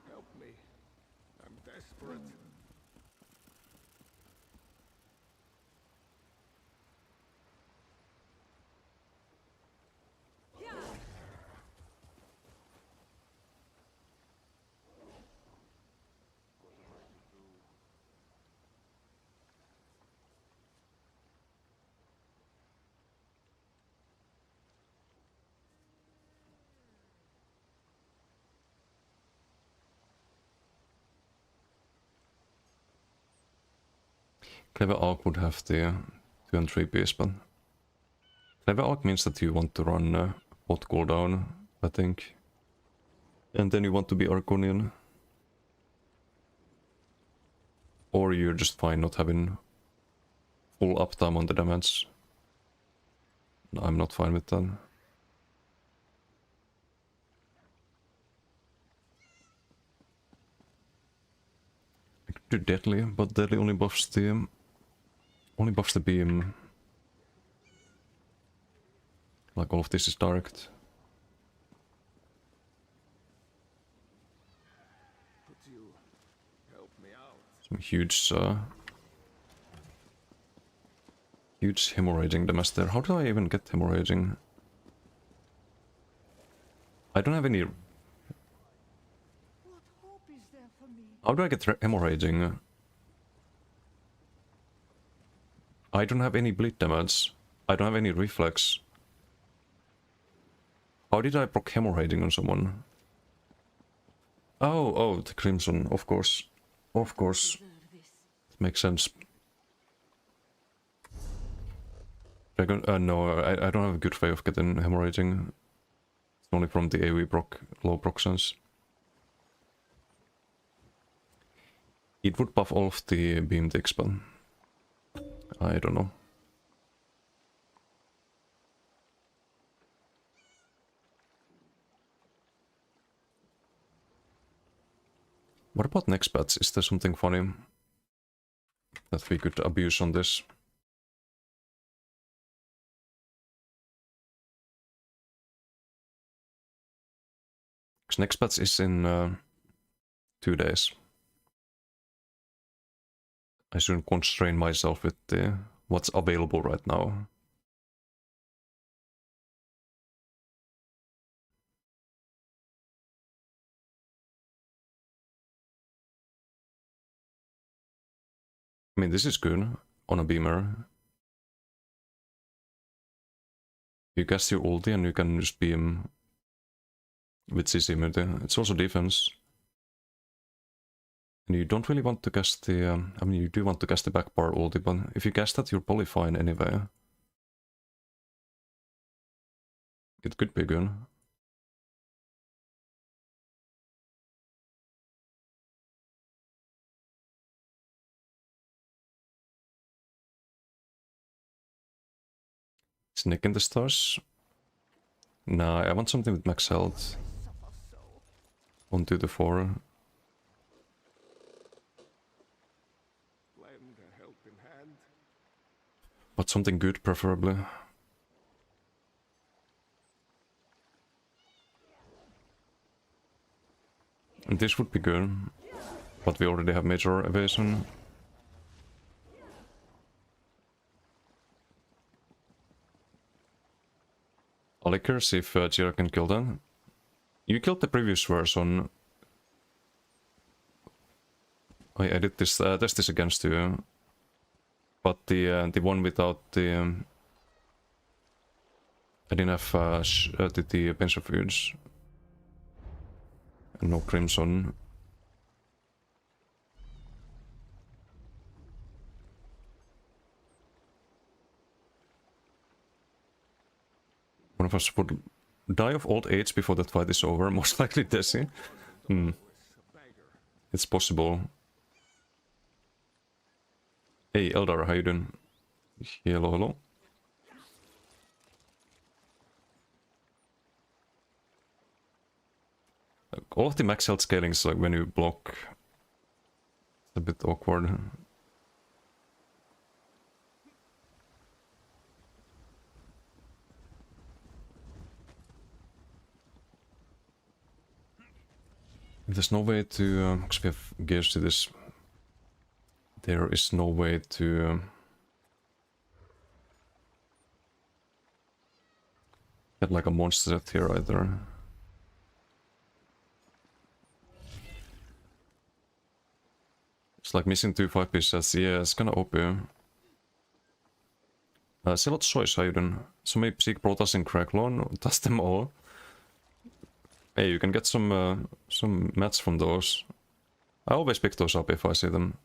S6: Help me. I'm desperate.
S1: Clever arc would have the 2 and 3 piece, but clever arc means that you want to run bot cooldown, I think. And then you want to be Arconian. Or you're just fine not having full uptime on the damage. I'm not fine with that. I could do deadly, but deadly only buffs the beam. Like all of this is direct.
S6: Could you help me out?
S1: Some huge huge hemorrhaging damage there. How do I even get hemorrhaging? I don't have any...
S3: What hope is there for me?
S1: How do I get hemorrhaging? I don't have any bleed damage. I don't have any reflex. How did I proc hemorrhaging on someone? Oh, the Crimson, of course. Of course. It makes sense. Dragon, no, I don't have a good way of getting hemorrhaging. It's only from the AoE proc, low proc sense. It would buff all of the beam ticks, but I don't know. What about next patch? Is there something funny that we could abuse on this? Because next patch is in 2 days. I shouldn't constrain myself with what's available right now. I mean, this is good on a beamer. You cast your ulti and you can just beam with CC immunity. It's also defense. And you don't really want to cast the... I mean, you do want to cast the back bar ulti, but if you cast that, you're probably fine anyway. It could be good. Snake in the stars? Nah, I want something with max health.
S3: Suffer so.
S1: 1, 2 to 4.
S6: Lend a helping hand.
S1: But something good, preferably. And this would be good. But we already have major evasion. Aliker, see if Jira can kill them. You killed the previous version. I edit this, test this against you. But the one without the... I didn't have the Pensifuge. And no Crimson. One of us would die of old age before that fight is over, most likely Desi. It's possible. Hey Eldar, how you doing? Hello, hello. All of the max health scaling is like when you block. It's a bit awkward. There's no way to, because we have gears to this, there is no way to get like a monster set here either. It's like missing 2 5-piece, yeah, it's kinda OP. Selot choice, how you doing? So maybe Psych Protoss in Cracklon, does them all. Hey, you can get some mats from those. I always pick those up if I see them.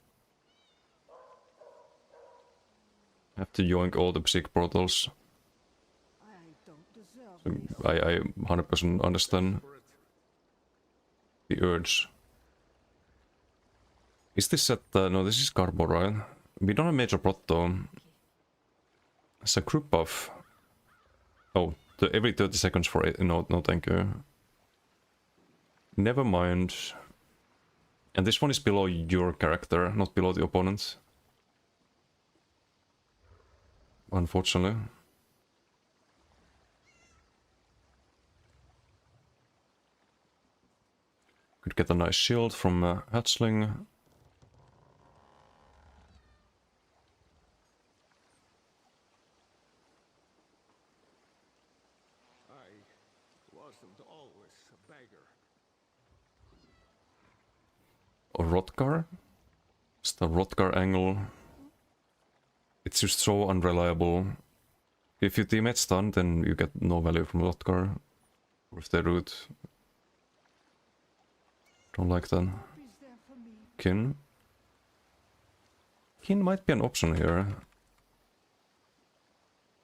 S1: I have to yoink all the Psych Portals. So I 100% understand the urge. Is this set... no, this is Carbo, right? We don't have Major Proto. It's a group buff. Oh, every 30 seconds for it. No, no thank you. Never mind. And this one is below your character, not below the opponent. Unfortunately. Could get a nice shield from Hatchling. Or Rotkar? It's the Rotkar angle. It's just so unreliable. If your teammate's stunned, then you get no value from Rotkar. Or if they root. Don't like that. Kin? Kin might be an option here.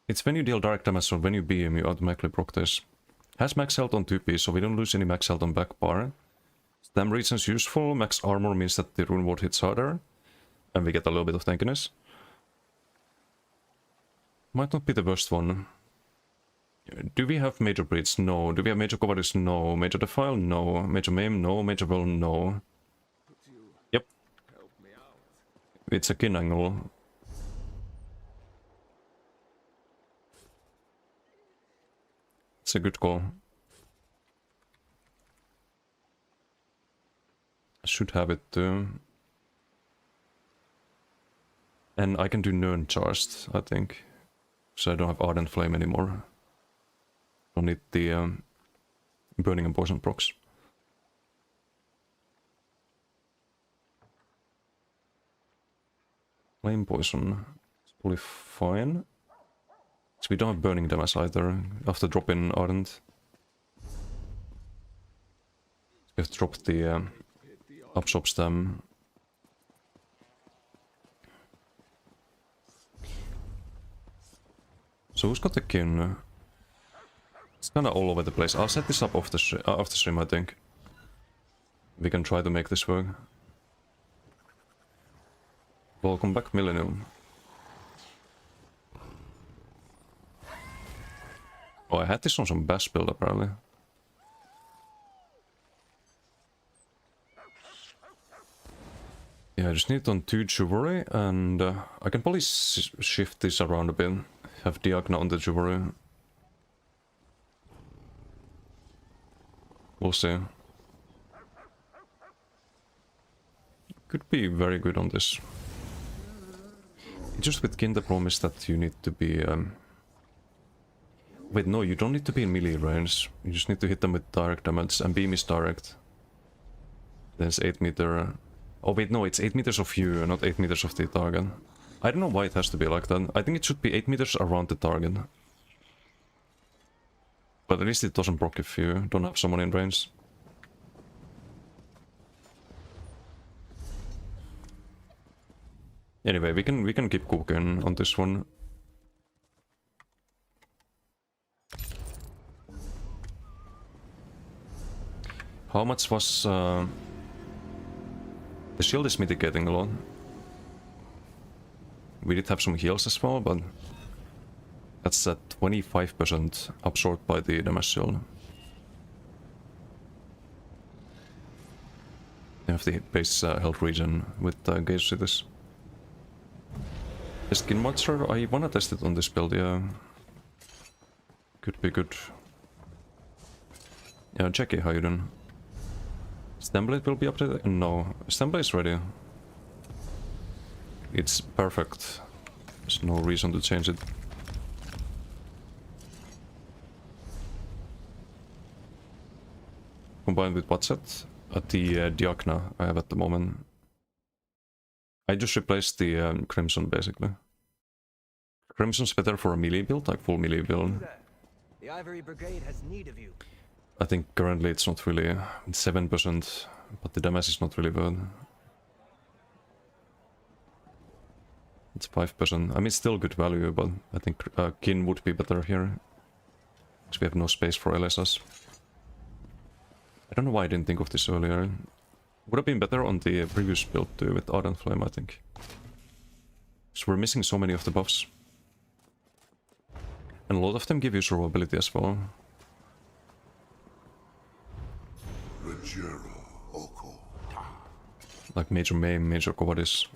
S1: It's when you deal direct damage or when you beam, you automatically proc this. Has max health on 2P, so we don't lose any max health on back bar. Stem reasons useful, max armor means that the rune ward hits harder. And we get a little bit of tankiness. Might not be the worst one. Do we have major breeds? No. Do we have major cowardice? No. Major defile? No. Major maim? No. Major will? No. Yep. It's a kin angle. It's a good call. I should have it too. And I can do Nern charged, I think. So I don't have Ardent Flame anymore. Don't need the Burning and Poison procs. Flame Poison is probably fine. So we don't have Burning damage either after dropping Ardent. We have to drop the Absorb Stem. So who's got the kin? It's kinda all over the place. I'll set this up off the stream, I think. We can try to make this work. Welcome back, Millennium. Oh, I had this on some bash build apparently. Yeah, I just need on 2 jewelry, and I can probably shift this around a bit. Have Diagna on the jewelry. We'll see. Could be very good on this. Just with Kin, the problem is that you need to be... Wait, no, you don't need to be in melee range. You just need to hit them with direct damage, and beam is direct. Then it's 8 meter... Oh wait, no, it's 8 meters of you, not 8 meters of the target. I don't know why it has to be like that. I think it should be 8 meters around the target. But at least it doesn't proc if you don't have someone in range. Anyway, we can keep cooking on this one. How much was... The shield is mitigating a lot. We did have some heals as well, but... That's at 25% absorbed by the damage shield. You have the base health regen with gauge cities. The skin monster, I wanna test it on this build, yeah. Could be good. Yeah, Jackie, how you doing? Stemblade will be updated? No, Stemblade is ready. It's perfect. There's no reason to change it. Combined with what set? The Diagna I have at the moment. I just replaced the Crimson basically. Crimson's better for a melee build, like full melee build.
S2: The Ivory Brigade has need of you.
S1: I think currently it's not really 7%, but the damage is not really bad. It's 5%. I mean, it's still good value, but I think Kin would be better here. Because we have no space for LSS. I don't know why I didn't think of this earlier. Would have been better on the previous build too, with Ardent Flame, I think. So we're missing so many of the buffs. And a lot of them give you survivability as well. Like Major Maim, Major Cowardice.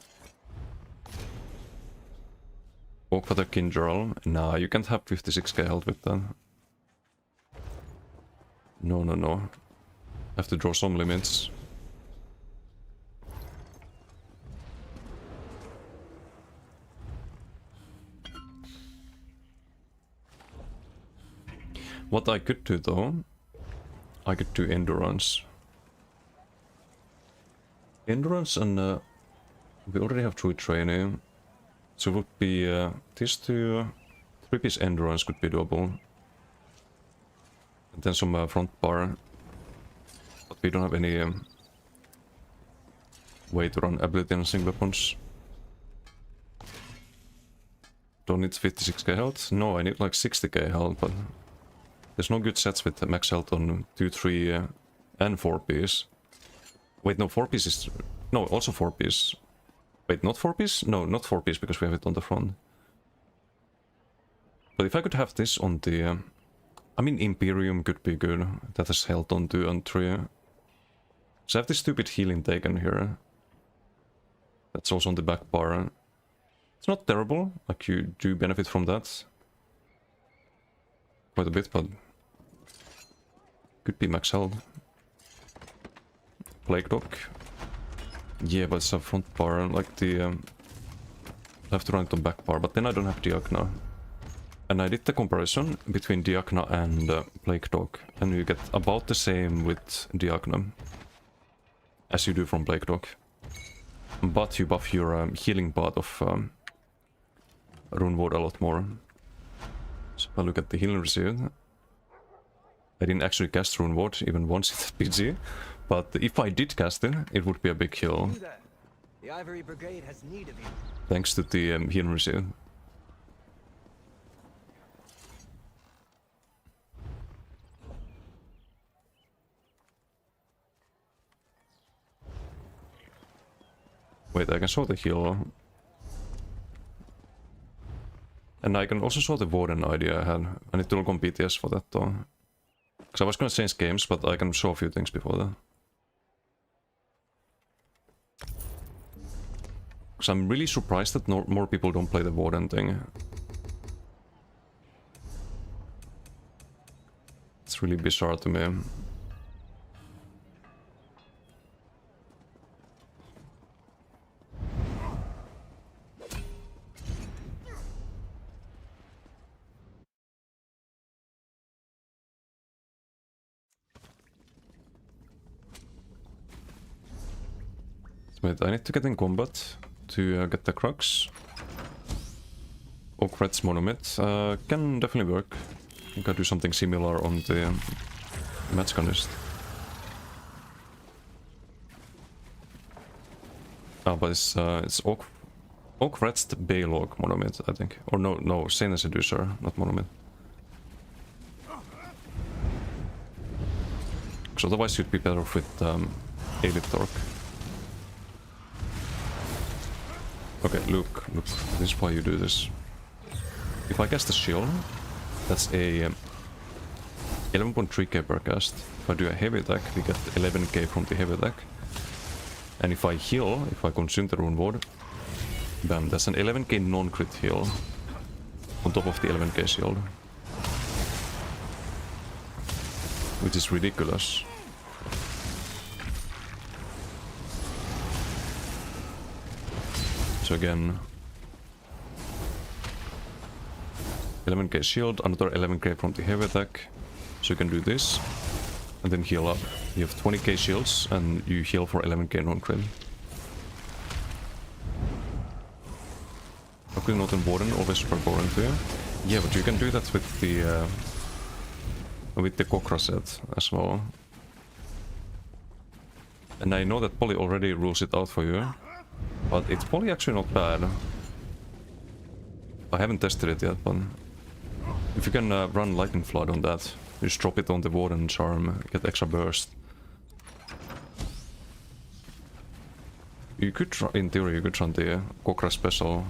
S1: Walk for the Kinjal. Nah, you can't have 56k health with that. No, no, no. Have to draw some limits. What I could do though, I could do endurance. Endurance and we already have Druid training. So it would be these two, 3-piece endurance could be doable. And then some front bar. But we don't have any way to run ability enhancing weapons. Don't need 56k health? No, I need like 60k health, but there's no good sets with max health on 2, 3 and 4-piece. Wait, no, 4-piece is... No, also 4-piece. Wait, not 4-piece? No, not 4-piece because we have it on the front. But if I could have this on the... I mean, Imperium could be good. That has health on 2 and 3. So I have this stupid healing taken here. That's also on the back bar. It's not terrible, like you do benefit from that. Quite a bit, but... Could be max health. Plague Dog. Yeah, but it's a front bar, like the... I have to run it on back bar, but then I don't have Diagna. And I did the comparison between Diagna and Plague Dog, and you get about the same with Diagna as you do from Plague Dog. But you buff your healing part of Rune Ward a lot more. So if I look at the healing received, I didn't actually cast Rune Ward even once in the PG, but if I did cast it, it would be a big heal.
S2: The Ivory Brigade has need of you.
S1: Thanks to the healing received. Wait, I can show the heal. And I can also show the Warden idea I had. I need to look on BTS for that though. Because I was gonna change games, but I can show a few things before that. Because I'm really surprised that more people don't play the Warden thing. It's really bizarre to me. Wait, I need to get in combat to get the crux. Oak Red's Monument can definitely work. I think I'll do something similar on the Matchgunist. But it's Oak Red's the Baylog Monument, I think. Or no, Saint Seducer, not Monument. Because otherwise you'd be better off with Elite Torque. Okay, look, this is why you do this. If I cast a shield, that's a 11.3k per cast. If I do a heavy attack, we get 11k from the heavy attack. And if I heal, if I consume the rune ward, bam, that's an 11k non-crit heal on top of the 11k shield. Which is ridiculous. So again, 11k shield, another 11k from the heavy attack. So you can do this, and then heal up. You have 20k shields, and you heal for 11k non-crit. Okay, not in Warden, always super boring to you. Yeah, but you can do that with the Kokra set as well. And I know that Poly already rules it out for you. But it's probably actually not bad. I haven't tested it yet, but if you can run Lightning Flood on that, you just drop it on the Warden Charm, get extra burst. You could try, in theory, you could run the Kokra special.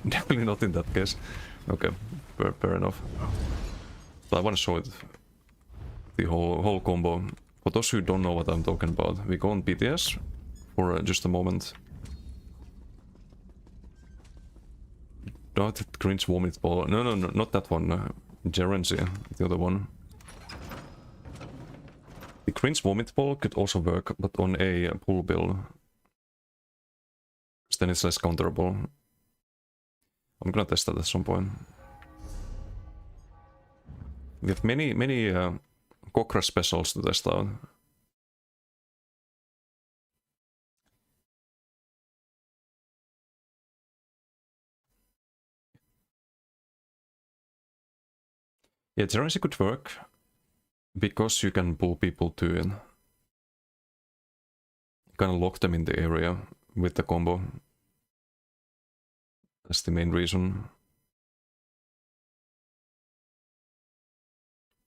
S1: Definitely not in that case. Okay, fair enough. But I want to show it, the whole combo. For those who don't know what I'm talking about, we go on BTS for just a moment. Not Cringe Vomit Ball. No, not that one. Gerency, the other one. The Cringe Vomit Ball could also work, but on a pull build. Because then it's less counterable. I'm gonna test that at some point. We have many Kokra specials to test out. Yeah, Gerency could work because you can pull people to it. You kind of lock them in the area with the combo. That's the main reason.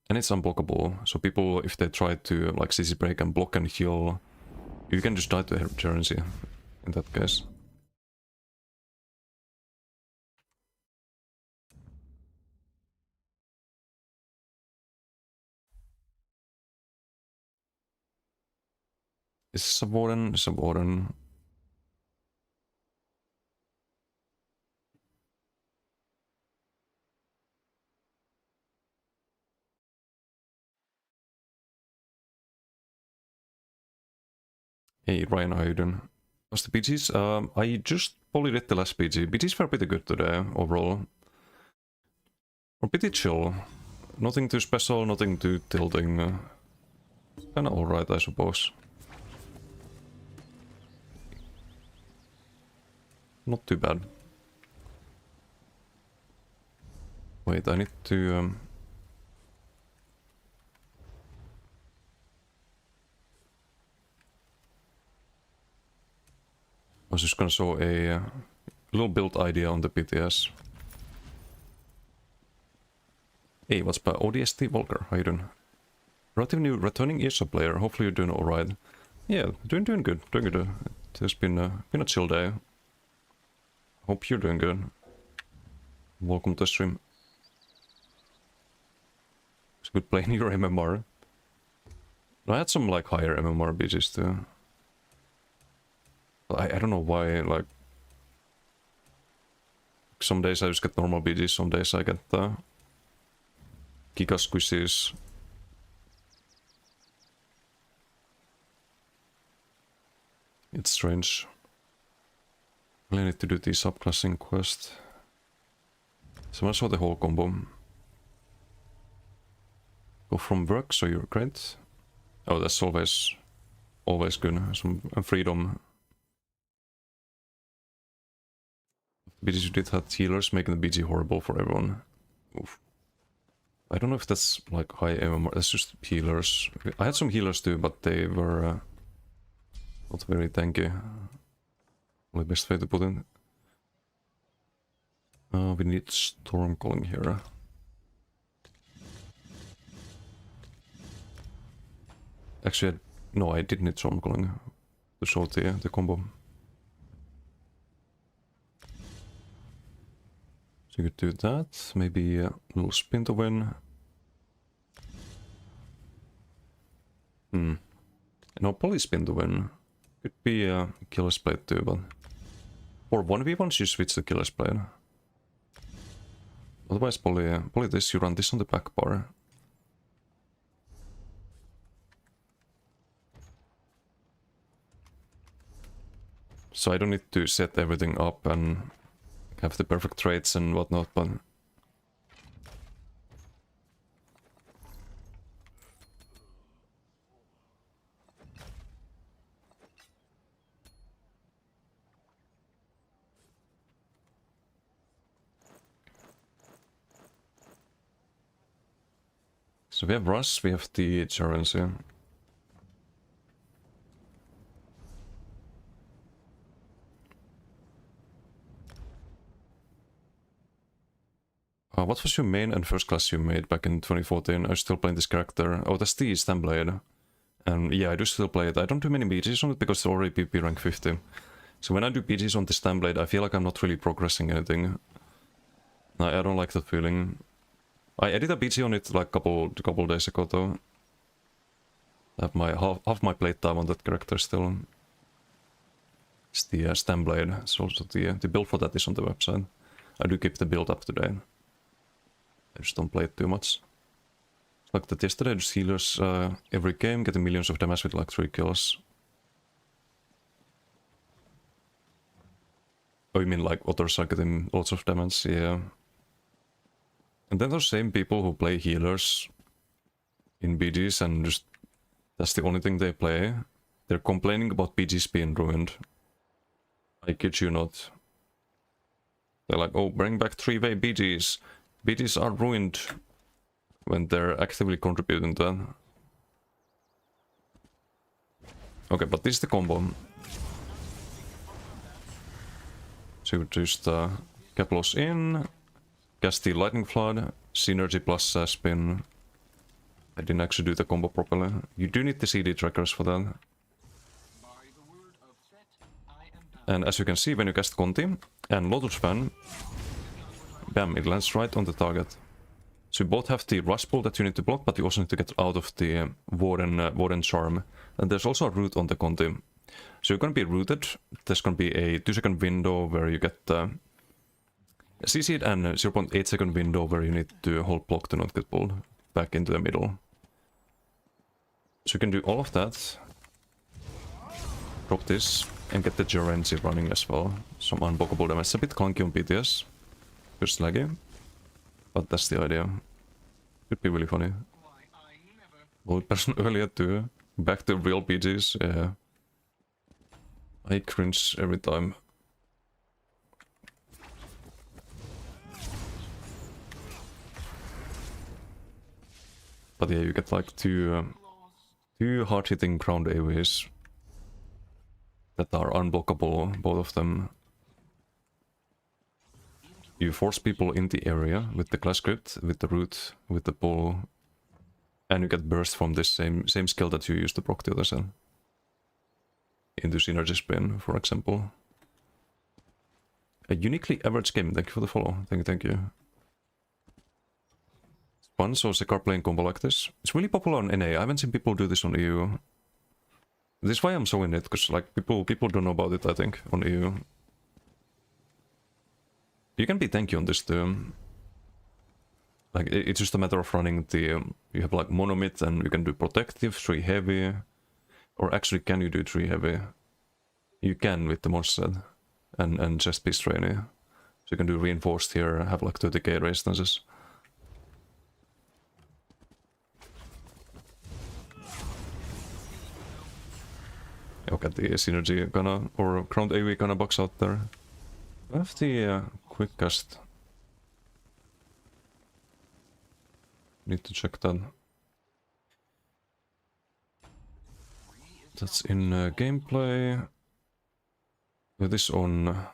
S1: And it's unblockable, so people, if they try to like CC break and block and heal, you can just die to Gerency in that case. Is a Warden, is a Warden. Hey Ryan, how you doing? What's the PGs? I just probably did the last PG. PGs were pretty good today, overall. Or pretty chill. Nothing too special, nothing too tilting. Kinda alright, I suppose. Not too bad. Wait, I need to... I was just gonna show a little build idea on the PTS. Hey, what's by ODST Volker? How you doing? Relatively new returning ESO player. Hopefully you're doing alright. Yeah, doing good. Doing good. It has been a chill day. Hope you're doing good. Welcome to the stream. It's good playing your MMR. I had some like higher MMR BGs too. I don't know why, like... Some days I just get normal BGs, some days I get Giga Squishies. It's strange. Really need to do the subclassing quest. Someone saw the whole combo. Go from work, so you're great. Oh, that's always good. Some freedom. BGs you did had healers, making the BG horrible for everyone. Oof. I don't know if that's like high MMR, that's just healers. I had some healers too, but they were not very tanky. Only best way to put in. We need storm calling here. Actually, no, I did need storm calling to show the combo. So you could do that, maybe a little spin to win. No, probably spin to win. Could be a killer's blade too, but... For 1v1s you switch to killer's blade. Otherwise probably this, you run this on the back bar. So I don't need to set everything up and have the perfect traits and whatnot, but... So we have Russ, we have the currency. What was your main and first class you made back in 2014? I was still playing this character. Oh, that's the Stamblade. And yeah, I do still play it. I don't do many BGs on it because it's already PvP rank 50. So when I do BGs on the Stamblade, I feel like I'm not really progressing anything. I don't like that feeling. I edited a BG on it like a couple days ago though. I have my half my playtime on that character still. It's the Stamblade. It's also the build for that is on the website. I do keep the build up to date. I just don't play it too much. Like that yesterday, just healers every game, getting millions of damage with like 3 kills. Oh, you mean like others are getting lots of damage? Yeah. And then those same people who play healers in BGs and just... That's the only thing they play. They're complaining about BGs being ruined. I kid you not. They're like, oh, bring back 3-way BGs. BGs are ruined when they're actively contributing to that. Okay, but this is the combo. So you just Keplos in, cast the Lightning Flood, Synergy plus Spin. I didn't actually do the combo properly. You do need the CD trackers for that. And as you can see, when you cast Conti and Lotus Fan, bam, it lands right on the target. So you both have the Rush Pull that you need to block, but you also need to get out of the Warden Charm. And there's also a root on the Conti. So you're gonna be rooted. There's gonna be a 2-second window where you get CC'd and 0.8-second window where you need to hold block to not get pulled back into the middle. So you can do all of that. Drop this and get the Gerency running as well. Some unblockable damage. It's a bit clunky on BTS. Just laggy. But that's the idea. Could be really funny. Old person earlier too. Back to real BGs, yeah. I cringe every time. But yeah, you get like two hard-hitting ground AoEs that are unblockable, both of them. You force people in the area with the class script, with the root, with the pull, and you get burst from this same skill that you use to proc the other side. Into Synergy Spin, for example. A uniquely average game, thank you for the follow, thank you. It's fun, so Sekar playing combo like this. It's really popular on NA, I haven't seen people do this on EU. This is why I'm showing it, because like people don't know about it, I think, on EU. You can be tanky on this too. Like it's just a matter of running the you have like monomyth and you can do protective, 3 heavy. Or actually, can you do 3 heavy? You can with the monster set and chest piece trainee. So you can do reinforced here, have like 30k resistances. Look at the synergy gonna, or ground AoE gonna box out there. I have the quick cast. Need to check that. That's in gameplay. With this on.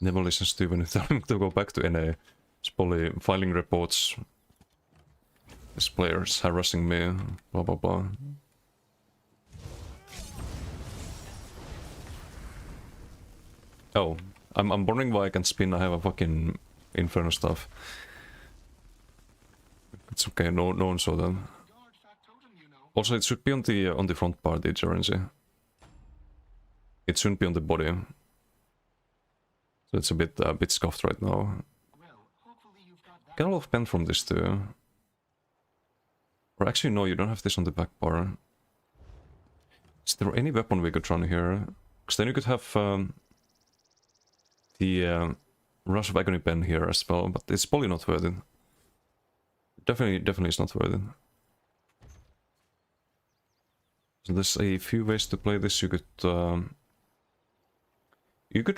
S1: Never listens to when you tell him to go back to NA. It's probably filing reports. This player's harassing me. Blah blah blah. Oh, I'm wondering why I can spin. I have a fucking Inferno stuff. It's okay, no one saw that. Also, it should be on the front part, the currency. It shouldn't be on the body. So it's a bit scuffed right now. Get a lot of pen from this too. Or actually, no, you don't have this on the back bar. Is there any weapon we could run here? Because then you could have the Rush of Agony pen here as well, but it's probably not worth it. Definitely it's not worth it. So there's a few ways to play this. You could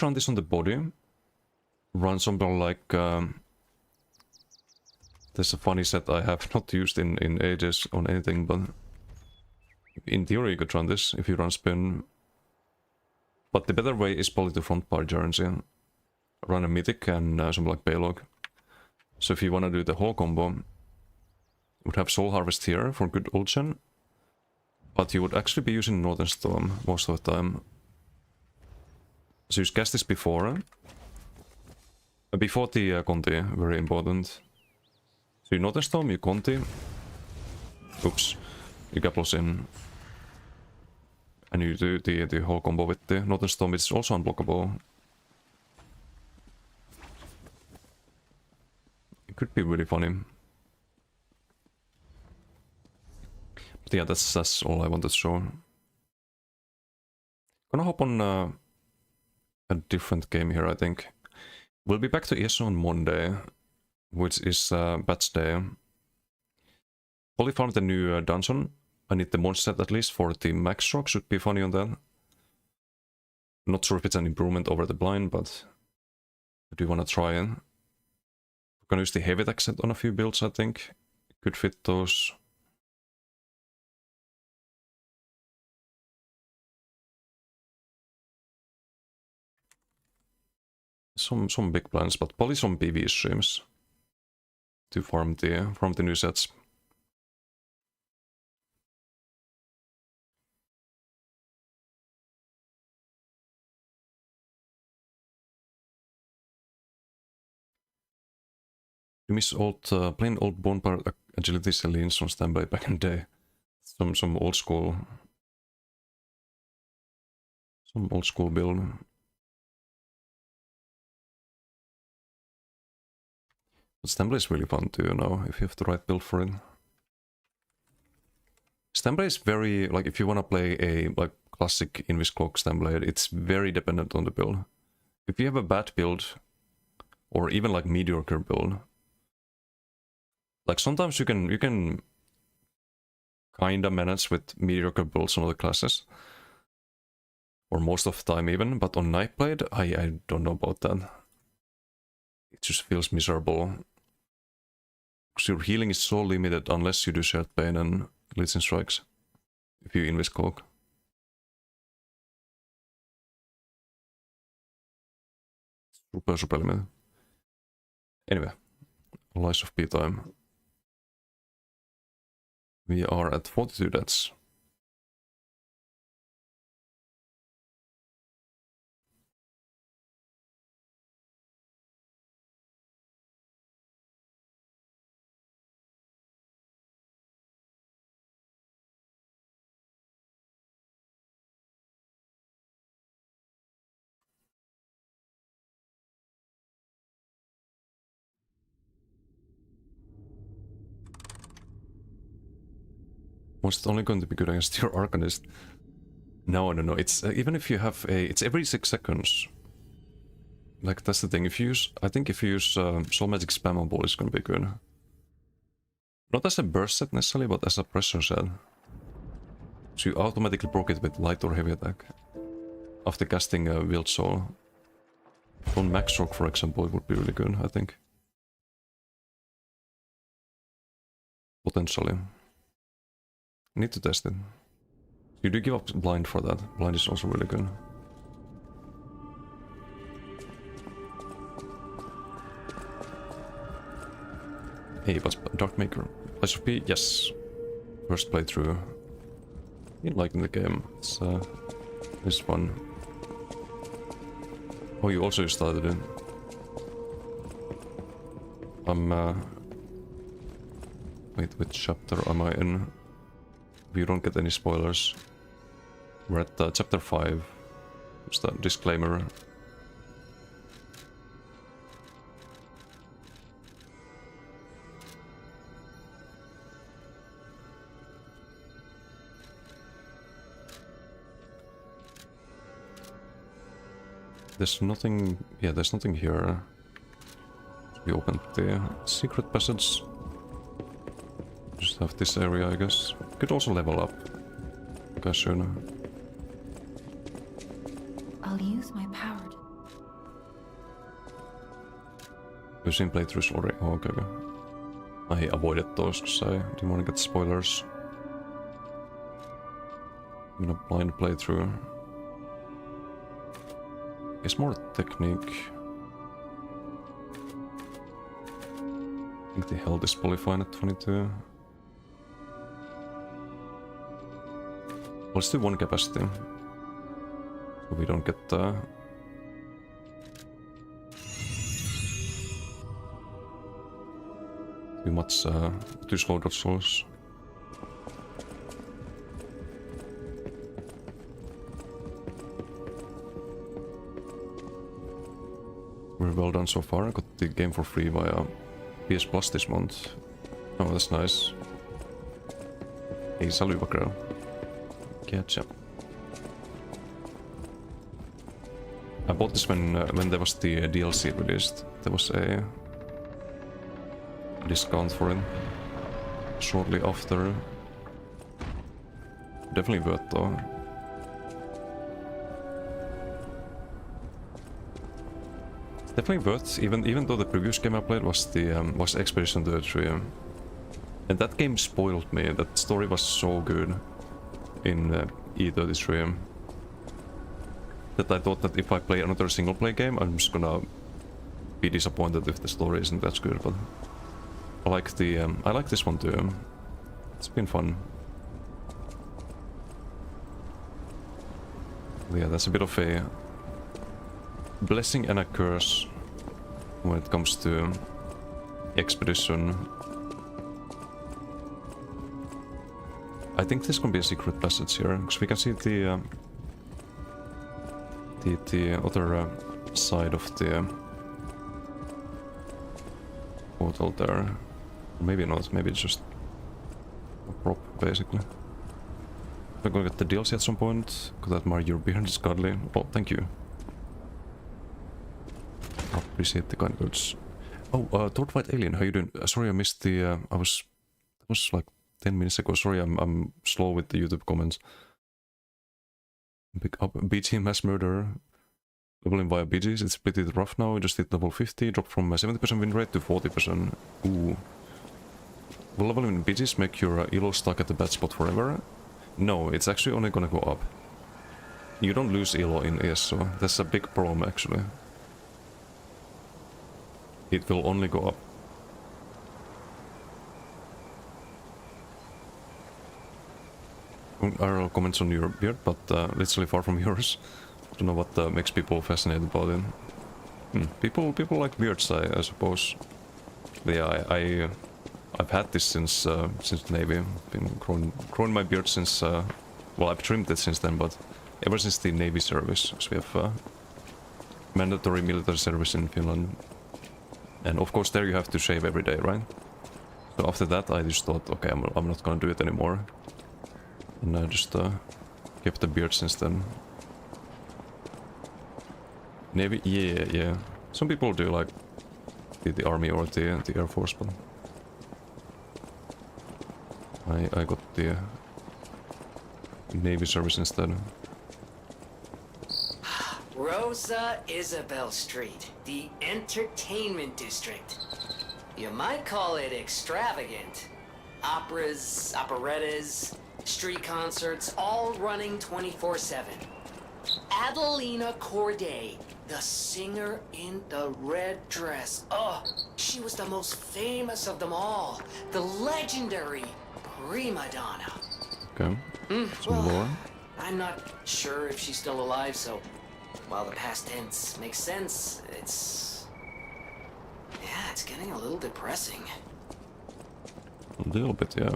S1: run this on the body. Run something like there's a funny set I have not used in ages on anything, but in theory you could run this if you run spin. But the better way is probably the front bar currency. Run a mythic and something like Paylog. So if you want to do the whole combo, you would have Soul Harvest here for good old gen. But you would actually be using Northern Storm most of the time. So you cast this before the Conti, very important. So you Northern Storm, you Conti. Oops. You Gaplos in. And you do the whole combo with the Northern Storm, which is also unblockable. It could be really funny. But yeah, that's all I wanted to show. Gonna hop on a different game here, I think. We'll be back to ESO on Monday, which is Batch Day. Probably found the new dungeon. I need the monster set at least for the max shock, should be funny on that. Not sure if it's an improvement over the blind, but I do want to try it. We're gonna use the heavy attack set on a few builds, I think. Could fit those. Some big plans, but probably some PvE streams to farm the new sets. You miss plain old Bonepar agility Selines on standby back in the day. Some old school build. But Stamblade is really fun too now, if you have the right build for it. Stamblade is very, like, if you want to play a like classic Invis Cloak Stamblade, it's very dependent on the build. If you have a bad build, or even like mediocre build, like sometimes you can kinda manage with mediocre builds on other classes. Or most of the time even, but on Nightblade, I don't know about that. It just feels miserable. Because your healing is so limited unless you do Shared Pain and Legion Strikes. If you Invis Cloak. Super limited. Anyway, Lies of P time. We are at 42 deaths. Was it only going to be good against your Arcanist? No, no, no. It's even if you have a... It's every 6 seconds. Like, that's the thing. If you use... I think if you use Soul Magic Spammable, it's gonna be good. Not as a burst set necessarily, but as a pressure set. So you automatically proc it with light or heavy attack. After casting Wild Soul. On Max Rock, for example, it would be really good, I think. Potentially. Need to test it. You do give up Blind for that. Blind is also really good. Hey, but Darkmaker. SOP, yes. First playthrough. Been liking the game. It's fun. Oh, you also started it. Wait, which chapter am I in? If you don't get any spoilers. We're at chapter 5. Just a disclaimer. There's nothing... Yeah, there's nothing here. We opened the secret passage. Just have this area, I guess. Could also level up. Okay, soon.
S3: I'll use my power.
S1: We've seen playthroughs already. Oh, okay, okay. I avoided those because I didn't want to get spoilers. I'm gonna blind playthrough. It's more technique. I think the health is probably fine at 22. Let's do 1 capacity. So we don't get too much too slow dot souls. We're well done so far. I got the game for free via PS Plus this month. Oh, that's nice. Hey, salut, Vakra. Catch up. I bought this when there was the DLC released. There was a discount for it shortly after. Definitely worth though. Definitely worth, even though the previous game I played was the was Expedition 33, and that game spoiled me. That story was so good in E33 that I thought that if I play another single player game, I'm just gonna be disappointed if the story isn't that good. But I like the I like this one too. It's been fun. Yeah, that's a bit of a blessing and a curse when it comes to Expedition. I think there's gonna be a secret passage here, because we can see the other side of the portal there. Maybe not, maybe it's just a prop, basically. We're gonna get the DLC at some point. Could admire your beard, it's godly. Oh, thank you. Appreciate the kind words. Oh, Third White Alien, how you doing? Sorry I missed the... That was like 10 minutes ago. Sorry, I'm slow with the YouTube comments. Pick up BG Mass Murder. Leveling via BGs, it's pretty rough now. Just hit level 50, dropped from 70% win rate to 40%. Ooh. Will leveling in BGs make your elo stuck at the bad spot forever? No, it's actually only gonna go up. You don't lose elo in ESO. That's a big problem, actually. It will only go up. IRL comments on your beard, but literally far from yours. I don't know what makes people fascinated about it. People like beards, I suppose. But yeah, I've had this since Navy. Been growing my beard since well, I've trimmed it since then, but ever since the Navy service, because we have mandatory military service in Finland, and of course there you have to shave every day, right? So after that, I just thought, okay, I'm not gonna do it anymore. And I just kept the beard since then. Maybe, yeah. Some people do like the army or the air force, but I got the Navy service instead.
S9: Rosa Isabel Street, the entertainment district. You might call it extravagant. Operas, operettas, street concerts, all running 24/7. Adelina Corday, the singer in the red dress. Oh, she was the most famous of them all. The legendary prima donna.
S1: Okay. Some lore.
S9: I'm not sure if she's still alive, so while the past tense makes sense, it's getting a little depressing.
S1: A little bit, yeah.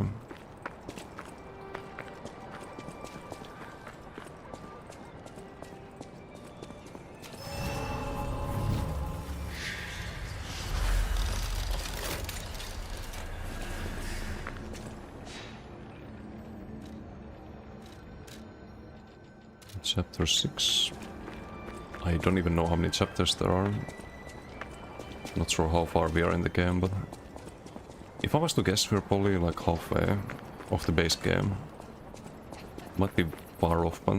S1: Chapter 6. I don't even know how many chapters there are. Not sure how far we are in the game, but if I was to guess, we're probably like halfway of the base game. Might be far off, but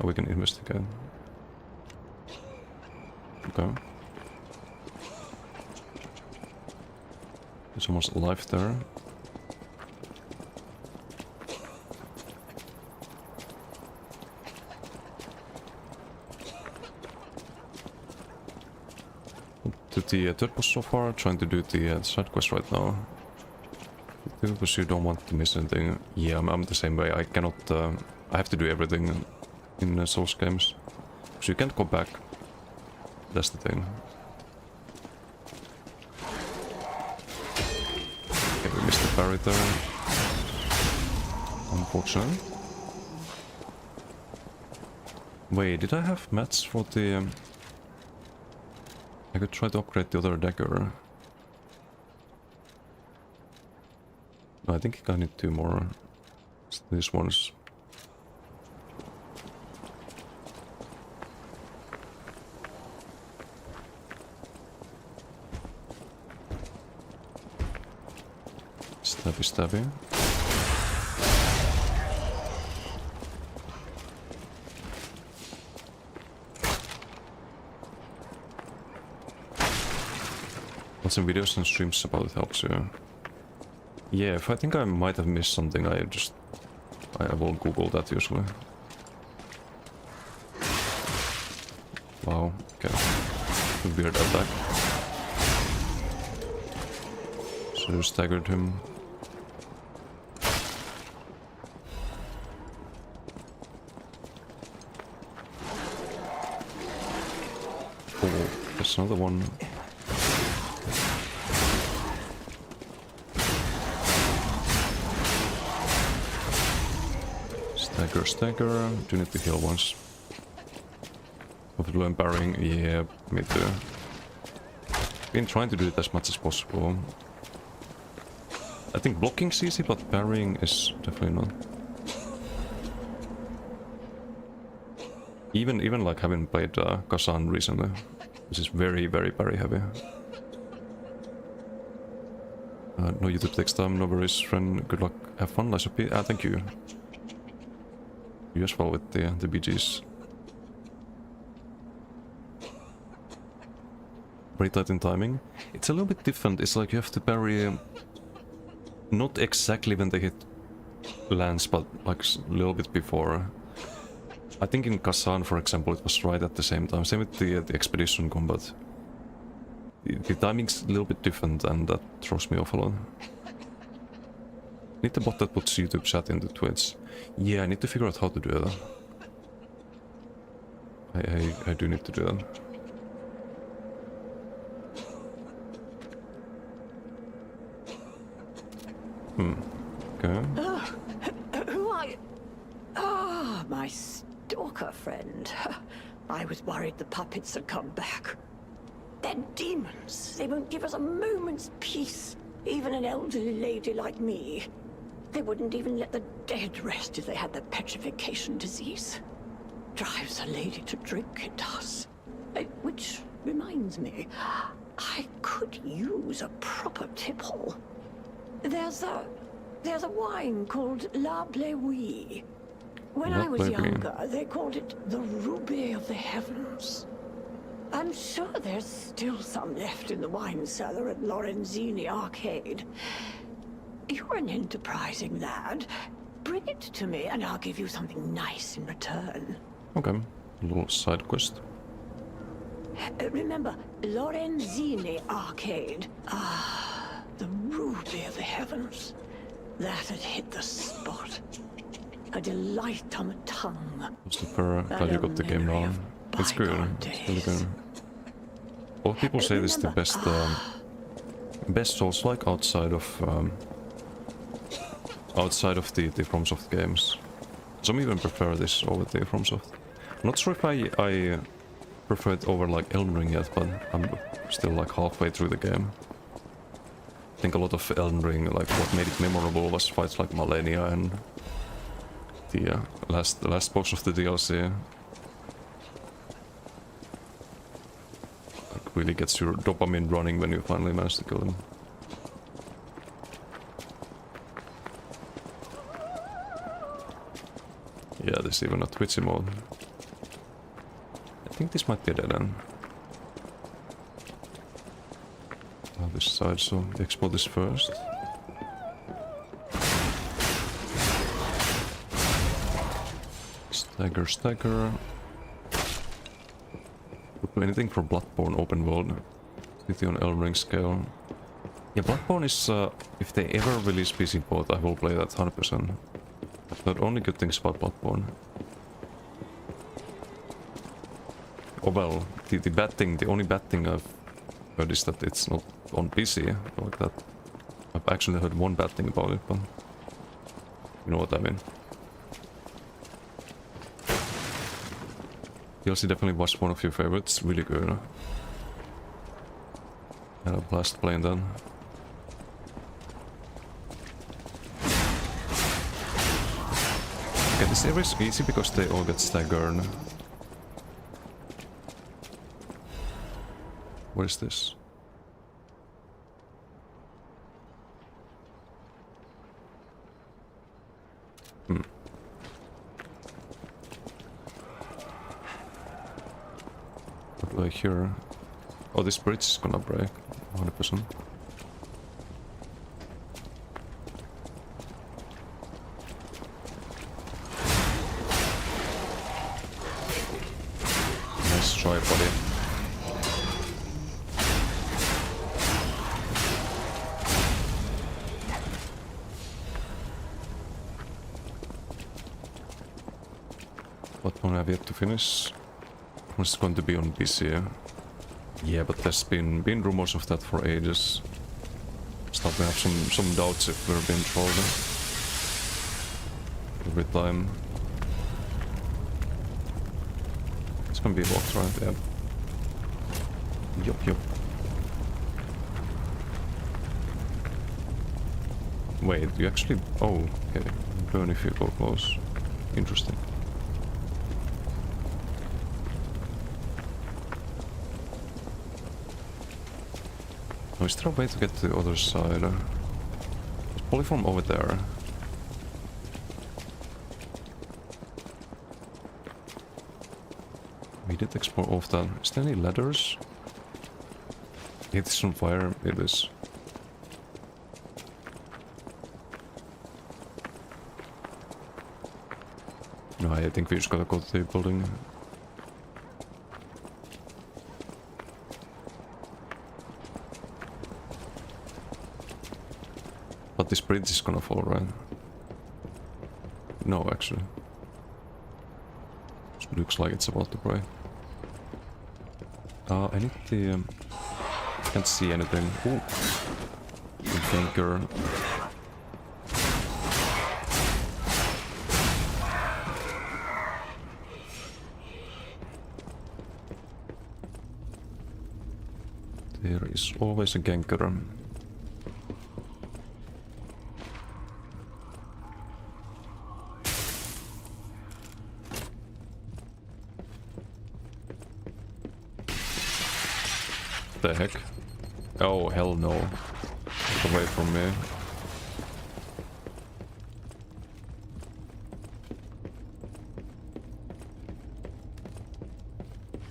S1: we can investigate. Okay. There's almost alive there. To the third boss so far, trying to do the side quest right now. Because you don't want to miss anything. Yeah, I'm the same way. I cannot. I have to do everything in Souls games, so you can't go back. That's the thing. Okay, we missed the parry there. Unfortunately. Wait, did I have mats for the? I could try to upgrade the other dagger. I think I need 2 more. These ones. Stabby, stabby. Some videos and streams about it helps you. Yeah, if I think I might have missed something, I will Google that usually. Wow, okay. Weird attack. So you staggered him. Oh, there's another one. Stagger, do need to heal once. Hopefully I'm parrying, yeah, me too. Been trying to do it as much as possible. I think blocking's easy, but parrying is definitely not. Even like having played Kazan recently, this is very parry heavy. No YouTube takes time, no worries, friend. Good luck, have fun, nice to thank you. You as well with the BGs. Very tight in timing. It's a little bit different. It's like you have to parry not exactly when the hit lands, but like a little bit before. I think in Kazan, for example, it was right at the same time. Same with the expedition combat. The timing's a little bit different, and that throws me off a lot. Need the bot that puts YouTube chat into Twitch. Yeah, I need to figure out how to do that. I do need to do that. Okay.
S10: Who are you? Ah, my stalker friend. I was worried the puppets had come back. They're demons. They won't give us a moment's peace. Even an elderly lady like me. They wouldn't even let the dead rest if they had the petrification disease. Drives a lady to drink, it does. Which reminds me, I could use a proper tipple. There's a wine called La Bleuie. When I was younger, they called it the Ruby of the Heavens. I'm sure there's still some left in the wine cellar at Lorenzini Arcade. You're an enterprising lad. Bring it to me and I'll give you something nice in return.
S1: Okay, a little side quest.
S10: Remember, Lorenzini Arcade. Ah, the Ruby of the Heavens. That had hit the spot. A delight on the tongue.
S1: Super glad you got the game now. It's good. It's really good. All people say this is the best best Souls-like outside of the FromSoft games. Some even prefer this over the FromSoft. I'm not sure if I prefer it over like Elden Ring yet, but I'm still like halfway through the game. I think a lot of Elden Ring, like what made it memorable was fights like Malenia and the last boss of the DLC. Like really gets your dopamine running when you finally manage to kill him. Yeah, there's even a twitchy mode. I think this might be a dead end. This side, so explode this first. Stagger, stagger. Would do anything for Bloodborne open world. City on Elden Ring scale. Yeah, Bloodborne is, if they ever release PC port, I will play that 100%. Not only good things about Bloodborne. Oh well, the bad thing, the only bad thing I've heard is that it's not on PC, like that. I've actually heard one bad thing about it, but you know what I mean. DLC definitely was one of your favorites, really good. Had a blast playing that. Okay, this area is easy because they all get staggered. What is this? What do I hear? Oh, this bridge is gonna break. 100%. Nice try, buddy. What one I have yet to finish? It's going to be on PC. Yeah, but there's been rumors of that for ages. Start to have some doubts if we're being trolled every time. It's gonna be locked, right? Yeah. Yup. Wait, you actually... Oh, okay. Burn if you go close. Interesting. Oh, is there a way to get to the other side? There's polyform over there. We did explore all of that. Is there any ladders? It's on fire. It is. No, I think we just gotta go to the building. But this bridge is gonna fall, right? No, actually. It looks like it's about to break. I need the... can't see anything. Ooh. The tanker. There is always a ganker. The heck? Oh, hell no. Get away from me.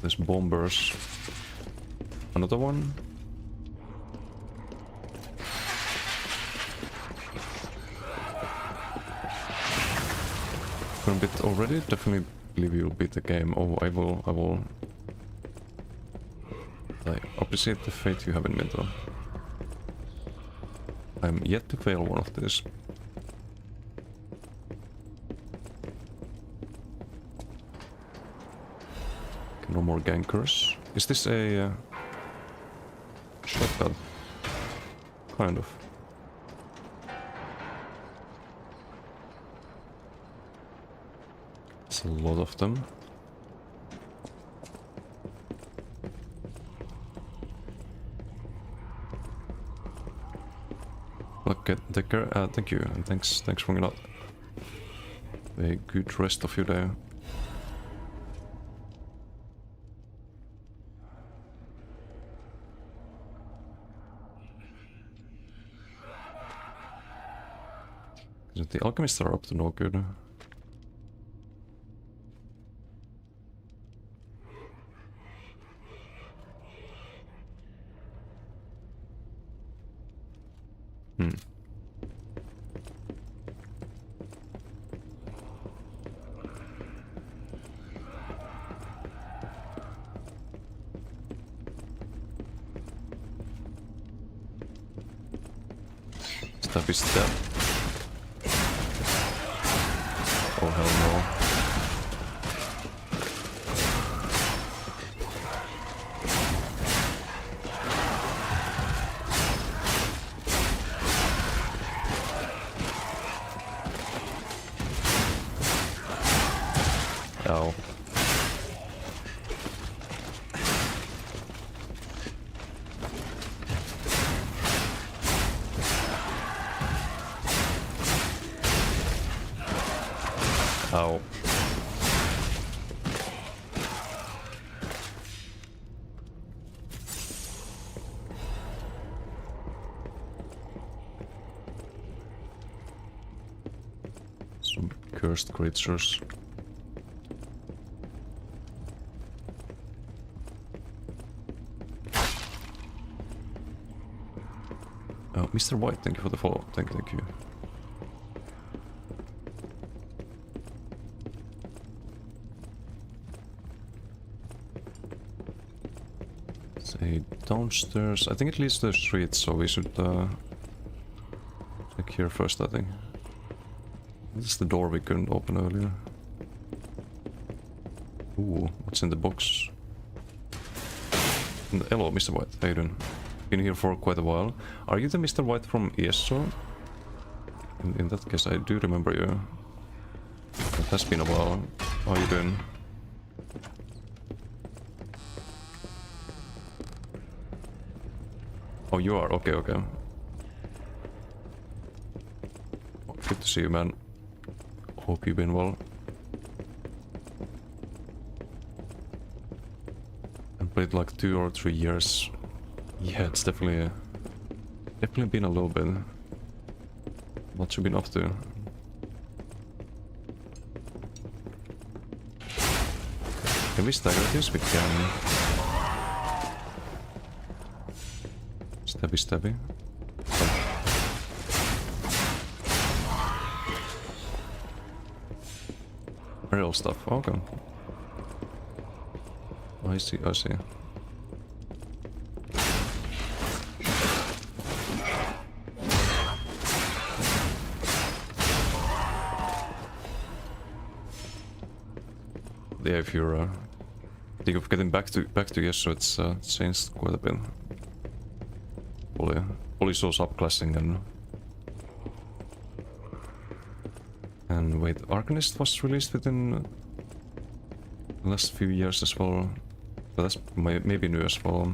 S1: There's bombers. Another one? Gonna beat already? Definitely believe you'll beat the game. Oh, I will. I appreciate the faith you have in me though. I'm yet to fail one of these. Okay, no more gankers. Is this a shotgun? Kind of. It's a lot of them. Okay, take care. Thank you, and thanks for hanging out. A good rest of your day. The alchemists are up to no good. Stabby stab. Oh hell no. Ow. Ow. Some cursed creatures. Oh, Mr. White, thank you for the follow. Thank you. Say downstairs. I think it leads to the street, so we should check here first, I think. This is the door we couldn't open earlier. Ooh, what's in the box? Hello, Mr. White. How you doing? Been here for quite a while. Are you the Mr. White from ESO? In that case, I do remember you. It has been a while. How are you doing? Oh, you are? Okay. Oh, good to see you, man. Hope you've been well. And played like 2 or 3 years. Yeah, it's definitely been a little bit. What you been up to? Can we stagger this? We can. Stabby. Real stuff. Okay. I see. Yeah, if you're think of getting back to ESO, it's changed quite a bit. Fully so subclassing and wait, Arcanist was released within the last few years as well. But that's maybe new as well.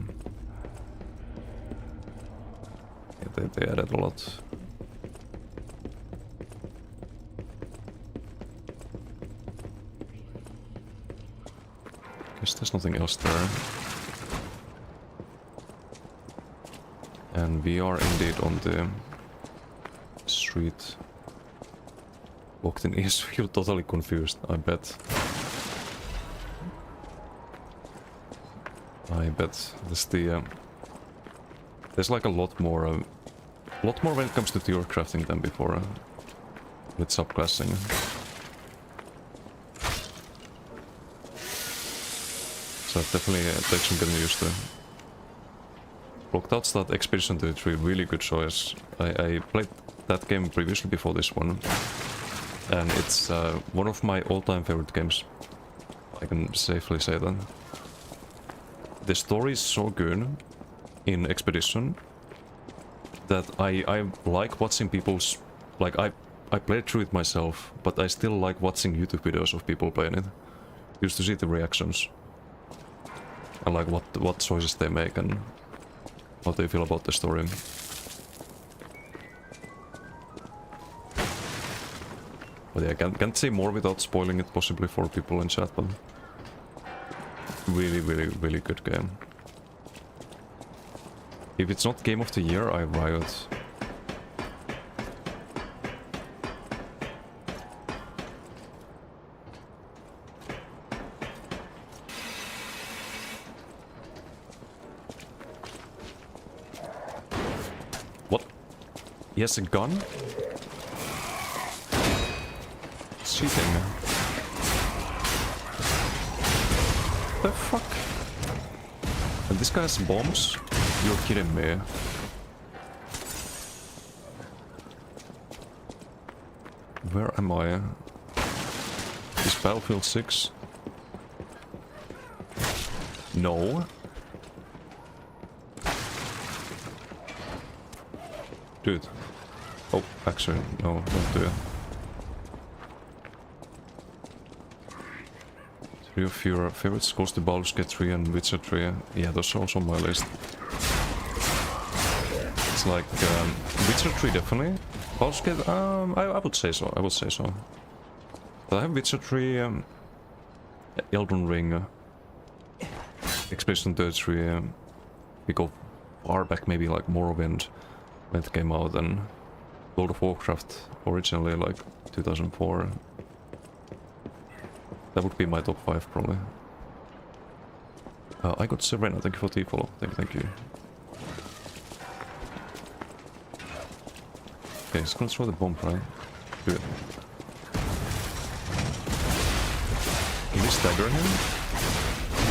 S1: Yeah, they added a lot. Guess there's nothing else there. And we are indeed on the street. Walked in ESO, you're totally confused, I bet. I bet there's the there's like a lot more when it comes to tier crafting than before with subclassing. So it definitely takes some getting used to. Blocked out start Expedition 33, really good choice. I played that game previously before this one, and it's one of my all-time favorite games. I can safely say that. The story is so good in Expedition that I like watching people's... Like, I played through it myself, but I still like watching YouTube videos of people playing it. Used to see the reactions. And like what choices they make and how they feel about the story. But yeah, can't say more without spoiling it possibly for people in chat, but... Really, really, really good game. If it's not Game of the Year, I riot. What? He has a gun? It's cheating. The fuck? And this guy has bombs? You're kidding me. Where am I? Is Battlefield 6? No. Dude. Oh, actually, no, don't do it. 3 of your favorites goes to Baldur's Gate 3 and Witcher 3. Yeah, those are also on my list. It's like Witcher 3 definitely. Baldur's Gate, I would say so. I would say so. But I have Witcher 3, Elden Ring, Expedition 33. We go far back, maybe like Morrowind when it came out, and World of Warcraft originally, like 2004. That would be my top 5 probably. I got Serena, thank you for the follow. Thank you. Okay, he's gonna throw the bomb, right? Good. Can we stagger him?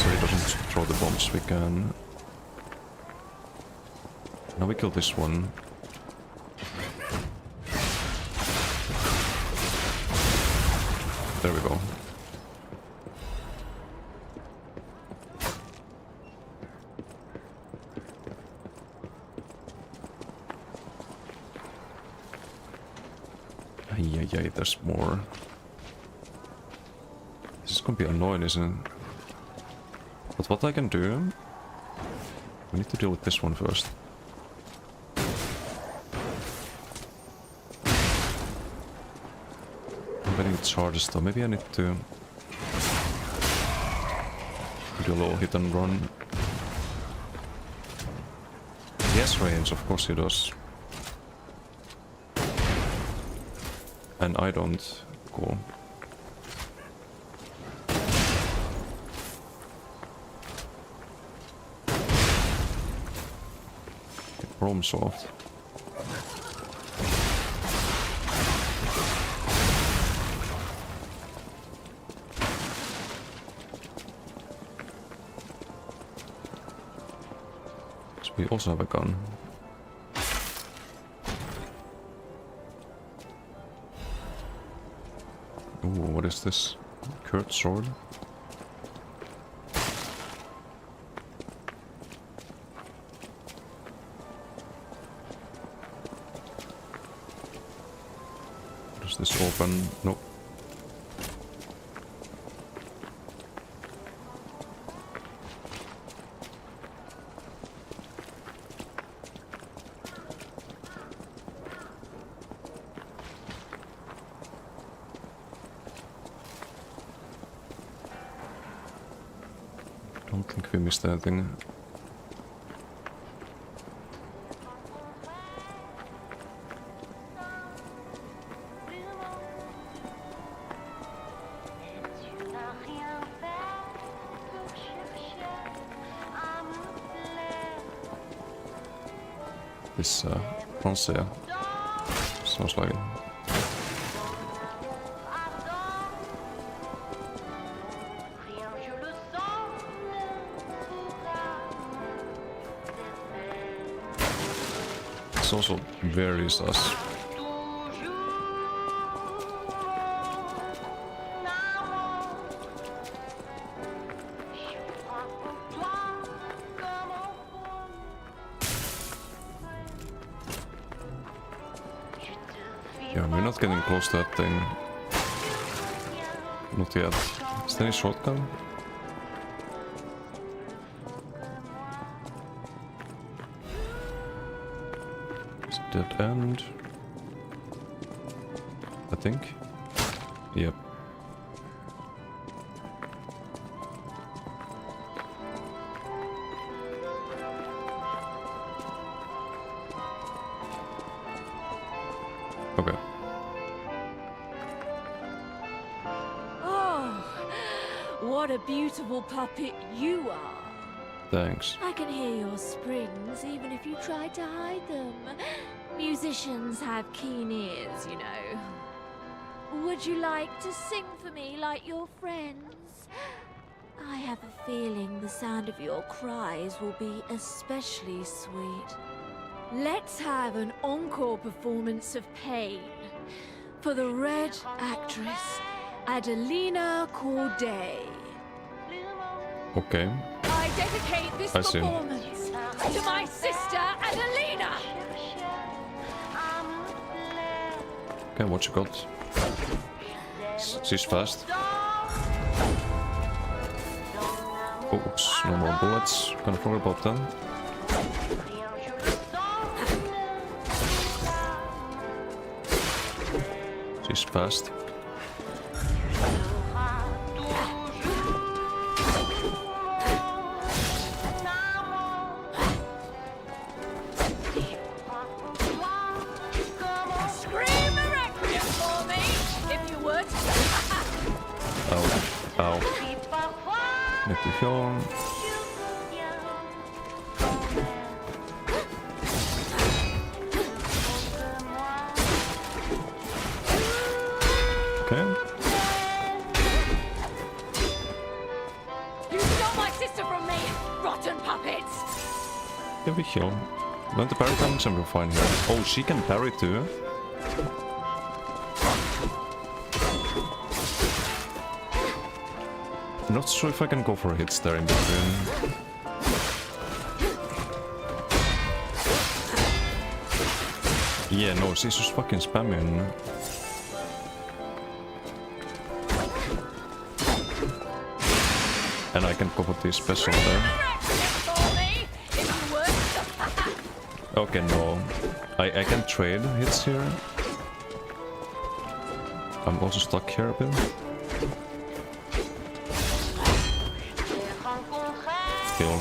S1: So he doesn't throw the bombs, we can... Now we kill this one. There we go. Yeah, there's more. This is gonna be annoying, isn't it? But what I can do... We need to deal with this one first. I'm getting charges though, maybe I need to... do a little hit and run. He has range, of course he does. And I don't. Cool. Problem solved. So we also have a gun. Ooh, what is this? Curved sword? Does this open? Nope. Don't think we missed anything. This Francia. Sounds like it. It's also very sus. Yeah, we're not getting close to that thing. Not yet. Is there any shotgun? It's dead end. I think. Yep. Okay.
S11: Oh, what a beautiful puppet you are.
S1: Thanks.
S11: I can hear your springs even if you try to hide them. Musicians have keen ears, you know. Would you like to sing for me like your friends? I have a feeling the sound of your cries will be especially sweet. Let's have an encore performance of Pain for the Red actress, Adelina Corday.
S1: Okay.
S11: I dedicate this
S1: I see.
S11: performance to my sister, Adelina!
S1: Okay, what you got? She's fast. Oops, no more bullets. Kinda forgot about them. She's fast.
S11: Scream a requiem for me, if you would.
S1: Ow. Ow. Need to heal. Okay.
S11: You stole my sister from me, rotten puppets!
S1: Yeah, we heal. Learn the parry damage and we're fine here. Oh, she can parry too. I'm not sure if I can go for hits there in between. Yeah, no, she's just fucking spamming. And I can cover the special there. Okay, no. I can trade hits here. I'm also stuck here a bit. Still.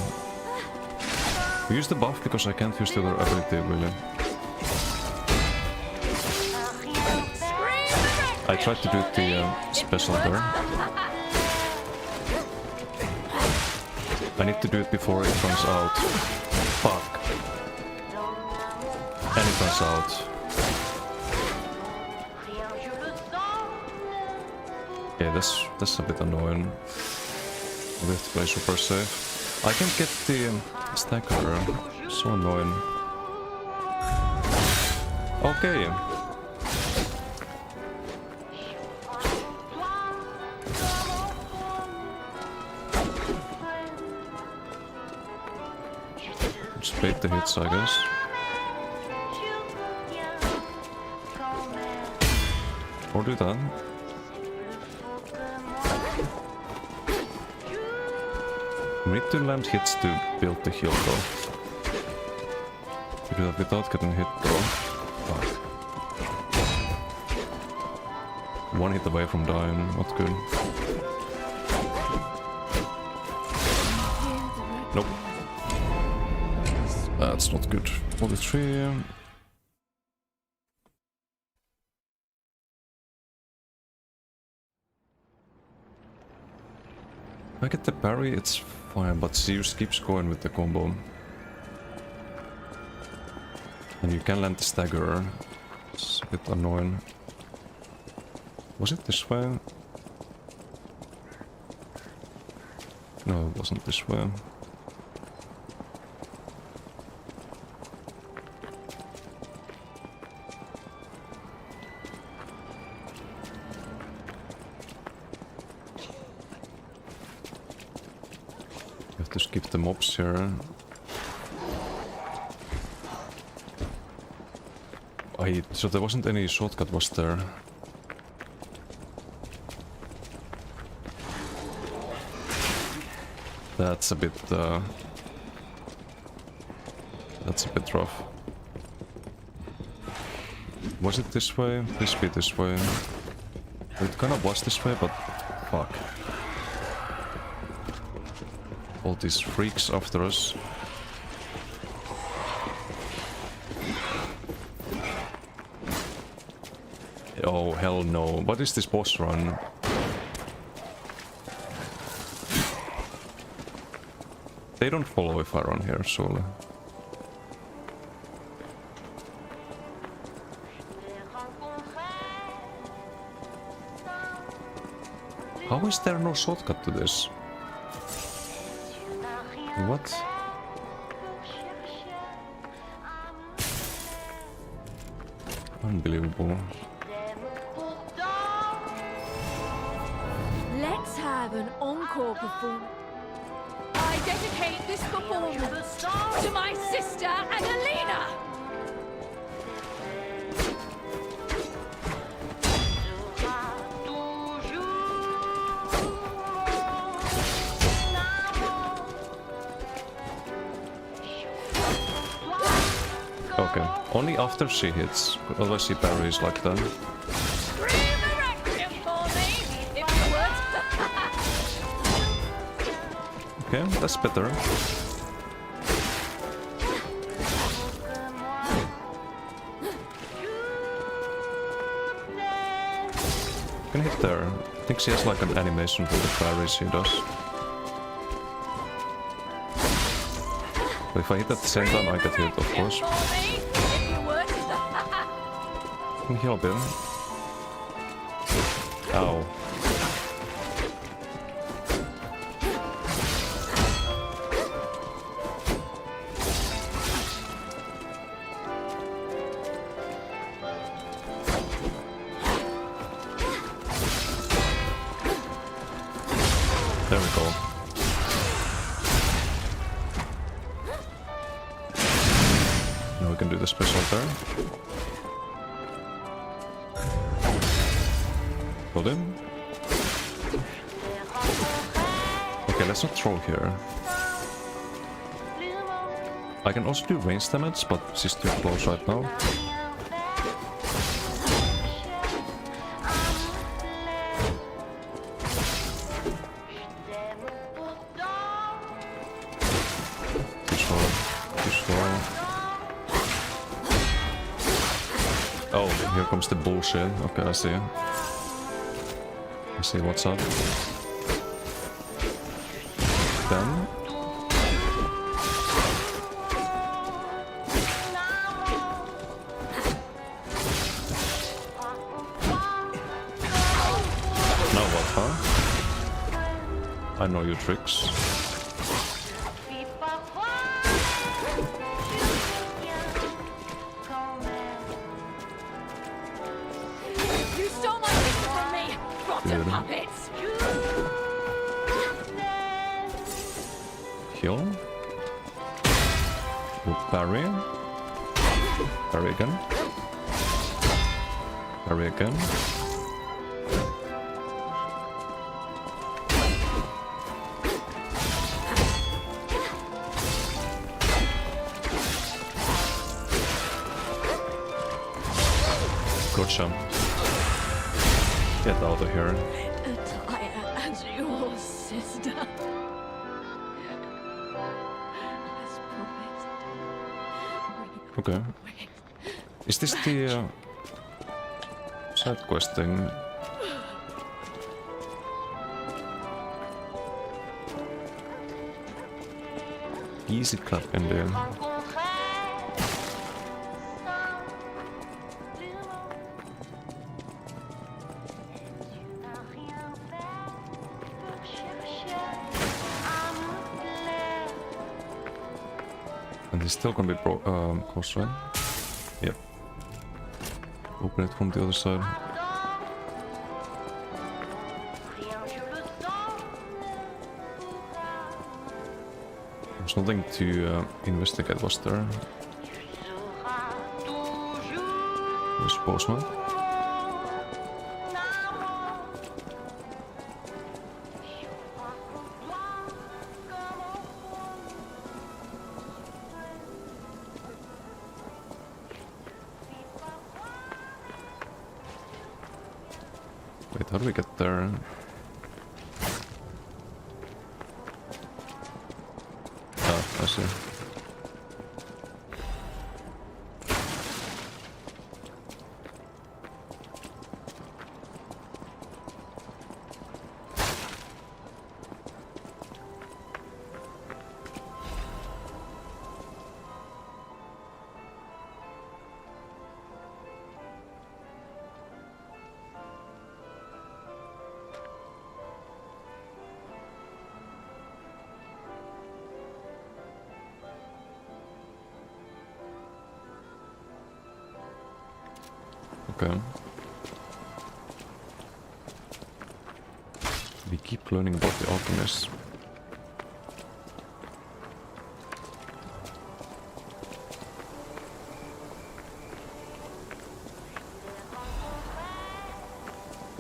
S1: We use the buff because I can't use the other ability really. I tried to do the special there. I need to do it before it runs out. Fuck. And it runs out. Yeah, that's a bit annoying. We have to play super safe. I can't get the stacker. So annoying. Okay. Just bait the hits, I guess. Or do that. We need to land hits to build the heal though. We do that without getting hit though. Fuck. One hit away from dying, not good. Nope. That's not good. 43. If I get the parry, it's fine, but Zeus keeps going with the combo. And you can land the stagger. It's a bit annoying. Was it this way? No, it wasn't this way. You have to skip the mobs here. So there wasn't any shortcut, was there? That's a bit rough. Was it this way? Please be this way. It kind of was this way, but fuck. All these freaks after us. Oh hell no. What is this boss run? They don't follow if I run here, surely. How is there no shortcut to this? What? Unbelievable.
S11: Let's have an encore performance. I dedicate this performance to my sister, Adelina!
S1: Okay, only after she hits, otherwise she parries like that.
S11: Scream a requiem for me, if you would!
S1: Okay, that's better. Can hit there. I think she has like an animation for the parries she does. But if I hit at the same time, I get hit, of course. I can heal a bit. Ow. There we go. Now we can do the special there. Hold him. Okay, let's not throw here. I can also do range damage, but she's too close right now. Too slow. Too slow. Oh, here comes the bullshit. Okay, I see. I see what's up. Then. Now what, huh? I know your tricks.
S11: You stole my sister from me, rotten puppets!
S1: Heal. We'll parry. Parry again. Parry again. Gotcha. Get out of here.
S11: Attire as your sister. As promised.
S1: Okay. Is this the side quest thing? Easy clap in there. And it's still gonna be close, right? Yep. Open it from the other side. There's nothing to investigate, was there? I suppose not. Wait, how do we get there? Ah, I see. Okay. We keep learning about the alchemists.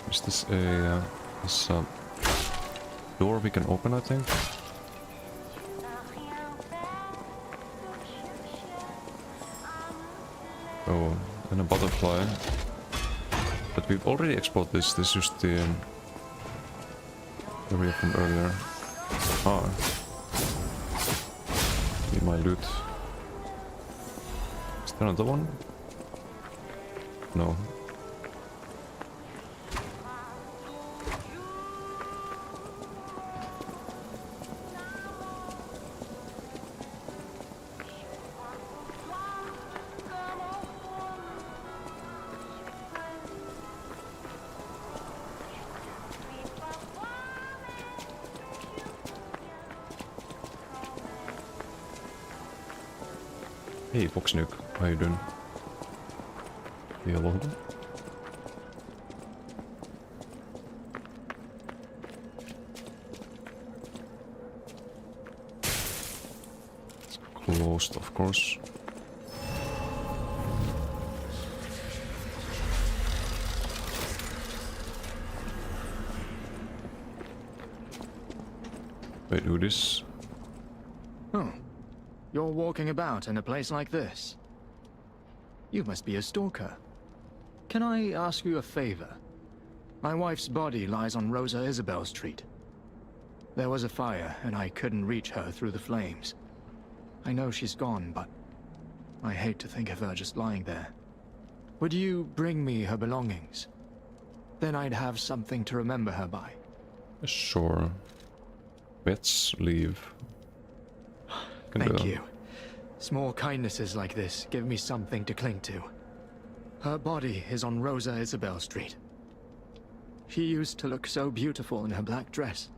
S1: Is this a door we can open, I think? Oh, and a butterfly. But we've already explored this. This is the area from earlier. Ah. Need my loot. Is there another one? No. Hey, Foxnuke, how you doing? You alone? It's closed, of course. Wait, who this?
S12: Oh. You're walking about in a place like this. You must be a stalker. Can I ask you a favor? My wife's body lies on Rosa Isabel Street. There was a fire, and I couldn't reach her through the flames. I know she's gone, but I hate to think of her just lying there. Would you bring me her belongings? Then I'd have something to remember her by.
S1: Sure. Let's leave.
S12: Thank you. Small kindnesses like this give me something to cling to. Her body is on Rosa Isabel Street. She used to look so beautiful in her black dress.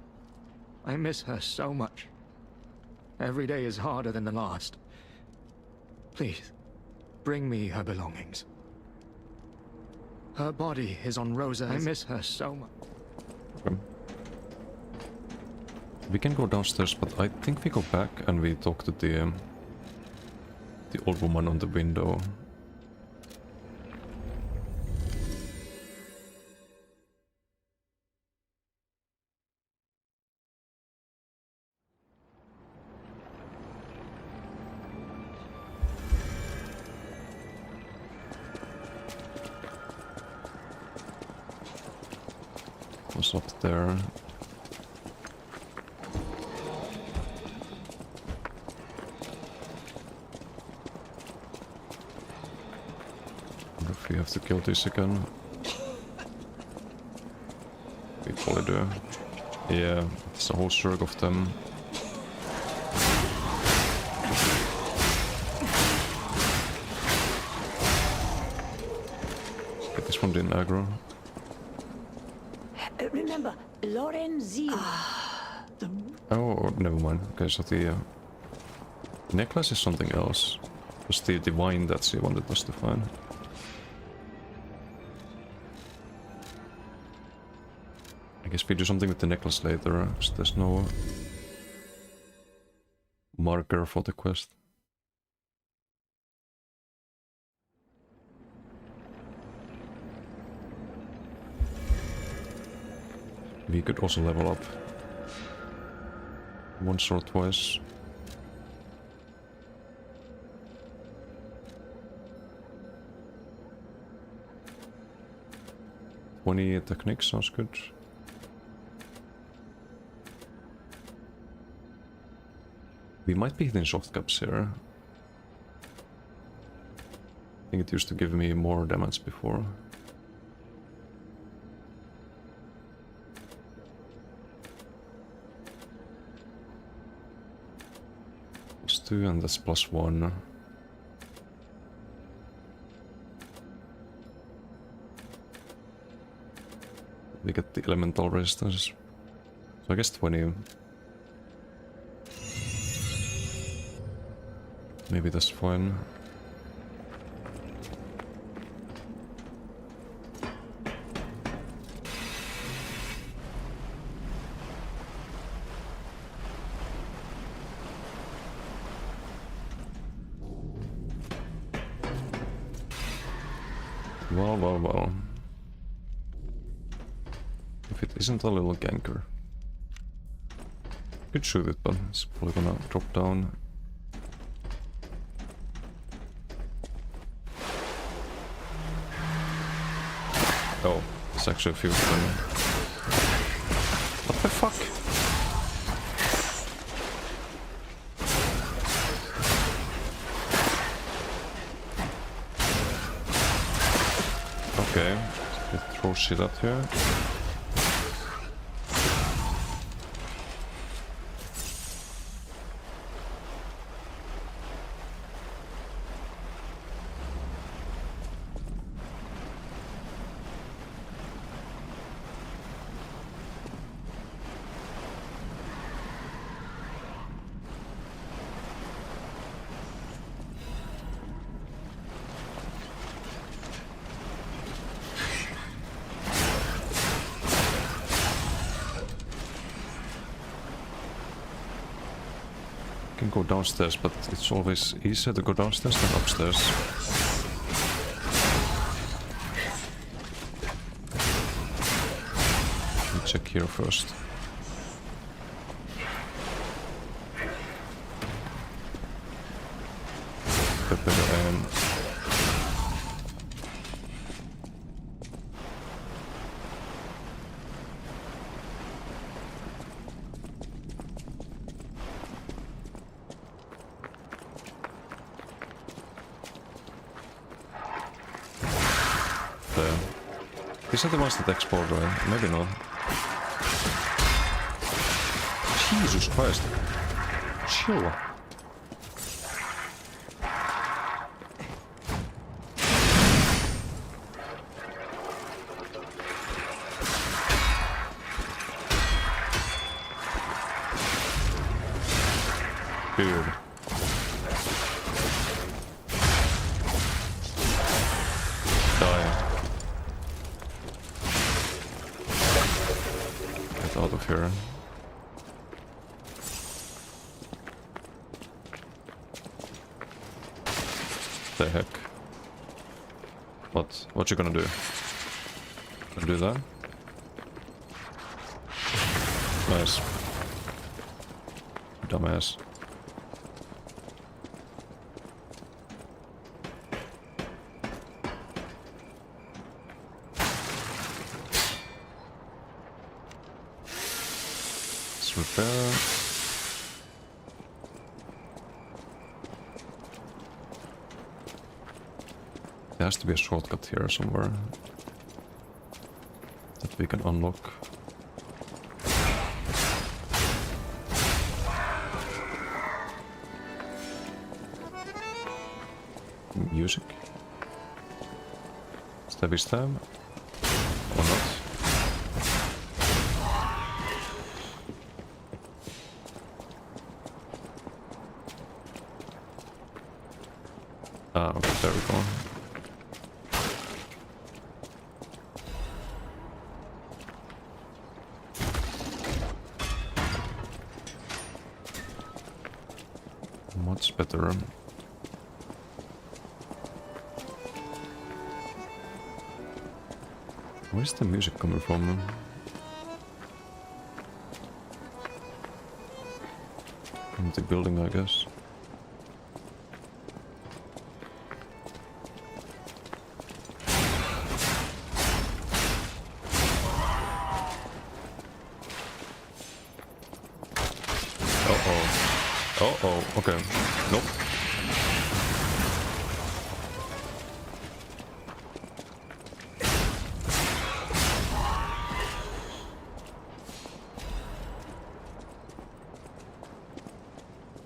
S12: I miss her so much. Every day is harder than the last. Please, bring me her belongings. Her body is on Rosa. I miss her so much.
S1: Okay. We can go downstairs, but I think we go back and we talk to the old woman on the window. What's up there? We have to kill this again. We probably do. Yeah, it's a whole circle of them. Get this one didn't aggro.
S10: Remember, Lorenzino.
S1: Oh, never mind. Okay, so the Necklace is something else. It was the wine that she wanted us to find. I guess we do something with the necklace later, because there's no marker for the quest. We could also level up once or twice. "20 technique sounds good. We might be hitting soft caps here. I think it used to give me more damage before. +2 and that's +1. We get the elemental resistance. So I guess 20. Maybe that's fine. Well. If it isn't a little ganker. Could shoot it, but it's probably gonna drop down. Oh, it's actually a few of them. What the fuck? Okay, let's throw shit at here. Can go downstairs, but it's always easier to go downstairs than upstairs. Let me check here first. Better aim. These are the ones that explode, right? Maybe not. Jesus Christ. Chill. Dude. Out of here. The heck? What you gonna do? Gonna do that? Nice. Dumbass. Repair. There has to be a shortcut here somewhere that we can unlock. Music. Stabby stab. Or not. Ah, okay, there we go. Much better. Where's the music coming from? From the building, I guess. Uh-oh, okay. Nope.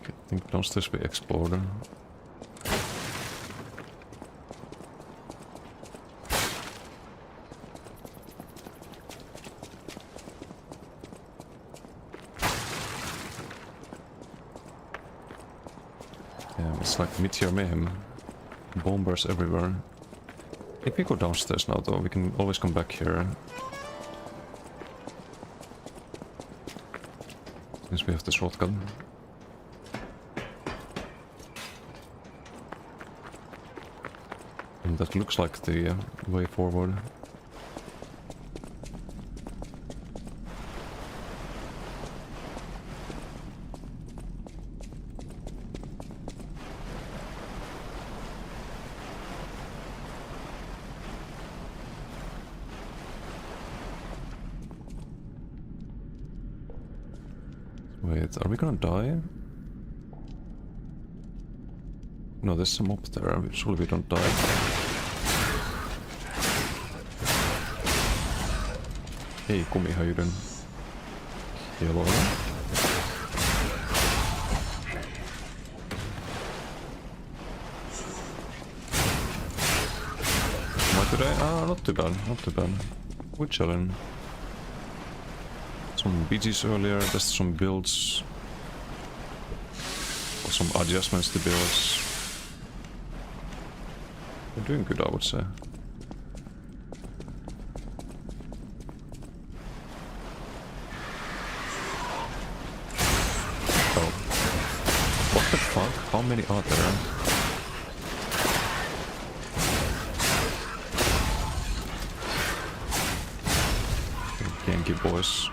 S1: Okay, I think downstairs we explored. It's like Meteor Mayhem. Bombers everywhere. If we go downstairs now though, we can always come back here. Since we have the shotgun. And that looks like the way forward. Wait, are we gonna die? No, there's some up there. Surely we don't die. Hey, Kumi, how you doing? Hello. Am I today? Ah, not too bad, not too bad. We're chilling. Some BGs earlier, tested some builds. Or some adjustments to builds. We're doing good, I would say. Oh. What the fuck? How many are there? Yankee boys.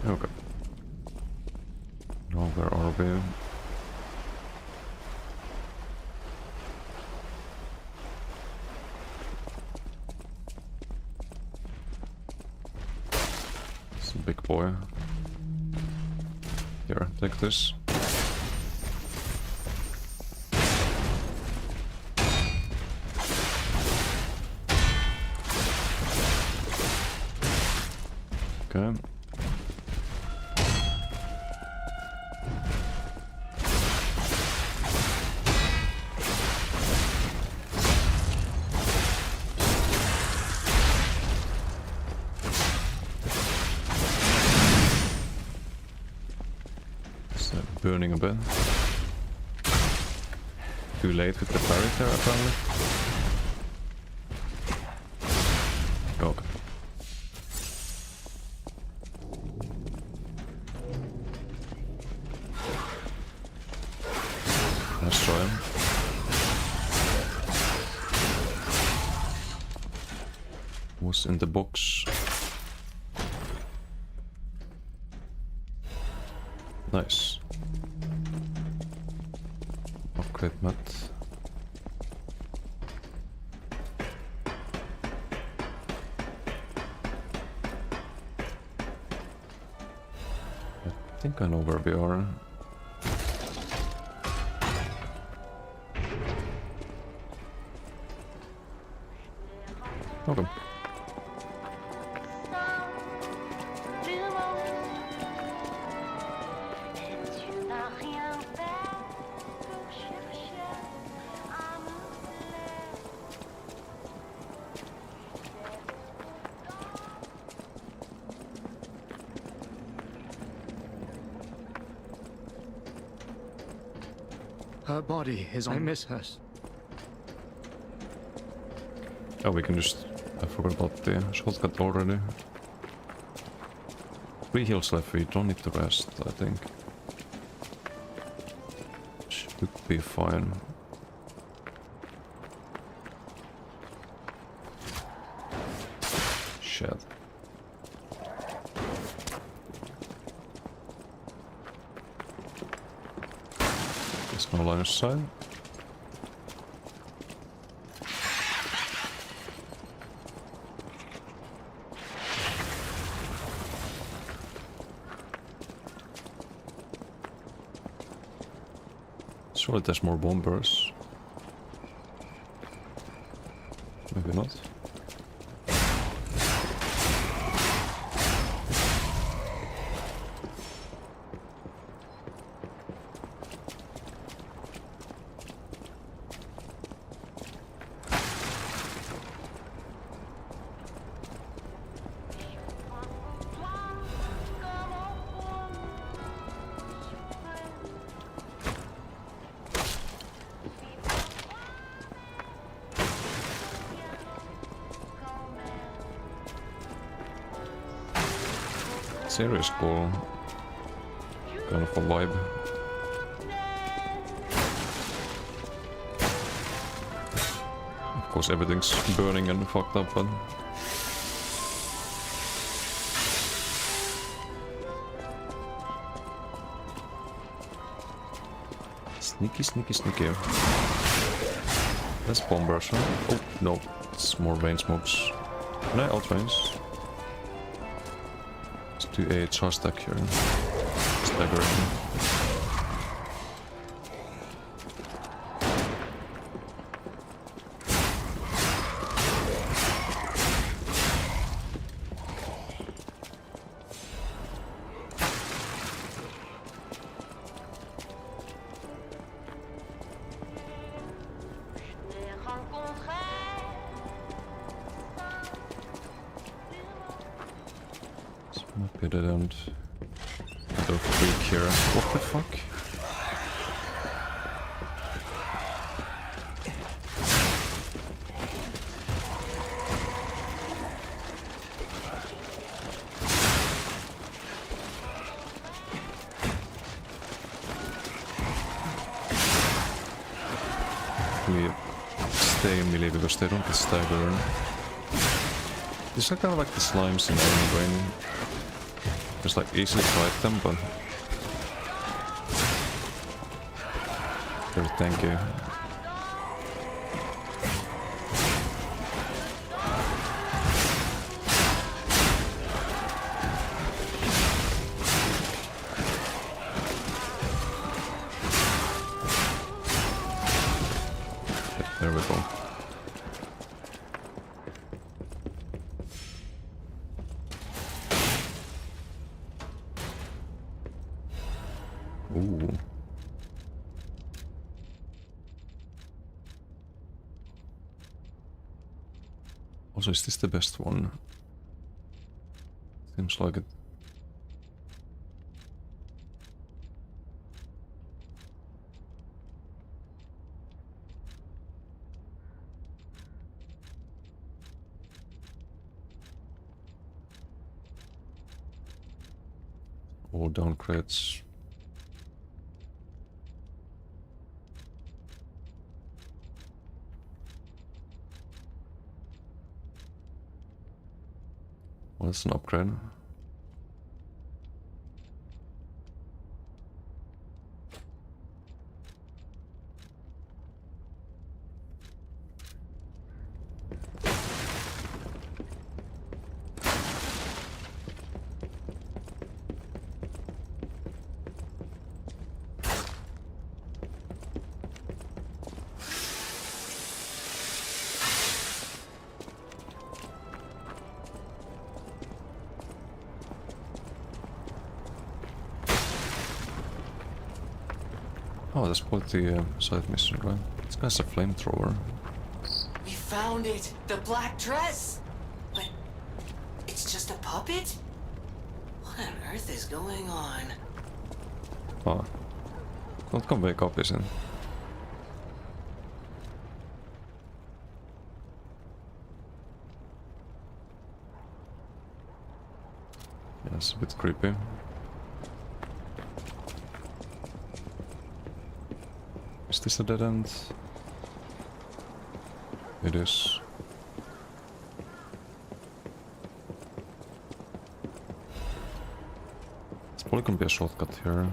S1: Okay. Now where are we? It's a big boy. Here, take this. Okay. Burning a bit. Too late with the parry there, apparently. Okay. Let's try him. Was in the box. Nice. Upgrade mat. I think I know where we are. Okay.
S12: Her body is... I miss her.
S1: Oh, we can just... I forgot about the shortcut already. 3 heals left, we don't need to rest, I think. Should be fine. Shit. There's no line of sight. Surely there's more bombers. Maybe not. Serious cool. Kind of a vibe. Of course everything's burning and fucked up, but... Sneaky, sneaky, sneaky. That's bombers, huh? Oh, no. It's more rain smokes. Can I out-range? Do a charge stack here. Staggering. Might be dead end. Go freak here. What the fuck? We stay in melee because they don't get staggered. These are kind of like the slimes in Iron Brain. Just like easily fight them, but very tanky. There we go. Ooh. Also, is this the best one? Seems like it. All downgrades. Well, that's an upgrade. Oh, that's part of the side mission, right? This guy's a flamethrower.
S9: We found it! The black dress! But it's just a puppet? What on earth is going on?
S1: Ah. Don't come wake up, isn't it? That's a bit creepy. Is this a dead end? It is. It's probably gonna be a shortcut here.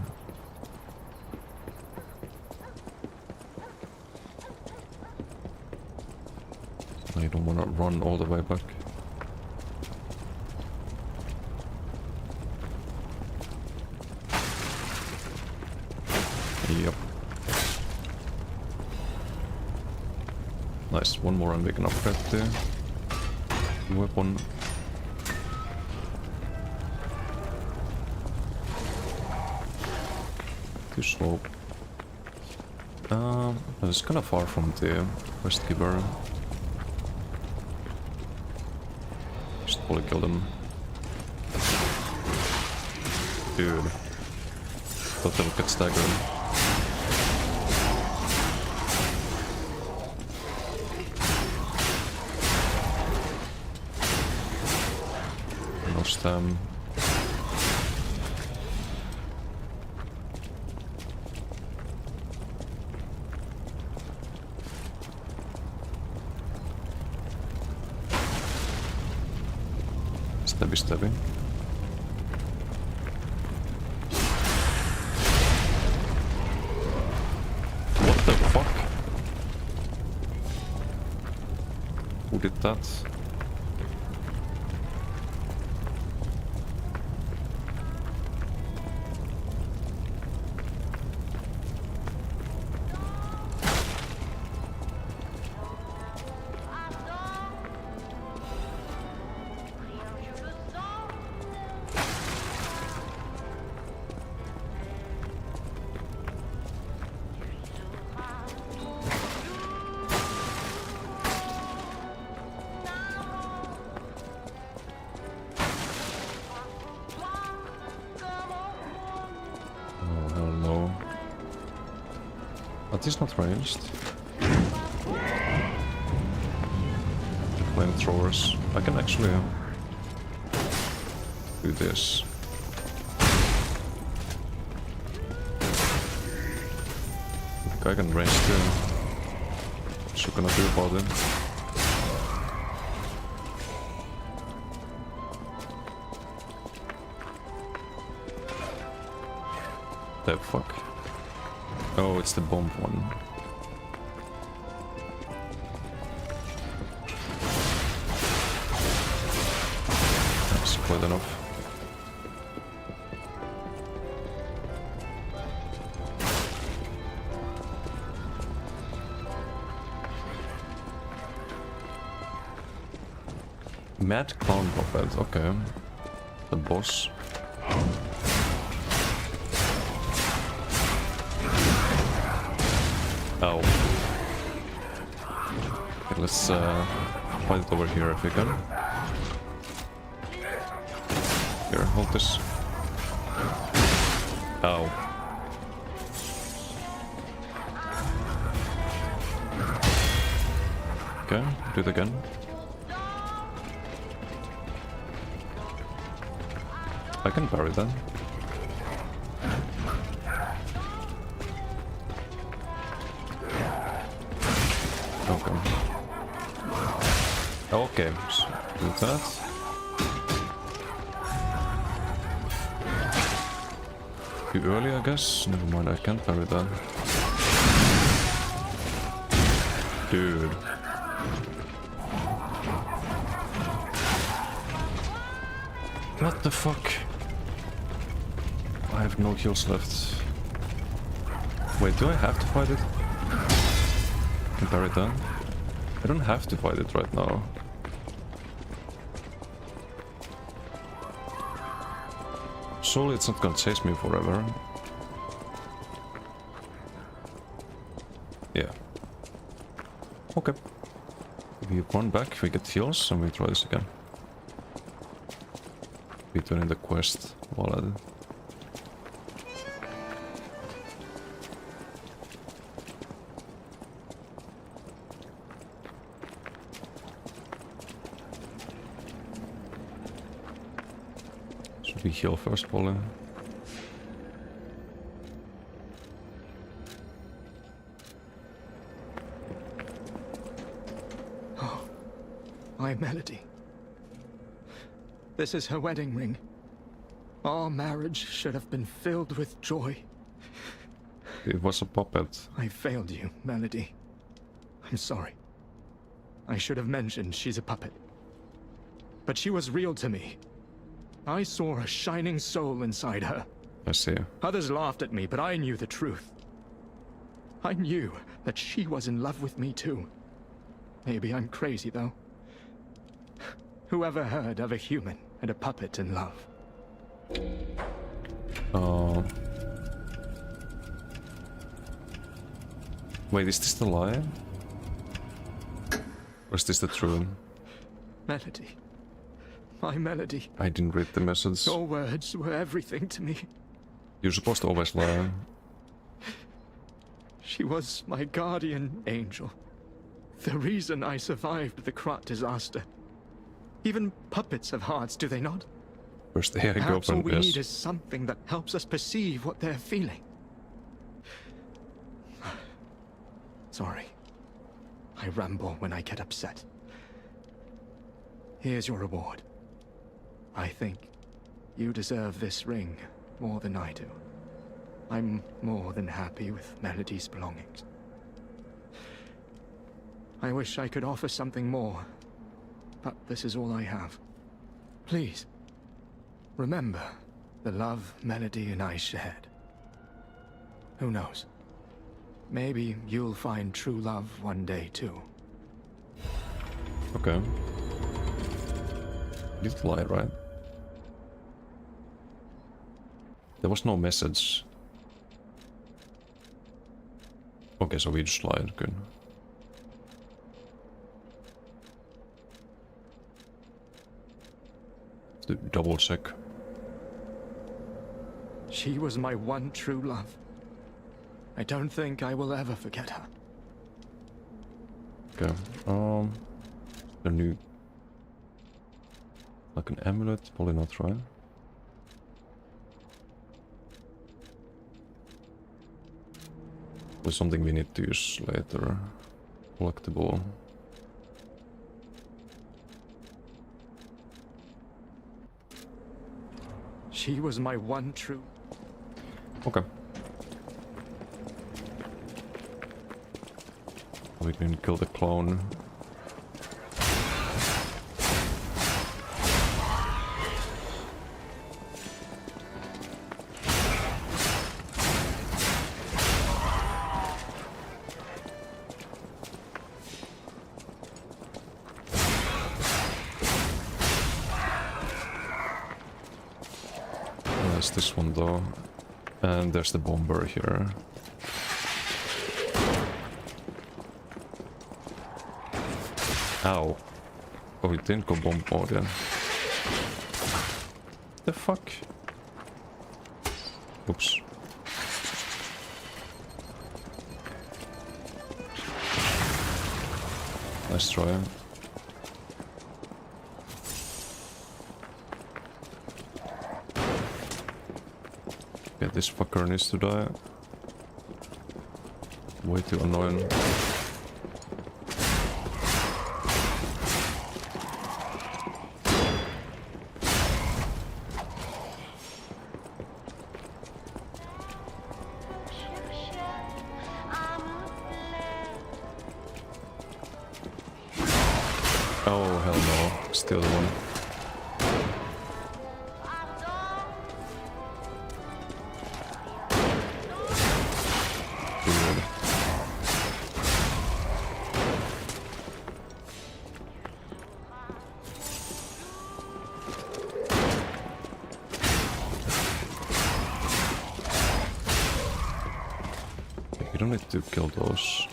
S1: I don't wanna run all the way back. Yep. Nice, one more and we can upgrade the weapon. Too slow. It's kinda far from the quest giver. Just probably kill them. Dude. Thought they would get staggered. Lost them. Stabby stabby. What the fuck? Who did that? But he's not ranged. Flamethrowers. I can actually do this. I can range too. What's you gonna do about it? The fuck? Oh, it's the bomb one. That's quite enough. Mad Clown Puppet, okay. The boss. Oh. Okay, let's fight it over here if we can. Here, hold this. Ow. Okay, do it again. I can parry that. Okay. Okay, so do that. Too early, I guess. Never mind, I can't parry that. Dude. What the fuck? I have no heals left. Wait, do I have to fight it? I can parry that. I don't have to fight it right now. Surely it's not gonna chase me forever. Yeah. Okay. We run back, we get heals, and we try this again. We're doing the quest while at it. We heal first, probably.
S12: Oh, my Melody. This is her wedding ring. Our marriage should have been filled with joy.
S1: It was a puppet.
S12: I failed you, Melody. I'm sorry. I should have mentioned she's a puppet. But she was real to me. I saw a shining soul inside her.
S1: I see.
S12: Others laughed at me, but I knew the truth. I knew that she was in love with me too. Maybe I'm crazy, though. Whoever heard of a human and a puppet in love?
S1: Wait, is this the lie? Or is this the truth?
S12: Melody. My Melody.
S1: I didn't read the message.
S12: Your words were everything to me.
S1: You're supposed to always lie.
S12: She was my guardian angel. The reason I survived the Krat disaster. Even puppets have hearts, do they not?
S1: First AI
S12: Perhaps all
S1: girlfriend,
S12: we
S1: yes.
S12: need is something that helps us perceive what they're feeling. Sorry. I ramble when I get upset. Here's your reward. I think you deserve this ring more than I do. I'm more than happy with Melody's belongings. I wish I could offer something more, but this is all I have. Please, remember the love Melody and I shared. Who knows? Maybe you'll find true love one day too.
S1: Okay. You lied, right? There was no message. Okay, so we just lied. Good. To double check.
S12: She was my one true love. I don't think I will ever forget her.
S1: Okay. A new, like an amulet, probably not, right? Or something we need to use later. Collectible.
S12: She was my one true.
S1: Okay. We can kill the clone. There's this one though. And there's the bomber here. Ow. Oh, it didn't go bomb mode yet. The fuck? Oops. Nice try. Yeah, this fucker needs to die. Way too annoying. Oh, hell no. Still one. Weird. You don't need to kill those.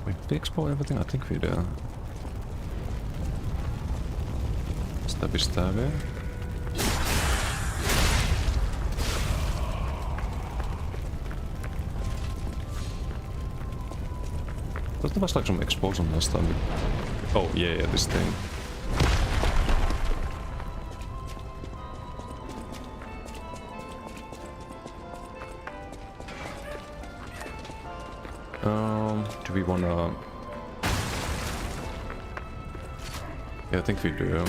S1: Wait, did we explore everything? I think we do. Stabby stabby. Thought there was like some explosion last time. Oh, yeah, this thing. Do we wanna... Yeah, I think we do.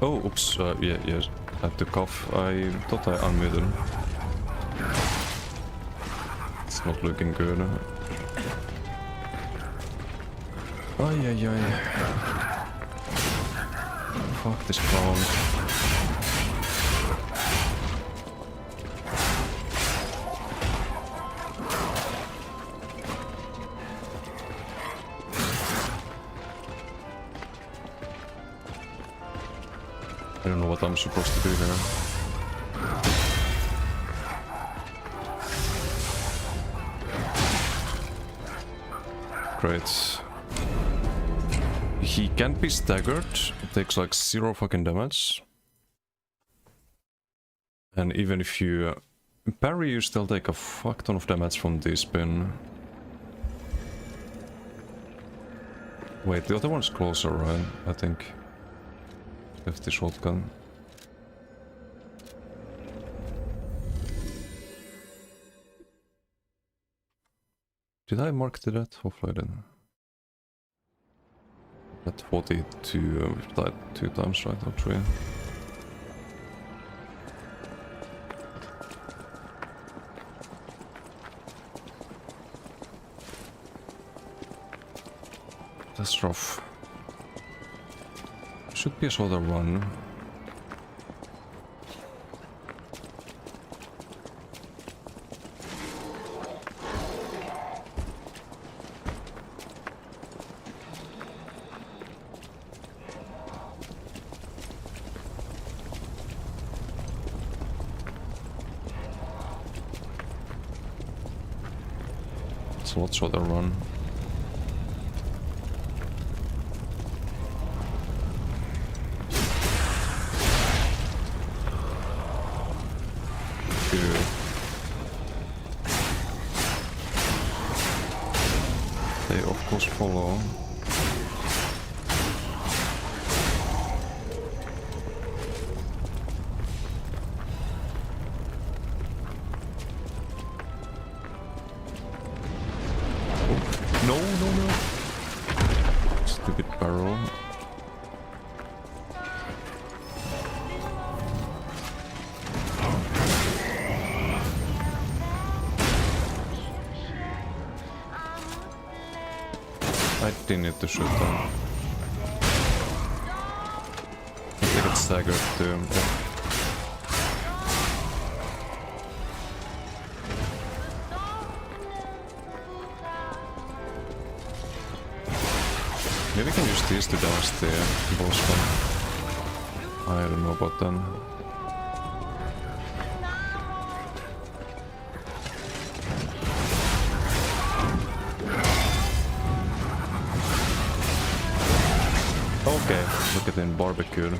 S1: Oh, oops. Yeah, yes. I had to cough. I thought I unmuted. It's not looking good. Ay, ay, ay. Fuck this clown. I don't know what I'm supposed to do here. Great. He can't be staggered. It takes like 0 fucking damage. And even if you parry, you still take a fuck ton of damage from this pin. Wait, the other one's closer, right? I think. With the shotgun. Did I mark that? Hopefully I didn't. At 42, we've died 2 times, right? Or 3. That's rough. Should be a shorter run. It's a lot shorter run. They of course follow. No, no, no. Stupid barrel. I didn't need to shoot them. They get staggered too. Yeah. Maybe we can use these to damage the boss one. I don't know about them. Okay, look at him barbecued.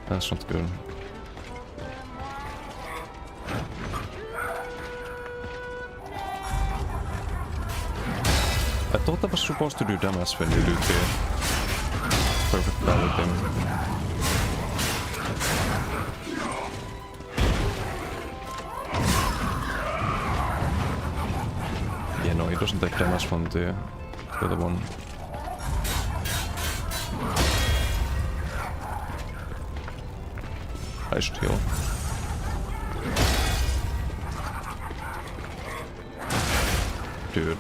S1: That's not good. I thought I was supposed to do damage when you do the perfect play with him. Yeah, no, he doesn't take damage from the other one. I should heal. Dude.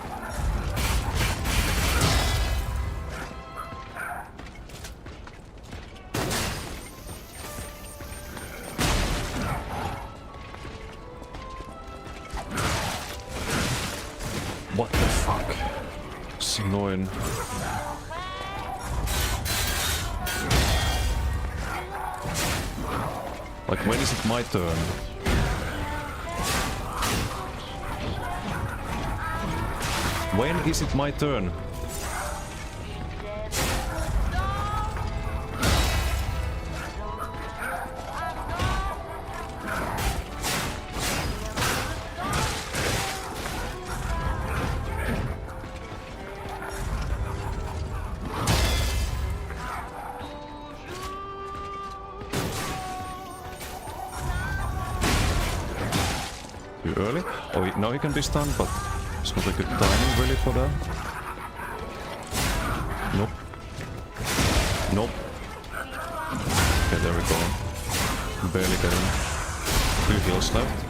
S1: What the fuck? It's annoying. Like, when is it my turn? When is it my turn? Too early? Oh, now he can be stunned, but It's not a good timing really for that. Nope. Nope. Okay, there we go. Barely getting 2 heals left.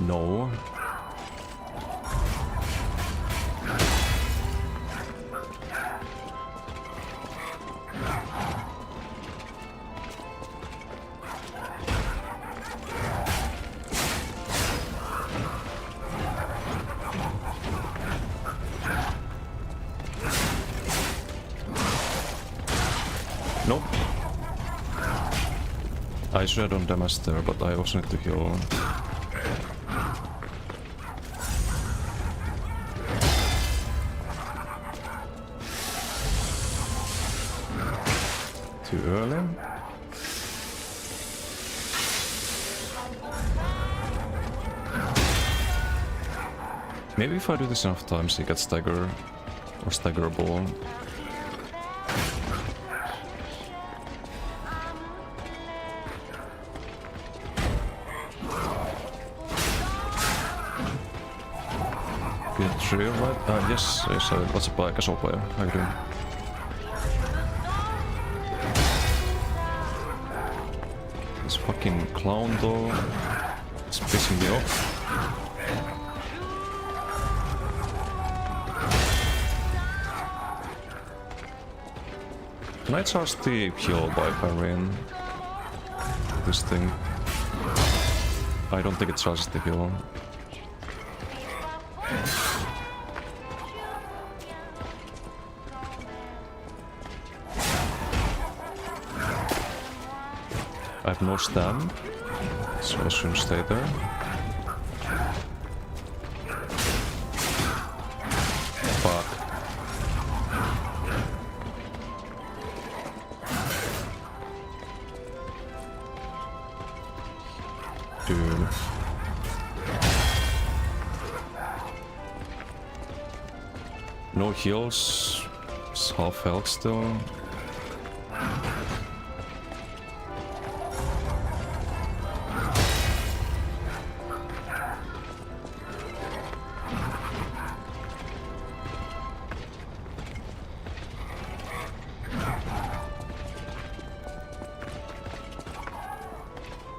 S1: No. Nope. I should have done damage there, but I also need to heal. Too early. Maybe if I do this enough times, he gets stagger or staggerable. Get through, right? Yes, let's apply a casual player. How you doing? This fucking clown though, it's pissing me off. Can I charge the heal by parrying this thing? I don't think it charges the heal. I have no stam, so I shouldn't stay there. Fuck. Dude. No heals. It's half health still.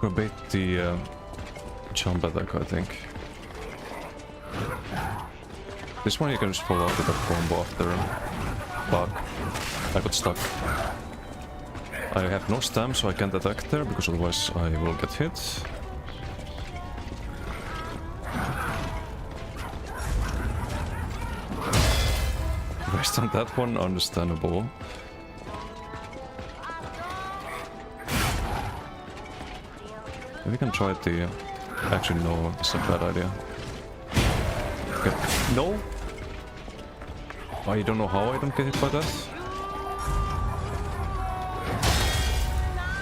S1: Go bait the jump attack, I think. This one you can just follow up with a combo after. Fuck. I got stuck. I have no stam, so I can't attack there, because otherwise I will get hit. Based on that one, understandable. We can try the... Actually, no, it's a bad idea. Okay. No! I don't know how I don't get hit by that.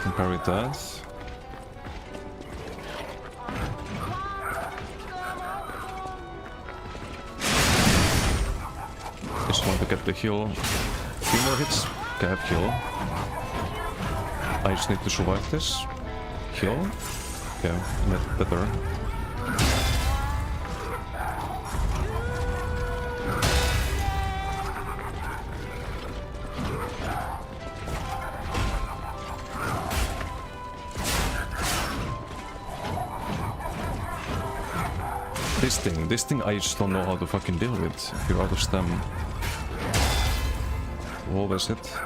S1: Can parry that. Just want to get the heal. 3 more hits. Okay, I have heal. I just need to survive this. Heal. Yeah, better. This thing I just don't know how to fucking deal with if you're out of stam. Always hit.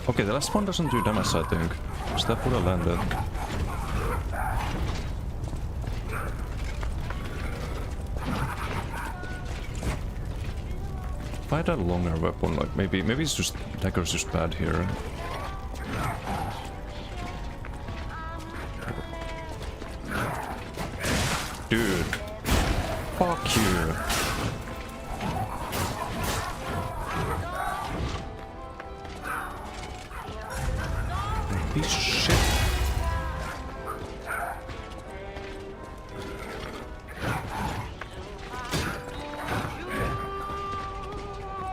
S1: Okay, the last one doesn't do damage, I think. So that would have landed. If I had a longer weapon, like maybe, maybe it's just dagger's just bad here. Dude. Fuck you. Piece of shit.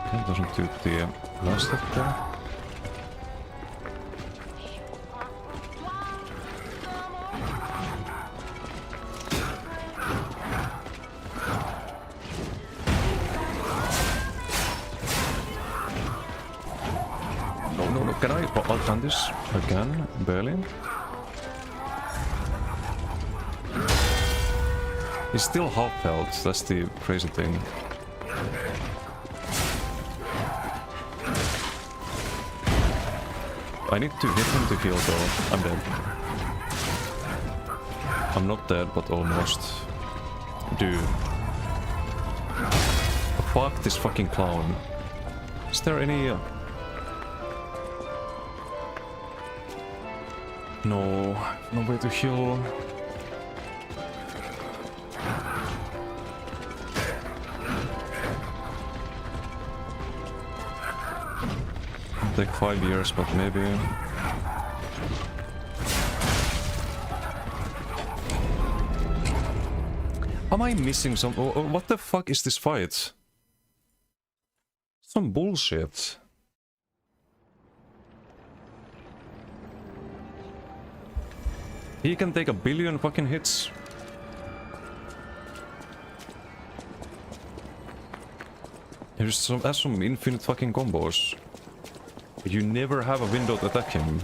S1: Okay, doesn't do the last step there. No, can I outrun this again? Barely. He's still half health, that's the crazy thing. I need to hit him to heal though. I'm dead. I'm not dead, but almost. Dude. Fuck this fucking clown. Is there any... No way to heal. It'll take 5 years, but maybe. Am I missing some? What the fuck is this fight? Some bullshit. He can take 1 billion fucking hits. There's some infinite fucking combos. But you never have a window to attack him.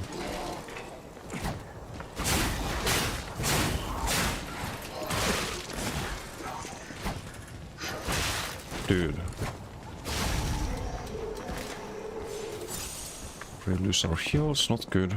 S1: Dude. We lose our heals, not good.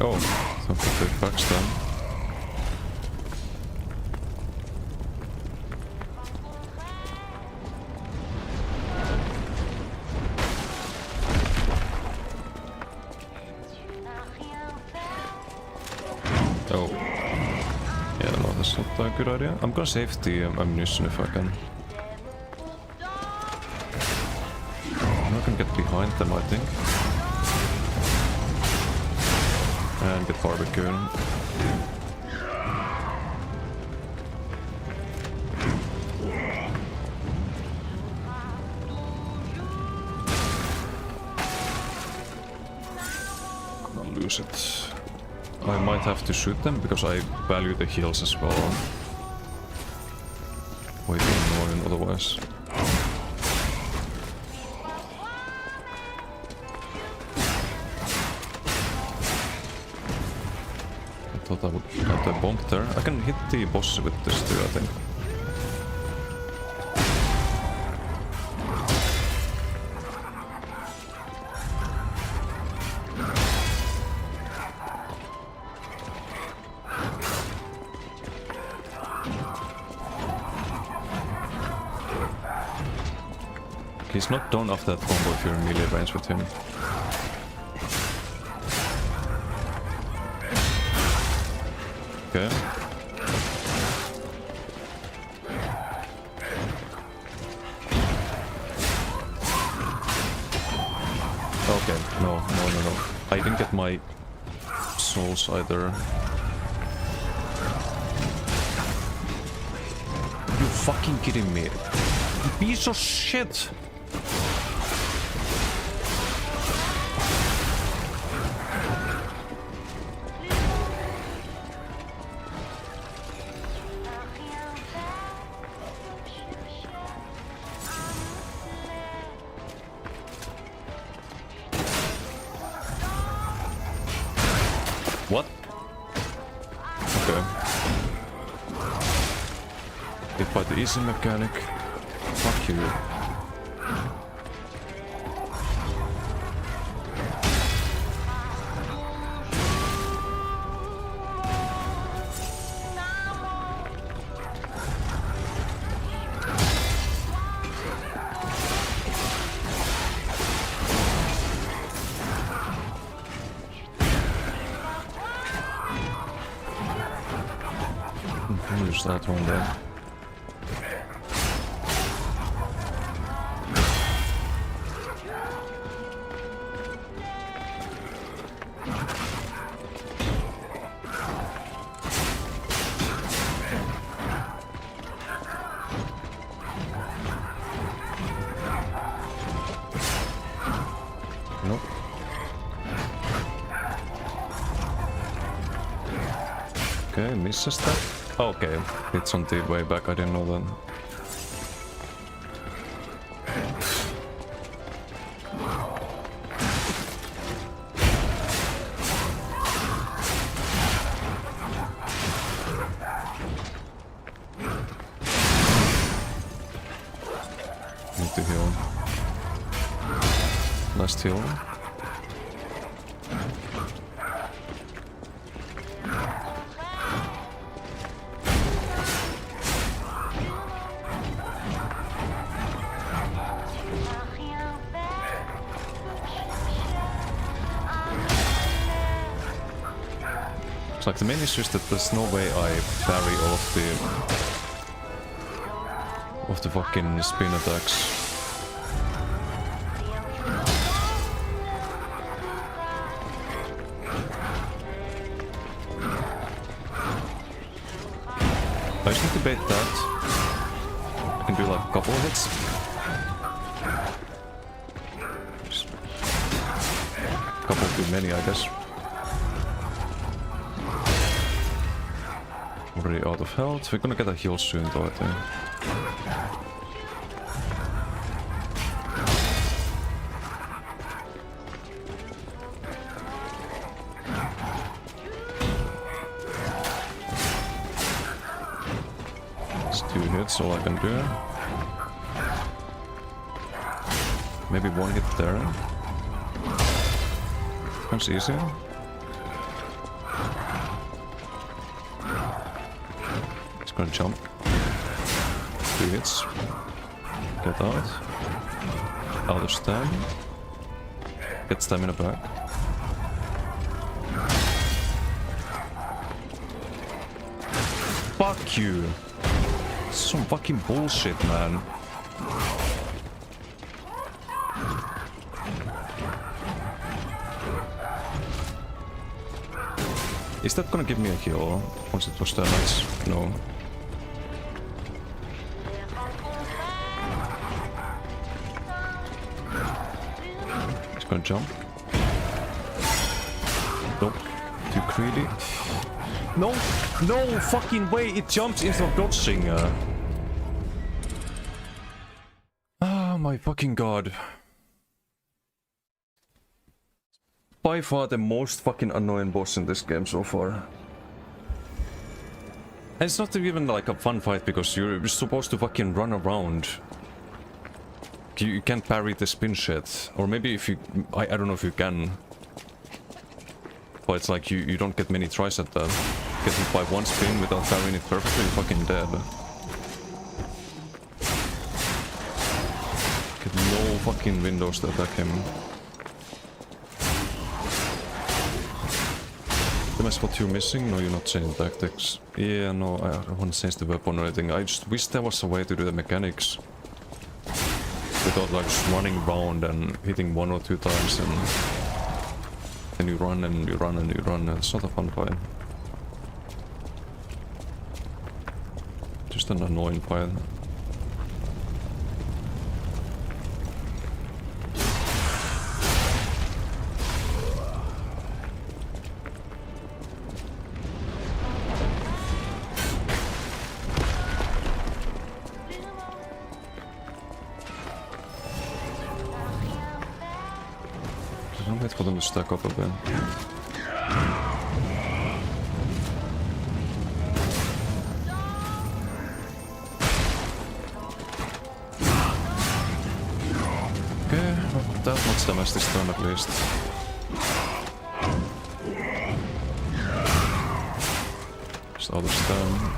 S1: Oh, something to fax then. Oh. Yeah, no, that's not a good idea. I'm gonna save the ammunition if I can. I'm not gonna get behind them, I think. And get barbecue. I'll lose it. I might have to shoot them because I value the heals as well. Way too annoying otherwise. I thought I would have the bomb there. I can hit the boss with this too, I think. He's not done after that combo if you're in melee range with him. Okay. Okay, no. I didn't get my souls either. You fucking kidding me? You piece of shit! What? Okay. Hit by the easy mechanic. Fuck you. Just that one there. Nope. Okay, misses that. Okay, it's on the way back, I didn't know that. Need to heal. Last heal. It's like the main issue is that there's no way I parry all of the fucking spin attacks. I just need to bait that. I can do like a couple of hits. Just a couple too many, I guess. Already out of health. We're gonna get a heal soon though, I think. It's 2 hits, all I can do. Maybe 1 hit there. That's easy. Gonna jump. 2 hits. Get out. Out of stam. Get stamina back. Fuck you! Some fucking bullshit, man. Is that gonna give me a heal once it was damaged? No. Gonna jump. Nope. Too greedy. No! No fucking way! It jumps instead of dodging. Oh my fucking god. By far the most fucking annoying boss in this game so far. And it's not even like a fun fight because you're supposed to fucking run around. You can't parry the spin shit. Or maybe if you... I don't know if you can. But it's like you don't get many tries at that. Get hit by 1 spin without parrying it perfectly, you're fucking dead. Get no fucking windows to attack him. That's what you're missing? No, you're not changing tactics. Yeah, no, I don't want to change the weapon or anything. I just wish there was a way to do the mechanics. Without like just running around and hitting 1 or 2 times and then you run and you run and you run. It's not a fun fight. Just an annoying fight. Wait for them to stack up a bit. Okay, not that much damage this time at least. Just out of stun.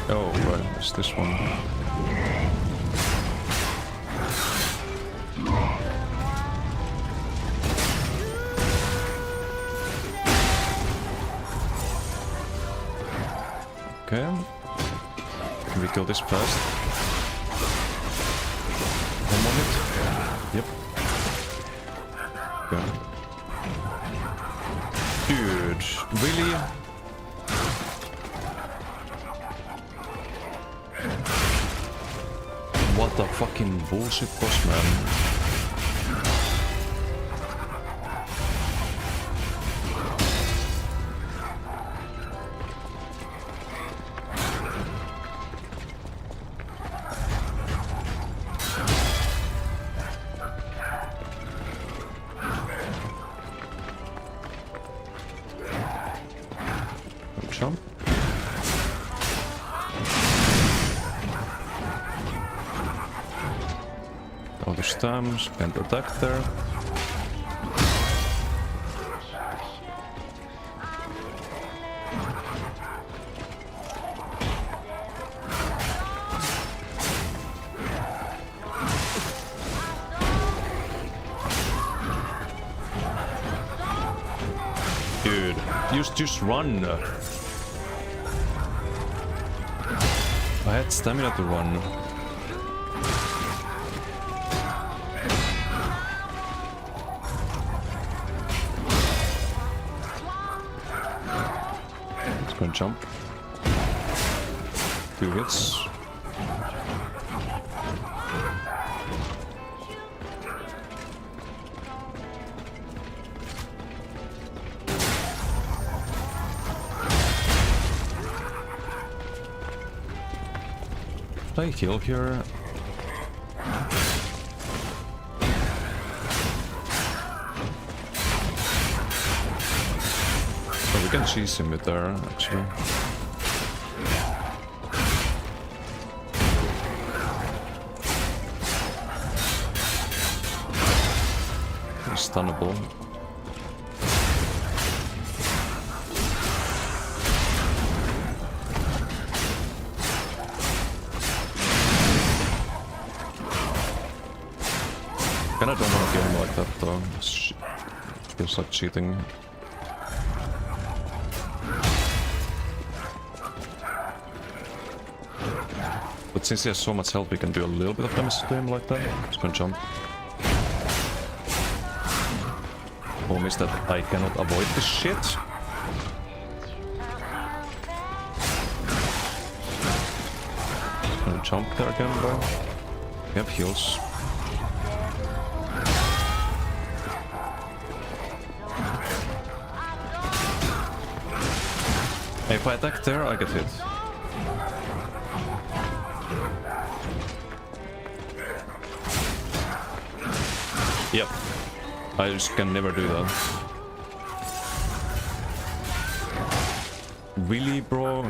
S1: Oh, right, it's this one. Okay. Can we kill this fast? One more hit? Yep. Okay. Dude, really? What the fucking bullshit boss, man. Jump. All the stamps, can't attack there. Dude, just run. I had stamina to run. Let's go and jump. 2 hits. Did I heal here? Oh, we can cheese him with there, actually. He's stunnable. Kinda don't want to game like that though. Feels like cheating. But since he has so much health, we can do a little bit of damage to him like that. Just gonna jump. Problem is that I cannot avoid this shit. Gonna jump there again, bro. We have heals. If I attack there, I get hit. Yep. I just can never do that. Really, bro?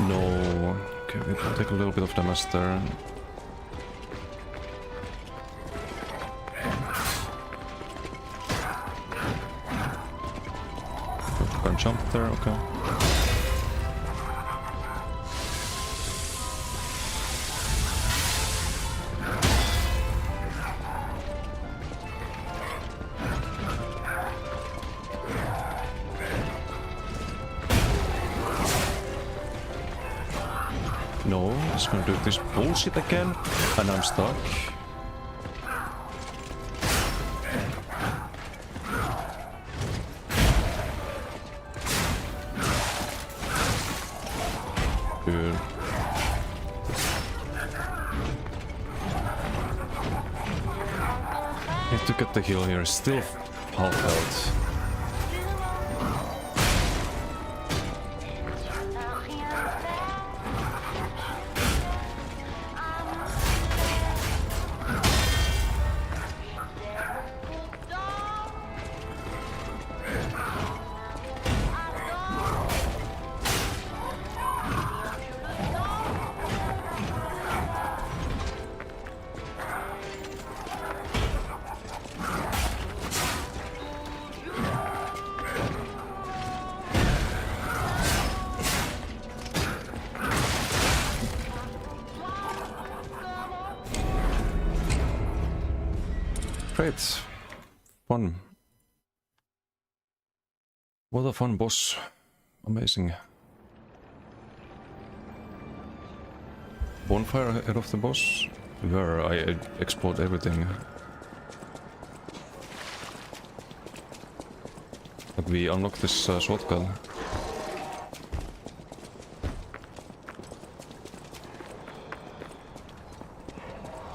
S1: No. Okay, we'll take a little bit of damage there. Can jump there, okay. No, it's gonna do this bullshit again, and I'm stuck. Good. Need to get the heal here, still half health. great. Fun. What a fun boss. Amazing. Bonfire ahead of the boss, where I explode everything. But we unlock this shotgun.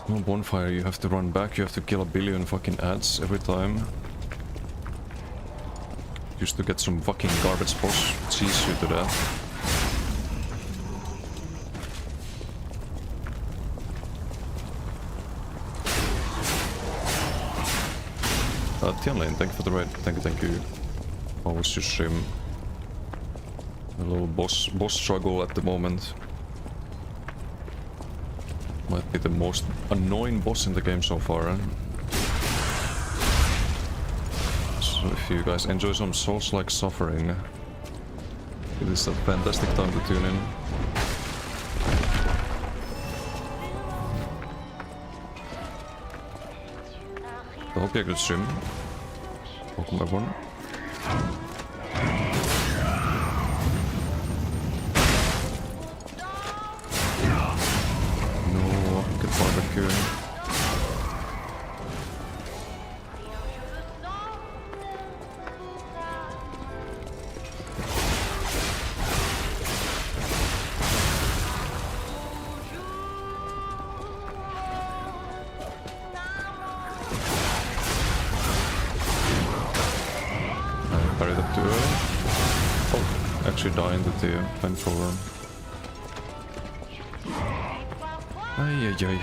S1: No bonfire, you have to run back, you have to kill a billion fucking ads every time. Just to get some fucking garbage boss, cheese you to that. Tianlane, thank you for the raid, thank you. Always your stream. A little boss struggle at the moment. Might be the most annoying boss in the game so far. So if you guys enjoy some Souls-like suffering, it is a fantastic time to tune in. I hope you had a good stream. Welcome everyone. No, good barbecue. Actually dying to the flamethrower. Ay ay ay.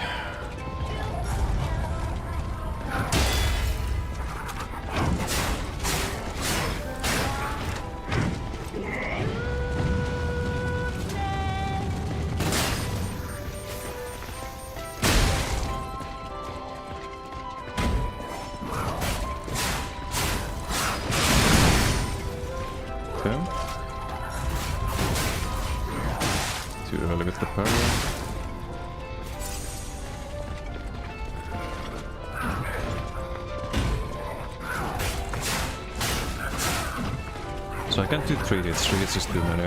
S1: So I can't do 3 hits, 3 hits is too many.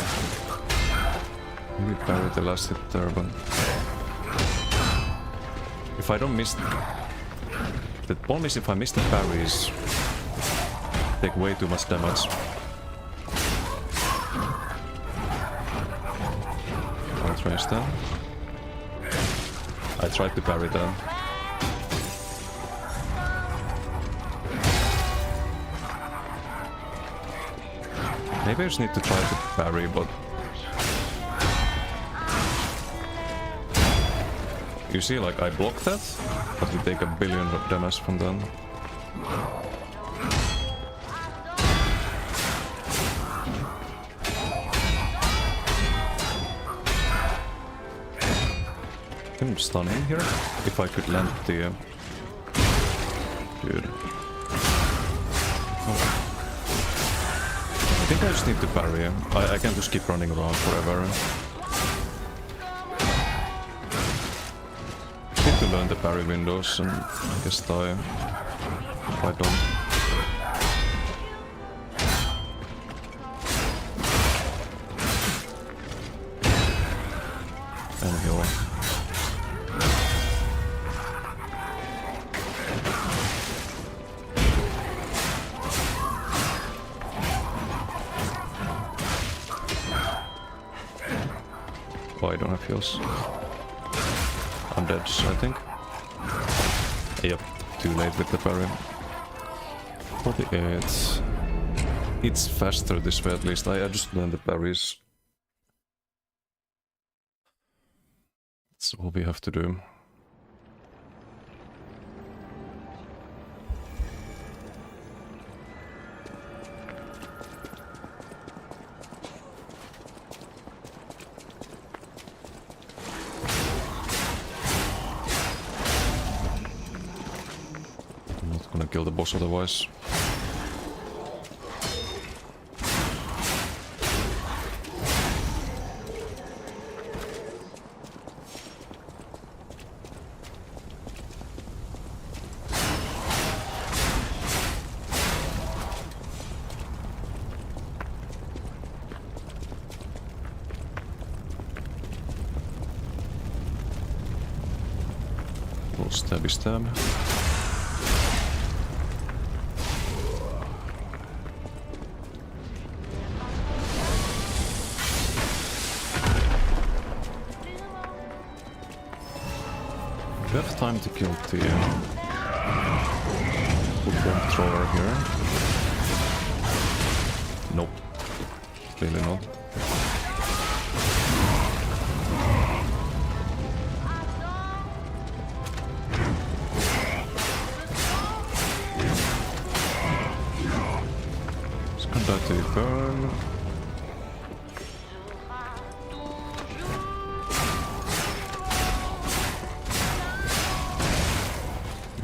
S1: Maybe parry the last hit there, but... If I don't miss... The problem is if I miss the parries, take way too much damage. I'll try that. I tried to parry that. Maybe I just need to try to parry, but... You see, like, I block that, but we take a billion damage from them. Can I stun him here? If I could land the... Dude. Oh. I think I just need to parry him. I can't just keep running around forever. Need to learn the parry windows and I guess die if I don't. And heal. I don't have heals. I'm dead, I think. Yep, too late with the parry. 48. It's faster this way at least. I just learned the parries. That's all we have to do. Kill the boss otherwise. Stabby stab. We have time to kill the football thrower here. Nope. Clearly not. It's gonna die to the burn.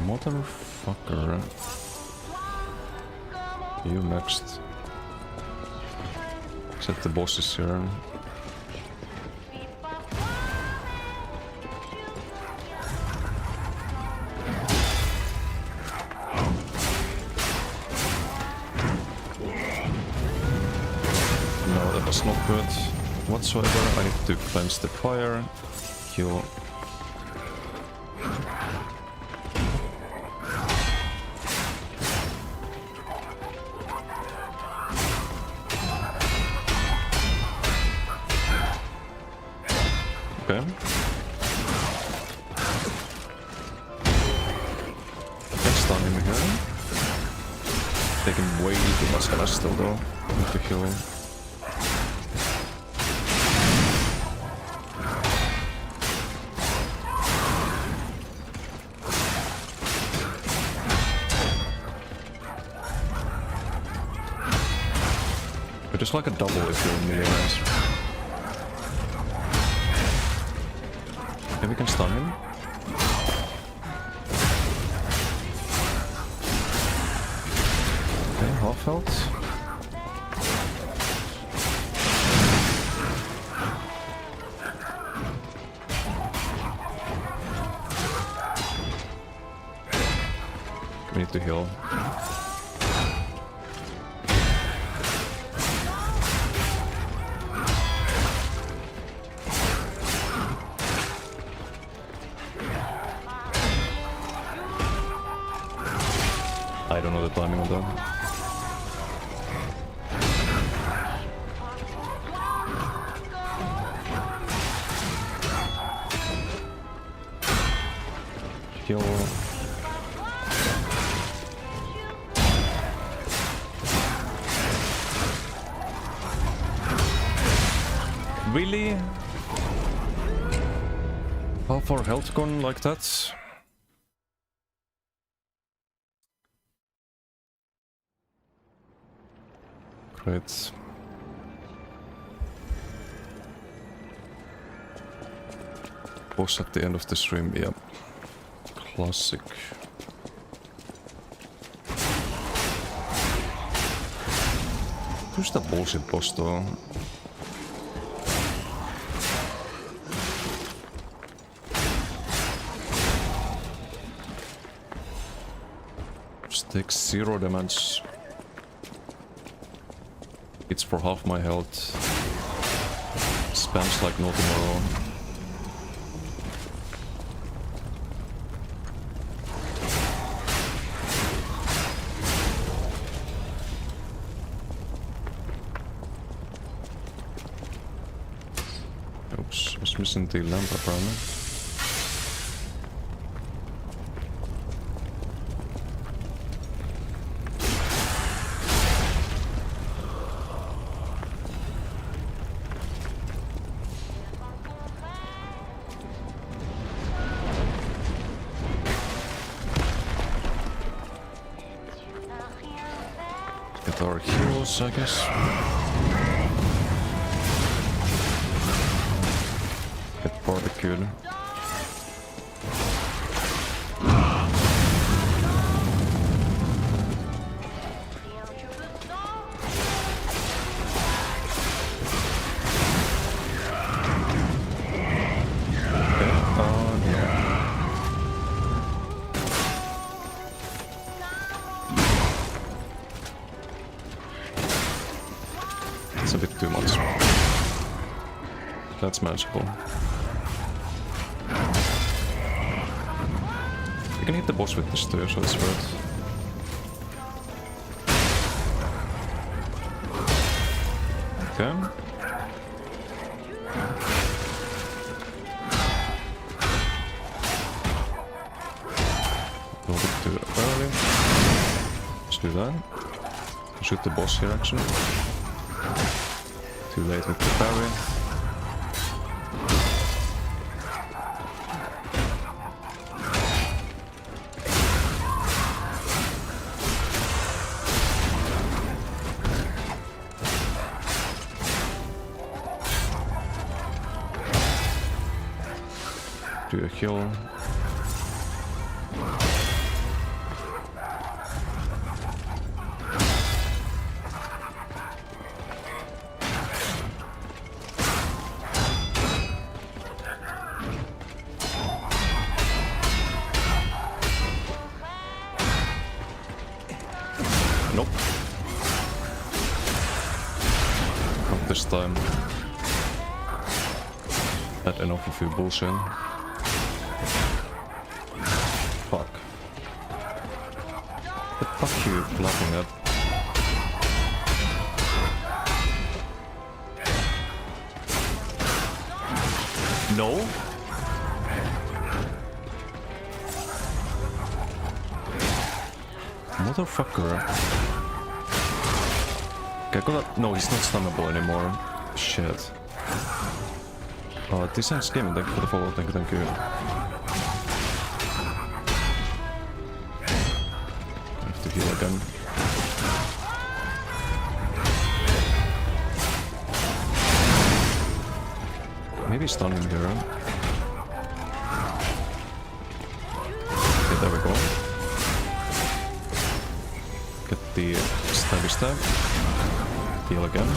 S1: Motherfucker. You next. Set the bosses here. No, that was not good whatsoever. I need to cleanse the fire. Kill. Okay. Let's stun him here. Taking way too much damage still though. Need to heal him. But it's like a double if you're in melee range. Okay, we can stun him. Okay, half health. We need to heal. I don't know the timing of that. Kill. Really? How far health gone like that? Great. Boss at the end of the stream, yeah. Classic. Who's that bullshit boss though? Just takes 0 damage. It's for half my health. Spams like no tomorrow. Oops, I was missing the lamp apparently. Get our heals, I guess. Get barbecued. It's a bit too much. That's manageable. You can hit the boss with this too, so it's worth. Okay. A little bit too early. Let's do that. Shoot the boss here actually. Too late with the parry. Do a heal. Nope. Not this time. Had enough of your bullshit. Fuck. What the fuck are you laughing at? No? Motherfucker. Okay, I got. No, he's not stunnable anymore. Shit. This ends game. Thank you for the follow. Thank you, thank you. I have to heal again. Maybe stun him here. Okay, there we go. Get the stabby stab. Heal again.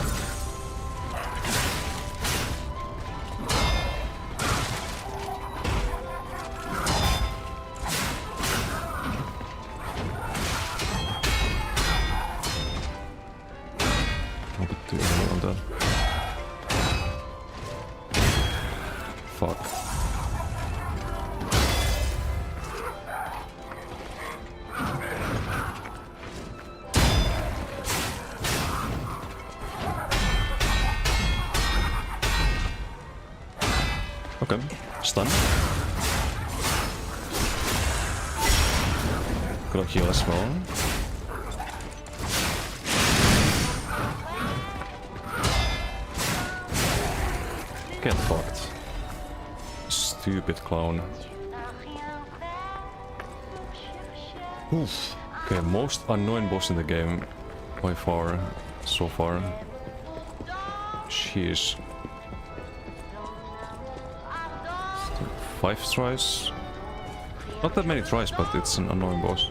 S1: A bit too early on that. Fuck. Okay, stun. Gotta heal as well. Get fucked. Stupid clown. Oof. Okay, most annoying boss in the game by far, so far. Sheesh. 5 tries. Not that many tries, but it's an annoying boss.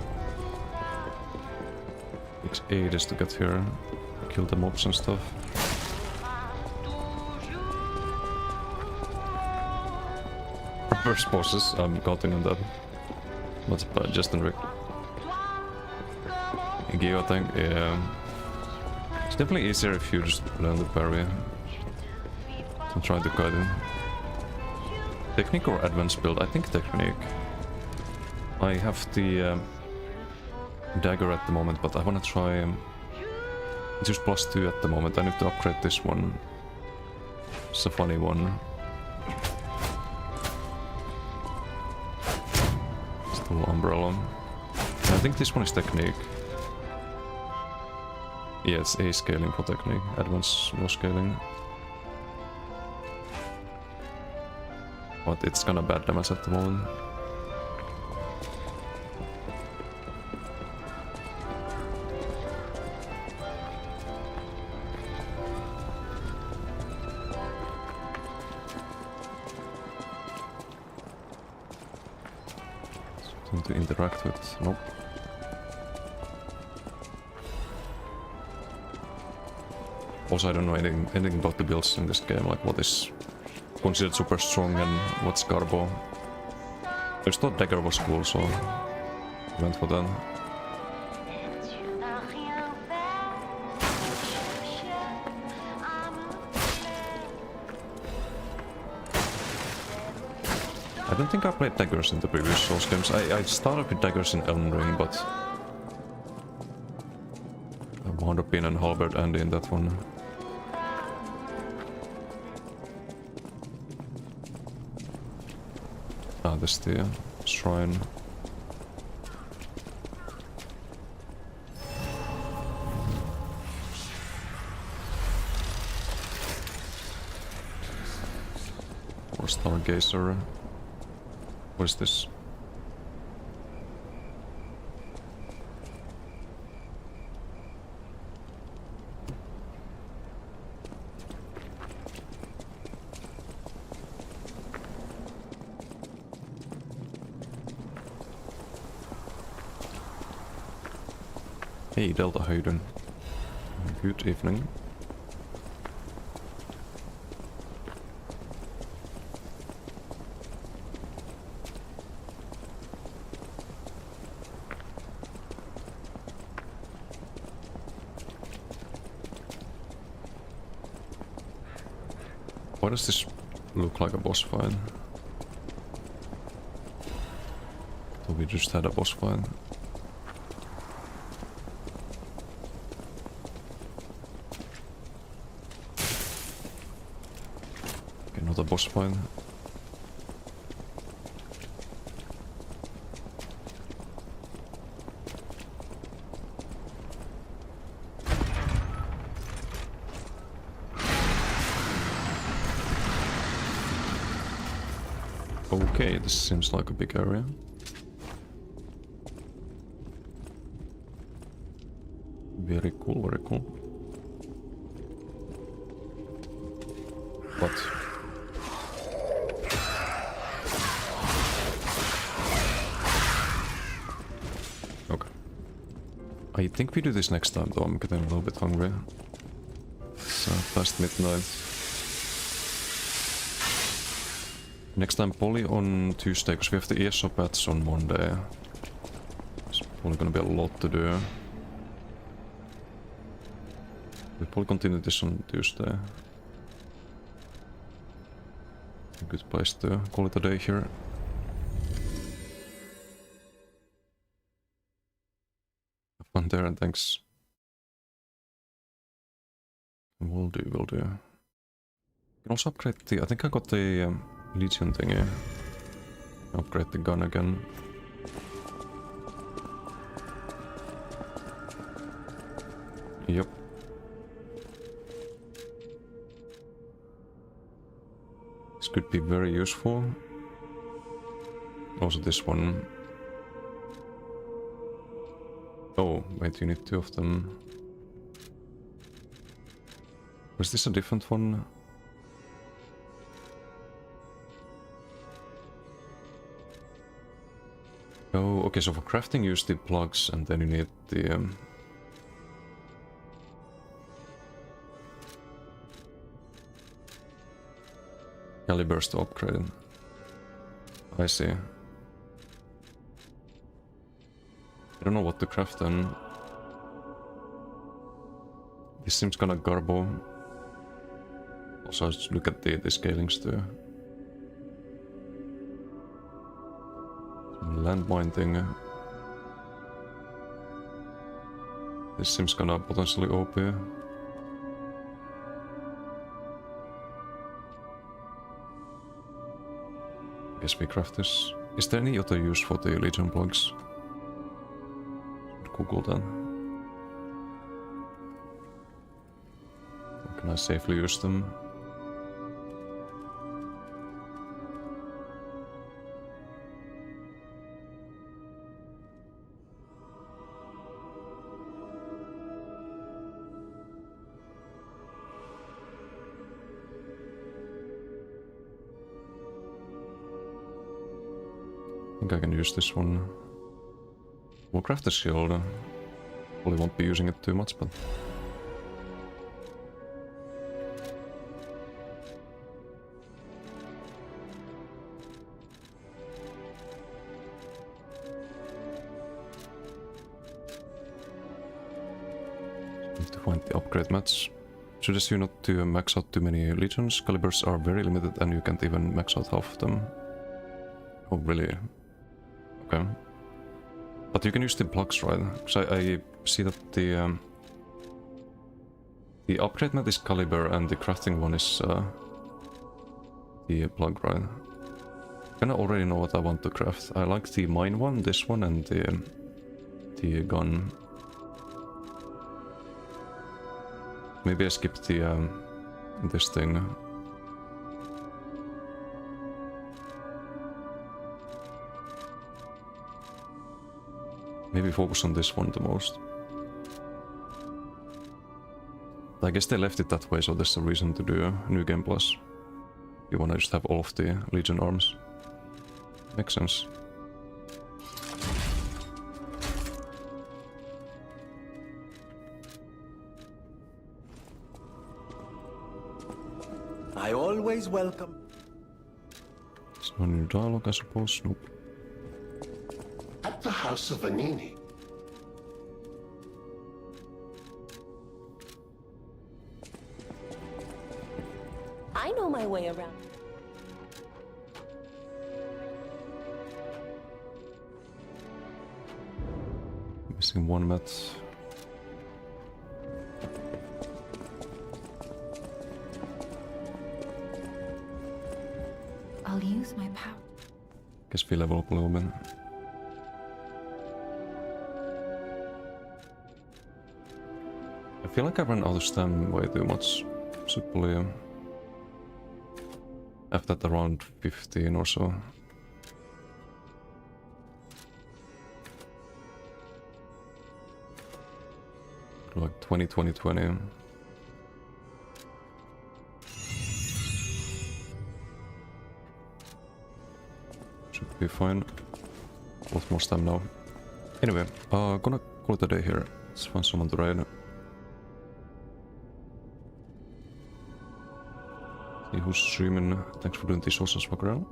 S1: Takes ages to get here. Kill the mobs and stuff. First bosses, I'm counting on that. Not bad, just in Rick. Geo tank, yeah. It's definitely easier if you just learn the parry. I'm trying to guide him. Technique or advanced build? I think technique. I have the dagger at the moment, but I wanna try just +2 at the moment. I need to upgrade this one. It's a funny one. Still umbrella. I think this one is technique. Yeah, it's A scaling for technique. Advanced no scaling. But it's kinda bad damage at the moment. Something to interact with. Nope. Also, I don't know anything about the builds in this game, like what is considered super strong and what's garbo. I just thought dagger was cool, so I went for that. I don't think I played daggers in the previous Souls games. I started with daggers in Elden Ring, but I wound up being an halberd Andy in that one. Ah, this is the shrine. Or Stargazer. What is this? Hey Delta, how you doing? Good evening. Why does this look like a boss fight? So we just had a boss fight. Okay, not a boss fight. Okay, this seems like a big area. Very cool, very cool. What? Okay. I think we do this next time though, I'm getting a little bit hungry. It's past midnight. Next time probably on Tuesday, because we have the ESO patch on Monday. There's probably gonna be a lot to do. We'll probably continue this on Tuesday. A good place to call it a day here. Have fun there and thanks. Will do, will do. You can also upgrade the... I think I got the... Legion thingy. Upgrade the gun again. Yep. This could be very useful. Also this one. Oh, wait, you need two of them. Was this a different one? Oh, okay, so for crafting use the plugs and then you need the... calibers to upgrade it. I see. I don't know what to craft then. This seems kinda garbo. Also, let's look at the scalings too. Landmine thing. This seems kinda potentially OP. Guess we craft this. Is there any other use for the Legion plugs? Google that. How can I safely use them? I think I can use this one. We'll craft the shield. Probably won't be using it too much, but... Need to find the upgrade match. Suggest you not to max out too many legions. Calibers are very limited and you can't even max out half of them. Oh, really? Okay. But you can use the blocks, right? Because I see that the upgradement is caliber and the crafting one is the plug, right? I kinda already know what I want to craft. I like the mine one, this one, and the gun. Maybe I skipped the this thing. Maybe focus on this one the most. I guess they left it that way, so there's a reason to do a New Game Plus. You wanna just have all of the Legion arms. Makes sense.
S8: I always welcome.
S1: It's no new dialogue, I suppose. Nope.
S13: At the House of Anini.
S14: I know my way around.
S1: Missing one mat.
S3: I'll use my power.
S1: Guess we level up a little bit. I feel like I ran out of stam way too much. Simply have that around 15 or so. Like 20, 20, 20. Should be fine. A lot more stam now. Anyway, gonna call it a day here. Let's find someone to raid. See who's streaming. Thanks for doing this awesome smoke around.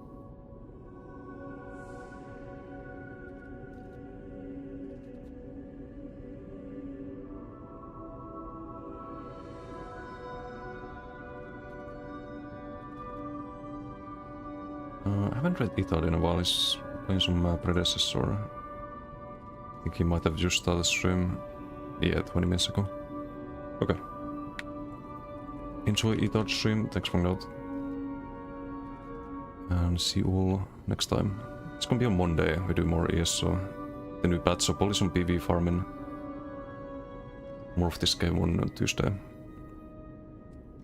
S1: I haven't read Ithal in a while. He's playing some Predecessor. I think he might have just started stream. Yeah, 20 minutes ago. Okay. Enjoy Ithal stream. Thanks for hanging out. And see you all next time. It's gonna be on Monday. We do more ESO. The new patch, so probably some PV farming. More of this game on Tuesday.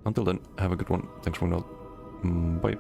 S1: Until then, have a good one. Thanks for hanging out. Bye.